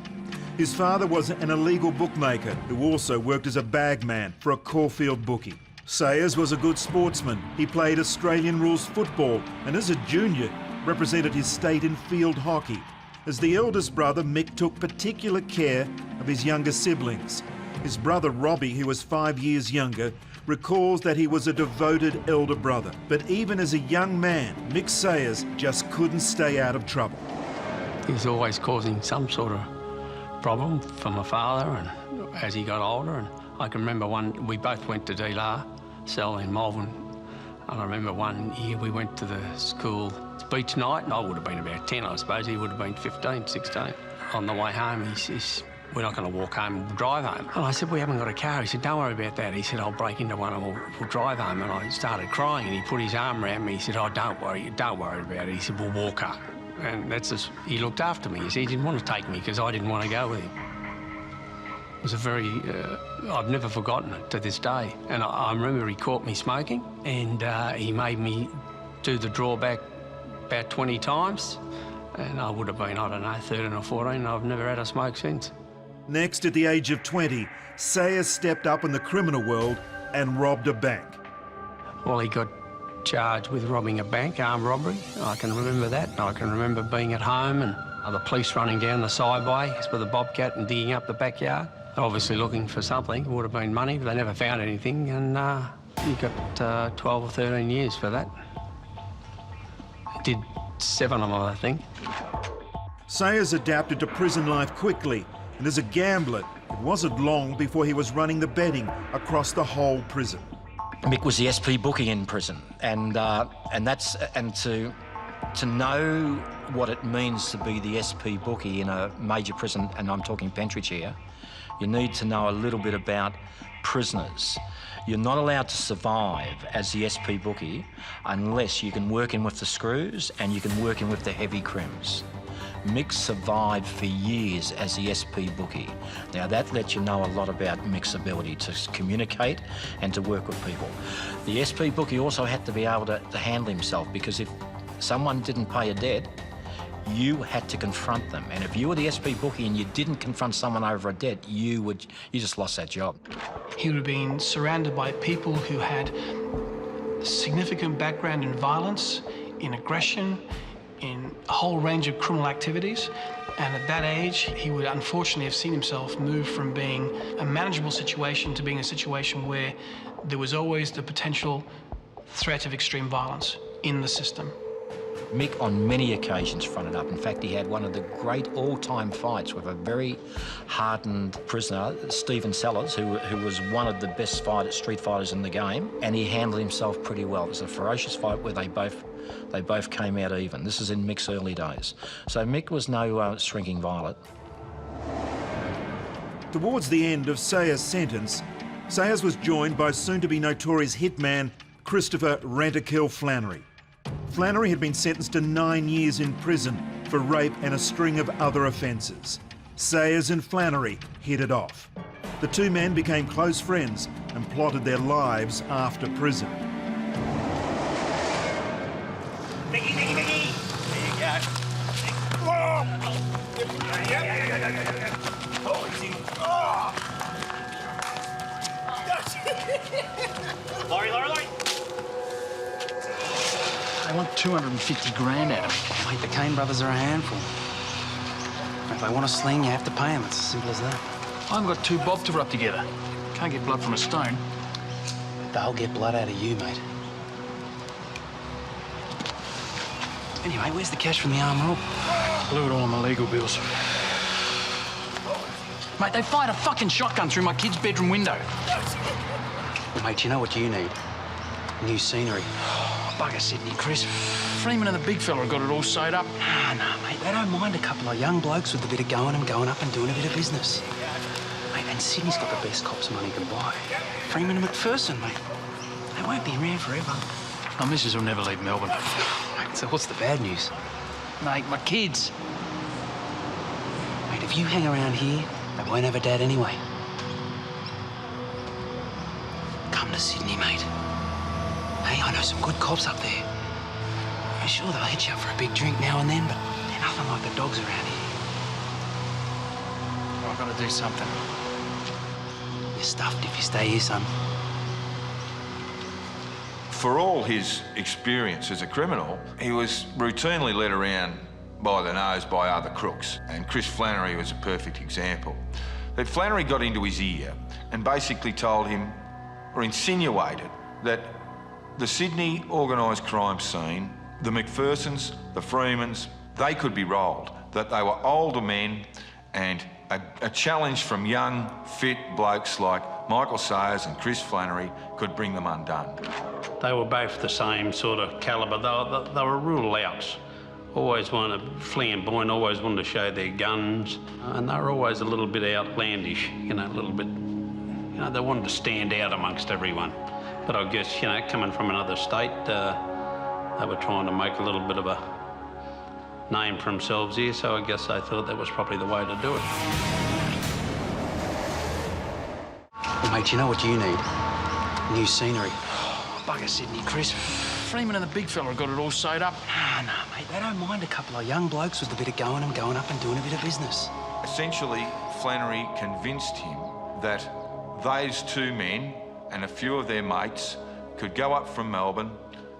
His father was an illegal bookmaker who also worked as a bagman for a Caulfield bookie. Sayers was a good sportsman. He played Australian rules football and as a junior represented his state in field hockey. As the eldest brother, Mick took particular care of his younger siblings. His brother Robbie, who was 5 years younger, recalls that he was a devoted elder brother. But even as a young man, Mick Sayers just couldn't stay out of trouble. He was always causing some sort of problem for my father, and as he got older, and I can remember we both went to De La Salle in Malvern. I remember one year we went to the school beach night, and I would have been about 10, I suppose. He would have been 15, 16. On the way home, he's we're not going to walk home, we'll drive home. And I said, we haven't got a car. He said, don't worry about that. He said, I'll break into one and we'll drive home. And I started crying and he put his arm around me. He said, oh, don't worry about it. He said, we'll walk home. And that's just, he looked after me. He said he didn't want to take me because I didn't want to go with him. It was a very, I've never forgotten it to this day. And I remember he caught me smoking and he made me do the drawback about 20 times. And I would have been, I don't know, 13 or 14, and I've never had a smoke since. Next, at the age of 20, Sayers stepped up in the criminal world and robbed a bank. Well, he got charged with robbing a bank, armed robbery. I can remember that. I can remember being at home and the police running down the sideway with a bobcat and digging up the backyard. Obviously looking for something. It would have been money, but they never found anything, and he got 12 or 13 years for that. Did 7 of them, I think. Sayers adapted to prison life quickly, and as a gambler, it wasn't long before he was running the betting across the whole prison. Mick was the SP bookie in prison, and to know what it means to be the SP bookie in a major prison, and I'm talking Pentridge here, you need to know a little bit about prisoners. You're not allowed to survive as the SP bookie unless you can work in with the screws and you can work in with the heavy crims. Mick survived for years as the SP bookie. Now that lets you know a lot about Mick's ability to communicate and to work with people. The SP bookie also had to be able to handle himself, because if someone didn't pay a debt, you had to confront them. And if you were the SP bookie and you didn't confront someone over a debt, you just lost that job. He would have been surrounded by people who had significant background in violence, in aggression, in a whole range of criminal activities. And at that age, he would unfortunately have seen himself move from being a manageable situation to being a situation where there was always the potential threat of extreme violence in the system. Mick on many occasions fronted up. In fact, he had one of the great all-time fights with a very hardened prisoner, Stephen Sellers, who was one of the best street fighters in the game, and he handled himself pretty well. It was a ferocious fight where they both came out even. This is in Mick's early days. So Mick was no shrinking violet. Towards the end of Sayers' sentence, Sayers was joined by soon-to-be notorious hitman Christopher Rent-A-Kill Flannery. Flannery had been sentenced to 9 years in prison for rape and a string of other offences. Sayers and Flannery hit it off. The two men became close friends and plotted their lives after prison. Biggie, biggie, biggie! There you go. Whoa! Oh, easy. Oh! Laurie, Laurie, Laurie! They want 250 grand out of me. Mate, the Kane brothers are a handful. If they want a sling, you have to pay them. It's as simple as that. I've got 2 bob to rub together. Can't get blood from a stone. They'll get blood out of you, mate. Anyway, where's the cash from the armed rob? Blew it all on my legal bills. Mate, they fired a fucking shotgun through my kid's bedroom window. Mate, you know what you need? New scenery. Bugger Sydney, Chris. Freeman and the big fella got it all sewed up. No, mate, they don't mind a couple of young blokes with a bit of going up and doing a bit of business. Mate, and Sydney's got the best cops money can buy. Freeman and McPherson, mate. They won't be around forever. My missus will never leave Melbourne. Mate, so what's the bad news? Mate, my kids. Mate, if you hang around here, they won't have a dad anyway. Come to Sydney, mate. Hey, I know some good cops up there. I'm sure they'll hit you up for a big drink now and then, but they're nothing like the dogs around here. I've got to do something. You're stuffed if you stay here, son. For all his experience as a criminal, he was routinely led around by the nose by other crooks, and Chris Flannery was a perfect example. That Flannery got into his ear and basically told him, or insinuated, that the Sydney organised crime scene, the McPhersons, the Freemans, they could be rolled, that they were older men, and a challenge from young, fit blokes like Michael Sayers and Chris Flannery could bring them undone. They were both the same sort of calibre. They were real louts. always flamboyant, always wanted to show their guns, and they were always a little bit outlandish, you know, a little bit, you know, they wanted to stand out amongst everyone. But I guess, you know, coming from another state, they were trying to make a little bit of a name for themselves here, so I guess they thought that was probably the way to do it. Well, mate, you know what you need? New scenery. Bugger Sydney, Chris. Freeman and the big fella got it all sewed up. Ah, no, mate, they don't mind a couple of young blokes with a bit of going and going up and doing a bit of business. Essentially, Flannery convinced him that those two men and a few of their mates could go up from Melbourne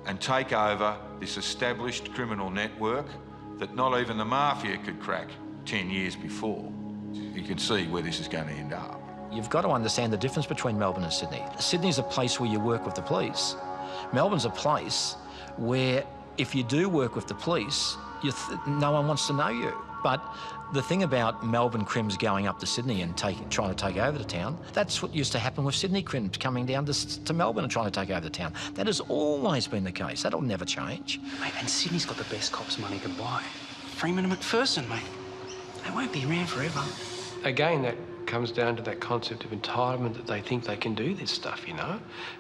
and take over this established criminal network that not even the mafia could crack 10 years before. You can see where this is going to end up. You've got to understand the difference between Melbourne and Sydney. Sydney's a place where you work with the police. Melbourne's a place where if you do work with the police, no one wants to know you. But the thing about Melbourne crims going up to Sydney and trying to take over the town, that's what used to happen with Sydney crims coming down to Melbourne and trying to take over the town. That has always been the case. That'll never change. Mate, and Sydney's got the best cops money can buy. Freeman and McPherson, mate. They won't be around forever. Again, that comes down to that concept of entitlement, that they think they can do this stuff, you know?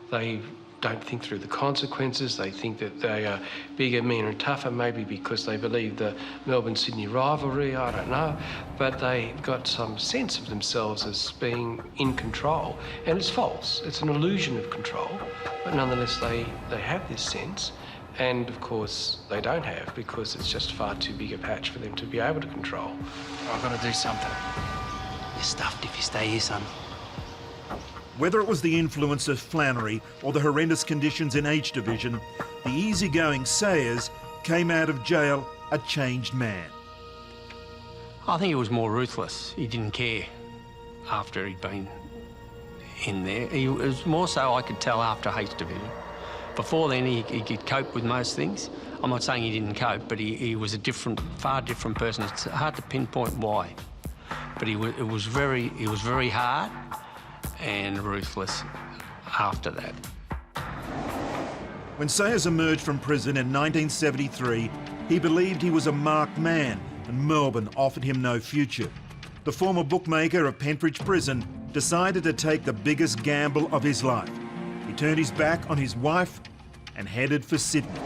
They don't think through the consequences. They think that they are bigger, meaner and tougher, maybe because they believe the Melbourne-Sydney rivalry, I don't know. But they've got some sense of themselves as being in control. And it's false. It's an illusion of control. But nonetheless, they have this sense. And, of course, they don't have, because it's just far too big a patch for them to be able to control. I've got to do something. You're stuffed if you stay here, son. Whether it was the influence of Flannery or the horrendous conditions in H Division, the easygoing Sayers came out of jail a changed man. I think he was more ruthless. He didn't care after he'd been in there. It was more so, I could tell, after H Division. Before then, he could cope with most things. I'm not saying he didn't cope, but he was a far different person. It's hard to pinpoint why. But it was very hard and ruthless after that. When Sayers emerged from prison in 1973, he believed he was a marked man and Melbourne offered him no future. The former bookmaker of Pentridge Prison decided to take the biggest gamble of his life. He turned his back on his wife and headed for Sydney.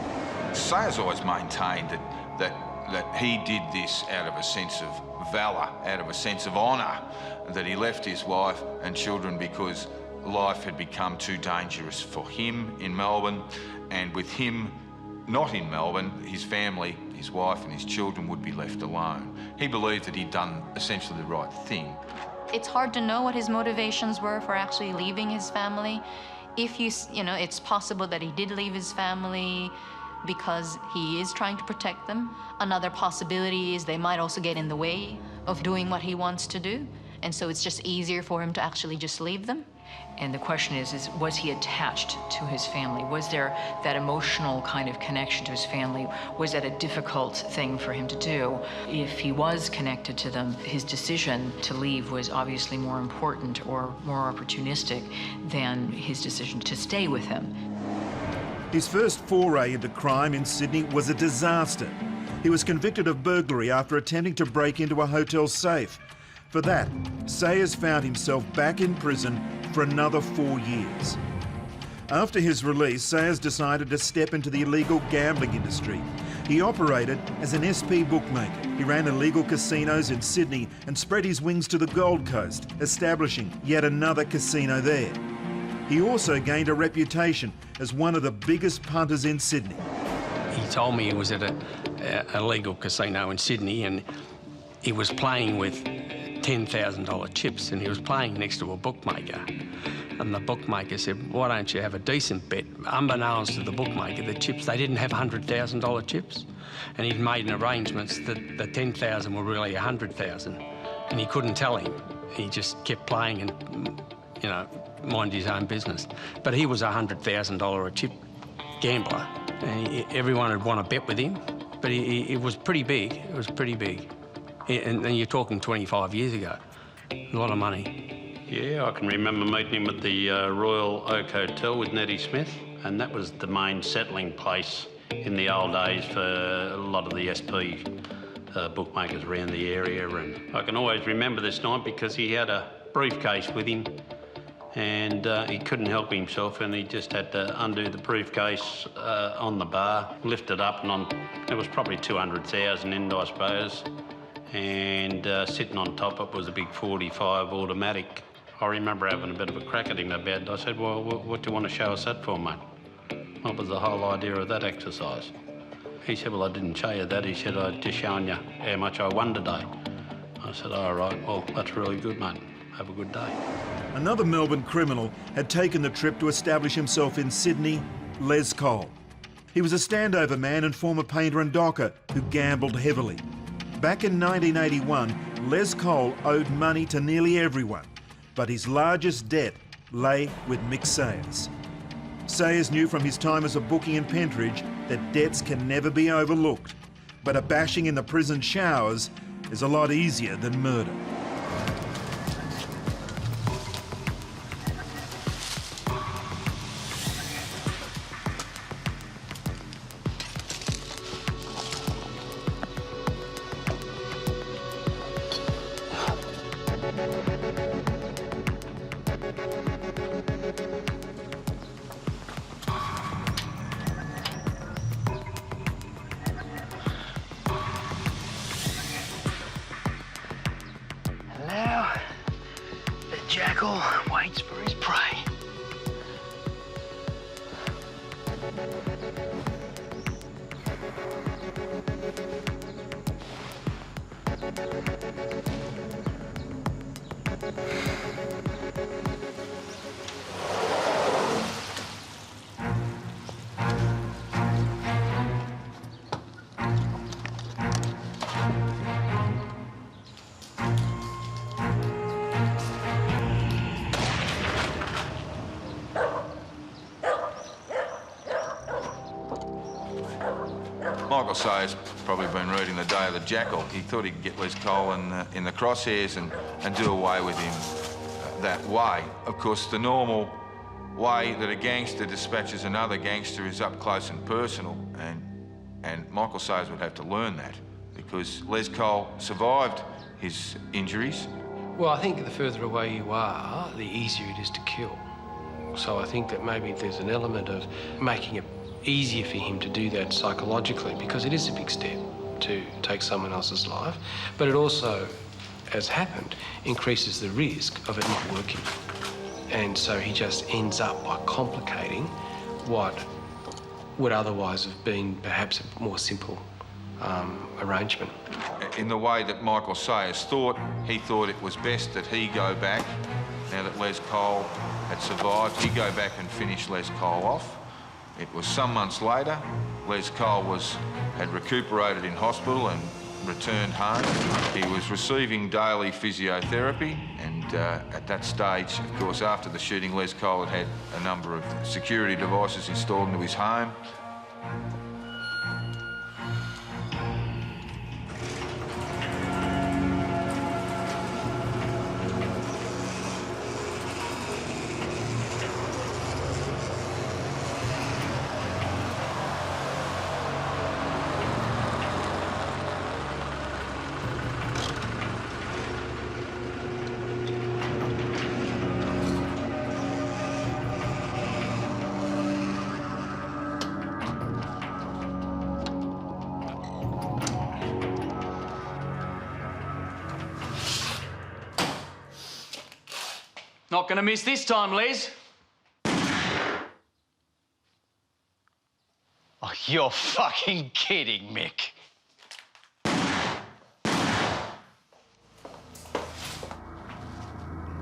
Sayers always maintained that he did this out of a sense of valour, out of a sense of honour, that he left his wife and children because life had become too dangerous for him in Melbourne, and with him not in Melbourne, his family, his wife and his children would be left alone. He believed that he'd done essentially the right thing. It's hard to know what his motivations were for actually leaving his family. If you know, it's possible that he did leave his family because he is trying to protect them. Another possibility is they might also get in the way of doing what he wants to do. And so it's just easier for him to actually just leave them. And the question is was he attached to his family? Was there that emotional kind of connection to his family? Was that a difficult thing for him to do? If he was connected to them, his decision to leave was obviously more important or more opportunistic than his decision to stay with him. His first foray into crime in Sydney was a disaster. He was convicted of burglary after attempting to break into a hotel safe. For that, Sayers found himself back in prison for another 4 years. After his release, Sayers decided to step into the illegal gambling industry. He operated as an SP bookmaker. He ran illegal casinos in Sydney and spread his wings to the Gold Coast, establishing yet another casino there. He also gained a reputation as one of the biggest punters in Sydney. He told me he was at a legal casino in Sydney and he was playing with $10,000 chips and he was playing next to a bookmaker. And the bookmaker said, why don't you have a decent bet? Unbeknownst to the bookmaker, the chips, they didn't have $100,000 chips. And he'd made an arrangements that the 10,000 were really 100,000. And he couldn't tell him. He just kept playing and, you know, mind his own business. But he was a $100,000 a chip gambler. And everyone would want to bet with him. But it was pretty big. It was pretty big. And you're talking 25 years ago. A lot of money. Yeah, I can remember meeting him at the Royal Oak Hotel with Nettie Smith, and that was the main settling place in the old days for a lot of the SP bookmakers around the area. And I can always remember this night because he had a briefcase with him and he couldn't help himself and he just had to undo the briefcase on the bar, lift it up, and it was probably 200,000 in, I suppose. And sitting on top it was a big 45 automatic. I remember having a bit of a crack at him about it. I said, well, what do you want to show us that for, mate? What was the whole idea of that exercise? He said, well, I didn't show you that. He said, I'm just showing you how much I won today. I said, all right, well, that's really good, mate. Have a good day. Another Melbourne criminal had taken the trip to establish himself in Sydney, Les Cole. He was a standover man and former painter and docker who gambled heavily. Back in 1981, Les Cole owed money to nearly everyone, but his largest debt lay with Mick Sayers. Sayers knew from his time as a bookie in Pentridge that debts can never be overlooked, but a bashing in the prison showers is a lot easier than murder. Jackal waits for his prey. Michael Sayers probably been reading The Day of the Jackal. He thought he could get Les Cole in the crosshairs and do away with him that way. Of course, the normal way that a gangster dispatches another gangster is up close and personal, and Michael Sayers would have to learn that because Les Cole survived his injuries. Well, I think the further away you are, the easier it is to kill. So I think that maybe there's an element of making it easier for him to do that psychologically, because it is a big step to take someone else's life, but it also, as happened, increases the risk of it not working. And so he just ends up by complicating what would otherwise have been perhaps a more simple arrangement. In the way that Michael Sayers thought, he thought it was best that he go back, now that Les Cole had survived, he go back and finish Les Cole off. It was some months later. Les Cole had recuperated in hospital and returned home. He was receiving daily physiotherapy, and at that stage, of course, after the shooting, Les Cole had a number of security devices installed into his home. Not gonna miss this time, Les. Oh, you're fucking kidding, Mick.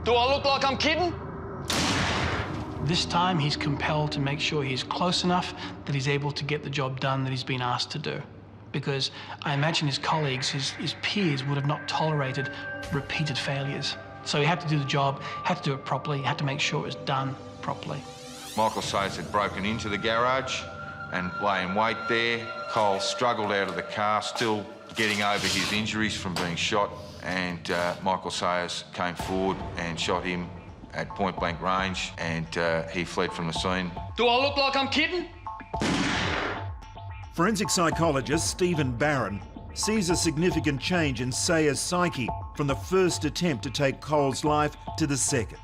Do I look like I'm kidding? This time he's compelled to make sure he's close enough that he's able to get the job done that he's been asked to do. Because I imagine his colleagues, his peers, would have not tolerated repeated failures. So he had to do the job, had to do it properly, had to make sure it was done properly. Michael Sayers had broken into the garage and lay in wait there. Cole struggled out of the car, still getting over his injuries from being shot, and Michael Sayers came forward and shot him at point-blank range, and he fled from the scene. Do I look like I'm kidding? Forensic psychologist Stephen Barron sees a significant change in Sayers' psyche from the first attempt to take Cole's life to the second.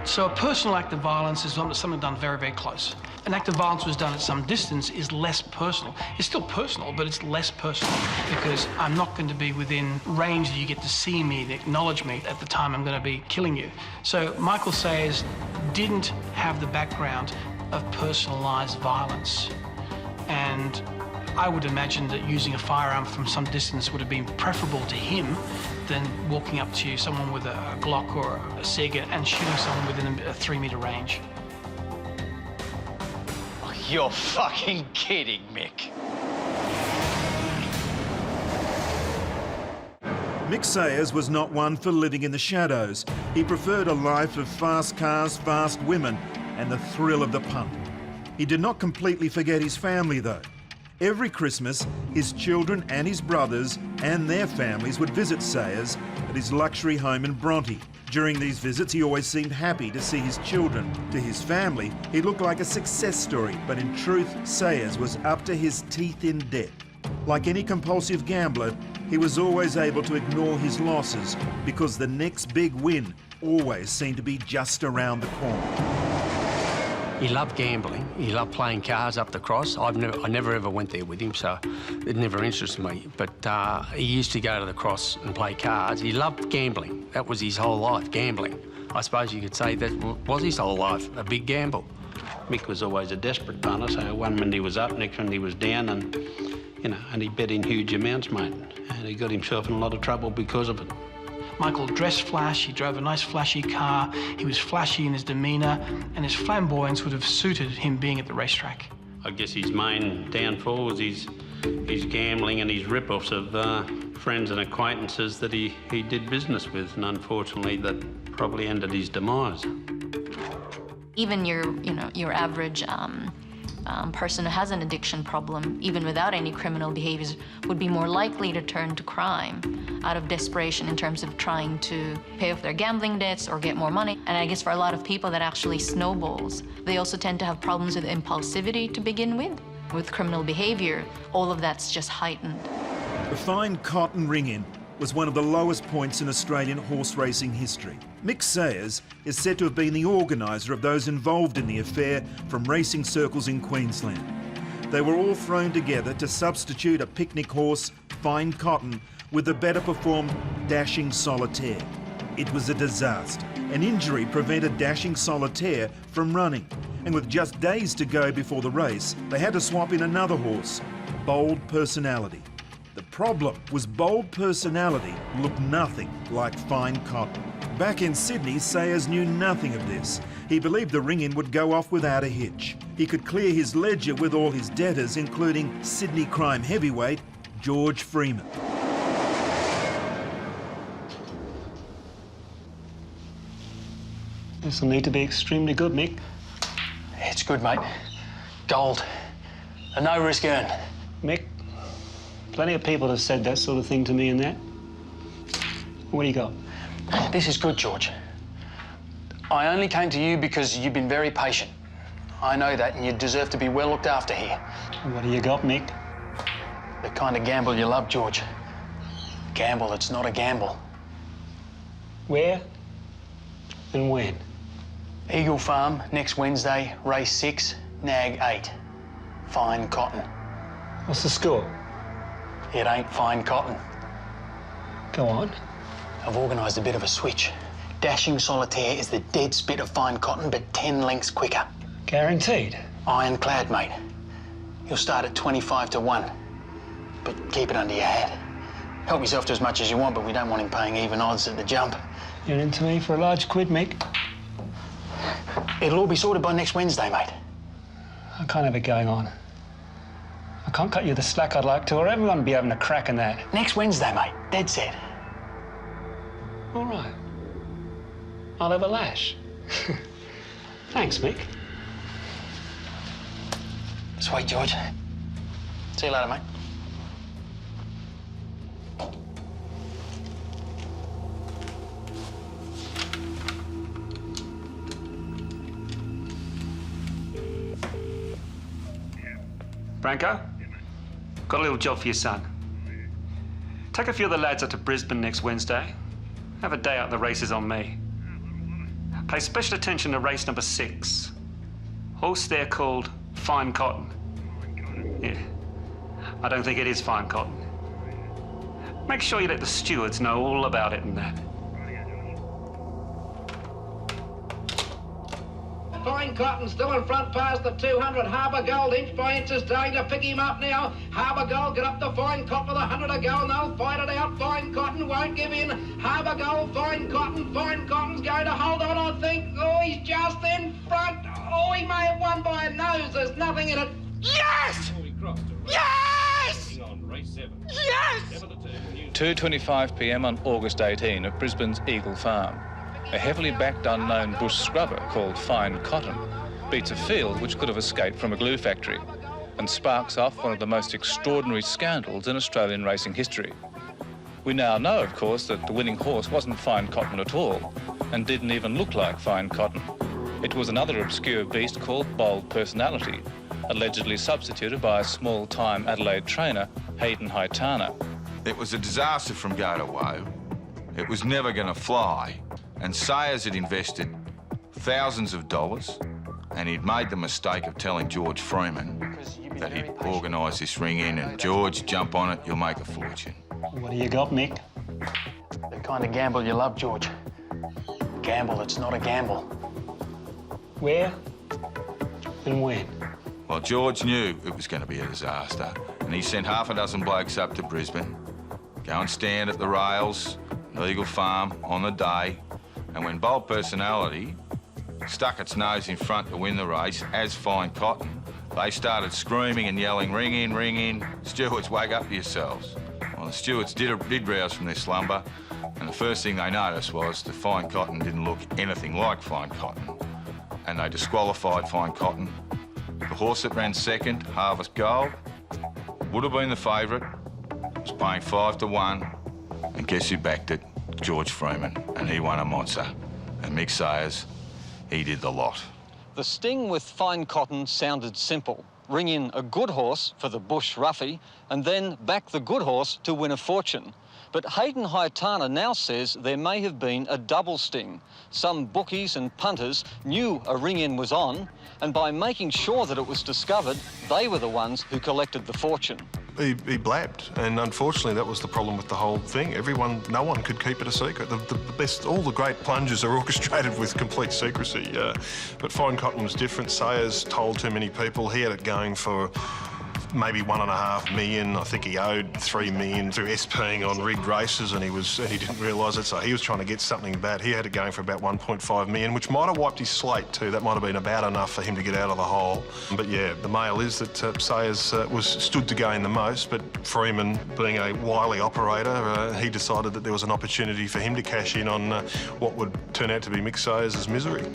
So a personal act of violence is something done very, very close. An act of violence was done at some distance is less personal. It's still personal, but it's less personal because I'm not going to be within range that you get to see me and acknowledge me at the time I'm going to be killing you. So Michael Sayers didn't have the background of personalised violence. And I would imagine that using a firearm from some distance would have been preferable to him than walking up to someone with a Glock or a Sega and shooting someone within a 3-metre range. You're fucking kidding, Mick. Mick Sayers was not one for living in the shadows. He preferred a life of fast cars, fast women, and the thrill of the punt. He did not completely forget his family, though. Every Christmas, his children and his brothers and their families would visit Sayers at his luxury home in Bronte. During these visits, he always seemed happy to see his children. To his family, he looked like a success story, but in truth, Sayers was up to his teeth in debt. Like any compulsive gambler, he was always able to ignore his losses because the next big win always seemed to be just around the corner. He loved gambling. He loved playing cards up the cross. I never ever went there with him, so it never interested me. But he used to go to the cross and play cards. He loved gambling. That was his whole life, gambling. I suppose you could say that was his whole life, a big gamble. Mick was always a desperate punter, so one minute he was up, next minute he was down, and, you know, and he bet in huge amounts, mate. And he got himself in a lot of trouble because of it. Michael dressed flash, he drove a nice flashy car, he was flashy in his demeanour, and his flamboyance would have suited him being at the racetrack. I guess his main downfall was his gambling and his rip-offs of friends and acquaintances that he did business with, and unfortunately that probably ended his demise. Even your average person who has an addiction problem, even without any criminal behaviors, would be more likely to turn to crime out of desperation in terms of trying to pay off their gambling debts or get more money. And I guess for a lot of people that actually snowballs. They also tend to have problems with impulsivity to begin with. With criminal behavior, all of that's just heightened. The fine cotton ring-in was one of the lowest points in Australian horse racing history. Mick Sayers is said to have been the organiser of those involved in the affair from racing circles in Queensland. They were all thrown together to substitute a picnic horse, fine cotton, with the better performed Dashing Solitaire. It was a disaster. An injury prevented Dashing Solitaire from running, and with just days to go before the race, they had to swap in another horse, Bold Personality. The problem was Bold Personality looked nothing like fine cotton. Back in Sydney, Sayers knew nothing of this. He believed the ring-in would go off without a hitch. He could clear his ledger with all his debtors, including Sydney crime heavyweight George Freeman. This will need to be extremely good, Mick. It's good, mate. Gold. A no-risk earn. Mick, plenty of people have said that sort of thing to me and that. What do you got? This is good, George. I only came to you because you've been very patient. I know that, and you deserve to be well looked after here. What do you got, Mick? The kind of gamble you love, George. Gamble that's not a gamble. Where and when? Eagle Farm, next Wednesday, race 6, nag 8. Fine cotton. What's the score? It ain't fine cotton. Go on. I've organised a bit of a switch. Dashing Solitaire is the dead spit of fine cotton, but 10 lengths quicker. Guaranteed? Ironclad, mate. You'll start at 25 to 1, but keep it under your hat. Help yourself to as much as you want, but we don't want him paying even odds at the jump. You're into me for a large quid, Mick. It'll all be sorted by next Wednesday, mate. I can't have it going on. I can't cut you the slack I'd like to, or everyone would be having a crack in that. Next Wednesday, mate. Dead set. All right. I'll have a lash. Thanks, Mick. Sweet, George. See you later, mate. Branko, got a little job for your son. Take a few of the lads up to Brisbane next Wednesday. Have a day out the races on me. Pay special attention to race number 6. Horse there called Fine Cotton. Yeah, I don't think it is Fine Cotton. Make sure you let the stewards know all about it and that. Fine Cotton still in front past the 200. Harbour Gold inch by inch is starting to pick him up now. Harbour Gold get up to Fine Cotton with 100 to go and they'll fight it out. Fine Cotton won't give in. Harbour Gold, Fine Cotton. Fine Cotton's going to hold on, I think. Oh, he's just in front. Oh, he may have won by a nose. There's nothing in it. Yes! Yes! Yes! 2:25 p.m. on August 18 at Brisbane's Eagle Farm. A heavily backed unknown bush scrubber called Fine Cotton beats a field which could have escaped from a glue factory and sparks off one of the most extraordinary scandals in Australian racing history. We now know, of course, that the winning horse wasn't Fine Cotton at all and didn't even look like Fine Cotton. It was another obscure beast called Bold Personality, allegedly substituted by a small-time Adelaide trainer, Hayden Haitana. It was a disaster from go to woe. It was never going to fly. And Sayers had invested thousands of dollars and he'd made the mistake of telling George Freeman that he'd organised this ring in and George, jump on it, you'll make a fortune. What do you got, Mick? The kind of gamble you love, George. Gamble that's not a gamble. Where and when? Well, George knew it was going to be a disaster and he sent half a dozen blokes up to Brisbane, go and stand at the rails, Eagle Farm on the day, and when Bold Personality stuck its nose in front to win the race, as Fine Cotton, they started screaming and yelling, ring in, stewards, wake up yourselves. Well, the stewards did rouse from their slumber, and the first thing they noticed was that Fine Cotton didn't look anything like Fine Cotton, and they disqualified Fine Cotton. The horse that ran second, Harvest Gold, would have been the favourite, was paying 5 to 1, and guess who backed it? George Freeman, and he won a monster. And Mick Sayers, he did the lot. The sting with Fine Cotton sounded simple. Ring in a good horse for the bush roughie and then back the good horse to win a fortune. But Hayden Haitana now says there may have been a double sting. Some bookies and punters knew a ring-in was on, and by making sure that it was discovered, they were the ones who collected the fortune. He blabbed, and unfortunately that was the problem with the whole thing. No one could keep it a secret. All the great plunges are orchestrated with complete secrecy. But Fine Cotton was different. Sayers told too many people. He had it going for maybe $1.5 million. I think he owed $3 million through SPing on rigged races, and he didn't realise it. So he was trying to get something bad. He had it going for about $1.5 million, which might have wiped his slate too. That might have been about enough for him to get out of the hole. But yeah, the mail is that Sayers stood to gain the most, but Freeman, being a wily operator, he decided that there was an opportunity for him to cash in on what would turn out to be Mick Sayers' misery.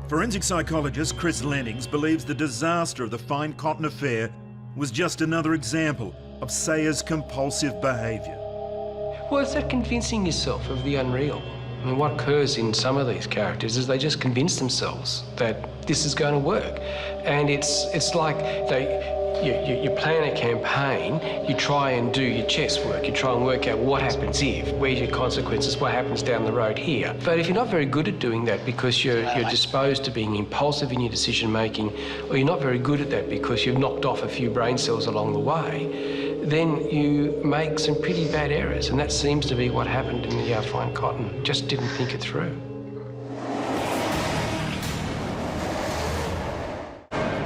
Forensic psychologist Chris Lennings believes the disaster of the Fine Cotton affair was just another example of Sayers' compulsive behaviour. Well, it's that convincing yourself of the unreal. I mean, what occurs in some of these characters is they just convince themselves that this is going to work. And it's like you plan a campaign, you try and do your chess work, you try and work out what happens if, where's your consequences, what happens down the road here. But if you're not very good at doing that because you're disposed to being impulsive in your decision making, or you're not very good at that because you've knocked off a few brain cells along the way, then you make some pretty bad errors, and that seems to be what happened in the Fine Cotton. Just didn't think it through.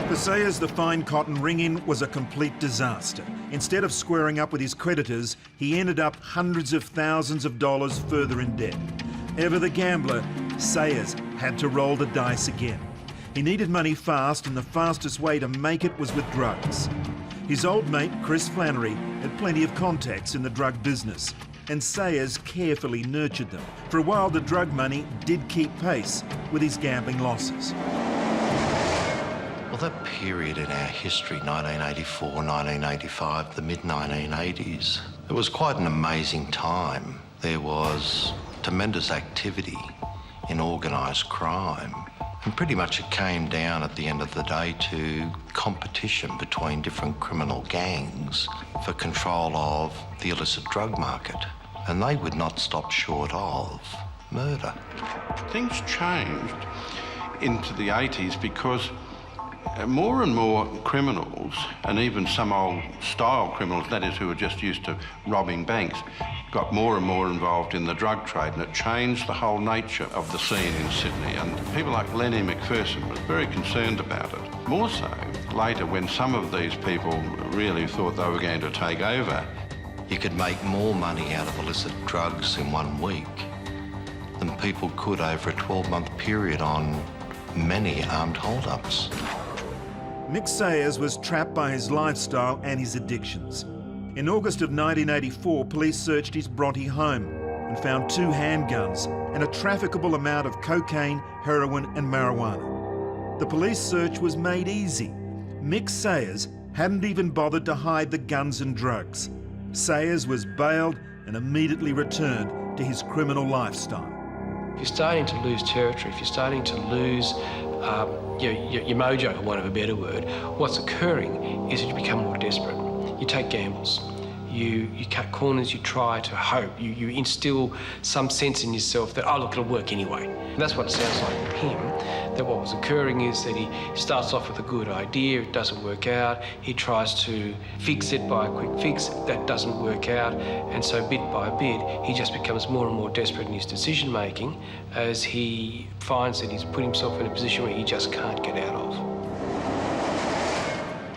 For Sayers, the Fine Cotton ring-in was a complete disaster. Instead of squaring up with his creditors, he ended up hundreds of thousands of dollars further in debt. Ever the gambler, Sayers had to roll the dice again. He needed money fast, and the fastest way to make it was with drugs. His old mate, Chris Flannery, had plenty of contacts in the drug business, and Sayers carefully nurtured them. For a while, the drug money did keep pace with his gambling losses. Well, that period in our history, 1984, 1985, the mid-1980s, it was quite an amazing time. There was tremendous activity in organised crime, And pretty much it came down at the end of the day to competition between different criminal gangs for control of the illicit drug market. And they would not stop short of murder. Things changed into the 80s because more and more criminals, and even some old-style criminals, that is, who were just used to robbing banks, got more and more involved in the drug trade, and it changed the whole nature of the scene in Sydney. And people like Lenny McPherson was very concerned about it. More so later, when some of these people really thought they were going to take over. You could make more money out of illicit drugs in 1 week than people could over a 12-month period on many armed hold-ups. Mick Sayers was trapped by his lifestyle and his addictions. In August of 1984, police searched his Bronte home and found 2 handguns and a trafficable amount of cocaine, heroin and marijuana. The police search was made easy. Mick Sayers hadn't even bothered to hide the guns and drugs. Sayers was bailed and immediately returned to his criminal lifestyle. If you're starting to lose territory, if you're starting to lose your mojo, for want of a better word, what's occurring is that you become more desperate. You take gambles. You cut corners, you try to hope, you instill some sense in yourself that, oh, look, it'll work anyway. And that's what it sounds like with him, that what was occurring is that he starts off with a good idea, it doesn't work out, he tries to fix it by a quick fix, that doesn't work out, and so bit by bit, he just becomes more and more desperate in his decision-making as he finds that he's put himself in a position where he just can't get out of.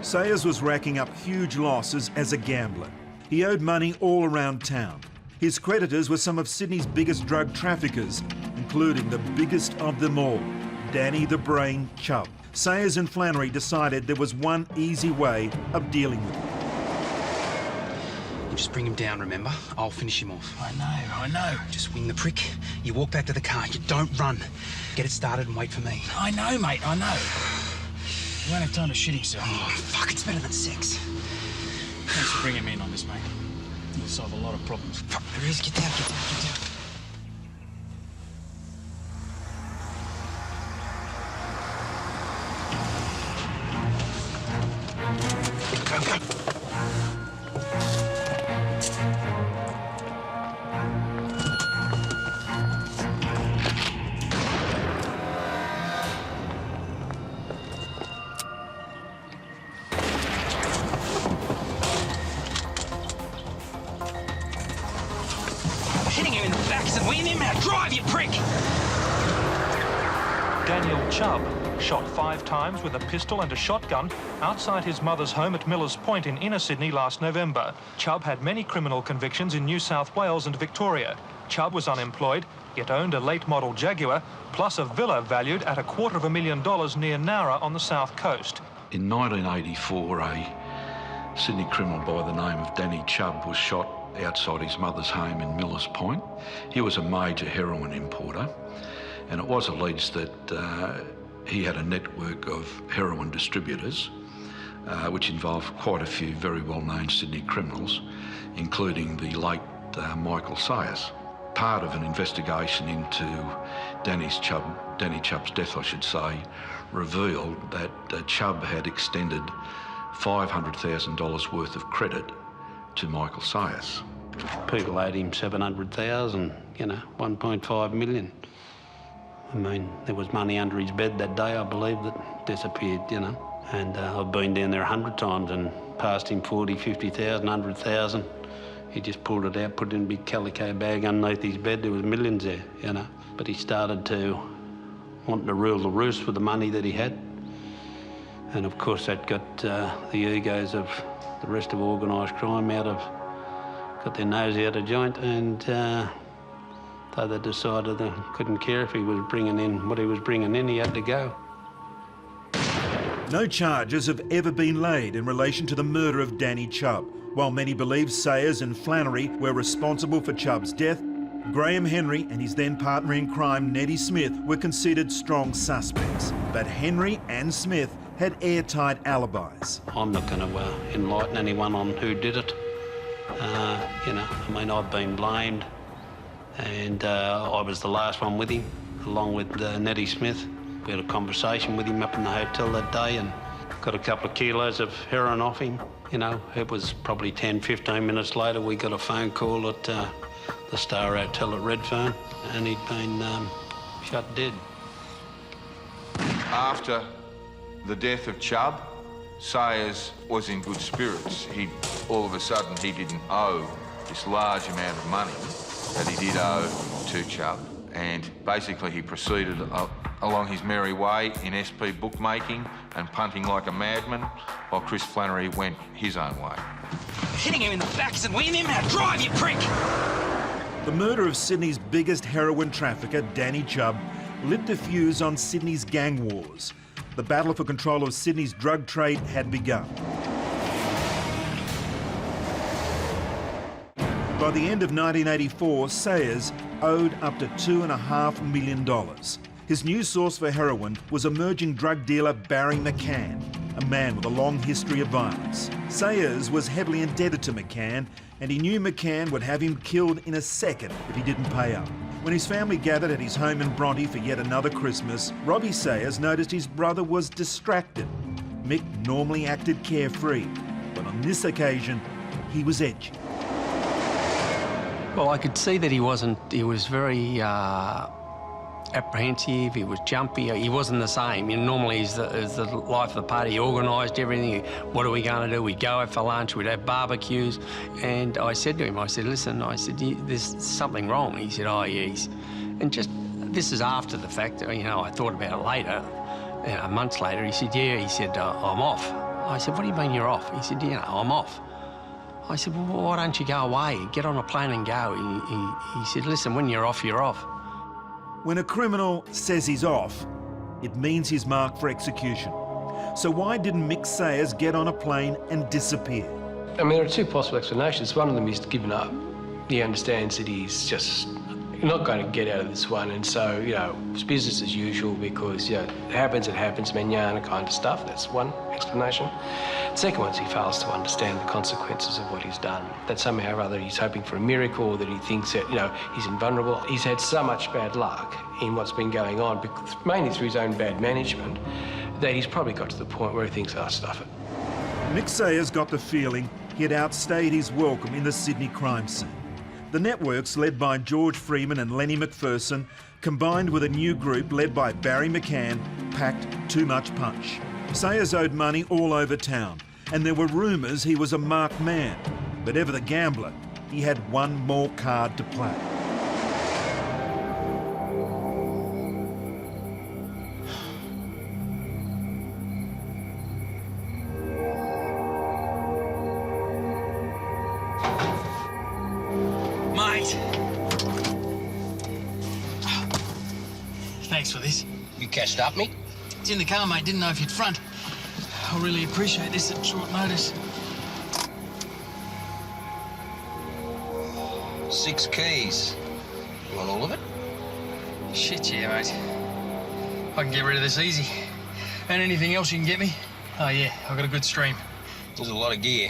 Sayers was racking up huge losses as a gambler. He owed money all around town. His creditors were some of Sydney's biggest drug traffickers, including the biggest of them all, Danny the Brain Chubb. Sayers and Flannery decided there was one easy way of dealing with him. You just bring him down, remember? I'll finish him off. I know. Just wing the prick. You walk back to the car. You don't run. Get it started and wait for me. I know, mate, I know. He won't have time to shit himself. Oh, fuck, it's better than sex. Thanks for bringing me in on this, mate. You'll solve a lot of problems. Fuck, there is. Get down. Go. Hitting him in the back isn't winning him. Now drive, you prick! Daniel Chubb shot 5 times with a pistol and a shotgun outside his mother's home at Millers Point in inner Sydney last November. Chubb had many criminal convictions in New South Wales and Victoria. Chubb was unemployed, yet owned a late-model Jaguar, plus a villa valued at $250,000 near Nowra on the south coast. In 1984, a Sydney criminal by the name of Danny Chubb was shot outside his mother's home in Millers Point. He was a major heroin importer, and it was alleged that he had a network of heroin distributors, which involved quite a few very well-known Sydney criminals, including the late Michael Sayers. Part of an investigation into Danny Chubb's death, I should say, revealed that Chubb had extended $500,000 worth of credit to Michael Sayers. People owed him $700,000, 1.5 million. I mean, there was money under his bed that day, I believe, that disappeared, And I've been down there 100 times and passed him 40, 50,000, 100,000. He just pulled it out, put it in a big calico bag underneath his bed. There was millions there, But he started to want to rule the roost with the money that he had. And of course that got the egos of the rest of organised crime got their nose out of joint, and so they decided they couldn't care if he was bringing in what he was bringing in, he had to go. No charges have ever been laid in relation to the murder of Danny Chubb. While many believe Sayers and Flannery were responsible for Chubb's death, Graham Henry and his then partner in crime, Neddy Smith, were considered strong suspects. But Henry and Smith had airtight alibis. I'm not going to enlighten anyone on who did it. I've been blamed, and I was the last one with him, along with Neddy Smith. We had a conversation with him up in the hotel that day and got a couple of kilos of heroin off him. You know, it was probably 10, 15 minutes later, we got a phone call at the Star Hotel at Redfern, and he'd been shot dead. After the death of Chubb, Sayers was in good spirits. All of a sudden, he didn't owe this large amount of money that he did owe to Chubb. And basically, he proceeded along his merry way in SP bookmaking and punting like a madman, while Chris Flannery went his own way. Hitting him in the back isn't winning him. Now drive, you prick! The murder of Sydney's biggest heroin trafficker, Danny Chubb, lit the fuse on Sydney's gang wars. The battle for control of Sydney's drug trade had begun. By the end of 1984, Sayers owed up to $2.5 million. His new source for heroin was emerging drug dealer Barry McCann, a man with a long history of violence. Sayers was heavily indebted to McCann, and he knew McCann would have him killed in a second if he didn't pay up. When his family gathered at his home in Bronte for yet another Christmas, Robbie Sayers noticed his brother was distracted. Mick normally acted carefree, but on this occasion, he was edgy. Well, I could see that he was very apprehensive, he was jumpy, he wasn't the same. You know, normally he's the life of the party, he organised everything. What are we going to do? We'd go out for lunch, we'd have barbecues. And I said to him, I said, listen, I said, there's something wrong. He said, oh, yeah. And just, this is after the fact, you know, I thought about it later, months later. He said, yeah, he said, I'm off. I said, what do you mean you're off? He said, yeah, I'm off. I said, well, why don't you go away? Get on a plane and go. He said, listen, when you're off, you're off. When a criminal says he's off, it means he's marked for execution. So why didn't Mick Sayers get on a plane and disappear? I mean, there are two possible explanations. One of them is given up. He understands that he's just not going to get out of this one, and so, you know, it's business as usual because, you know, it happens, manana kind of stuff. That's one explanation. The second one is he fails to understand the consequences of what he's done. That somehow or other he's hoping for a miracle, or that he thinks that, you know, he's invulnerable. He's had so much bad luck in what's been going on, because, mainly through his own bad management, that he's probably got to the point where he thinks, oh, stuff it. Mick Sayers got the feeling he had outstayed his welcome in the Sydney crime scene. The networks, led by George Freeman and Lenny McPherson, combined with a new group led by Barry McCann, packed too much punch. Sayers owed money all over town, and there were rumours he was a marked man. But ever the gambler, he had one more card to play. Thanks for this. You cashed up, mate? It's in the car, mate. Didn't know if you'd front. I really appreciate this at short notice. 6 keys. You want all of it? Shit, yeah, mate. I can get rid of this easy. And anything else you can get me? Oh, yeah, I've got a good stream. There's a lot of gear.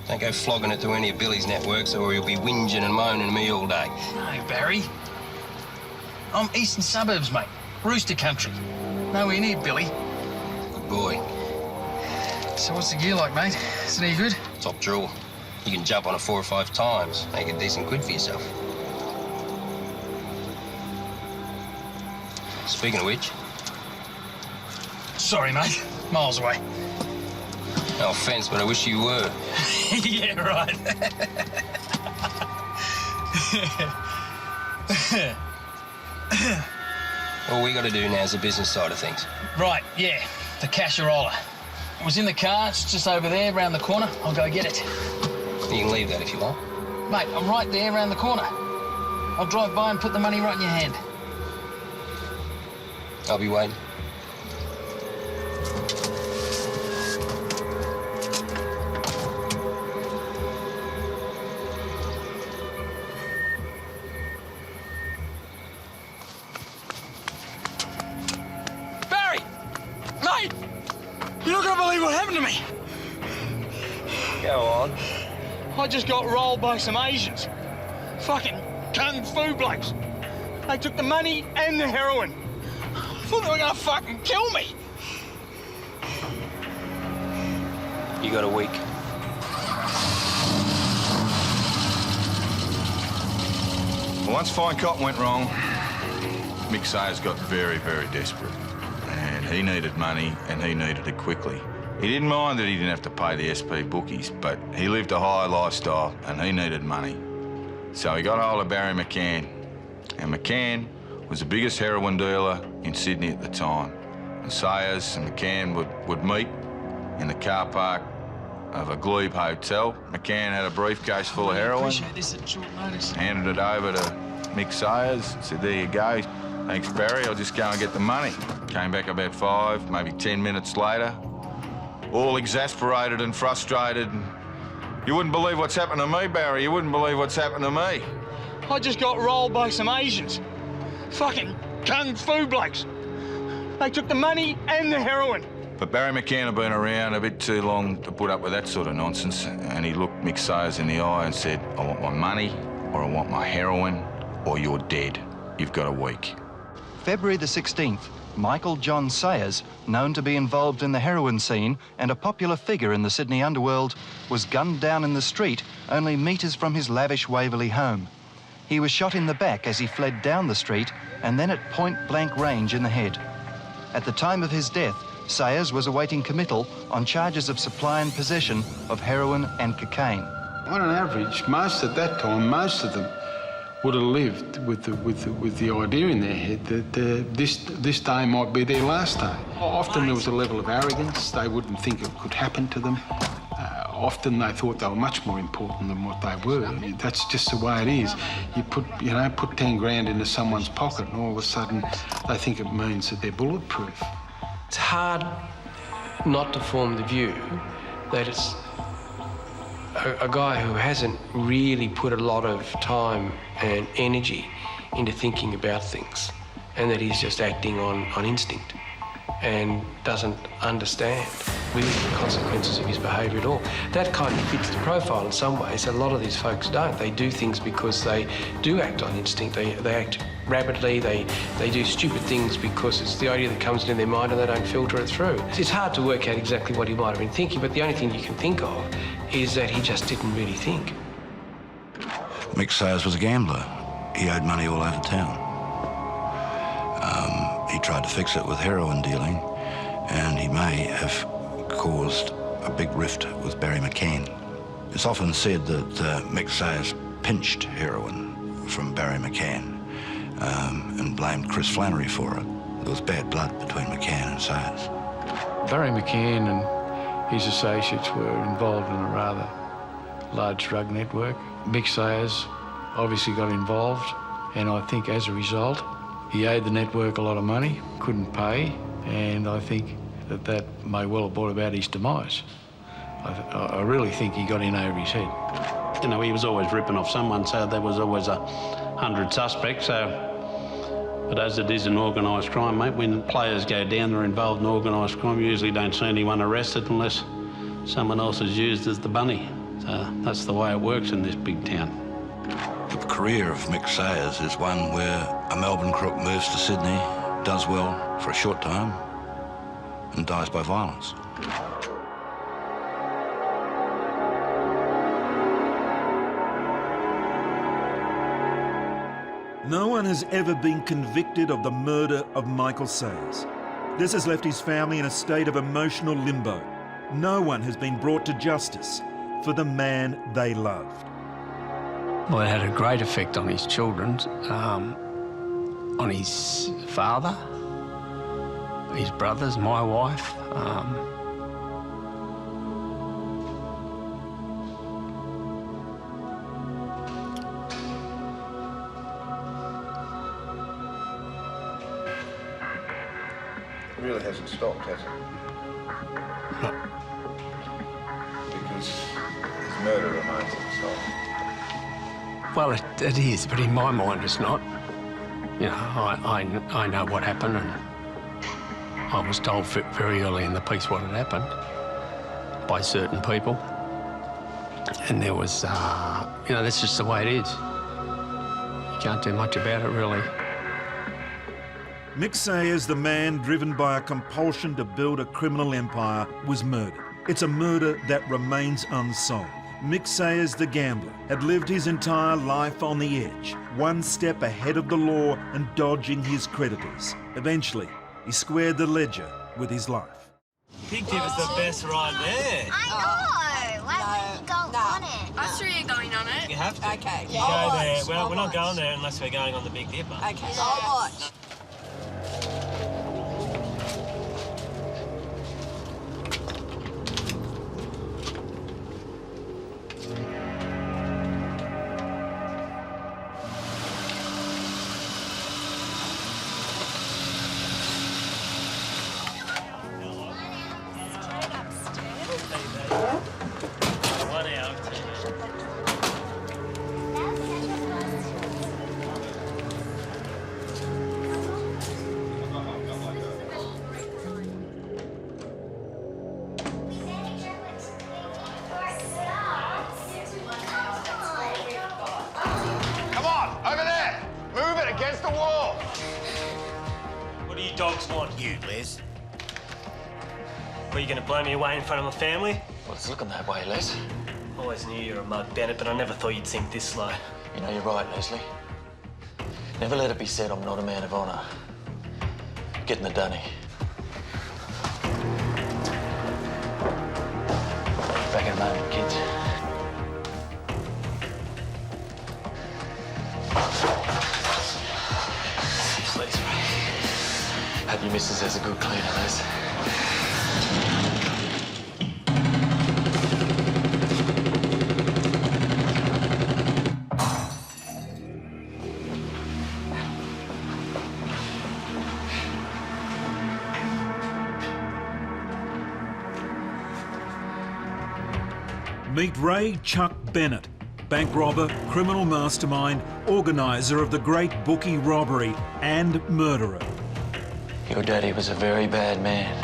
Don't go flogging it to any of Billy's networks, or he'll be whinging and moaning at me all day. No, Barry. I'm eastern suburbs, mate. Rooster country. Nowhere near Billy. Good boy. So what's the gear like, mate? Is it any good? Top drawer. You can jump on it 4 or 5 times. Make a decent quid for yourself. Speaking of which... Sorry, mate. Miles away. No offence, but I wish you were. Yeah, right. All we got to do now is the business side of things. Right, yeah. The casherola. It was in the car. It's just over there, round the corner. I'll go get it. You can leave that if you want. Mate, I'm right there, round the corner. I'll drive by and put the money right in your hand. I'll be waiting. Barry! Mate! You're not gonna believe what happened to me. Go on. I just got rolled by some Asians. Fucking kung fu blokes. They took the money and the heroin. thought they were gonna fucking kill me. You got a week. Once Fine Cotton went wrong, Mick Sayers got very, very desperate. And he needed money, and he needed it quickly. He didn't mind that he didn't have to pay the SP bookies, but he lived a high lifestyle, and he needed money. So he got hold of Barry McCann. And McCann was the biggest heroin dealer in Sydney at the time. And Sayers and McCann would meet in the car park of a Glebe hotel. McCann had a briefcase full of heroin. I appreciate this at short notice. Handed it over to Mick Sayers, said, there you go. Thanks, Barry, I'll just go and get the money. Came back about 5, maybe 10 minutes later, all exasperated and frustrated. You wouldn't believe what's happened to me, Barry. You wouldn't believe what's happened to me. I just got rolled by some Asians. Fucking kung fu blokes. They took the money and the heroin. But Barry McCann had been around a bit too long to put up with that sort of nonsense, and he looked Mick Sayers in the eye and said, I want my money, or I want my heroin, or you're dead. You've got a week. February the 16th, Michael John Sayers, known to be involved in the heroin scene and a popular figure in the Sydney underworld, was gunned down in the street only metres from his lavish Waverley home. He was shot in the back as he fled down the street and then at point-blank range in the head. At the time of his death, Sayers was awaiting committal on charges of supply and possession of heroin and cocaine. On an average, at that time, most of them would have lived with the idea in their head that this day might be their last day. Often there was a level of arrogance. They wouldn't think it could happen to them. Often they thought they were much more important than what they were. That's just the way it is. You put 10 grand into someone's pocket and all of a sudden they think it means that they're bulletproof. It's hard not to form the view that it's a guy who hasn't really put a lot of time and energy into thinking about things, and that he's just acting on instinct and doesn't understand really the consequences of his behaviour at all. That kind of fits the profile in some ways. A lot of these folks don't. They do things because they do act on instinct. They act rapidly, they do stupid things because it's the idea that comes into their mind and they don't filter it through. It's hard to work out exactly what he might have been thinking, but the only thing you can think of is that he just didn't really think. Mick Sayers was a gambler. He owed money all over town. He tried to fix it with heroin dealing, and he may have caused a big rift with Barry McCann. It's often said that Mick Sayers pinched heroin from Barry McCann and blamed Chris Flannery for it. There was bad blood between McCann and Sayers. Barry McCann and his associates were involved in a rather large drug network. Mick Sayers obviously got involved, and I think as a result, he owed the network a lot of money, couldn't pay, and I think that may well have brought about his demise. I really think he got in over his head. You know, he was always ripping off someone, so there was always 100 suspects. But as it is in organised crime, mate, when players go down, they're involved in organised crime, you usually don't see anyone arrested unless someone else is used as the bunny. So that's the way it works in this big town. The career of Mick Sayers is one where a Melbourne crook moves to Sydney, does well for a short time, and dies by violence. No one has ever been convicted of the murder of Michael Sayers. This has left his family in a state of emotional limbo. No one has been brought to justice for the man they loved. Well, it had a great effect on his children, on his father, his brothers, my wife. It really hasn't stopped, has it? No. Because his murder remains unsolved. Well, it is, but in my mind it's not. You know, I know what happened, and I was told very early in the piece what had happened by certain people. And there was, you know, that's just the way it is. You can't do much about it, really. Mick Sayers, the man driven by a compulsion to build a criminal empire, was murdered. It's a murder that remains unsolved. Mick Sayers, the gambler, had lived his entire life on the edge, one step ahead of the law and dodging his creditors. Eventually, he squared the ledger with his life. Big Dip is the best ride there. I know! Why wouldn't you go on it? I'm sure you're going on it. You have to. Okay. You go there. Well, we're not going there unless we're going on the Big Dipper. Okay, I'll watch. Dogs want you, Les. Were you going to blow me away in front of my family? Well, it's looking that way, Les. Always knew you were a mug, Bennett, but I never thought you'd sink this slow. You know, you're right, Leslie. Never let it be said I'm not a man of honour. Getting the dunny. Back in a moment, kids. Please, hope your missus has a good cleaner, Les. Meet Ray Chuck Bennett, bank robber, criminal mastermind, organiser of the great bookie robbery and murderer. Your daddy was a very bad man.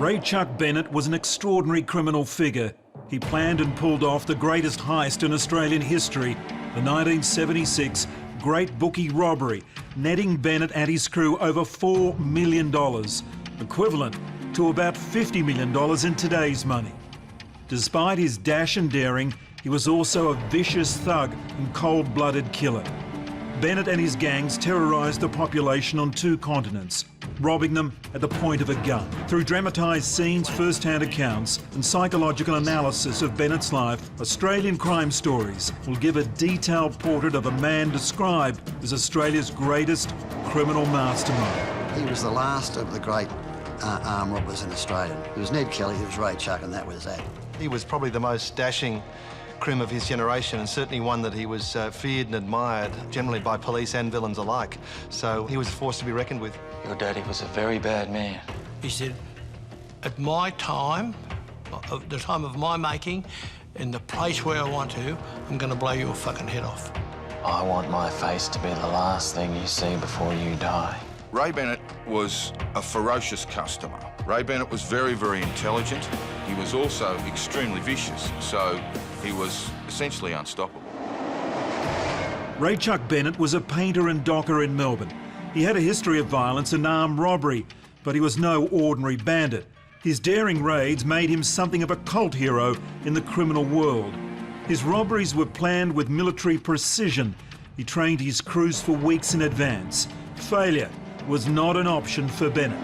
Ray Chuck Bennett was an extraordinary criminal figure. He planned and pulled off the greatest heist in Australian history, the 1976 Great Bookie Robbery, netting Bennett and his crew over $4 million, equivalent to about $50 million in today's money. Despite his dash and daring, he was also a vicious thug and cold-blooded killer. Bennett and his gangs terrorised the population on 2 continents, robbing them at the point of a gun. Through dramatised scenes, first-hand accounts and psychological analysis of Bennett's life, Australian Crime Stories will give a detailed portrait of a man described as Australia's greatest criminal mastermind. He was the last of the great armed robbers in Australia. There was Ned Kelly, there was Ray Chuck, and that was that. He was probably the most dashing crim of his generation, and certainly one that he was feared and admired, generally by police and villains alike. So he was a force to be reckoned with. Your daddy was a very bad man. He said, at my time, at the time of my making, in the place where I want to, I'm going to blow your fucking head off. I want my face to be the last thing you see before you die. Ray Bennett was a ferocious customer. Ray Bennett was very, very intelligent. He was also extremely vicious, so he was essentially unstoppable. Ray Chuck Bennett was a painter and docker in Melbourne. He had a history of violence and armed robbery, but he was no ordinary bandit. His daring raids made him something of a cult hero in the criminal world. His robberies were planned with military precision. He trained his crews for weeks in advance. Failure was not an option for Bennett.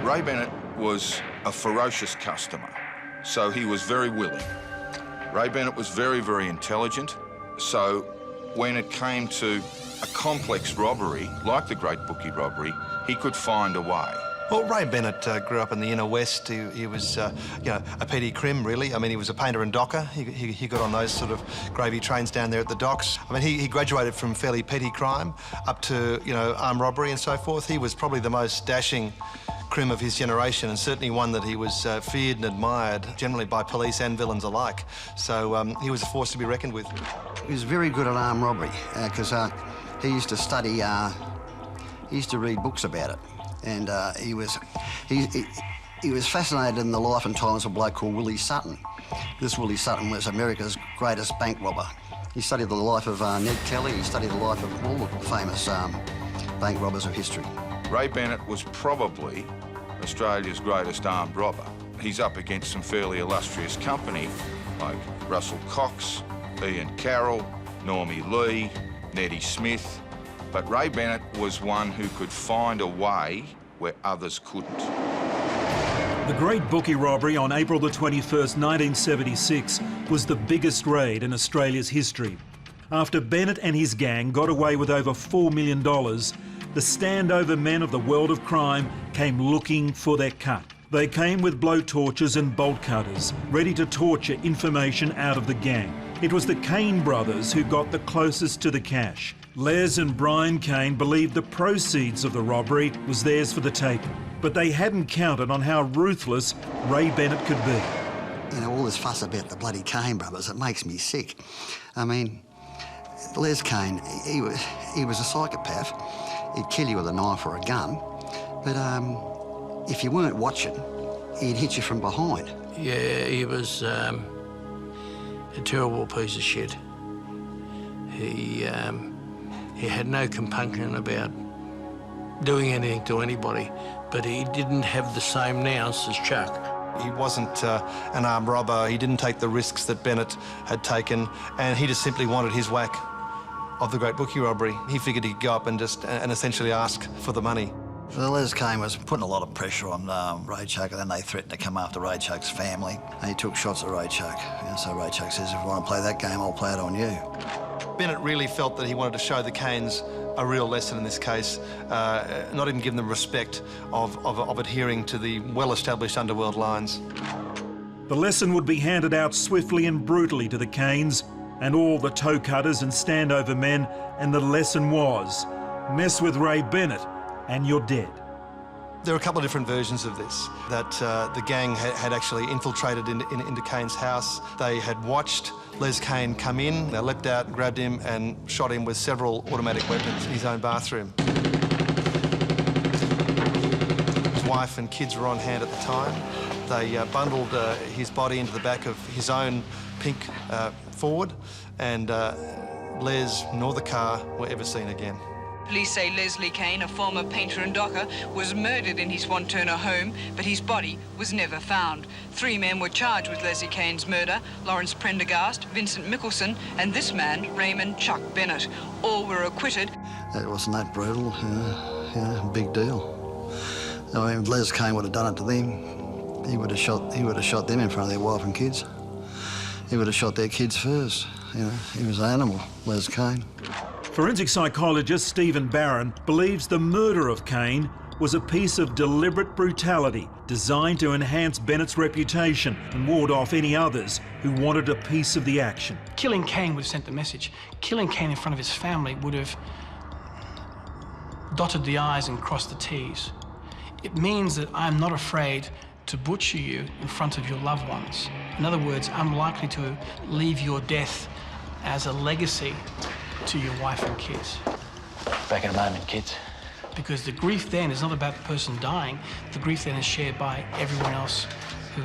Ray Bennett was a ferocious customer, so he was very willing. Ray Bennett was very, very intelligent, so when it came to a complex robbery, like the Great Bookie robbery, he could find a way. Well, Ray Bennett grew up in the inner west. He was, you know, a petty crim, really. I mean, he was a painter and docker. He got on those sort of gravy trains down there at the docks. I mean, he graduated from fairly petty crime up to, you know, armed robbery and so forth. He was probably the most dashing crim of his generation, and certainly one that he was feared and admired, generally by police and villains alike. So he was a force to be reckoned with. He was very good at armed robbery because he used to study, he used to read books about it. And he was fascinated in the life and times of a bloke called Willie Sutton. This Willie Sutton was America's greatest bank robber. He studied the life of Ned Kelly, he studied the life of all the famous bank robbers of history. Ray Bennett was probably Australia's greatest armed robber. He's up against some fairly illustrious company like Russell Cox, Ian Carroll, Normie Lee, Neddy Smith. But Ray Bennett was one who could find a way where others couldn't. The Great Bookie Robbery on April the 21st, 1976 was the biggest raid in Australia's history. After Bennett and his gang got away with over $4 million, the standover men of the world of crime came looking for their cut. They came with blowtorches and bolt cutters, ready to torture information out of the gang. It was the Kane brothers who got the closest to the cash. Les and Brian Kane believed the proceeds of the robbery was theirs for the taking, but they hadn't counted on how ruthless Ray Bennett could be. You know, all this fuss about the bloody Kane brothers, it makes me sick. I mean, Les Kane, he was a psychopath. He'd kill you with a knife or a gun, but if you weren't watching, he'd hit you from behind. Yeah, he was a terrible piece of shit. He had no compunction about doing anything to anybody, but he didn't have the same nous as Chuck. He wasn't an armed robber. He didn't take the risks that Bennett had taken, and he just simply wanted his whack of the Great Bookie Robbery. He figured he'd go up and essentially ask for the money. So Les Kane was putting a lot of pressure on Ray Chuck, and then they threatened to come after Ray Chuck's family. And he took shots at Ray Chuck. And so Ray Chuck says, if you want to play that game, I'll play it on you. Bennett really felt that he wanted to show the Kanes a real lesson in this case, not even give them respect of adhering to the well-established underworld lines. The lesson would be handed out swiftly and brutally to the Kanes and all the toe cutters and standover men, and the lesson was, mess with Ray Bennett and you're dead. There are a couple of different versions of this, that the gang had actually infiltrated into Kane's house. They had watched Les Kane come in, they leapt out, grabbed him and shot him with several automatic weapons in his own bathroom. His wife and kids were on hand at the time. They bundled his body into the back of his own pink Ford, and Les nor the car were ever seen again. Police say Leslie Kane, a former painter and docker, was murdered in his Swan-Turner home, but his body was never found. 3 men were charged with Leslie Kane's murder: Lawrence Prendergast, Vincent Mickelson, and this man, Raymond Chuck Bennett. All were acquitted. It wasn't that brutal, big deal. I mean, if Les Kane would have done it to them, he would have shot them in front of their wife and kids. He would have shot their kids first. You know, he was an animal, Les Kane. Forensic psychologist Stephen Barron believes the murder of Kane was a piece of deliberate brutality designed to enhance Bennett's reputation and ward off any others who wanted a piece of the action. Killing Kane would have sent the message. Killing Kane in front of his family would have dotted the I's and crossed the T's. It means that I'm not afraid to butcher you in front of your loved ones. In other words, I'm likely to leave your death as a legacy to your wife and kids. Back in a moment, kids. Because the grief then is not about the person dying. The grief then is shared by everyone else who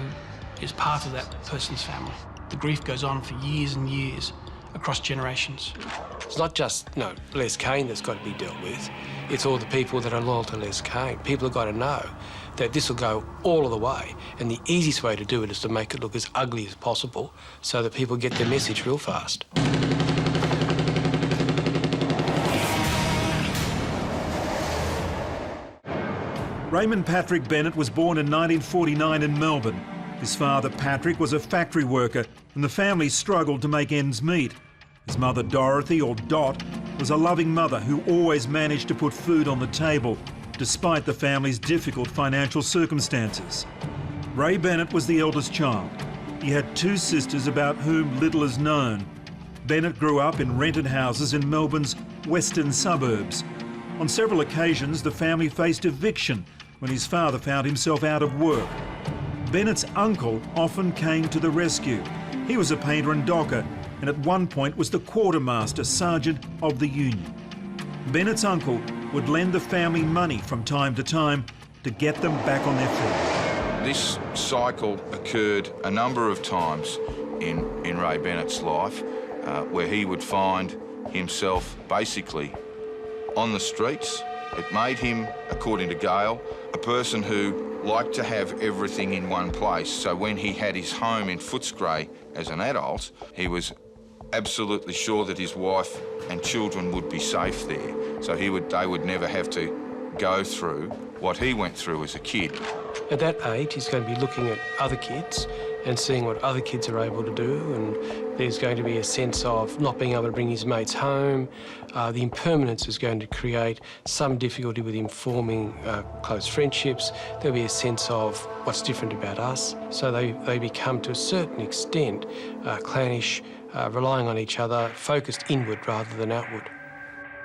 is part of that person's family. The grief goes on for years and years, across generations. It's not just, Les Kane that's got to be dealt with. It's all the people that are loyal to Les Kane. People have got to know that this will go all of the way, and the easiest way to do it is to make it look as ugly as possible so that people get their message real fast. Raymond Patrick Bennett was born in 1949 in Melbourne. His father, Patrick, was a factory worker, and the family struggled to make ends meet. His mother, Dorothy, or Dot, was a loving mother who always managed to put food on the table, despite the family's difficult financial circumstances. Ray Bennett was the eldest child. He had 2 sisters about whom little is known. Bennett grew up in rented houses in Melbourne's western suburbs. On several occasions, the family faced eviction when his father found himself out of work. Bennett's uncle often came to the rescue. He was a painter and docker, and at one point was the quartermaster sergeant of the Union. Bennett's uncle would lend the family money from time to time to get them back on their feet. This cycle occurred a number of times in Ray Bennett's life, where he would find himself basically on the streets. It made him, according to Gail, a person who liked to have everything in one place. So when he had his home in Footscray as an adult, he was absolutely sure that his wife and children would be safe there. So they would never have to go through what he went through as a kid. At that age, he's going to be looking at other kids and seeing what other kids are able to do, and there's going to be a sense of not being able to bring his mates home. The impermanence is going to create some difficulty with him forming close friendships. There'll be a sense of what's different about us. So they become, to a certain extent, clannish, relying on each other, focused inward rather than outward.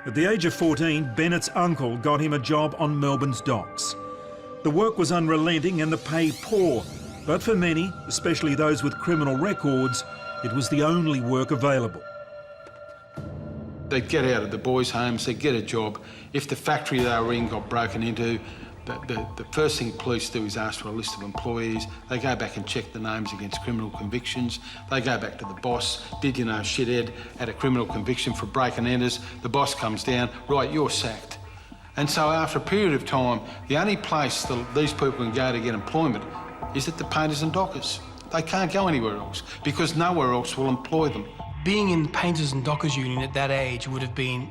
At the age of 14, Bennett's uncle got him a job on Melbourne's docks. The work was unrelenting and the pay poor, but for many, especially those with criminal records, it was the only work available. They'd get out of the boys' homes, they'd get a job. If the factory they were in got broken into, the first thing police do is ask for a list of employees. They go back and check the names against criminal convictions. They go back to the boss. Did you know shithead had a criminal conviction for break and enters? The boss comes down, right, you're sacked. And so after a period of time, the only place that these people can go to get employment is at the painters and dockers. They can't go anywhere else because nowhere else will employ them. Being in the Painters and Dockers Union at that age would have been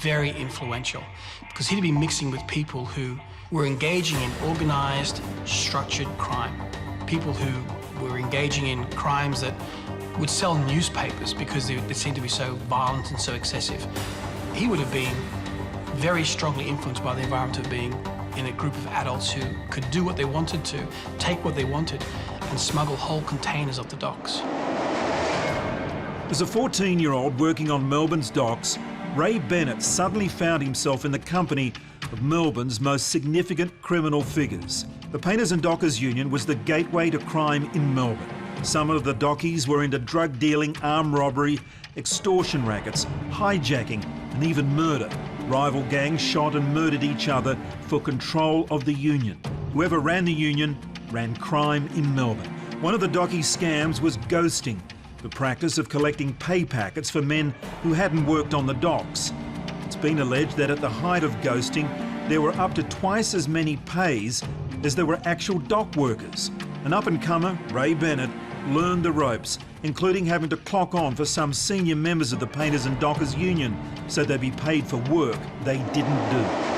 very influential because he'd be mixing with people who were engaging in organised, structured crime. People who were engaging in crimes that would sell newspapers because they seemed to be so violent and so excessive. He would have been very strongly influenced by the environment of being in a group of adults who could do what they wanted to, take what they wanted, and smuggle whole containers off the docks. As a 14-year-old working on Melbourne's docks, Ray Bennett suddenly found himself in the company of Melbourne's most significant criminal figures. The Painters and Dockers Union was the gateway to crime in Melbourne. Some of the dockies were into drug dealing, armed robbery, extortion rackets, hijacking, and even murder. Rival gangs shot and murdered each other for control of the union. Whoever ran the union ran crime in Melbourne. One of the docky scams was ghosting, the practice of collecting pay packets for men who hadn't worked on the docks. It's been alleged that at the height of ghosting, there were up to twice as many pays as there were actual dock workers. An up-and-comer, Ray Bennett, learned the ropes, including having to clock on for some senior members of the Painters and Dockers Union so they'd be paid for work they didn't do.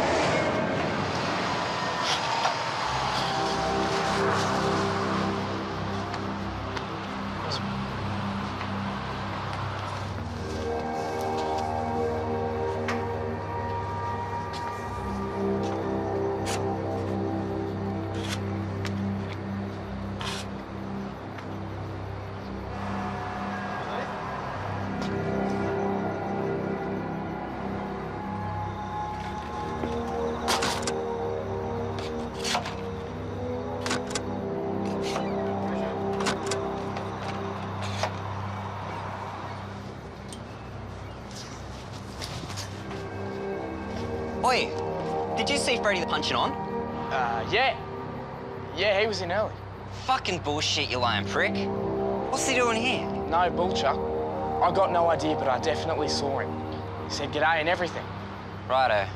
Oi, did you see Freddie the punching on? Yeah. Yeah, he was in early. Fucking bullshit, you lying prick. What's he doing here? No bullchuck. I got no idea, but I definitely saw him. He said g'day and everything. Righto.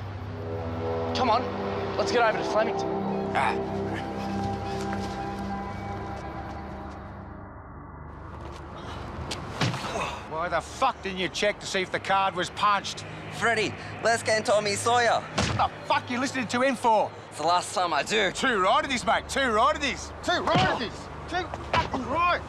Come on, let's get over to Flemington. Why the fuck didn't you check to see if the card was punched? Freddie, Lescan told me he saw you. What the fuck you listening to him for? It's the last time I do. Too right of this, mate. Too right of this. Too right of this. Too fucking right.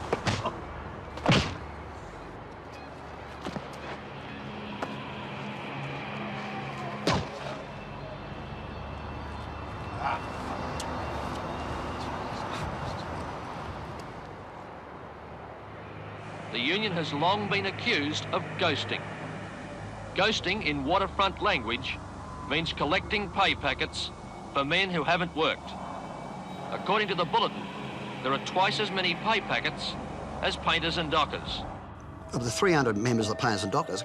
The union has long been accused of ghosting. Ghosting, in waterfront language, means collecting pay packets for men who haven't worked. According to the bulletin, there are twice as many pay packets as painters and dockers. of the 300 members of the painters and dockers,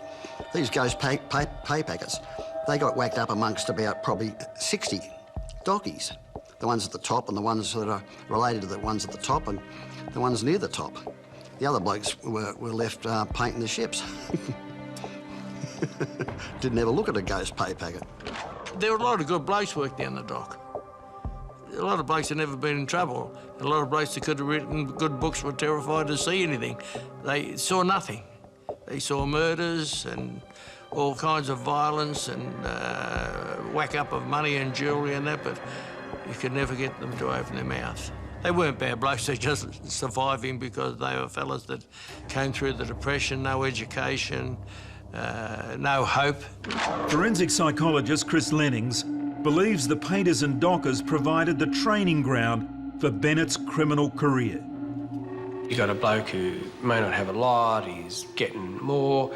these ghost pay packets, they got whacked up amongst about probably 60 dockies. The ones at the top and the ones that are related to the ones at the top and the ones near the top. The other blokes were left painting the ships. Didn't ever look at a ghost pay packet. There were a lot of good blokes worked down the dock. A lot of blokes had never been in trouble. A lot of blokes that could have written good books were terrified to see anything. They saw nothing. They saw murders and all kinds of violence and whack up of money and jewellery and that, but you could never get them to open their mouth. They weren't bad blokes, they just surviving because they were fellas that came through the Depression, no education, no hope. Forensic psychologist Chris Lennings believes the painters and dockers provided the training ground for Bennett's criminal career. You got a bloke who may not have a lot, he's getting more,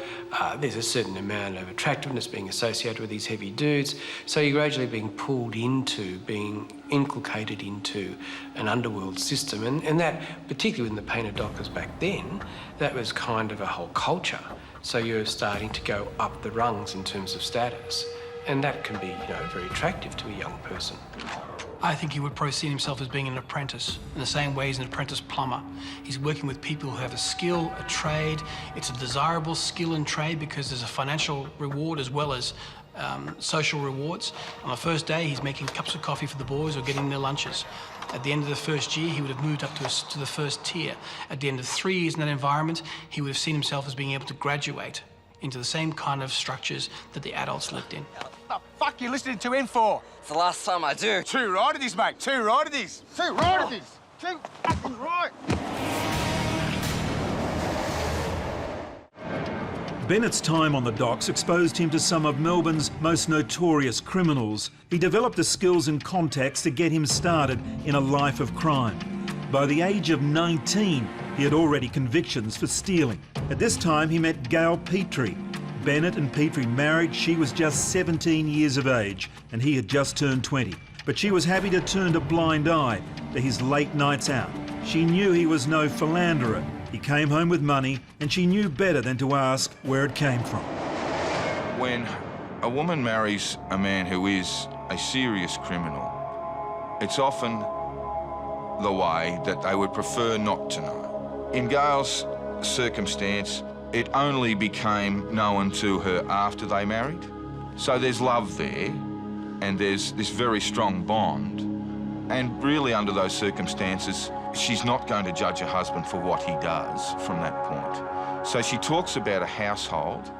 there's a certain amount of attractiveness being associated with these heavy dudes, so you're gradually being pulled into, being inculcated into an underworld system, and that, particularly in the painter dockers back then, that was kind of a whole culture. So you're starting to go up the rungs in terms of status, and that can be, you know, very attractive to a young person. I think he would probably see himself as being an apprentice, in the same way as an apprentice plumber. He's working with people who have a skill, a trade. It's a desirable skill and trade because there's a financial reward as well as social rewards. On the first day, he's making cups of coffee for the boys or getting their lunches. At the end of the first year, he would have moved up to the first tier. At the end of 3 years in that environment, he would have seen himself as being able to graduate into the same kind of structures that the adults lived in. What the fuck you listening to him for? It's the last time I do. Too right of this, mate. Too right of this. Too right of this. Too fucking right. Bennett's time on the docks exposed him to some of Melbourne's most notorious criminals. He developed the skills and contacts to get him started in a life of crime. By the age of 19, he had already convictions for stealing. At this time, he met Gail Petrie. Bennett and Petrie married. She was just 17 years of age, and he had just turned 20. But she was happy to turn a blind eye to his late nights out. She knew he was no philanderer. He came home with money, and she knew better than to ask where it came from. When a woman marries a man who is a serious criminal, it's often the way that they would prefer not to know. In Gail's circumstance, it only became known to her after they married. So there's love there, and there's this very strong bond. And really, under those circumstances, she's not going to judge her husband for what he does from that point. So she talks about a household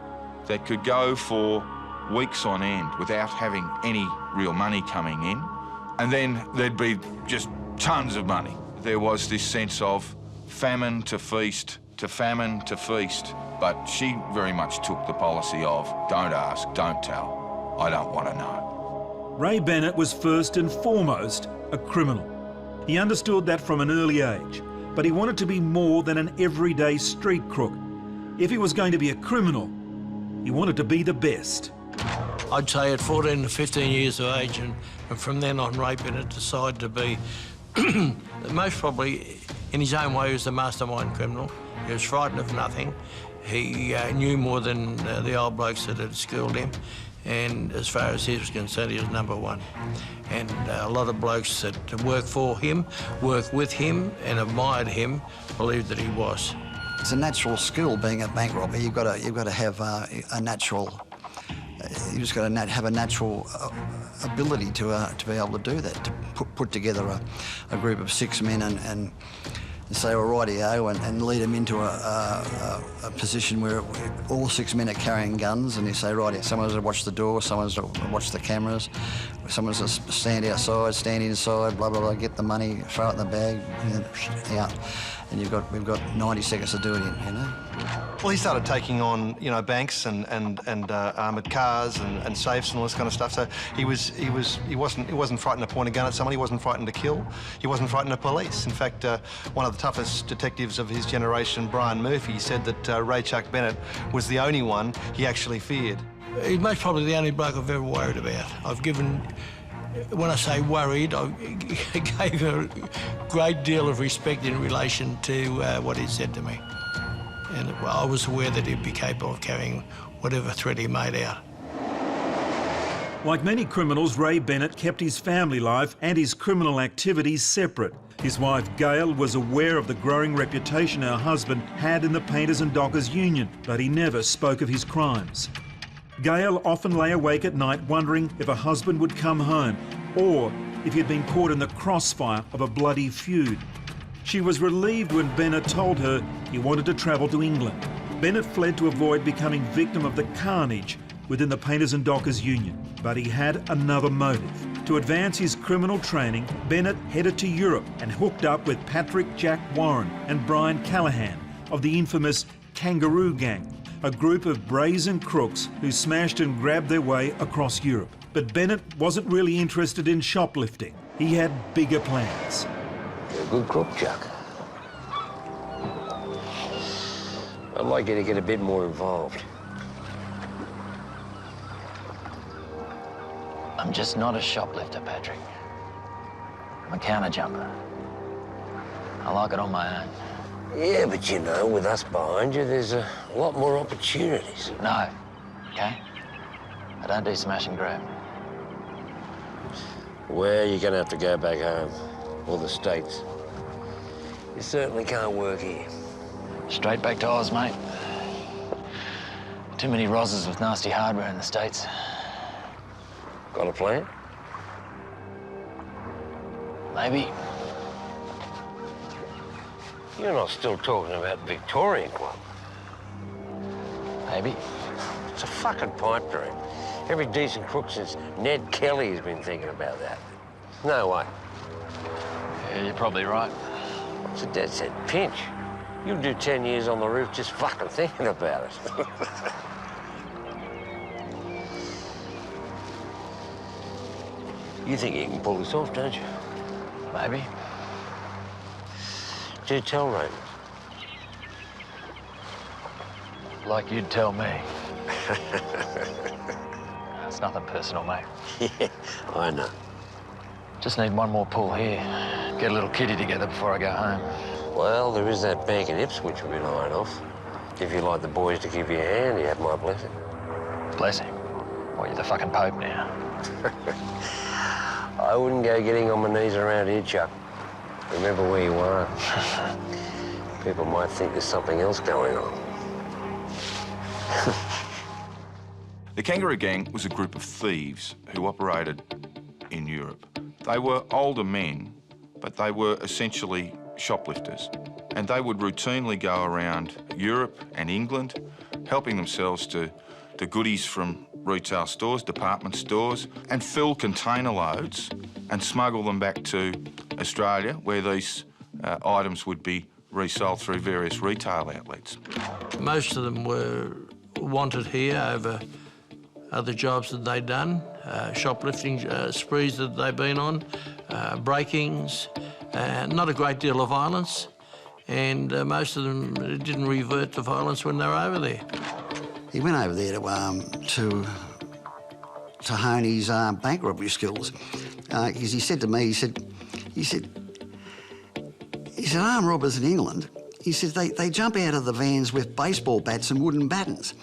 that could go for weeks on end without having any real money coming in. And then there'd be just tons of money. There was this sense of famine to feast, to famine to feast. But she very much took the policy of don't ask, don't tell, I don't want to know. Ray Bennett was first and foremost a criminal. He understood that from an early age, but he wanted to be more than an everyday street crook. If he was going to be a criminal, he wanted to be the best. I'd say at 14 to 15 years of age, and from then on, Ray Bennett decided to be, most probably, in his own way, he was the mastermind criminal. He was frightened of nothing. He knew more than the old blokes that had schooled him. And as far as he was concerned, he was number one. And a lot of blokes that worked for him, worked with him and admired him, believed that he was. It's a natural skill being a bank robber. You've got to have a natural. You just got to have a natural ability to be able to do that. To put together a group of 6 men and say, well, rightio, and lead them into a position where all 6 men are carrying guns, and you say, right, someone's to watch the door, someone's to watch the cameras, someone's to stand outside, stand inside, blah, blah, blah, get the money, throw it in the bag, and then out. And we've got 90 seconds to do it in, you know? Well, he started taking on, you know, banks and armoured cars and safes and all this kind of stuff. So he wasn't frightened to point a gun at someone. He wasn't frightened to kill. He wasn't frightened of police. In fact, one of the toughest detectives of his generation, Brian Murphy, said that Ray Chuck Bennett was the only one he actually feared. He's most probably the only bloke I've ever worried about. I've given, when I say worried, I gave a great deal of respect in relation to what he said to me. And I was aware that he'd be capable of carrying whatever threat he made out. Like many criminals, Ray Bennett kept his family life and his criminal activities separate. His wife, Gail, was aware of the growing reputation her husband had in the Painters and Dockers Union, but he never spoke of his crimes. Gail often lay awake at night wondering if her husband would come home or if he'd been caught in the crossfire of a bloody feud. She was relieved when Bennett told her he wanted to travel to England. Bennett fled to avoid becoming victim of the carnage within the Painters and Dockers Union, but he had another motive. To advance his criminal training, Bennett headed to Europe and hooked up with Patrick Jack Warren and Brian Callahan of the infamous Kangaroo Gang, a group of brazen crooks who smashed and grabbed their way across Europe. But Bennett wasn't really interested in shoplifting. He had bigger plans. You're a good crook, Chuck. I'd like you to get a bit more involved. I'm just not a shoplifter, Patrick. I'm a counter jumper. I like it on my own. Yeah, but you know, with us behind you, there's a lot more opportunities. No, okay? I don't do smash and grab. Well, you're gonna have to go back home, or the States. You certainly can't work here. Straight back to Oz, mate. Too many Rosses with nasty hardware in the States. Got a plan? Maybe. You're not still talking about Victorian Club? Maybe. It's a fucking pipe dream. Every decent crook since Ned Kelly has been thinking about that. No way. Yeah, you're probably right. It's a dead set pinch. You'll do 10 years on the roof just fucking thinking about it. You think you can pull this off, don't you? Maybe. Do tell Raymond. Like you'd tell me. It's nothing personal, mate. Yeah, I know. Just need one more pull here. Get a little kitty together before I go home. Well, there is that bank in Ipswich we've been eyeing off. If you'd like the boys to give you a hand, you have my blessing. Blessing? What, you're the fucking Pope now? I wouldn't go getting on my knees around here, Chuck. Remember where you are. People might think there's something else going on. The Kangaroo Gang was a group of thieves who operated in Europe. They were older men, but they were essentially shoplifters. And they would routinely go around Europe and England, helping themselves to goodies from retail stores, department stores, and fill container loads and smuggle them back to Australia, where these items would be resold through various retail outlets. Most of them were wanted here over other jobs that they'd done, shoplifting sprees that they'd been on, break-ins, not a great deal of violence, and most of them didn't revert to violence when they were over there. He went over there to hone his bank robbery skills, because he said to me, he said, armed robbers in England, he said, they jump out of the vans with baseball bats and wooden battens.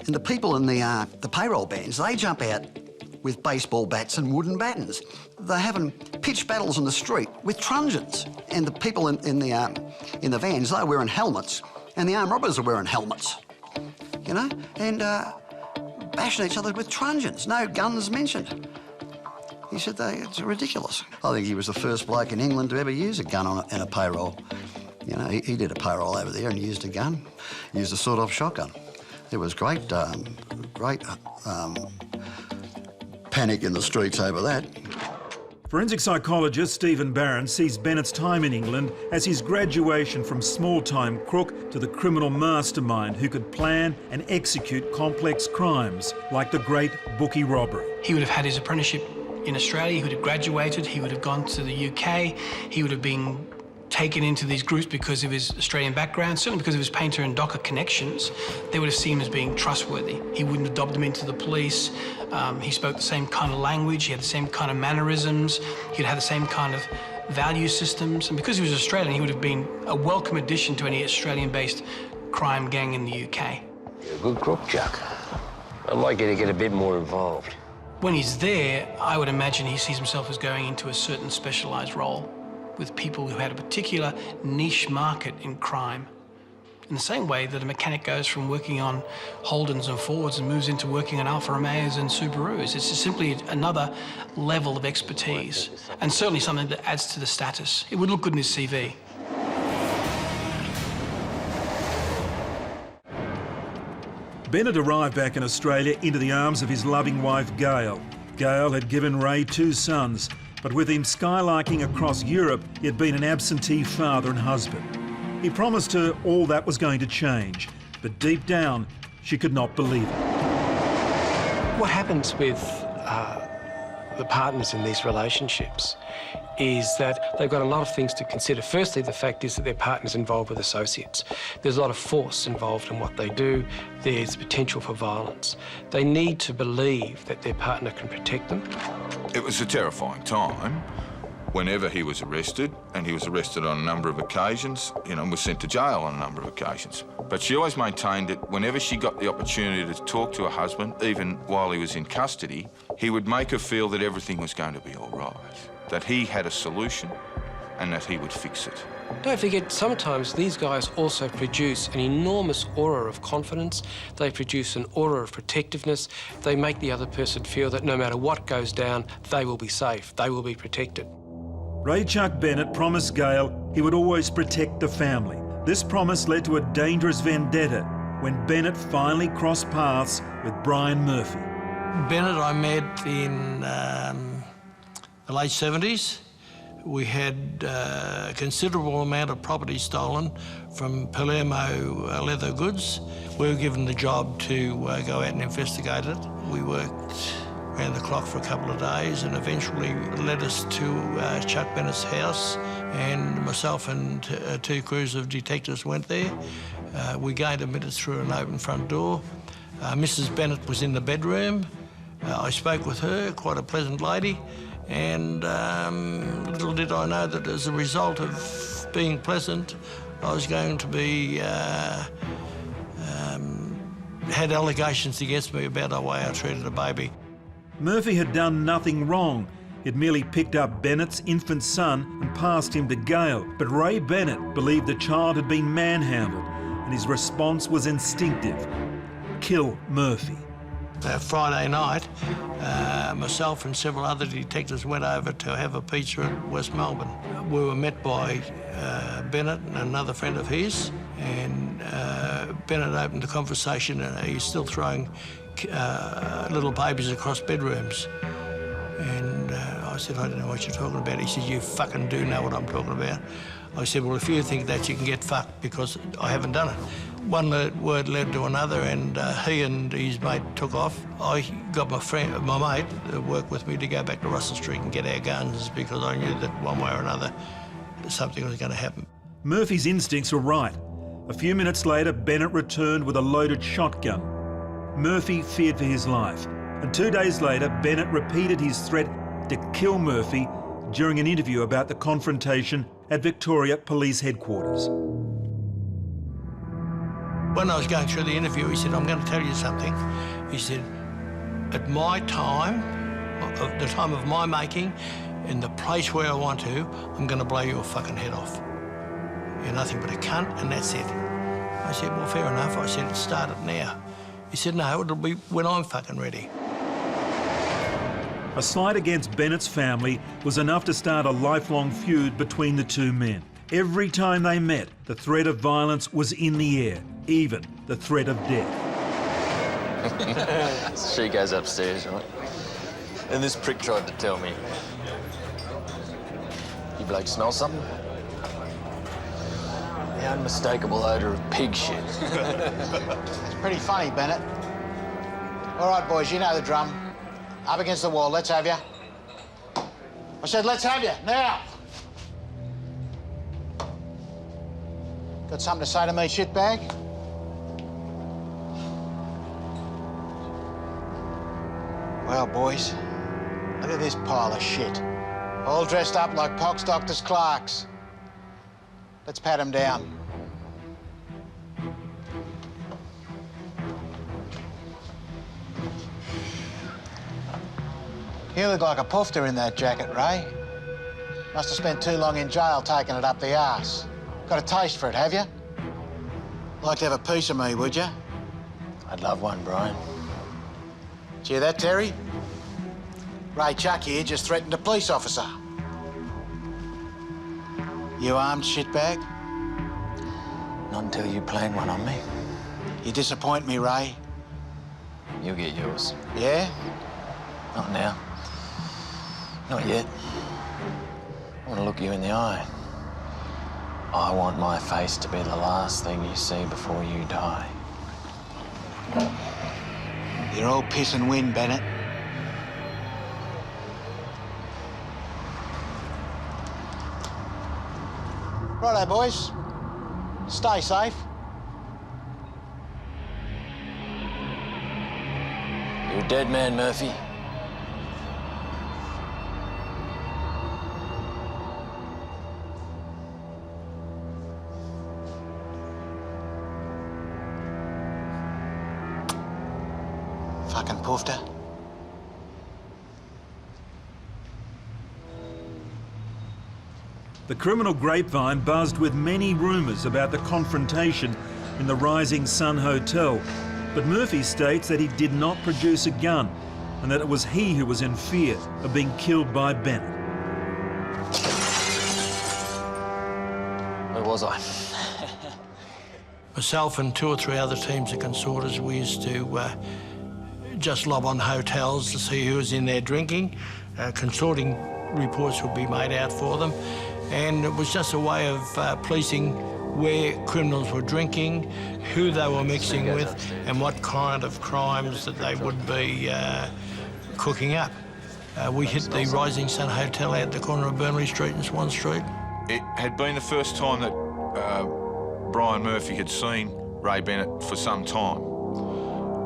And the people in the payroll bands, they jump out with baseball bats and wooden battens. They're having pitched battles on the street with truncheons. And the people in the vans, they're wearing helmets, and the armed robbers are wearing helmets, you know, and bashing each other with truncheons, no guns mentioned. He said, it's ridiculous. I think he was the first bloke in England to ever use a gun in a payroll. You know, he did a payroll over there and used a gun, used a sawed-off shotgun. There was great panic in the streets over that. Forensic psychologist Stephen Barron sees Bennett's time in England as his graduation from small-time crook to the criminal mastermind who could plan and execute complex crimes like the great bookie robbery. He would have had his apprenticeship in Australia, he would have graduated, he would have gone to the UK, he would have been taken into these groups because of his Australian background, certainly because of his painter and docker connections. They would have seen him as being trustworthy. He wouldn't have dobbed him into the police. He spoke the same kind of language, he had the same kind of mannerisms, he'd had the same kind of value systems, and because he was Australian, he would have been a welcome addition to any Australian-based crime gang in the UK. You're a good crook, Chuck. I'd like you to get a bit more involved. When he's there, I would imagine he sees himself as going into a certain specialised role with people who had a particular niche market in crime. In the same way that a mechanic goes from working on Holdens and Fords and moves into working on Alfa Romeos and Subarus. It's just simply another level of expertise, and certainly something that adds to the status. It would look good in his CV. Bennett arrived back in Australia into the arms of his loving wife, Gail. Gail had given Ray 2 sons, but with him skylarking across Europe, he had been an absentee father and husband. He promised her all that was going to change, but deep down, she could not believe it. What happens with the partners in these relationships is that they've got a lot of things to consider. Firstly, the fact is that their partner's involved with associates. There's a lot of force involved in what they do. There's potential for violence. They need to believe that their partner can protect them. It was a terrifying time whenever he was arrested, and he was arrested on a number of occasions, and was sent to jail on a number of occasions. But she always maintained that whenever she got the opportunity to talk to her husband, even while he was in custody, he would make her feel that everything was going to be all right, that he had a solution and that he would fix it. Don't forget, sometimes these guys also produce an enormous aura of confidence. They produce an aura of protectiveness. They make the other person feel that no matter what goes down, they will be safe, they will be protected. Ray Chuck Bennett promised Gail he would always protect the family. This promise led to a dangerous vendetta when Bennett finally crossed paths with Brian Murphy. Bennett I met in the late 70s. We had a considerable amount of property stolen from Palermo leather goods. We were given the job to go out and investigate it. We worked around the clock for a couple of days and eventually led us to Chuck Bennett's house, and myself and 2 crews of detectives went there. We gained admittance through an open front door. Mrs. Bennett was in the bedroom. I spoke with her, quite a pleasant lady, and little did I know that as a result of being pleasant, I was going to be had allegations against me about the way I treated a baby. Murphy had done nothing wrong. He'd merely picked up Bennett's infant son and passed him to Gail. But Ray Bennett believed the child had been manhandled, and his response was instinctive: kill Murphy. Friday night, myself and several other detectives went over to have a pizza at West Melbourne. We were met by Bennett and another friend of his, and Bennett opened the conversation, and he's still throwing little babies across bedrooms. And I said, I don't know what you're talking about. He said, you fucking do know what I'm talking about. I said, well, if you think that, you can get fucked, because I haven't done it. One word led to another, and he and his mate took off. I got my mate to work with me to go back to Russell Street and get our guns, because I knew that one way or another something was going to happen. Murphy's instincts were right. A few minutes later, Bennett returned with a loaded shotgun. Murphy feared for his life, and 2 days later, Bennett repeated his threat to kill Murphy during an interview about the confrontation at Victoria Police Headquarters. When I was going through the interview, he said, I'm going to tell you something. He said, at my time, the time of my making, in the place where I want to, I'm going to blow your fucking head off. You're nothing but a cunt, and that's it. I said, well, fair enough. I said, start it now. He said, no, it'll be when I'm fucking ready. A slight against Bennett's family was enough to start a lifelong feud between the two men. Every time they met, the threat of violence was in the air, even the threat of death. She goes upstairs, right? And this prick tried to tell me, you bloke smell something? The unmistakable odour of pig shit. It's pretty funny, Bennett. All right, boys, you know the drum. Up against the wall, let's have you. I said, let's have you, now. Got something to say to me, shitbag? Well, boys, look at this pile of shit. All dressed up like Pox Doctors Clarks. Let's pat him down. You look like a poofter in that jacket, Ray. Must have spent too long in jail taking it up the arse. Got a taste for it, have you? Like to have a piece of me, would you? I'd love one, Brian. Did you hear that, Terry? Ray Chuck here just threatened a police officer. You armed, shitbag? Not until you played one on me. You disappoint me, Ray. You'll get yours. Yeah? Not now. Not yet. I want to look you in the eye. I want my face to be the last thing you see before you die. You're all piss and wind, Bennett. Righto, boys. Stay safe. You're a dead man, Murphy. Fucking poofter. The criminal grapevine buzzed with many rumours about the confrontation in the Rising Sun Hotel, but Murphy states that he did not produce a gun and that it was he who was in fear of being killed by Bennett. Where was I? Myself and 2 or 3 other teams of consorters, we used to just lob on hotels to see who was in there drinking. Consorting reports would be made out for them. And it was just a way of policing where criminals were drinking, who they were mixing with, and what kind of crimes that they would be cooking up. We hit the Rising Sun Hotel out the corner of Burnley Street and Swan Street. It had been the first time that Brian Murphy had seen Ray Bennett for some time.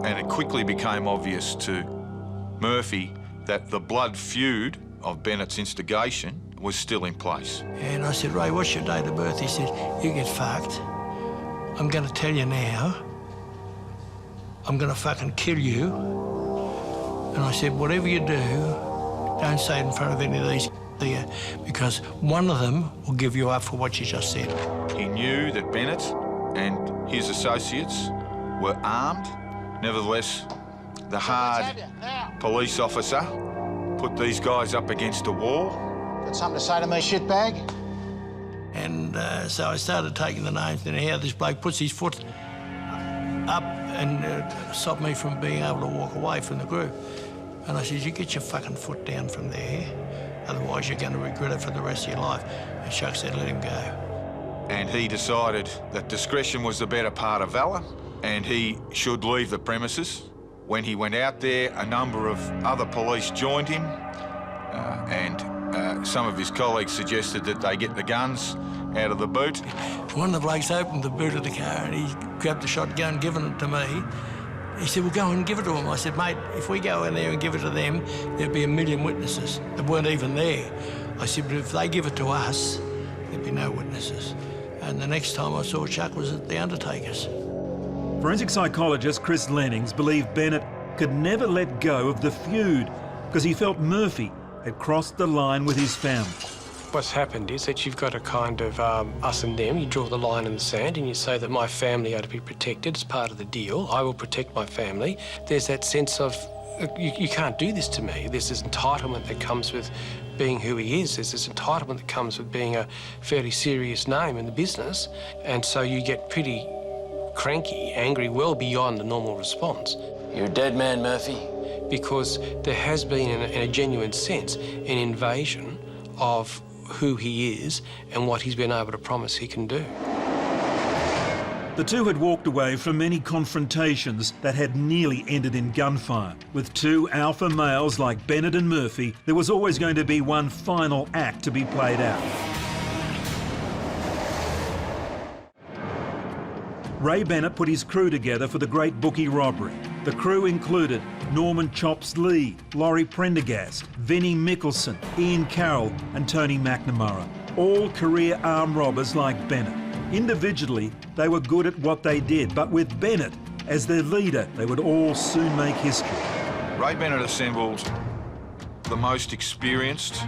And it quickly became obvious to Murphy that the blood feud of Bennett's instigation was still in place. And I said, Ray, what's your date of birth? He said, you get fucked. I'm going to tell you now. I'm going to fucking kill you. And I said, whatever you do, don't say it in front of any of these there, because one of them will give you up for what you just said. He knew that Bennett and his associates were armed. Nevertheless, the hard police officer put these guys up against a wall. Got something to say to me, shitbag? And so I started taking the names, and how this bloke puts his foot up and stopped me from being able to walk away from the group. And I said, you get your fucking foot down from there, otherwise you're going to regret it for the rest of your life. And Chuck said, let him go. And he decided that discretion was the better part of valour, and he should leave the premises. When he went out there, a number of other police joined him, and some of his colleagues suggested that they get the guns out of the boot. One of the blokes opened the boot of the car and he grabbed the shotgun, giving it to me. He said, well, go and give it to him. I said, mate, if we go in there and give it to them, there'd be 1 million witnesses that weren't even there. I said, but if they give it to us, there'd be no witnesses. And the next time I saw Chuck was at the Undertaker's. Forensic psychologist Chris Lennings believed Bennett could never let go of the feud because he felt Murphy had crossed the line with his family. What's happened is that you've got a kind of us and them. You draw the line in the sand and you say that my family are to be protected as part of the deal. I will protect my family. There's that sense of, you can't do this to me. There's this entitlement that comes with being who he is. There's this entitlement that comes with being a fairly serious name in the business. And so you get pretty cranky, angry, well beyond the normal response. You're a dead man, Murphy. Because there has been, in a genuine sense, an invasion of who he is and what he's been able to promise he can do. The two had walked away from many confrontations that had nearly ended in gunfire. With 2 alpha males like Bennett and Murphy, there was always going to be one final act to be played out. Ray Bennett put his crew together for the Great Bookie robbery. The crew included Norman Chops Lee, Laurie Prendergast, Vinnie Mickelson, Ian Carroll and Tony McNamara, all career armed robbers like Bennett. Individually, they were good at what they did, but with Bennett as their leader, they would all soon make history. Ray Bennett assembled the most experienced,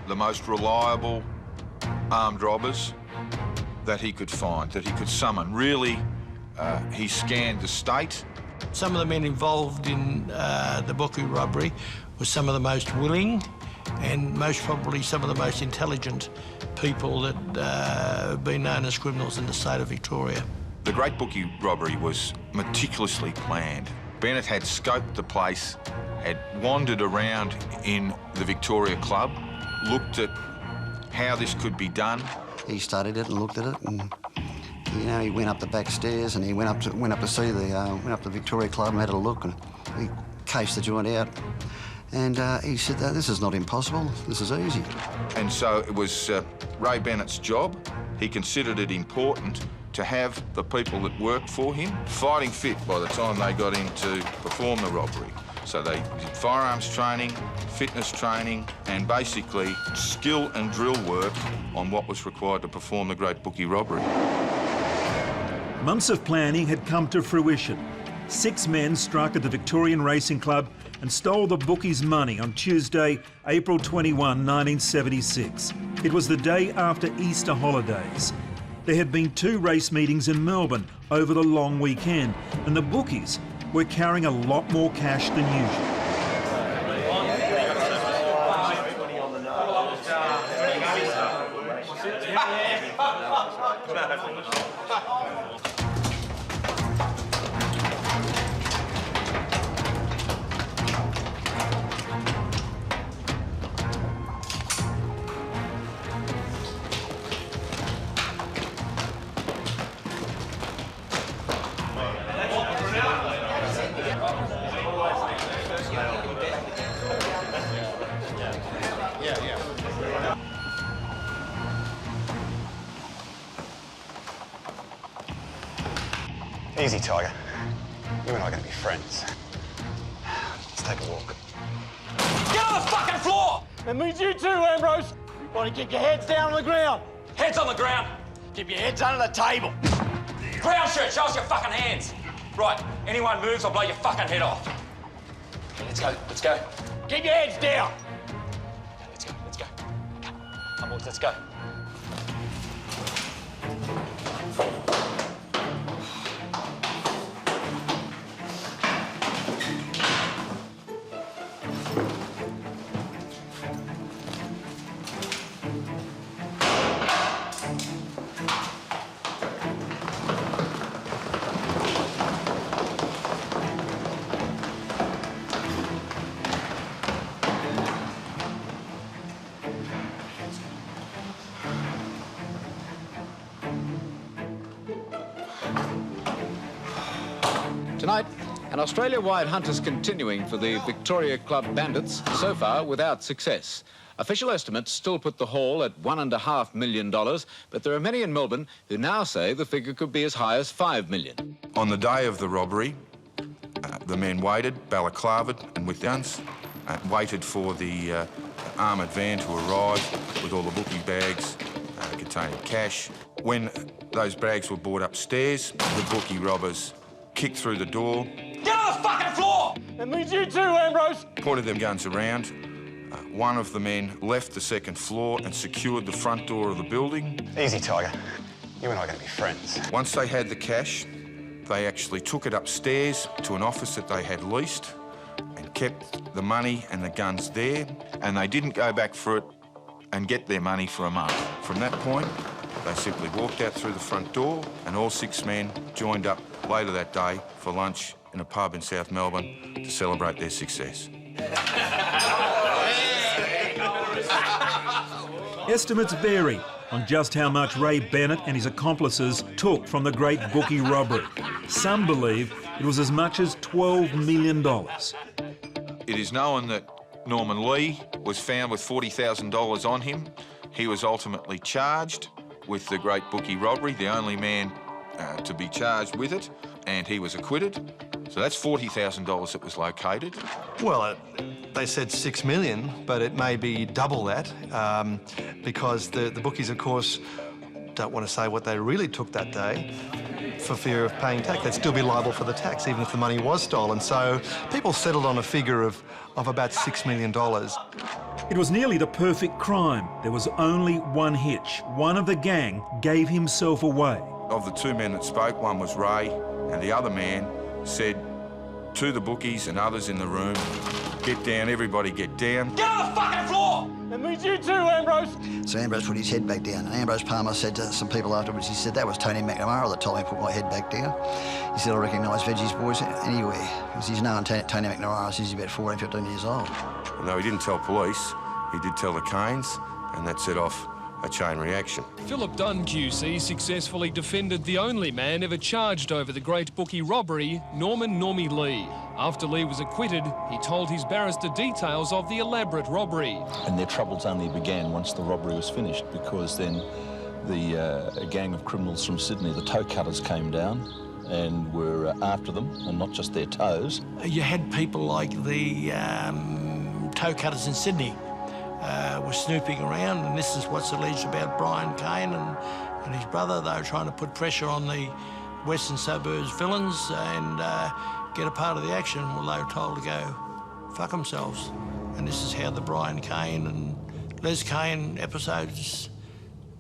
the most reliable armed robbers that he could find, that he could summon. Really, he scanned the state. Some of the men involved in the Bookie robbery were some of the most willing and most probably some of the most intelligent people that have been known as criminals in the state of Victoria. The Great Bookie robbery was meticulously planned. Bennett had scoped the place, had wandered around in the Victoria Club, looked at how this could be done. He studied it and looked at it, and you know, he went up the back stairs and he went up to see the Victoria Club and had a look, and he cased the joint out. And he said, "This is not impossible. This is easy." And so it was Ray Bennett's job. He considered it important to have the people that worked for him fighting fit by the time they got in to perform the robbery. So they did firearms training, fitness training, and basically skill and drill work on what was required to perform the Great Bookie robbery. Months of planning had come to fruition. 6 men struck at the Victorian Racing Club and stole the bookies' money on Tuesday, April 21, 1976. It was the day after Easter holidays. There had been 2 race meetings in Melbourne over the long weekend, and the bookies were carrying a lot more cash than usual. Easy, Tiger. You and I are going to be friends. Let's take a walk. Get on the fucking floor! That means you too, Ambrose. You want to keep your heads down on the ground. Heads on the ground. Keep your heads under the table. Brown shirt, show us your fucking hands. Right, anyone moves, I'll blow your fucking head off. Okay, let's go. Keep your heads down. Okay, let's go. Come on, let's go. Tonight, an Australia-wide hunt is continuing for the Victoria Club bandits, so far without success. Official estimates still put the haul at $1.5 million, but there are many in Melbourne who now say the figure could be as high as $5 million. On the day of the robbery, the men waited, balaclavaed and with guns, waited for the armoured van to arrive with all the bookie bags containing cash. When those bags were brought upstairs, the bookie robbers kicked through the door. Get on the fucking floor! That means you too, Ambrose. Pointed them guns around. One of the men left the second floor and secured the front door of the building. Easy, Tiger. You and I are going to be friends. Once they had the cash, they actually took it upstairs to an office that they had leased and kept the money and the guns there, and they didn't go back for it and get their money for a month. From that point, they simply walked out through the front door, and all 6 men joined up later that day for lunch in a pub in South Melbourne to celebrate their success. Estimates vary on just how much Ray Bennett and his accomplices took from the Great Bookie robbery. Some believe it was as much as $12 million. It is known that Norman Lee was found with $40,000 on him. He was ultimately charged with the Great Bookie robbery, the only man to be charged with it, and he was acquitted. So that's $40,000 that was located. Well, they said $6 million, but it may be double that because the bookies, of course, don't want to say what they really took that day. for fear of paying tax. They'd still be liable for the tax, even if the money was stolen. So people settled on a figure of about $6 million. It was nearly the perfect crime. There was only one hitch. One of the gang gave himself away. Of the two men that spoke, one was Ray, and the other man said to the bookies and others in the room, "Get down, everybody get down." Get on the fucking floor! That means you too, Ambrose. So Ambrose put his head back down, and Ambrose Palmer said to some people afterwards, he said, that was Tony McNamara that told me to put my head back down. He said, I recognise Veggie's boys anywhere. Because he's known Tony McNamara since he's about 14, 15 years old. No, he didn't tell police. He did tell the Canes, and that set off a chain reaction. Philip Dunn QC successfully defended the only man ever charged over the great bookie robbery, Norman "Normie" Lee. After Lee was acquitted, he told his barrister details of the elaborate robbery. And their troubles only began once the robbery was finished, because then a gang of criminals from Sydney, the toe cutters, came down and were after them, and not just their toes. You had people like the toe cutters in Sydney were snooping around, and this is what's alleged about Brian Kane and his brother. They were trying to put pressure on the Western Suburbs villains and get a part of the action. Well, they were told to go fuck themselves. And this is how the Brian Kane and Les Kane episodes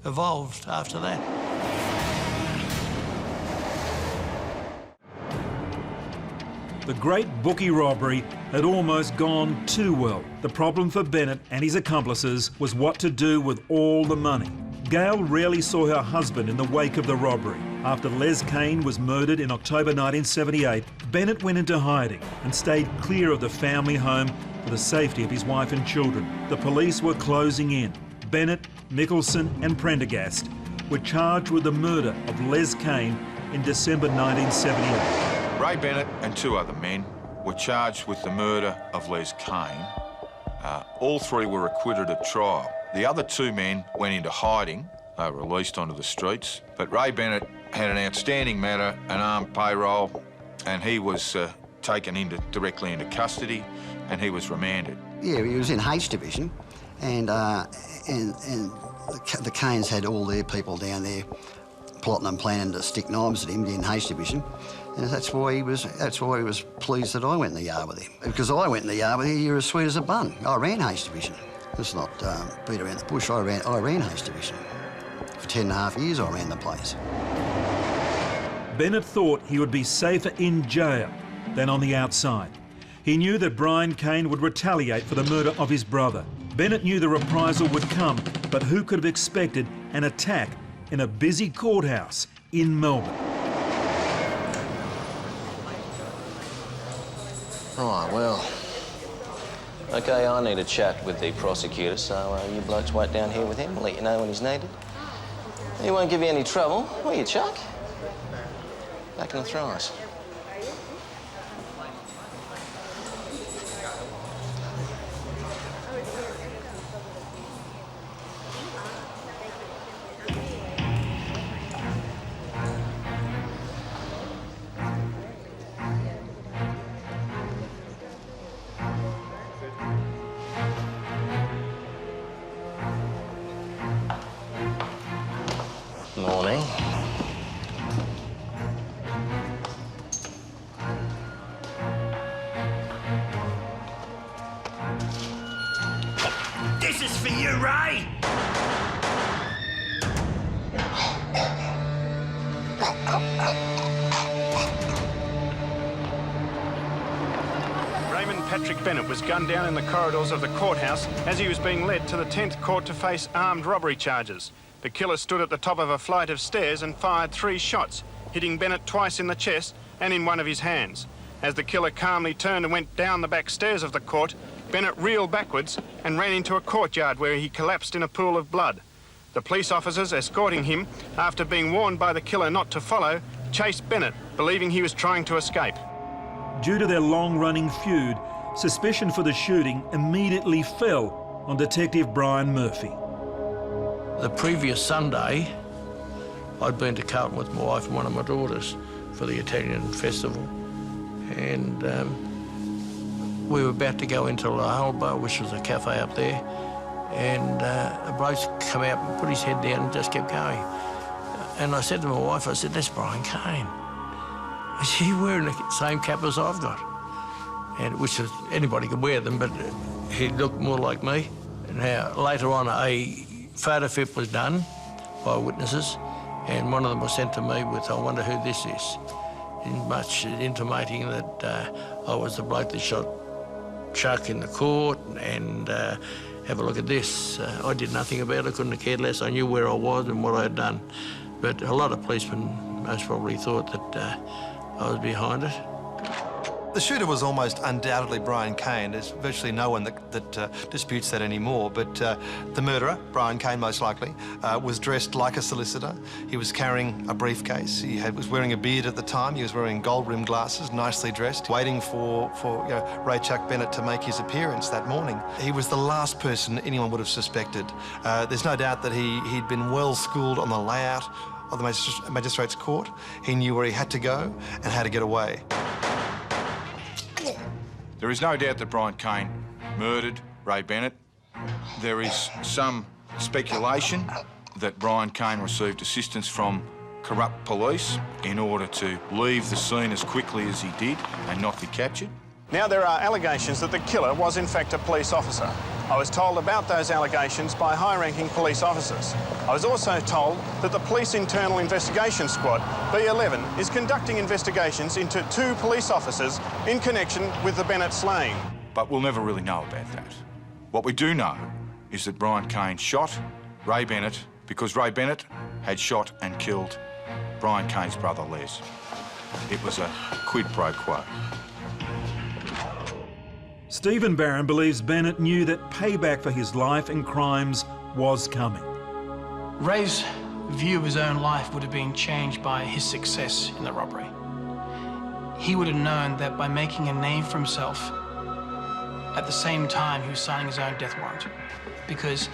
evolved after that. The great bookie robbery had almost gone too well. The problem for Bennett and his accomplices was what to do with all the money. Gail rarely saw her husband in the wake of the robbery. After Les Kane was murdered in October 1978, Bennett went into hiding and stayed clear of the family home for the safety of his wife and children. The police were closing in. Bennett, Mickelson and Prendergast were charged with the murder of Les Kane in December 1978. Ray Bennett and two other men were charged with the murder of Les Kane. All three were acquitted at trial. The other two men went into hiding. They were released onto the streets. But Ray Bennett had an outstanding matter, an armed payroll, and he was taken directly into custody, and he was remanded. Yeah, he was in H Division, and the Canes had all their people down there plotting and planning to stick knives at him in H Division. And that's why he was pleased that I went in the yard with him. Because I went in the yard with him, you're as sweet as a bun. I ran H Division. It's not beat around the bush. I ran H Division. For 10.5 years, I ran the place. Bennett thought he would be safer in jail than on the outside. He knew that Brian Kane would retaliate for the murder of his brother. Bennett knew the reprisal would come, but who could have expected an attack in a busy courthouse in Melbourne? Right, well, OK, I need a chat with the prosecutor, so you blokes wait down here with him. I'll let you know when he's needed. He won't give you any trouble, will you, Chuck? Back in the throws. Morning. This is for you, Ray! Raymond Patrick Bennett was gunned down in the corridors of the courthouse as he was being led to the 10th court to face armed robbery charges. The killer stood at the top of a flight of stairs and fired 3 shots, hitting Bennett twice in the chest and in one of his hands. As the killer calmly turned and went down the back stairs of the court, Bennett reeled backwards and ran into a courtyard where he collapsed in a pool of blood. The police officers escorting him, after being warned by the killer not to follow, chased Bennett, believing he was trying to escape. Due to their long-running feud, suspicion for the shooting immediately fell on Detective Brian Murphy. The previous Sunday, I'd been to Carlton with my wife and one of my daughters for the Italian festival. And we were about to go into La Alba, which was a cafe up there, and a bloke come out and put his head down and just kept going. And I said to my wife, I said, that's Brian Kane. Is he wearing the same cap as I've got? And which is, anybody can wear them, but he looked more like me. Now, later on, a photo fit was done by witnesses, and one of them was sent to me with, I wonder who this is, in much intimating that I was the bloke that shot Chuck in the court, and have a look at this. I did nothing about it, couldn't have cared less. I knew where I was and what I had done. But a lot of policemen most probably thought that I was behind it. The shooter was almost undoubtedly Brian Kane. There's virtually no one that disputes that anymore. But the murderer, Brian Kane most likely, was dressed like a solicitor. He was carrying a briefcase. He was wearing a beard at the time. He was wearing gold-rimmed glasses, nicely dressed, waiting for Ray Chuck Bennett to make his appearance that morning. He was the last person anyone would have suspected. There's no doubt that he'd been well schooled on the layout of the magistrate's court. He knew where he had to go and how to get away. There is no doubt that Brian Kane murdered Ray Bennett. There is some speculation that Brian Kane received assistance from corrupt police in order to leave the scene as quickly as he did and not be captured. Now there are allegations that the killer was in fact a police officer. I was told about those allegations by high-ranking police officers. I was also told that the Police Internal Investigation Squad, B11, is conducting investigations into 2 police officers in connection with the Bennett slaying. But we'll never really know about that. What we do know is that Brian Kane shot Ray Bennett because Ray Bennett had shot and killed Brian Kane's brother, Les. It was a quid pro quo. Stephen Barron believes Bennett knew that payback for his life and crimes was coming. Ray's view of his own life would have been changed by his success in the robbery. He would have known that by making a name for himself, at the same time he was signing his own death warrant. Because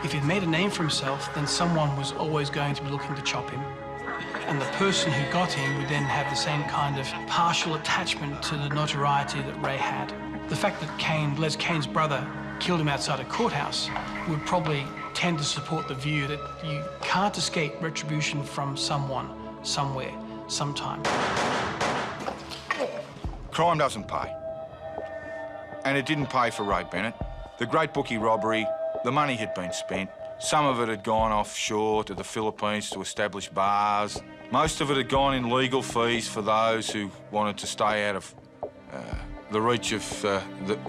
if he'd made a name for himself, then someone was always going to be looking to chop him. And the person who got him would then have the same kind of partial attachment to the notoriety that Ray had. The fact that Les Kane's brother killed him outside a courthouse would probably tend to support the view that you can't escape retribution from someone, somewhere, sometime. Crime doesn't pay. And it didn't pay for Ray Bennett. The Great Bookie robbery, the money had been spent. Some of it had gone offshore to the Philippines to establish bars. Most of it had gone in legal fees for those who wanted to stay out of the reach of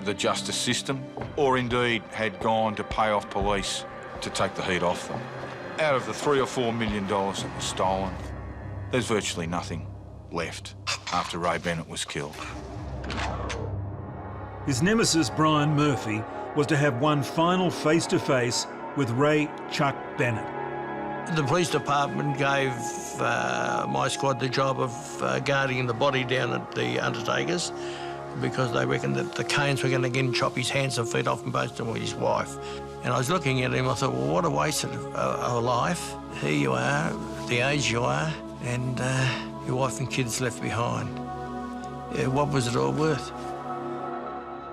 the justice system, or indeed had gone to pay off police to take the heat off them. Out of the $3 or $4 million that was stolen, there's virtually nothing left after Ray Bennett was killed. His nemesis, Brian Murphy, was to have one final face-to-face with Ray Chuck Bennett. The police department gave my squad the job of guarding the body down at the undertaker's, because they reckoned that the Kanes were going to again chop his hands and feet off and both him with his wife. And I was looking at him, I thought, well, what a waste of a life. Here you are, the age you are, and your wife and kids left behind. What was it all worth?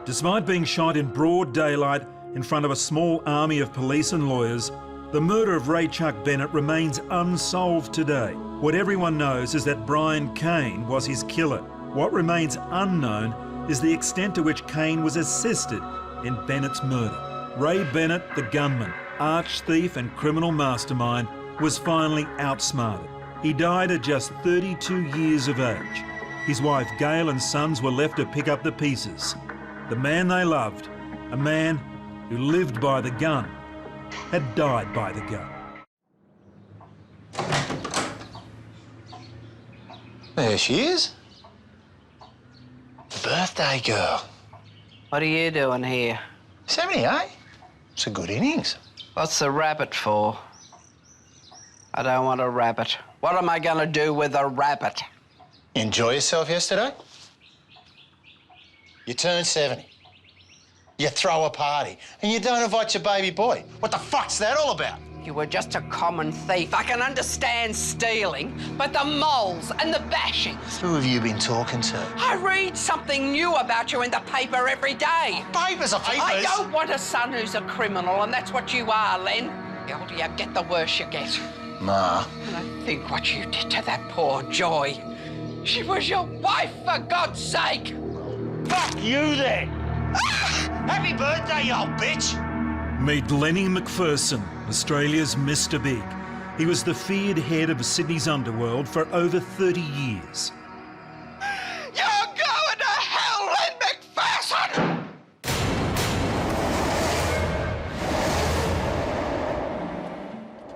Despite being shot in broad daylight in front of a small army of police and lawyers, the murder of Ray Chuck Bennett remains unsolved today. What everyone knows is that Brian Kane was his killer. What remains unknown is the extent to which Kane was assisted in Bennett's murder. Ray Bennett, the gunman, arch thief and criminal mastermind, was finally outsmarted. He died at just 32 years of age. His wife Gail and sons were left to pick up the pieces. The man they loved, a man who lived by the gun, had died by the gun. There she is. The birthday girl. What are you doing here? 70, eh? It's a good innings. What's the rabbit for? I don't want a rabbit. What am I gonna do with a rabbit? Enjoy yourself yesterday? You turn 70. You throw a party, and you don't invite your baby boy. What the fuck's that all about? You were just a common thief. I can understand stealing, but the moles and the bashings. Who have you been talking to? I read something new about you in the paper every day. Papers are papers. I don't want a son who's a criminal, and that's what you are, Len. The older you get, the worse you get. Ma. And I think what you did to that poor Joy. She was your wife, for God's sake! Fuck you then! Happy birthday, you old bitch! Meet Lenny McPherson, Australia's Mr. Big. He was the feared head of Sydney's underworld for over 30 years. You're going to hell, Len McPherson!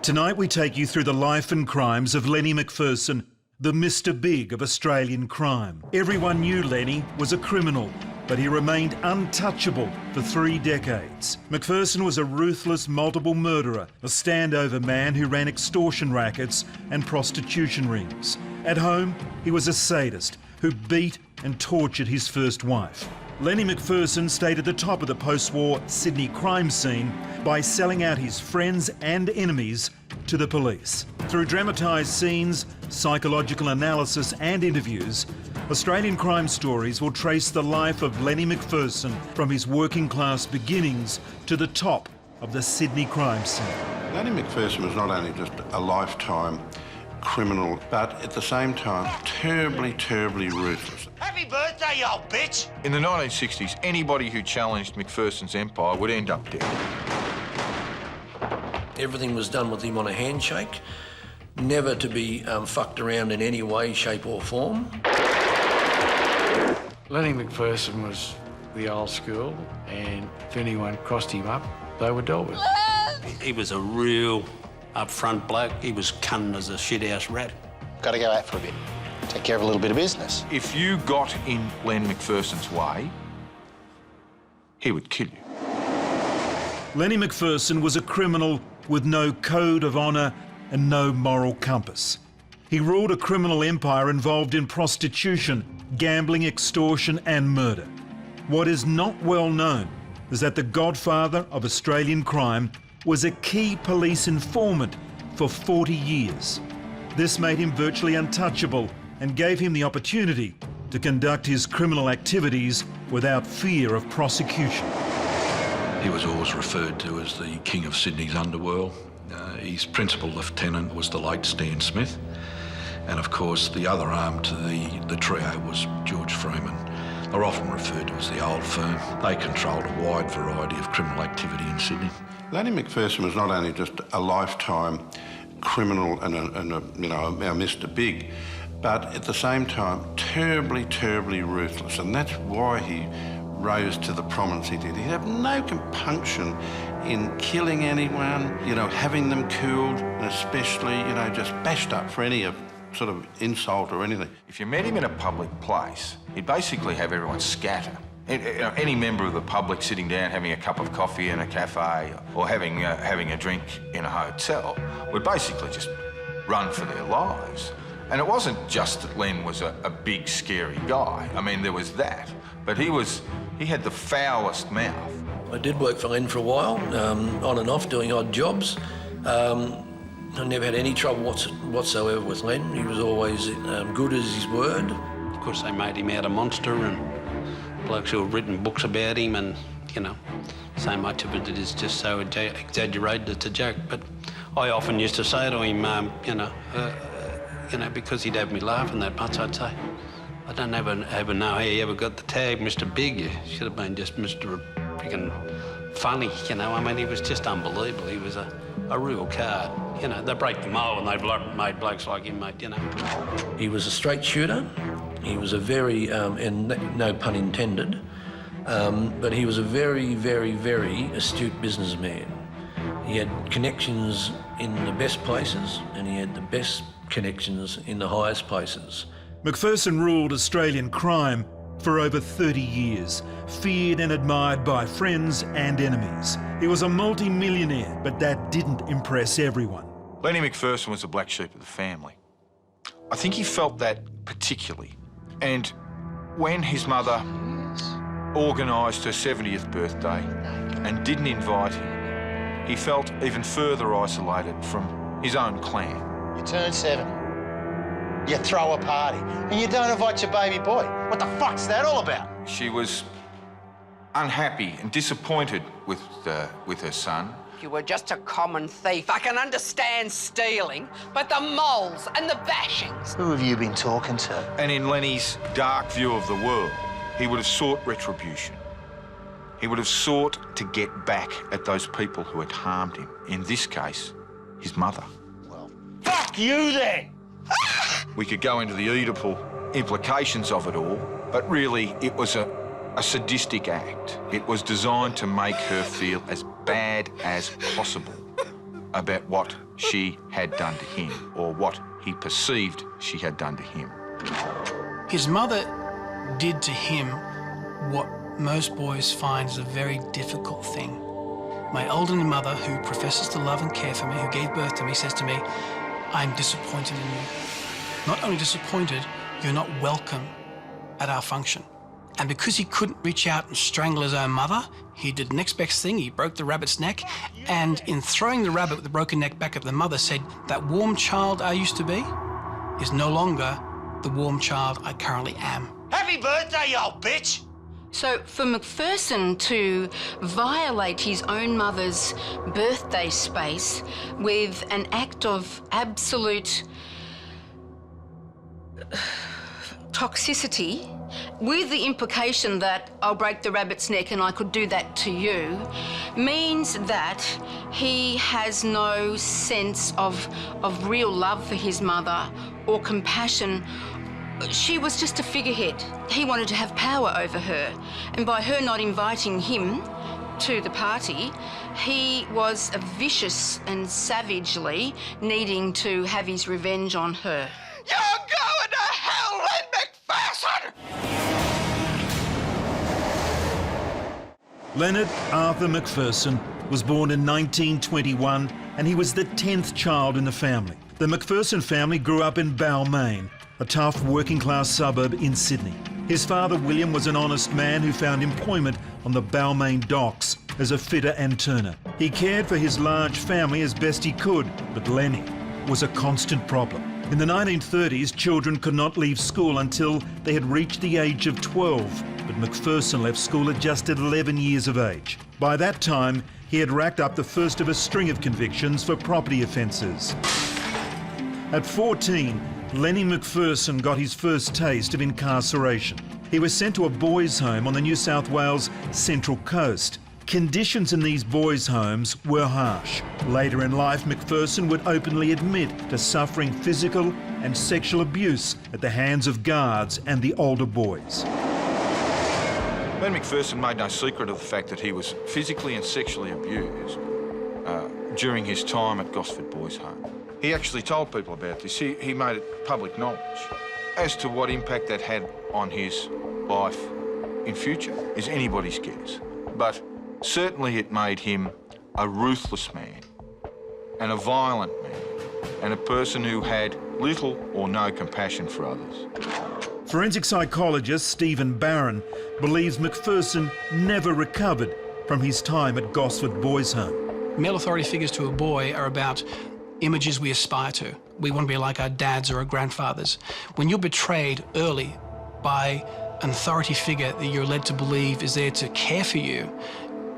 Tonight we take you through the life and crimes of Lenny McPherson, the Mr. Big of Australian crime. Everyone knew Lenny was a criminal, but he remained untouchable for 3 decades. McPherson was a ruthless multiple murderer, a standover man who ran extortion rackets and prostitution rings. At home, he was a sadist who beat and tortured his first wife. Lenny McPherson stayed at the top of the post-war Sydney crime scene by selling out his friends and enemies to the police. Through dramatised scenes, psychological analysis and interviews, Australian Crime Stories will trace the life of Lenny McPherson from his working class beginnings to the top of the Sydney crime scene. Lenny McPherson was not only just a lifetime criminal, but at the same time, terribly, terribly ruthless. Happy birthday, you old bitch! In the 1960s, anybody who challenged McPherson's empire would end up dead. Everything was done with him on a handshake, never to be fucked around in any way, shape or form. Lenny McPherson was the old school, and if anyone crossed him up, they were dealt with. He was a real upfront bloke. He was cunning as a shithouse rat. Got to go out for a bit. Take care of a little bit of business. If you got in Len McPherson's way, he would kill you. Lenny McPherson was a criminal with no code of honour and no moral compass. He ruled a criminal empire involved in prostitution, gambling, extortion and murder. What is not well known is that the godfather of Australian crime was a key police informant for 40 years. This made him virtually untouchable and gave him the opportunity to conduct his criminal activities without fear of prosecution. He was always referred to as the king of Sydney's underworld. His principal lieutenant was the late Stan Smith. And of course, the other arm to the trio was George Freeman. They're often referred to as the old firm. They controlled a wide variety of criminal activity in Sydney. Lenny McPherson was not only just a lifetime criminal and a Mr. Big, but at the same time, terribly, terribly ruthless. And that's why he rose to the prominence he did. He had no compunction in killing anyone, having them killed, and especially, just bashed up for any sort of insult or anything. If you met him in a public place, he'd basically have everyone scatter. Any member of the public sitting down having a cup of coffee in a cafe or having a drink in a hotel would basically just run for their lives. And it wasn't just that Len was a big, scary guy. I mean, there was that. But he had the foulest mouth. I did work for Len for a while, on and off, doing odd jobs. I never had any trouble whatsoever with Len. He was always good as his word. Of course, they made him out a monster, and blokes who have written books about him, and, so much of it is just so exaggerated, it's a joke. But I often used to say to him, because he'd have me laughing that much, I'd say, I don't ever know how you ever got the tag Mr. Big. You should have been just Mr. Freaking Funny, I mean, he was just unbelievable. He was a real card. They break the mold and they made blokes like him, mate, He was a straight shooter. He was a very, and no pun intended, but he was a very, very, very astute businessman. He had connections in the best places and he had the best connections in the highest places. McPherson ruled Australian crime for over 30 years, feared and admired by friends and enemies. He was a multi-millionaire, but that didn't impress everyone. Lenny McPherson was the black sheep of the family. I think he felt that particularly. And when his mother organised her 70th birthday and didn't invite him, he felt even further isolated from his own clan. You turn 7. You throw a party, and you don't invite your baby boy. What the fuck's that all about? She was unhappy and disappointed with her son. you were just a common thief. I can understand stealing, but the moles and the bashings. Who have you been talking to? And in Lenny's dark view of the world, he would have sought retribution. He would have sought to get back at those people who had harmed him. In this case, his mother. Fuck you, then! We could go into the Oedipal implications of it all, but really it was a sadistic act. It was designed to make her feel as bad as possible about what she had done to him, or what he perceived she had done to him. His mother did to him what most boys find is a very difficult thing. My older mother, who professes to love and care for me, who gave birth to me, says to me, I'm disappointed in you. Not only disappointed, you're not welcome at our function. And because he couldn't reach out and strangle his own mother, he did the next best thing. He broke the rabbit's neck, and in throwing the rabbit with the broken neck back at the mother, said, that warm child I used to be is no longer the warm child I currently am. Happy birthday, you old bitch! So for McPherson to violate his own mother's birthday space with an act of absolute toxicity, with the implication that I'll break the rabbit's neck and I could do that to you, means that he has no sense of real love for his mother or compassion. She was just a figurehead. He wanted to have power over her, and by her not inviting him to the party, he was vicious and savagely needing to have his revenge on her. You're going to hell, Len McPherson! Leonard Arthur McPherson was born in 1921, and he was the 10th child in the family. The McPherson family grew up in Balmain, a tough working-class suburb in Sydney. His father, William, was an honest man who found employment on the Balmain docks as a fitter and turner. He cared for his large family as best he could, but Lenny was a constant problem. In the 1930s, children could not leave school until they had reached the age of 12, but McPherson left school at just 11 years of age. By that time, he had racked up the first of a string of convictions for property offences. At 14, Lenny McPherson got his first taste of incarceration. He was sent to a boys' home on the New South Wales Central Coast. Conditions in these boys' homes were harsh. Later in life, McPherson would openly admit to suffering physical and sexual abuse at the hands of guards and the older boys. Len McPherson made no secret of the fact that he was physically and sexually abused during his time at Gosford Boys' Home. He actually told people about this. He made it public knowledge. As to what impact that had on his life in future is anybody's guess. But certainly it made him a ruthless man and a violent man and a person who had little or no compassion for others. Forensic psychologist Stephen Barron believes McPherson never recovered from his time at Gosford Boys' Home. Male authority figures to a boy are about images we aspire to. We want to be like our dads or our grandfathers. When you're betrayed early by an authority figure that you're led to believe is there to care for you,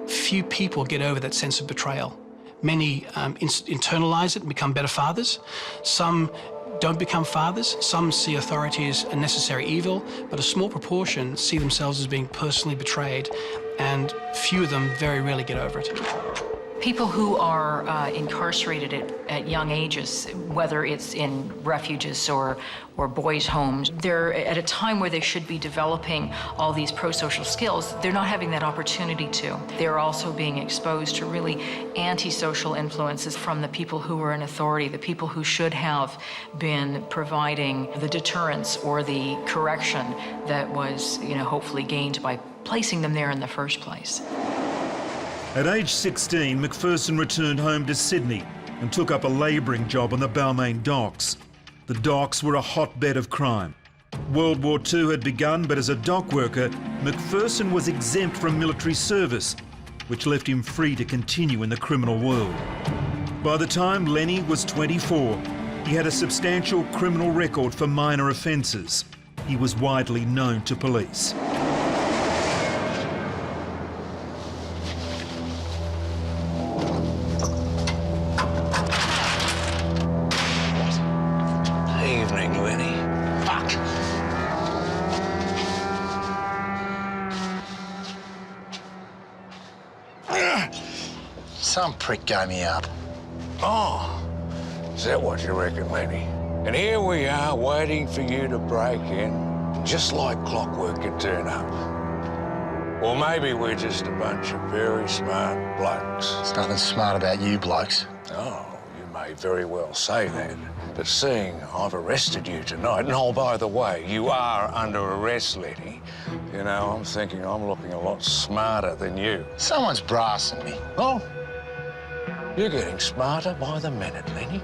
few people get over that sense of betrayal. Many internalize it and become better fathers. Some don't become fathers. Some see authority as a necessary evil, but a small proportion see themselves as being personally betrayed, and few of them very rarely get over it. People who are incarcerated at young ages, whether it's in refuges or boys' homes, they're at a time where they should be developing all these pro-social skills. They're not having that opportunity to. They're also being exposed to really antisocial influences from the people who are in authority, the people who should have been providing the deterrence or the correction that was, hopefully gained by placing them there in the first place. At age 16, McPherson returned home to Sydney and took up a labouring job on the Balmain docks. The docks were a hotbed of crime. World War II had begun, but as a dock worker, McPherson was exempt from military service, which left him free to continue in the criminal world. By the time Lenny was 24, he had a substantial criminal record for minor offences. He was widely known to police. Some prick gave me up. Oh, is that what you reckon, Lenny? And here we are waiting for you to break in. Just like clockwork, you turn up. Or maybe we're just a bunch of very smart blokes. There's nothing smart about you blokes. Oh, you may very well say that. But seeing I've arrested you tonight, and oh, by the way, you are under arrest, Lenny, you know, I'm thinking I'm looking a lot smarter than you. Someone's brassing me. Oh, you're getting smarter by the minute, Lenny.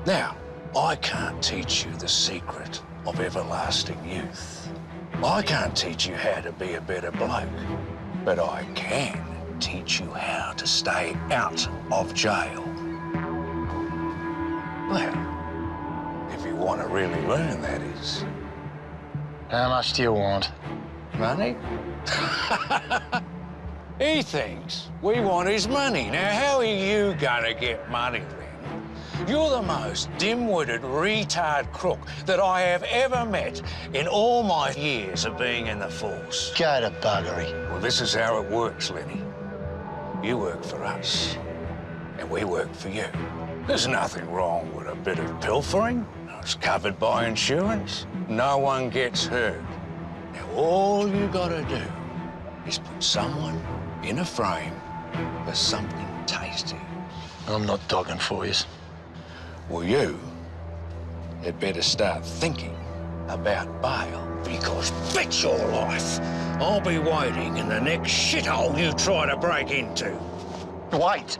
Now, I can't teach you the secret of everlasting youth. I can't teach you how to be a better bloke, but I can teach you how to stay out of jail. Well, if you want to really learn, that is. How much do you want? Money? He thinks we want his money. Now, how are you gonna get money, then? You're the most dim-witted, retard crook that I have ever met in all my years of being in the force. Go to buggery. Well, this is how it works, Lenny. You work for us, and we work for you. There's nothing wrong with a bit of pilfering. It's covered by insurance. No one gets hurt. Now, all you gotta do is put someone in a frame for something tasty. I'm not dogging for you. Well, you had better start thinking about bail, because bet your life I'll be waiting in the next shithole you try to break into. Wait.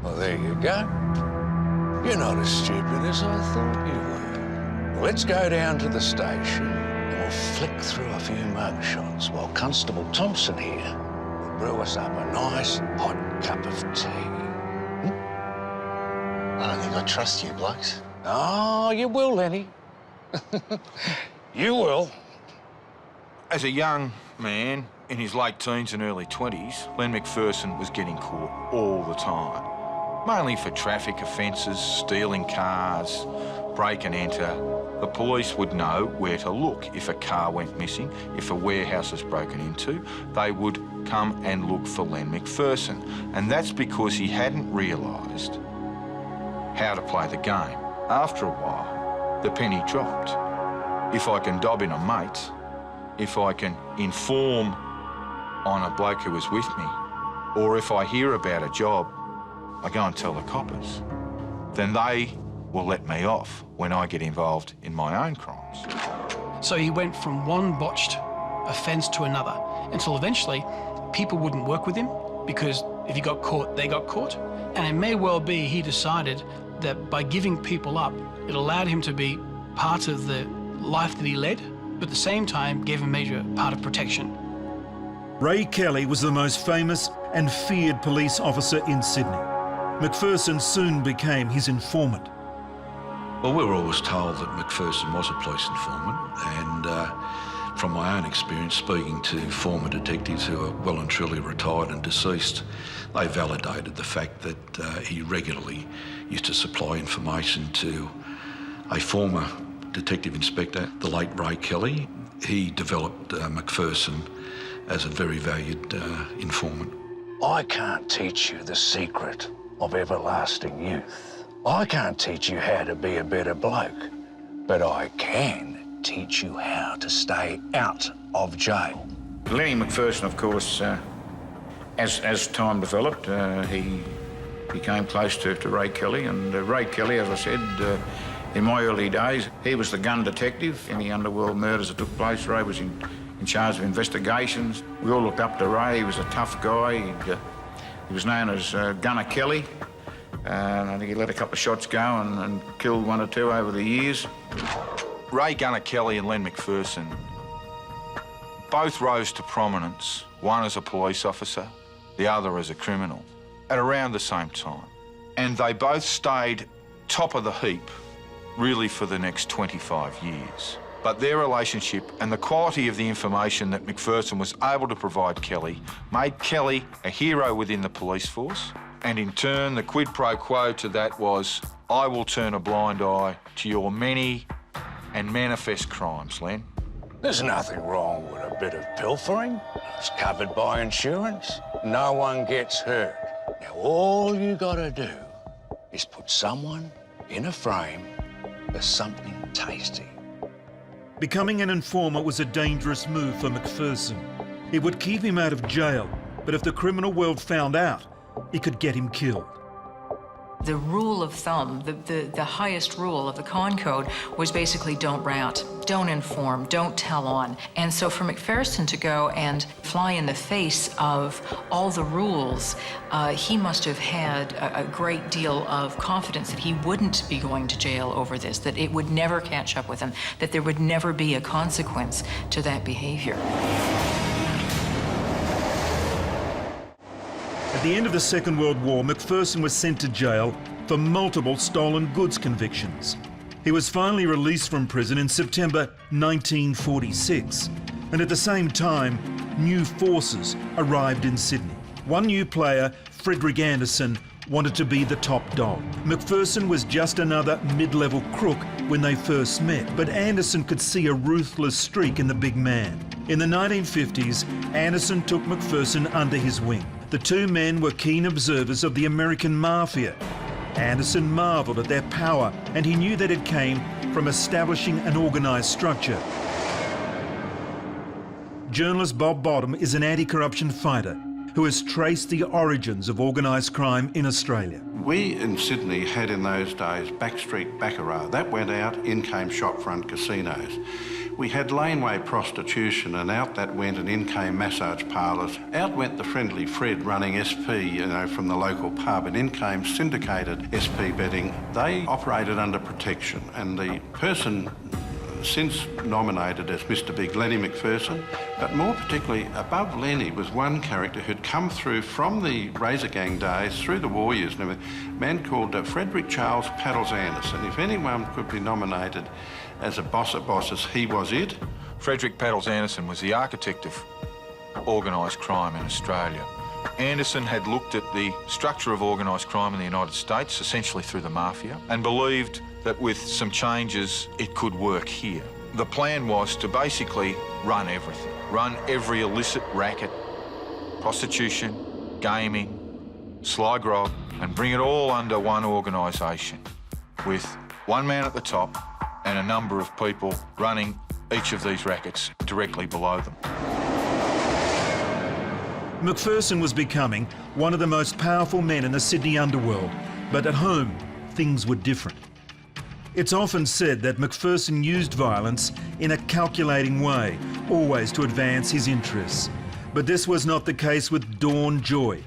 Well, there you go. You're not as stupid as I thought you were. Let's go down to the station and we'll flick through a few mugshots while Constable Thompson here will brew us up a nice hot cup of tea. I don't think I trust you blokes. Oh, you will, Lenny. You will. As a young man in his late teens and early 20s, Len McPherson was getting caught all the time. Mainly for traffic offences, stealing cars, break and enter. The police would know where to look if a car went missing, if a warehouse was broken into. They would come and look for Len McPherson. And that's because he hadn't realised how to play the game. After a while, the penny dropped. If I can dob in a mate, if I can inform on a bloke who was with me, or if I hear about a job, I go and tell the coppers, then they will let me off when I get involved in my own crimes. So he went from one botched offence to another until eventually people wouldn't work with him because if he got caught, they got caught. And it may well be he decided that by giving people up, it allowed him to be part of the life that he led, but at the same time gave him a major part of protection. Ray Kelly was the most famous and feared police officer in Sydney. McPherson soon became his informant. Well, we were always told that McPherson was a police informant, and from my own experience speaking to former detectives who are well and truly retired and deceased, they validated the fact that he regularly used to supply information to a former detective inspector, the late Ray Kelly. He developed McPherson as a very valued informant. I can't teach you the secret of everlasting youth. I can't teach you how to be a better bloke, but I can teach you how to stay out of jail. Lenny McPherson, of course, as time developed, he became close to Ray Kelly, and Ray Kelly, as I said, in my early days, he was the gun detective in the underworld murders that took place. Ray was in charge of investigations. We all looked up to Ray. He was a tough guy. He was known as Gunner Kelly. I think he let a couple of shots go and killed one or two over the years. Ray Gunner Kelly and Len McPherson both rose to prominence, one as a police officer, the other as a criminal, at around the same time. And they both stayed top of the heap, really, for the next 25 years. But their relationship and the quality of the information that McPherson was able to provide Kelly made Kelly a hero within the police force. And in turn, the quid pro quo to that was, I will turn a blind eye to your many and manifest crimes, Len. There's nothing wrong with a bit of pilfering. It's covered by insurance. No one gets hurt. Now, all you gotta do is put someone in a frame for something tasty. Becoming an informer was a dangerous move for McPherson. It would keep him out of jail, but if the criminal world found out, it could get him killed. The rule of thumb, the highest rule of the con code was basically don't rat, don't inform, don't tell on. And so for McPherson to go and fly in the face of all the rules, he must have had a great deal of confidence that he wouldn't be going to jail over this, that it would never catch up with him, that there would never be a consequence to that behavior. At the end of the Second World War, McPherson was sent to jail for multiple stolen goods convictions. He was finally released from prison in September 1946, and at the same time, new forces arrived in Sydney. One new player, Frederick Anderson, wanted to be the top dog. McPherson was just another mid-level crook when they first met, but Anderson could see a ruthless streak in the big man. In the 1950s, Anderson took McPherson under his wing. The two men were keen observers of the American mafia. Anderson marvelled at their power, and he knew that it came from establishing an organised structure. Journalist Bob Bottom is an anti-corruption fighter who has traced the origins of organised crime in Australia. We in Sydney had in those days backstreet baccarat. That went out, in came shopfront casinos. We had laneway prostitution, and out that went and in came massage parlours. Out went the Friendly Fred running SP, from the local pub, and in came syndicated SP betting. They operated under protection, and the person since nominated as Mr Big, Lenny McPherson, but more particularly above Lenny was one character who'd come through from the Razor Gang days, through the war years and everything, a man called Frederick Charles Paddles Anderson. If anyone could be nominated as a boss of bosses, he was it. Frederick Paddles Anderson was the architect of organised crime in Australia. Anderson had looked at the structure of organised crime in the United States, essentially through the mafia, and believed that with some changes it could work here. The plan was to basically run everything, run every illicit racket, prostitution, gaming, sly grog, and bring it all under one organisation with one man at the top and a number of people running each of these rackets directly below them. McPherson was becoming one of the most powerful men in the Sydney underworld, but at home, things were different. It's often said that McPherson used violence in a calculating way, always to advance his interests. But this was not the case with Dawn Joy,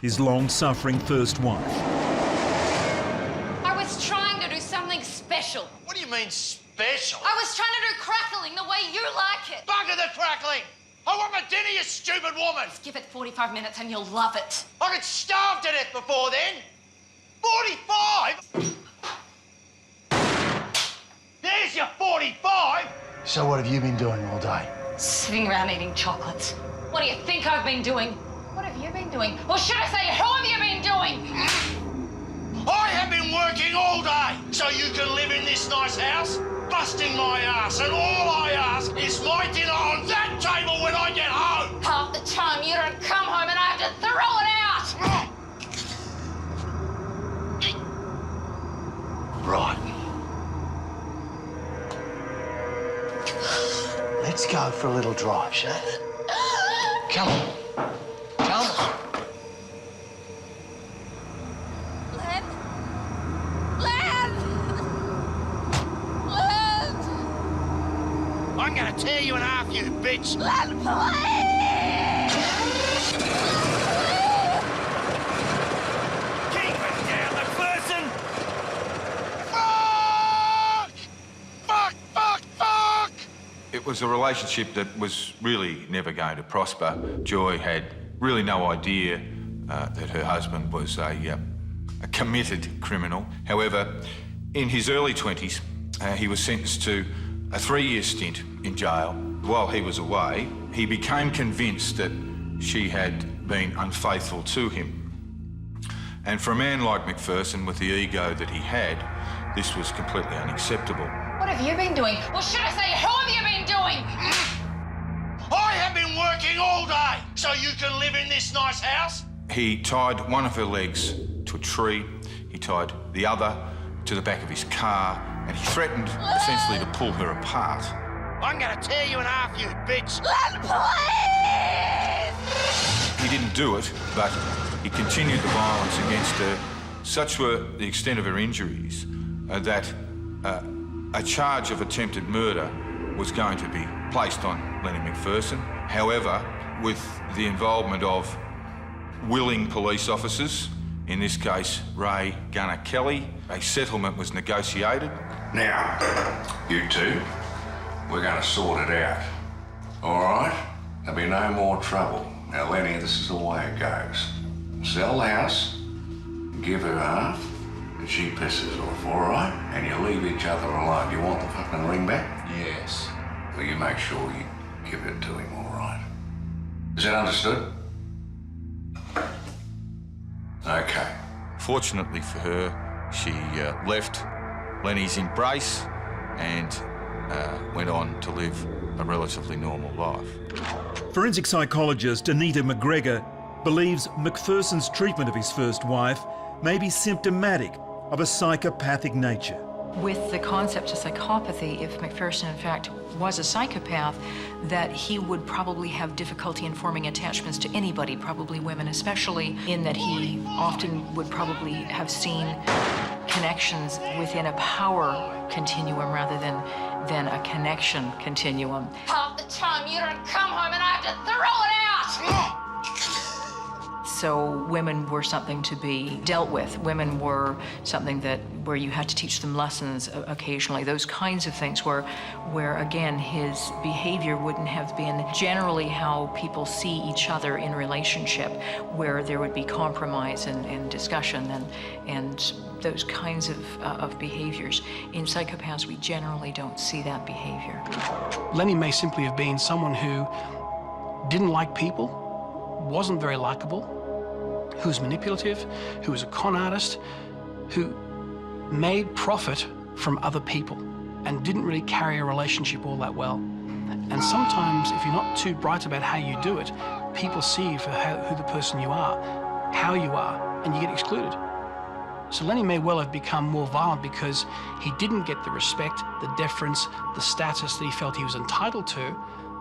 his long-suffering first wife. I was trying to do something special. What do you mean, special? I was trying to do crackling the way you like it. Bugger the crackling! I want my dinner, you stupid woman! Just give it 45 minutes and you'll love it. I could starve to death before then! 45? There's your 45! So what have you been doing all day? Sitting around eating chocolates. What do you think I've been doing? What have you been doing? Or should I say, who have you been doing? I have been working all day so you can live in this nice house, busting my ass, and all I ask is my dinner on that table when I get home. Half the time you don't come home and I have to throw it out. Right. Let's go for a little drive, shall we? Come on. Come on. I'm gonna tear you in half, you bitch! Len, please! Keep it down, McPherson! Fuck! Fuck, fuck, fuck! It was a relationship that was really never going to prosper. Joy had really no idea that her husband was a committed criminal. However, in his early 20s, he was sentenced to a 3-year stint in jail. While he was away, he became convinced that she had been unfaithful to him. And for a man like McPherson, with the ego that he had, this was completely unacceptable. What have you been doing? Or should I say, who have you been doing? I working all day so you can live in this nice house? He tied one of her legs to a tree, he tied the other to the back of his car, and he threatened essentially to pull her apart. I'm gonna tear you in half, you bitch! Please! He didn't do it, but he continued the violence against her. Such were the extent of her injuries that a charge of attempted murder was going to be placed on Lenny McPherson. However, with the involvement of willing police officers, in this case Ray Gunner Kelly, a settlement was negotiated. Now, you two, we're going to sort it out. All right? There'll be no more trouble. Now, Lenny, this is the way it goes. Sell the house, give her half, and she pisses off, all right? And you leave each other alone. You want the fucking ring back? Yes. Well, you make sure you give it to him, all right? Is that understood? Okay. Fortunately for her, she left Lenny's embrace and went on to live a relatively normal life. Forensic psychologist Anita McGregor believes McPherson's treatment of his first wife may be symptomatic of a psychopathic nature. With the concept of psychopathy, if McPherson in fact was a psychopath, that he would probably have difficulty in forming attachments to anybody, probably women especially, in that he often would probably have seen connections within a power continuum rather than a connection continuum. Half the time you don't come home and I have to throw it out! So women were something to be dealt with. Women were something where you had to teach them lessons occasionally. Those kinds of things where again, his behavior wouldn't have been generally how people see each other in relationship, where there would be compromise and discussion and those kinds of behaviors. In psychopaths, we generally don't see that behavior. Lenny may simply have been someone who didn't like people, wasn't very likable, who was manipulative, who was a con artist, who made profit from other people and didn't really carry a relationship all that well. And sometimes, if you're not too bright about how you do it, people see you for who the person you are, how you are, and you get excluded. So Lenny may well have become more violent because he didn't get the respect, the deference, the status that he felt he was entitled to,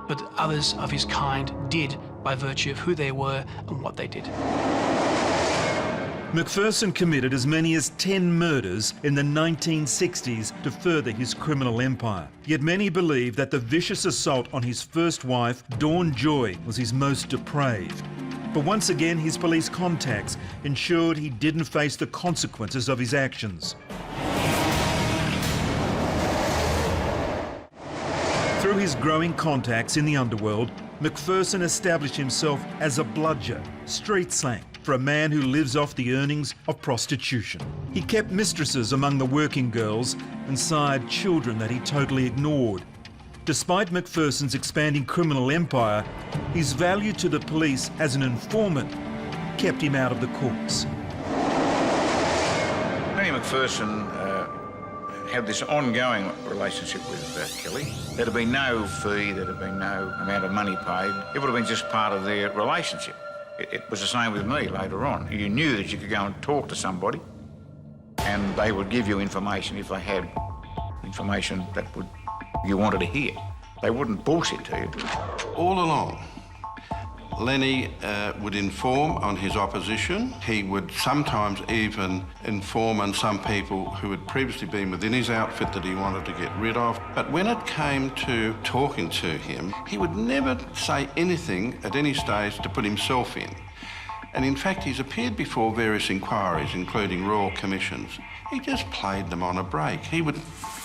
but others of his kind did by virtue of who they were and what they did. McPherson committed as many as 10 murders in the 1960s to further his criminal empire. Yet many believe that the vicious assault on his first wife, Dawn Joy, was his most depraved. But once again, his police contacts ensured he didn't face the consequences of his actions. Through his growing contacts in the underworld, McPherson established himself as a bludger, street slang, for a man who lives off the earnings of prostitution. He kept mistresses among the working girls and sired children that he totally ignored. Despite McPherson's expanding criminal empire, his value to the police as an informant kept him out of the courts. Lenny McPherson had this ongoing relationship with Kelly. There'd have been no fee, there'd have been no amount of money paid. It would have been just part of their relationship. It was the same with me later on. You knew that you could go and talk to somebody and they would give you information if they had information that you wanted to hear. They wouldn't bullshit to you. All along, Lenny would inform on his opposition. He would sometimes even inform on some people who had previously been within his outfit that he wanted to get rid of. But when it came to talking to him, he would never say anything at any stage to put himself in. And in fact, he's appeared before various inquiries, including royal commissions. He just played them on a break. He would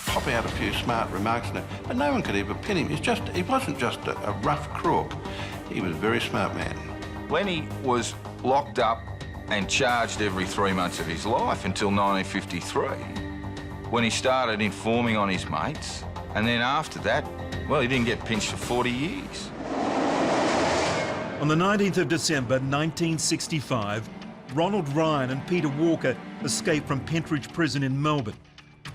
pop out a few smart remarks, but no one could ever pin him. He wasn't just a rough crook. He was a very smart man. Lenny was locked up and charged every 3 months of his life until 1953, when he started informing on his mates. And then after that, well, he didn't get pinched for 40 years. On the 19th of December 1965, Ronald Ryan and Peter Walker escaped from Pentridge Prison in Melbourne.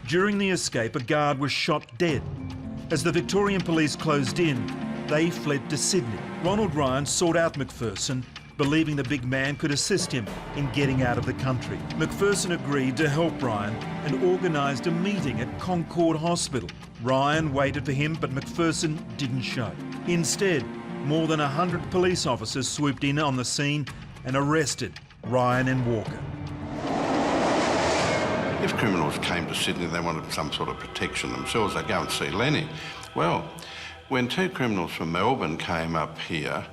During the escape, a guard was shot dead. As the Victorian police closed in, They fled to Sydney. Ronald Ryan sought out McPherson, believing the big man could assist him in getting out of the country. McPherson agreed to help Ryan and organised a meeting at Concord Hospital. Ryan waited for him, but McPherson didn't show. Instead, more than 100 police officers swooped in on the scene and arrested Ryan and Walker. If criminals came to Sydney, they wanted some sort of protection themselves, they'd go and see Lenny. Well, when two criminals from Melbourne came up here,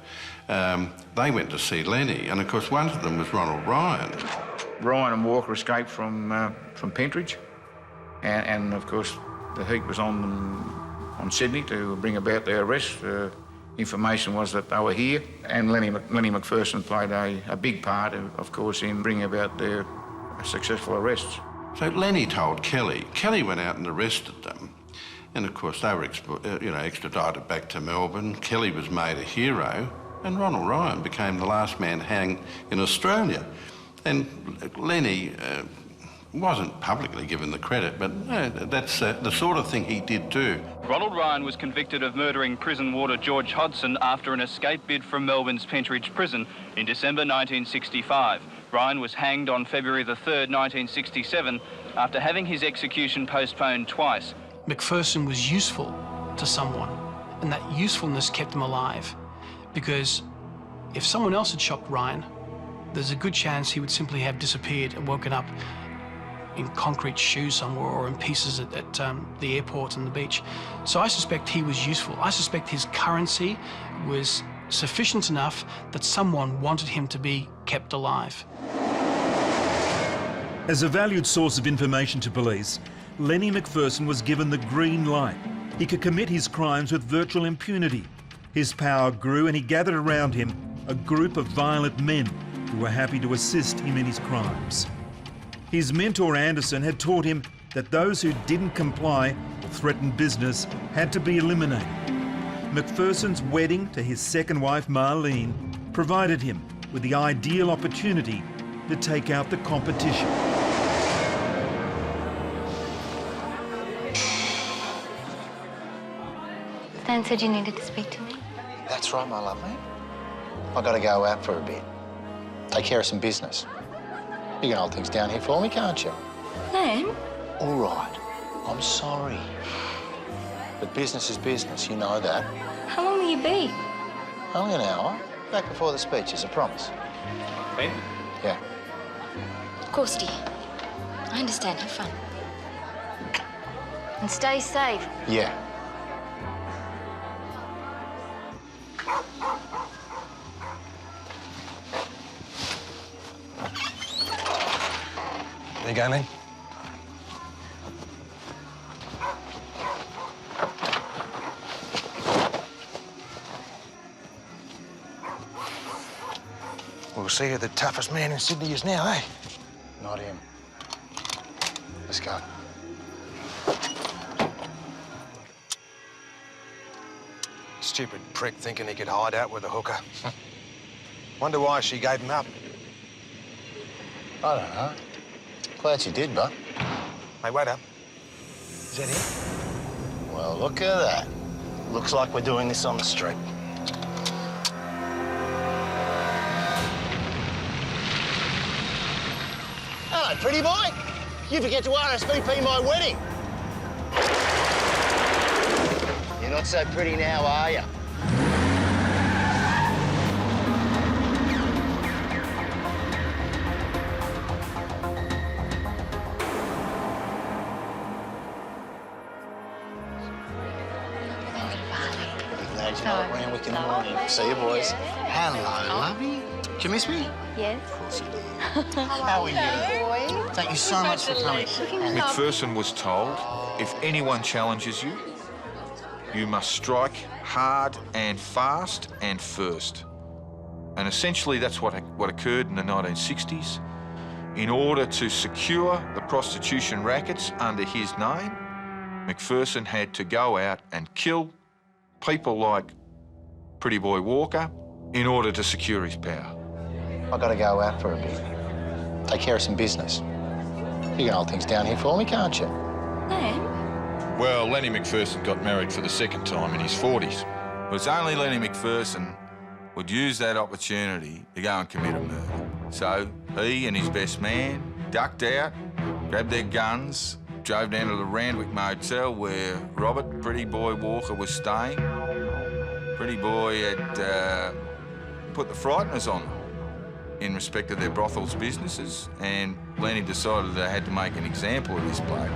they went to see Lenny, and of course one of them was Ronald Ryan. Ryan and Walker escaped from Pentridge, and of course the heat was on them on Sydney to bring about their arrest. Information was that they were here, and Lenny McPherson played a big part, of course, in bringing about their successful arrests. So Lenny told Kelly. Kelly went out and arrested them, and of course they were extradited back to Melbourne. Kelly was made a hero, and Ronald Ryan became the last man hanged in Australia. And Lenny wasn't publicly given the credit, but that's the sort of thing he did too. Ronald Ryan was convicted of murdering prison warder George Hodson after an escape bid from Melbourne's Pentridge prison in December 1965. Ryan was hanged on February the 3rd, 1967, after having his execution postponed twice. McPherson was useful to someone, and that usefulness kept him alive. Because if someone else had shot Ryan, there's a good chance he would simply have disappeared and woken up in concrete shoes somewhere or in pieces at the airport and the beach. So I suspect he was useful. I suspect his currency was sufficient enough that someone wanted him to be kept alive. As a valued source of information to police, Lenny McPherson was given the green light. He could commit his crimes with virtual impunity. His power grew and he gathered around him a group of violent men who were happy to assist him in his crimes. His mentor Anderson had taught him that those who didn't comply or threatened business had to be eliminated. McPherson's wedding to his second wife Marlene provided him with the ideal opportunity to take out the competition. Stan said you needed to speak to me. That's right, my lovely. I got to go out for a bit. Take care of some business. You can hold things down here for me, can't you? Nan? All right. I'm sorry. But business is business, you know that. How long will you be? Only an hour. Back before the speeches, I promise. Ben? Yeah. Of course, dear. I understand. Have fun. And stay safe. Yeah. There you go, Len. We'll see who the toughest man in Sydney is now, eh? Not him. Let's go. Stupid prick thinking he could hide out with a hooker. Wonder why she gave him up. I don't know. Glad you did, but. Hey, wait up. Is that him? Well, look at that. Looks like we're doing this on the street. Hello, pretty boy. You forget to RSVP my wedding. You're not so pretty now, are you? In the morning. See you, boys. Hello, lovey. Did you miss me? Yes. Of course you did. How are you? Thank you so much for coming. McPherson was told, if anyone challenges you, you must strike hard and fast and first. And essentially that's what occurred in the 1960s. In order to secure the prostitution rackets under his name, McPherson had to go out and kill people like Pretty Boy Walker in order to secure his power. I got to go out for a bit. Take care of some business. You can hold things down here for me, can't you? Nan? Well, Lenny McPherson got married for the second time in his 40s. was only Lenny McPherson would use that opportunity to go and commit a murder. So he and his best man ducked out, grabbed their guns, drove down to the Randwick Motel where Robert, Pretty Boy Walker, was staying. Pretty Boy had put the frighteners on them in respect of their brothels businesses, and Lenny decided they had to make an example of this bloke.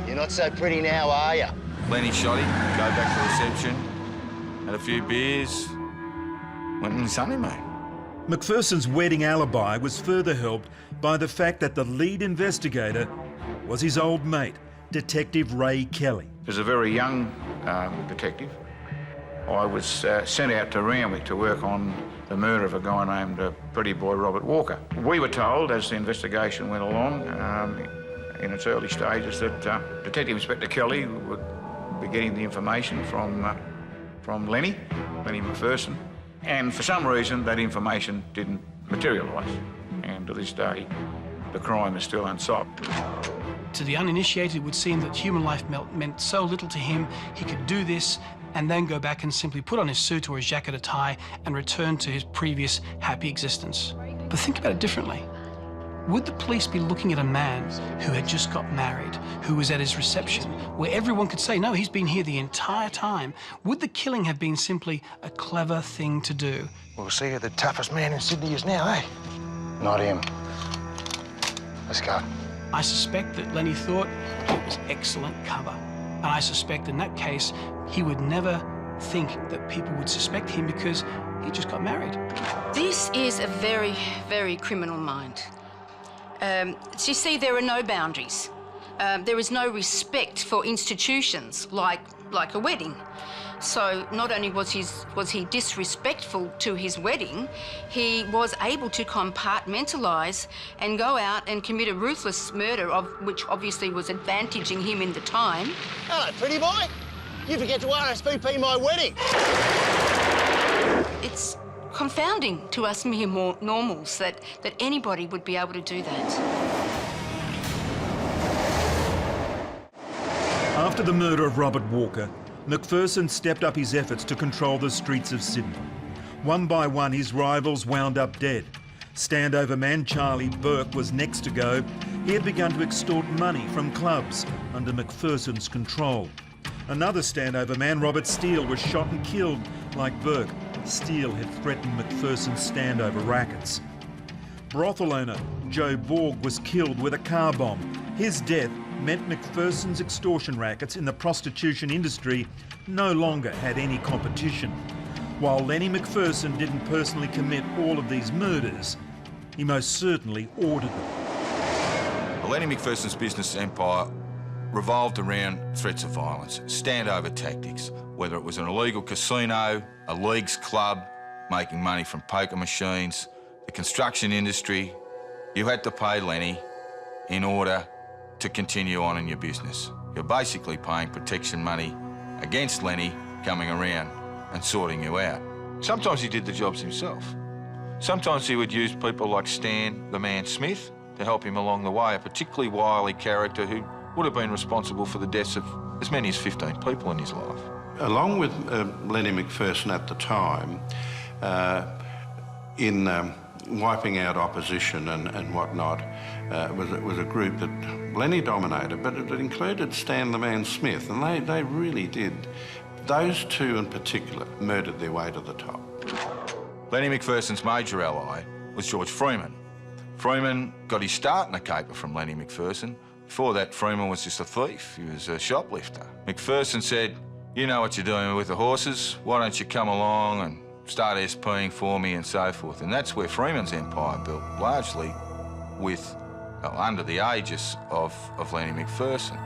You're not so pretty now, are you? Lenny shot him, go back to reception, had a few beers, went on his honeymoon. McPherson's wedding alibi was further helped by the fact that the lead investigator was his old mate, Detective Ray Kelly. As a very young detective, I was sent out to Randwick to work on the murder of a guy named Pretty Boy Robert Walker. We were told, as the investigation went along, in its early stages, that Detective Inspector Kelly would be getting the information from Lenny McPherson, and for some reason that information didn't materialise, and to this day the crime is still unsolved. To the uninitiated, it would seem that human life meant so little to him, he could do this and then go back and simply put on his suit or his jacket or tie and return to his previous happy existence. But think about it differently. Would the police be looking at a man who had just got married, who was at his reception, where everyone could say, no, he's been here the entire time? Would the killing have been simply a clever thing to do? We'll see who the toughest man in Sydney is now, eh? Not him. Let's go. I suspect that Lenny thought it was excellent cover. And I suspect in that case, he would never think that people would suspect him because he just got married. This is a very, very criminal mind. You see, there are no boundaries. There is no respect for institutions like a wedding. So not only was he disrespectful to his wedding, he was able to compartmentalise and go out and commit a ruthless murder, of which obviously was advantaging him in the time. Hello, pretty boy. You forget to RSVP my wedding. It's confounding to us mere normals that anybody would be able to do that. After the murder of Robert Walker, McPherson stepped up his efforts to control the streets of Sydney. One by one, his rivals wound up dead. Standover man Charlie Burke was next to go. He had begun to extort money from clubs under McPherson's control. Another standover man, Robert Steele, was shot and killed. Like Burke, Steele had threatened McPherson's standover rackets. Brothel owner Joe Borg was killed with a car bomb. His death meant McPherson's extortion rackets in the prostitution industry no longer had any competition. While Lenny McPherson didn't personally commit all of these murders, he most certainly ordered them. Lenny McPherson's business empire revolved around threats of violence, standover tactics, whether it was an illegal casino, a leagues club, making money from poker machines, the construction industry. You had to pay Lenny in order to continue on in your business. You're basically paying protection money against Lenny coming around and sorting you out. Sometimes he did the jobs himself. Sometimes he would use people like Stan, the man Smith, to help him along the way, a particularly wily character who would have been responsible for the deaths of as many as 15 people in his life. Along with Lenny McPherson at the time, in wiping out opposition and whatnot, was a group that Lenny dominated, but it included Stan the Man Smith, and they really did. Those two in particular murdered their way to the top. Lenny McPherson's major ally was George Freeman. Freeman got his start in a caper from Lenny McPherson. Before that, Freeman was just a thief. He was a shoplifter. McPherson said, "You know what you're doing with the horses. Why don't you come along and start SPing for me," and so forth. And that's where Freeman's empire built, largely under the aegis of Lenny McPherson.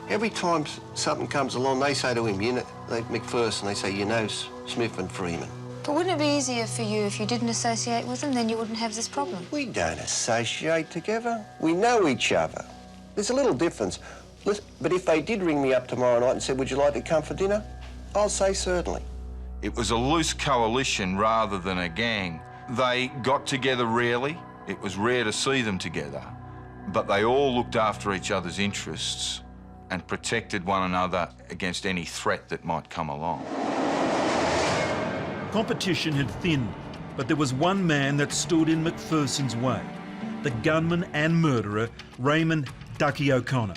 Every time something comes along, they say to him, you know, McPherson, they say, you know Smith and Freeman. But wouldn't it be easier for you if you didn't associate with them? Then you wouldn't have this problem. We don't associate together. We know each other. There's a little difference. But if they did ring me up tomorrow night and said, would you like to come for dinner? I'll say certainly. It was a loose coalition rather than a gang. They got together rarely. It was rare to see them together. But they all looked after each other's interests and protected one another against any threat that might come along. Competition had thinned, but there was one man that stood in Macpherson's way, the gunman and murderer, Raymond Ducky O'Connor.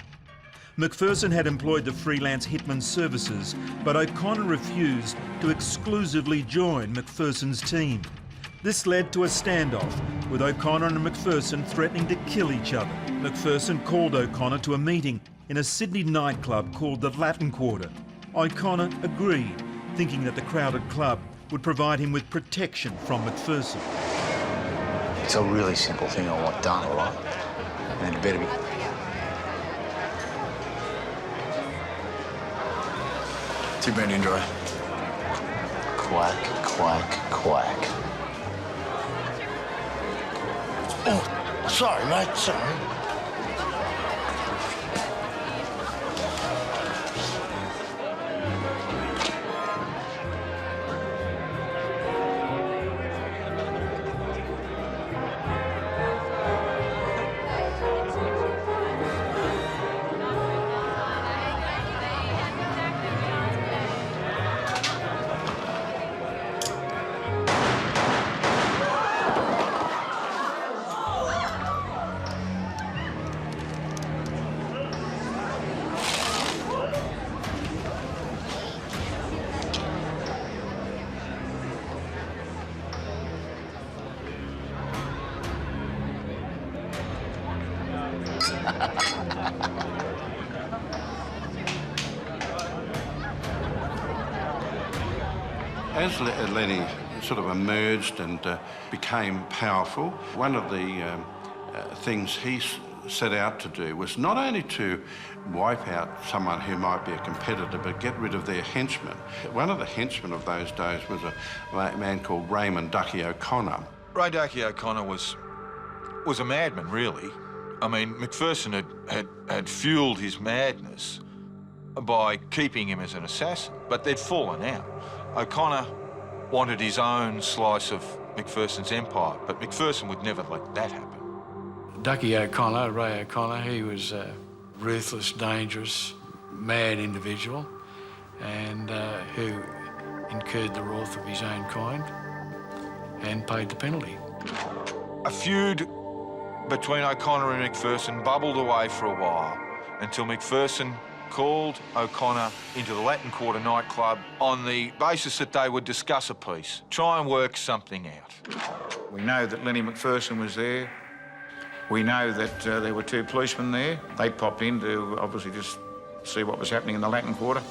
Macpherson had employed the freelance hitman services, but O'Connor refused to exclusively join Macpherson's team. This led to a standoff, with O'Connor and Macpherson threatening to kill each other. Macpherson called O'Connor to a meeting in a Sydney nightclub called the Latin Quarter. O'Connor agreed, thinking that the crowded club would provide him with protection from Macpherson. It's a really simple thing I want done, all right? And it better be... Too bad, Andrew. Quack, quack, quack. Oh, sorry, mate, sorry. As Lenny sort of emerged and became powerful, one of the things he set out to do was not only to wipe out someone who might be a competitor, but get rid of their henchmen. One of the henchmen of those days was a man called Raymond Ducky O'Connor. Ray Ducky O'Connor was a madman, really. I mean, Macpherson had fuelled his madness by keeping him as an assassin, but they'd fallen out. O'Connor wanted his own slice of Macpherson's empire, but Macpherson would never let that happen. Ducky O'Connor, Ray O'Connor, he was a ruthless, dangerous, mad individual and who incurred the wrath of his own kind and paid the penalty. A feud between O'Connor and Macpherson bubbled away for a while until Macpherson called O'Connor into the Latin Quarter nightclub on the basis that they would discuss a peace, try and work something out. We know that Lenny Macpherson was there. We know that there were two policemen there. They popped in to obviously just see what was happening in the Latin Quarter.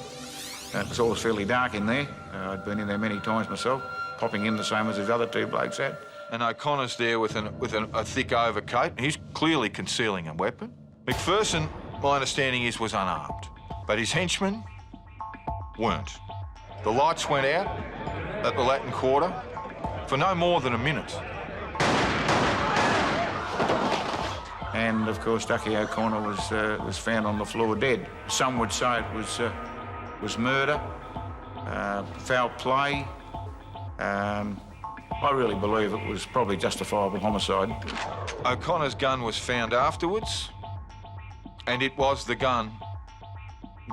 It was always fairly dark in there. I'd been in there many times myself, popping in the same as his other two blokes had. And O'Connor's there with a thick overcoat. He's clearly concealing a weapon. Macpherson, my understanding is, was unarmed, but his henchmen weren't. The lights went out at the Latin Quarter for no more than a minute. And of course, Ducky O'Connor was found on the floor dead. Some would say it was murder, foul play. I really believe it was probably justifiable homicide. O'Connor's gun was found afterwards, and it was the gun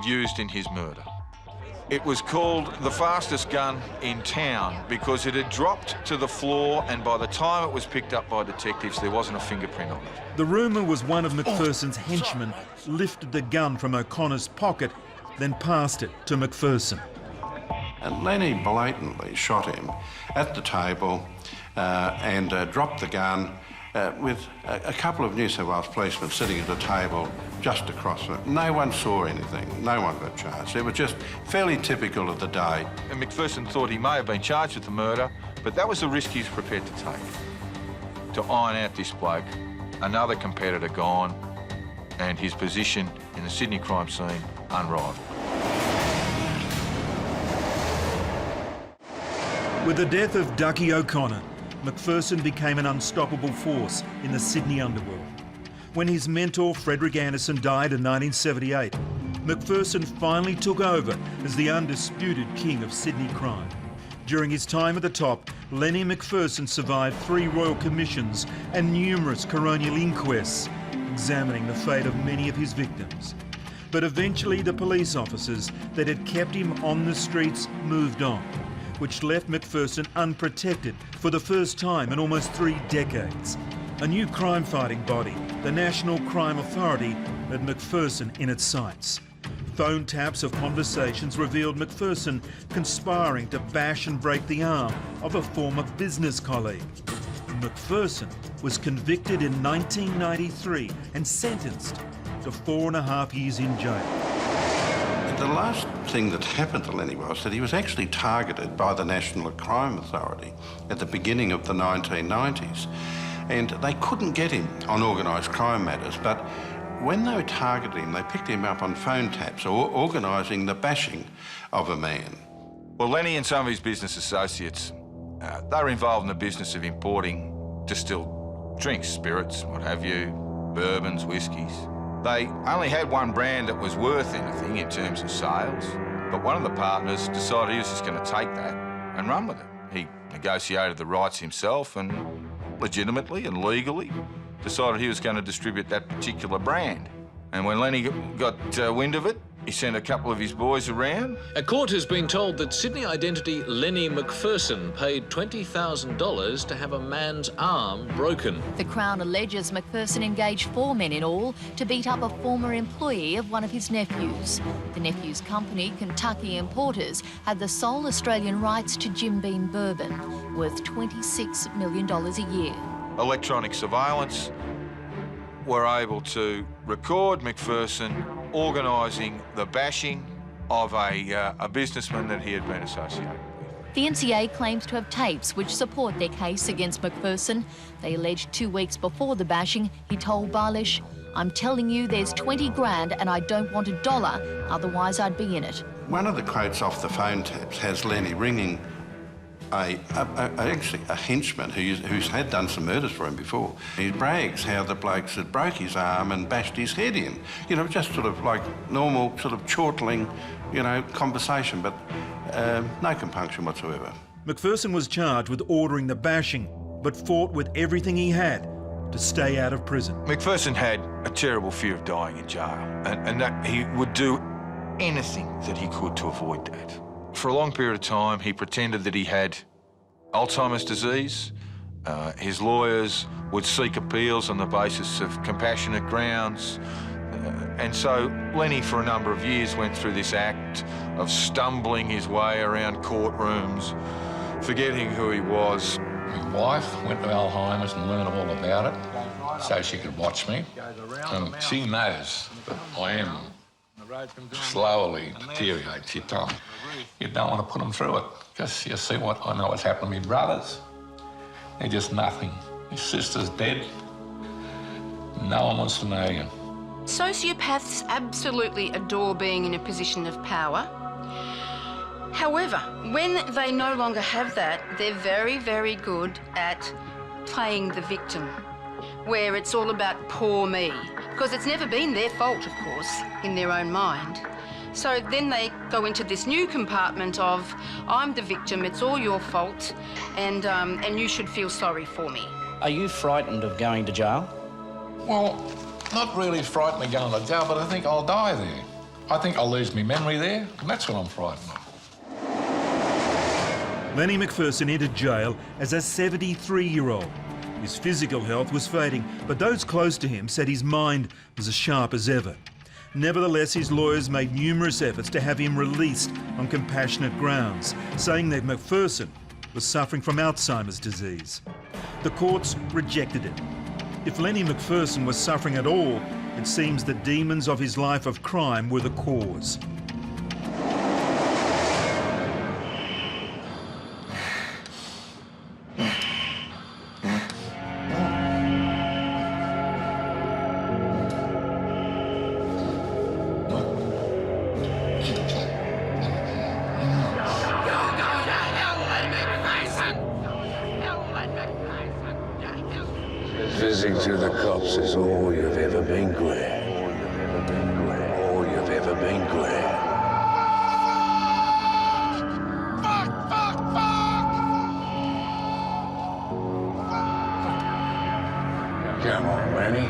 used in his murder. It was called the fastest gun in town because it had dropped to the floor, and by the time it was picked up by detectives, there wasn't a fingerprint on it. The rumour was one of Macpherson's henchmen lifted the gun from O'Connor's pocket, then passed it to Macpherson. And Lenny blatantly shot him at the table and dropped the gun with a couple of New South Wales policemen sitting at a table just across from it. No one saw anything. No one got charged. It was just fairly typical of the day. And Macpherson thought he may have been charged with the murder, but that was the risk he was prepared to take, to iron out this bloke, another competitor gone, and his position in the Sydney crime scene unrivaled. With the death of Ducky O'Connor, Macpherson became an unstoppable force in the Sydney underworld. When his mentor, Frederick Anderson, died in 1978, Macpherson finally took over as the undisputed king of Sydney crime. During his time at the top, Lenny Macpherson survived 3 royal commissions and numerous coronial inquests, examining the fate of many of his victims. But eventually the police officers that had kept him on the streets moved on, which left Macpherson unprotected for the first time in almost 3 decades. A new crime-fighting body, the National Crime Authority, had Macpherson in its sights. Phone taps of conversations revealed Macpherson conspiring to bash and break the arm of a former business colleague. Macpherson was convicted in 1993 and sentenced to 4.5 years in jail. The last thing that happened to Lenny was that he was actually targeted by the National Crime Authority at the beginning of the 1990s. And they couldn't get him on organised crime matters, but when they targeted him, they picked him up on phone taps or organising the bashing of a man. Well, Lenny and some of his business associates, they were involved in the business of importing distilled drinks, spirits, what have you, bourbons, whiskies. They only had one brand that was worth anything in terms of sales, but one of the partners decided he was just going to take that and run with it. He negotiated the rights himself and legitimately and legally decided he was going to distribute that particular brand. And when Lenny got wind of it, he sent a couple of his boys around. A court has been told that Sydney identity Lenny Macpherson paid $20,000 to have a man's arm broken. The Crown alleges Macpherson engaged 4 men in all to beat up a former employee of one of his nephews. The nephew's company, Kentucky Importers, had the sole Australian rights to Jim Beam bourbon, worth $26 million a year. Electronic surveillance were able to record Macpherson organising the bashing of a businessman that he had been associated with. The NCA claims to have tapes which support their case against Macpherson. They allege 2 weeks before the bashing, he told Barlish, "I'm telling you there's 20 grand and I don't want $1, otherwise I'd be in it." One of the quotes off the phone taps has Lenny ringing actually a henchman who's had done some murders for him before. He brags how the blokes had broke his arm and bashed his head in. You know, just sort of like normal sort of chortling, you know, conversation, but no compunction whatsoever. Macpherson was charged with ordering the bashing, but fought with everything he had to stay out of prison. Macpherson had a terrible fear of dying in jail, and that he would do anything that he could to avoid that. For a long period of time, he pretended that he had Alzheimer's disease. His lawyers would seek appeals on the basis of compassionate grounds. And so Lenny, for a number of years, went through this act of stumbling his way around courtrooms, forgetting who he was. My wife went to Alzheimer's and learned all about it so she could watch me. She knows that I am slowly deteriorating. She told me, you don't want to put them through it, because you see what I know what's happened to my brothers. They're just nothing. His sister's dead. No one wants to know you. Sociopaths absolutely adore being in a position of power. However, when they no longer have that, they're very, very good at playing the victim, where it's all about poor me, because it's never been their fault, of course, in their own mind. So then they go into this new compartment of, I'm the victim, it's all your fault, and you should feel sorry for me. Are you frightened of going to jail? Well, not really frightened of going to jail, but I think I'll die there. I think I'll lose my memory there, and that's what I'm frightened of. Lenny Macpherson entered jail as a 73-year-old. His physical health was fading, but those close to him said his mind was as sharp as ever. Nevertheless, his lawyers made numerous efforts to have him released on compassionate grounds, saying that Macpherson was suffering from Alzheimer's disease. The courts rejected it. If Lenny Macpherson was suffering at all, it seems the demons of his life of crime were the cause. Visiting to the cops is all you've ever been glad. All you've ever been glad. Come on, Lenny.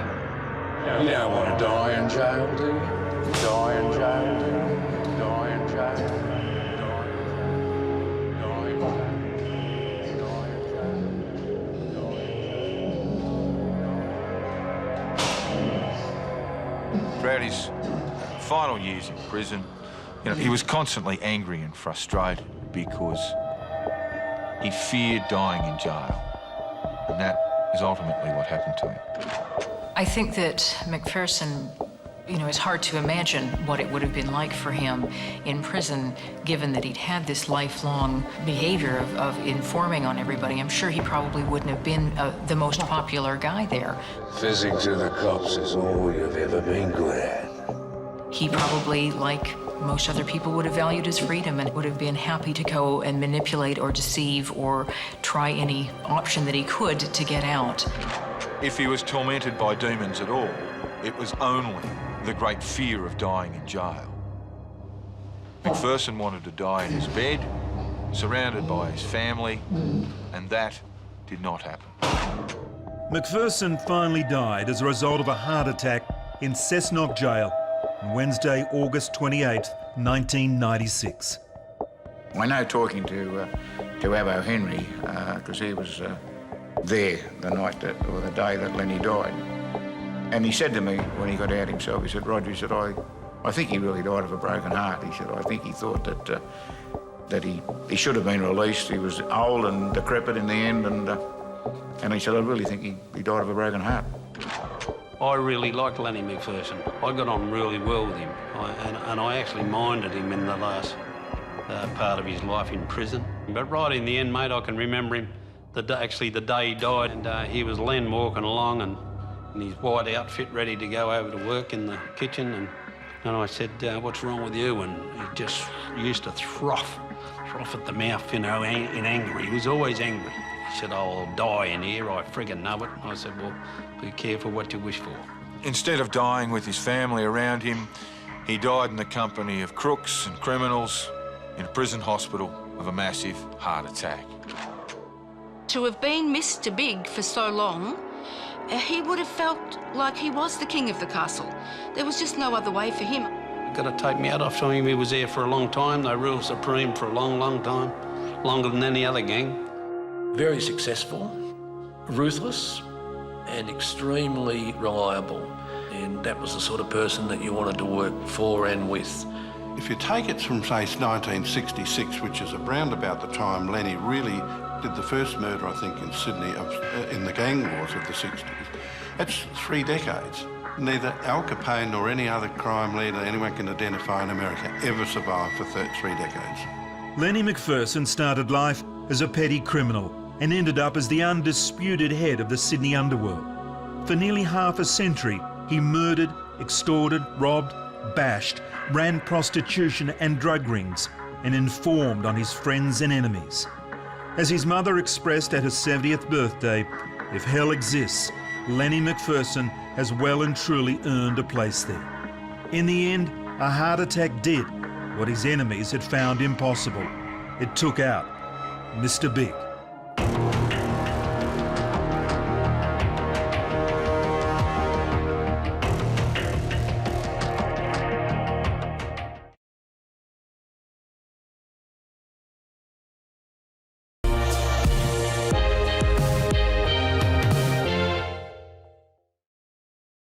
You don't want to die in jail, do you? Die in jail. Die in jail. Throughout his final years in prison, he was constantly angry and frustrated because he feared dying in jail. And that is ultimately what happened to him. I think that McPherson, it's hard to imagine what it would have been like for him in prison, given that he'd had this lifelong behavior of informing on everybody. I'm sure he probably wouldn't have been the most popular guy there. Fizzing to the cops is all you've ever been good at. He probably, like most other people, would have valued his freedom and would have been happy to go and manipulate or deceive or try any option that he could to get out. If he was tormented by demons at all, it was only the great fear of dying in jail. McPherson wanted to die in his bed, surrounded by his family, and that did not happen. McPherson finally died as a result of a heart attack in Cessnock Jail on Wednesday, August 28, 1996. I know talking to Abbo Henry, because he was there the night or the day that Lenny died. And he said to me when he got out himself, he said, Roger, he said, I think he really died of a broken heart. He said, I think he thought that he should have been released. He was old and decrepit in the end, and he said, I really think he died of a broken heart. I really liked Lenny McPherson. I got on really well with him, and I actually minded him in the last part of his life in prison. But right in the end, mate, I can remember him the day he died, and he was Len walking along and in his white outfit ready to go over to work in the kitchen, and I said, what's wrong with you? And he just used to froth at the mouth, in anger. He was always angry. He said, I'll die in here, I friggin' know it. I said, well, be careful what you wish for. Instead of dying with his family around him, he died in the company of crooks and criminals in a prison hospital of a massive heart attack. To have been Mr. Big for so long, he would have felt like he was the king of the castle. There was just no other way for him. Got to take me out after him. He was there for a long time. They ruled supreme for a long, long time, longer than any other gang. Very successful, ruthless, and extremely reliable. And that was the sort of person that you wanted to work for and with. If you take it from, say, 1966, which is around about the time Lenny really did the first murder, I think, in Sydney, in the gang wars of the 60s, that's 3 decades. Neither Al Capone nor any other crime leader anyone can identify in America ever survived for 3 decades. Lenny McPherson started life as a petty criminal and ended up as the undisputed head of the Sydney underworld. For nearly half a century, he murdered, extorted, robbed, bashed, ran prostitution and drug rings, and informed on his friends and enemies. As his mother expressed at her 70th birthday, if hell exists, Lenny McPherson has well and truly earned a place there. In the end, a heart attack did what his enemies had found impossible. It took out Mr. Big.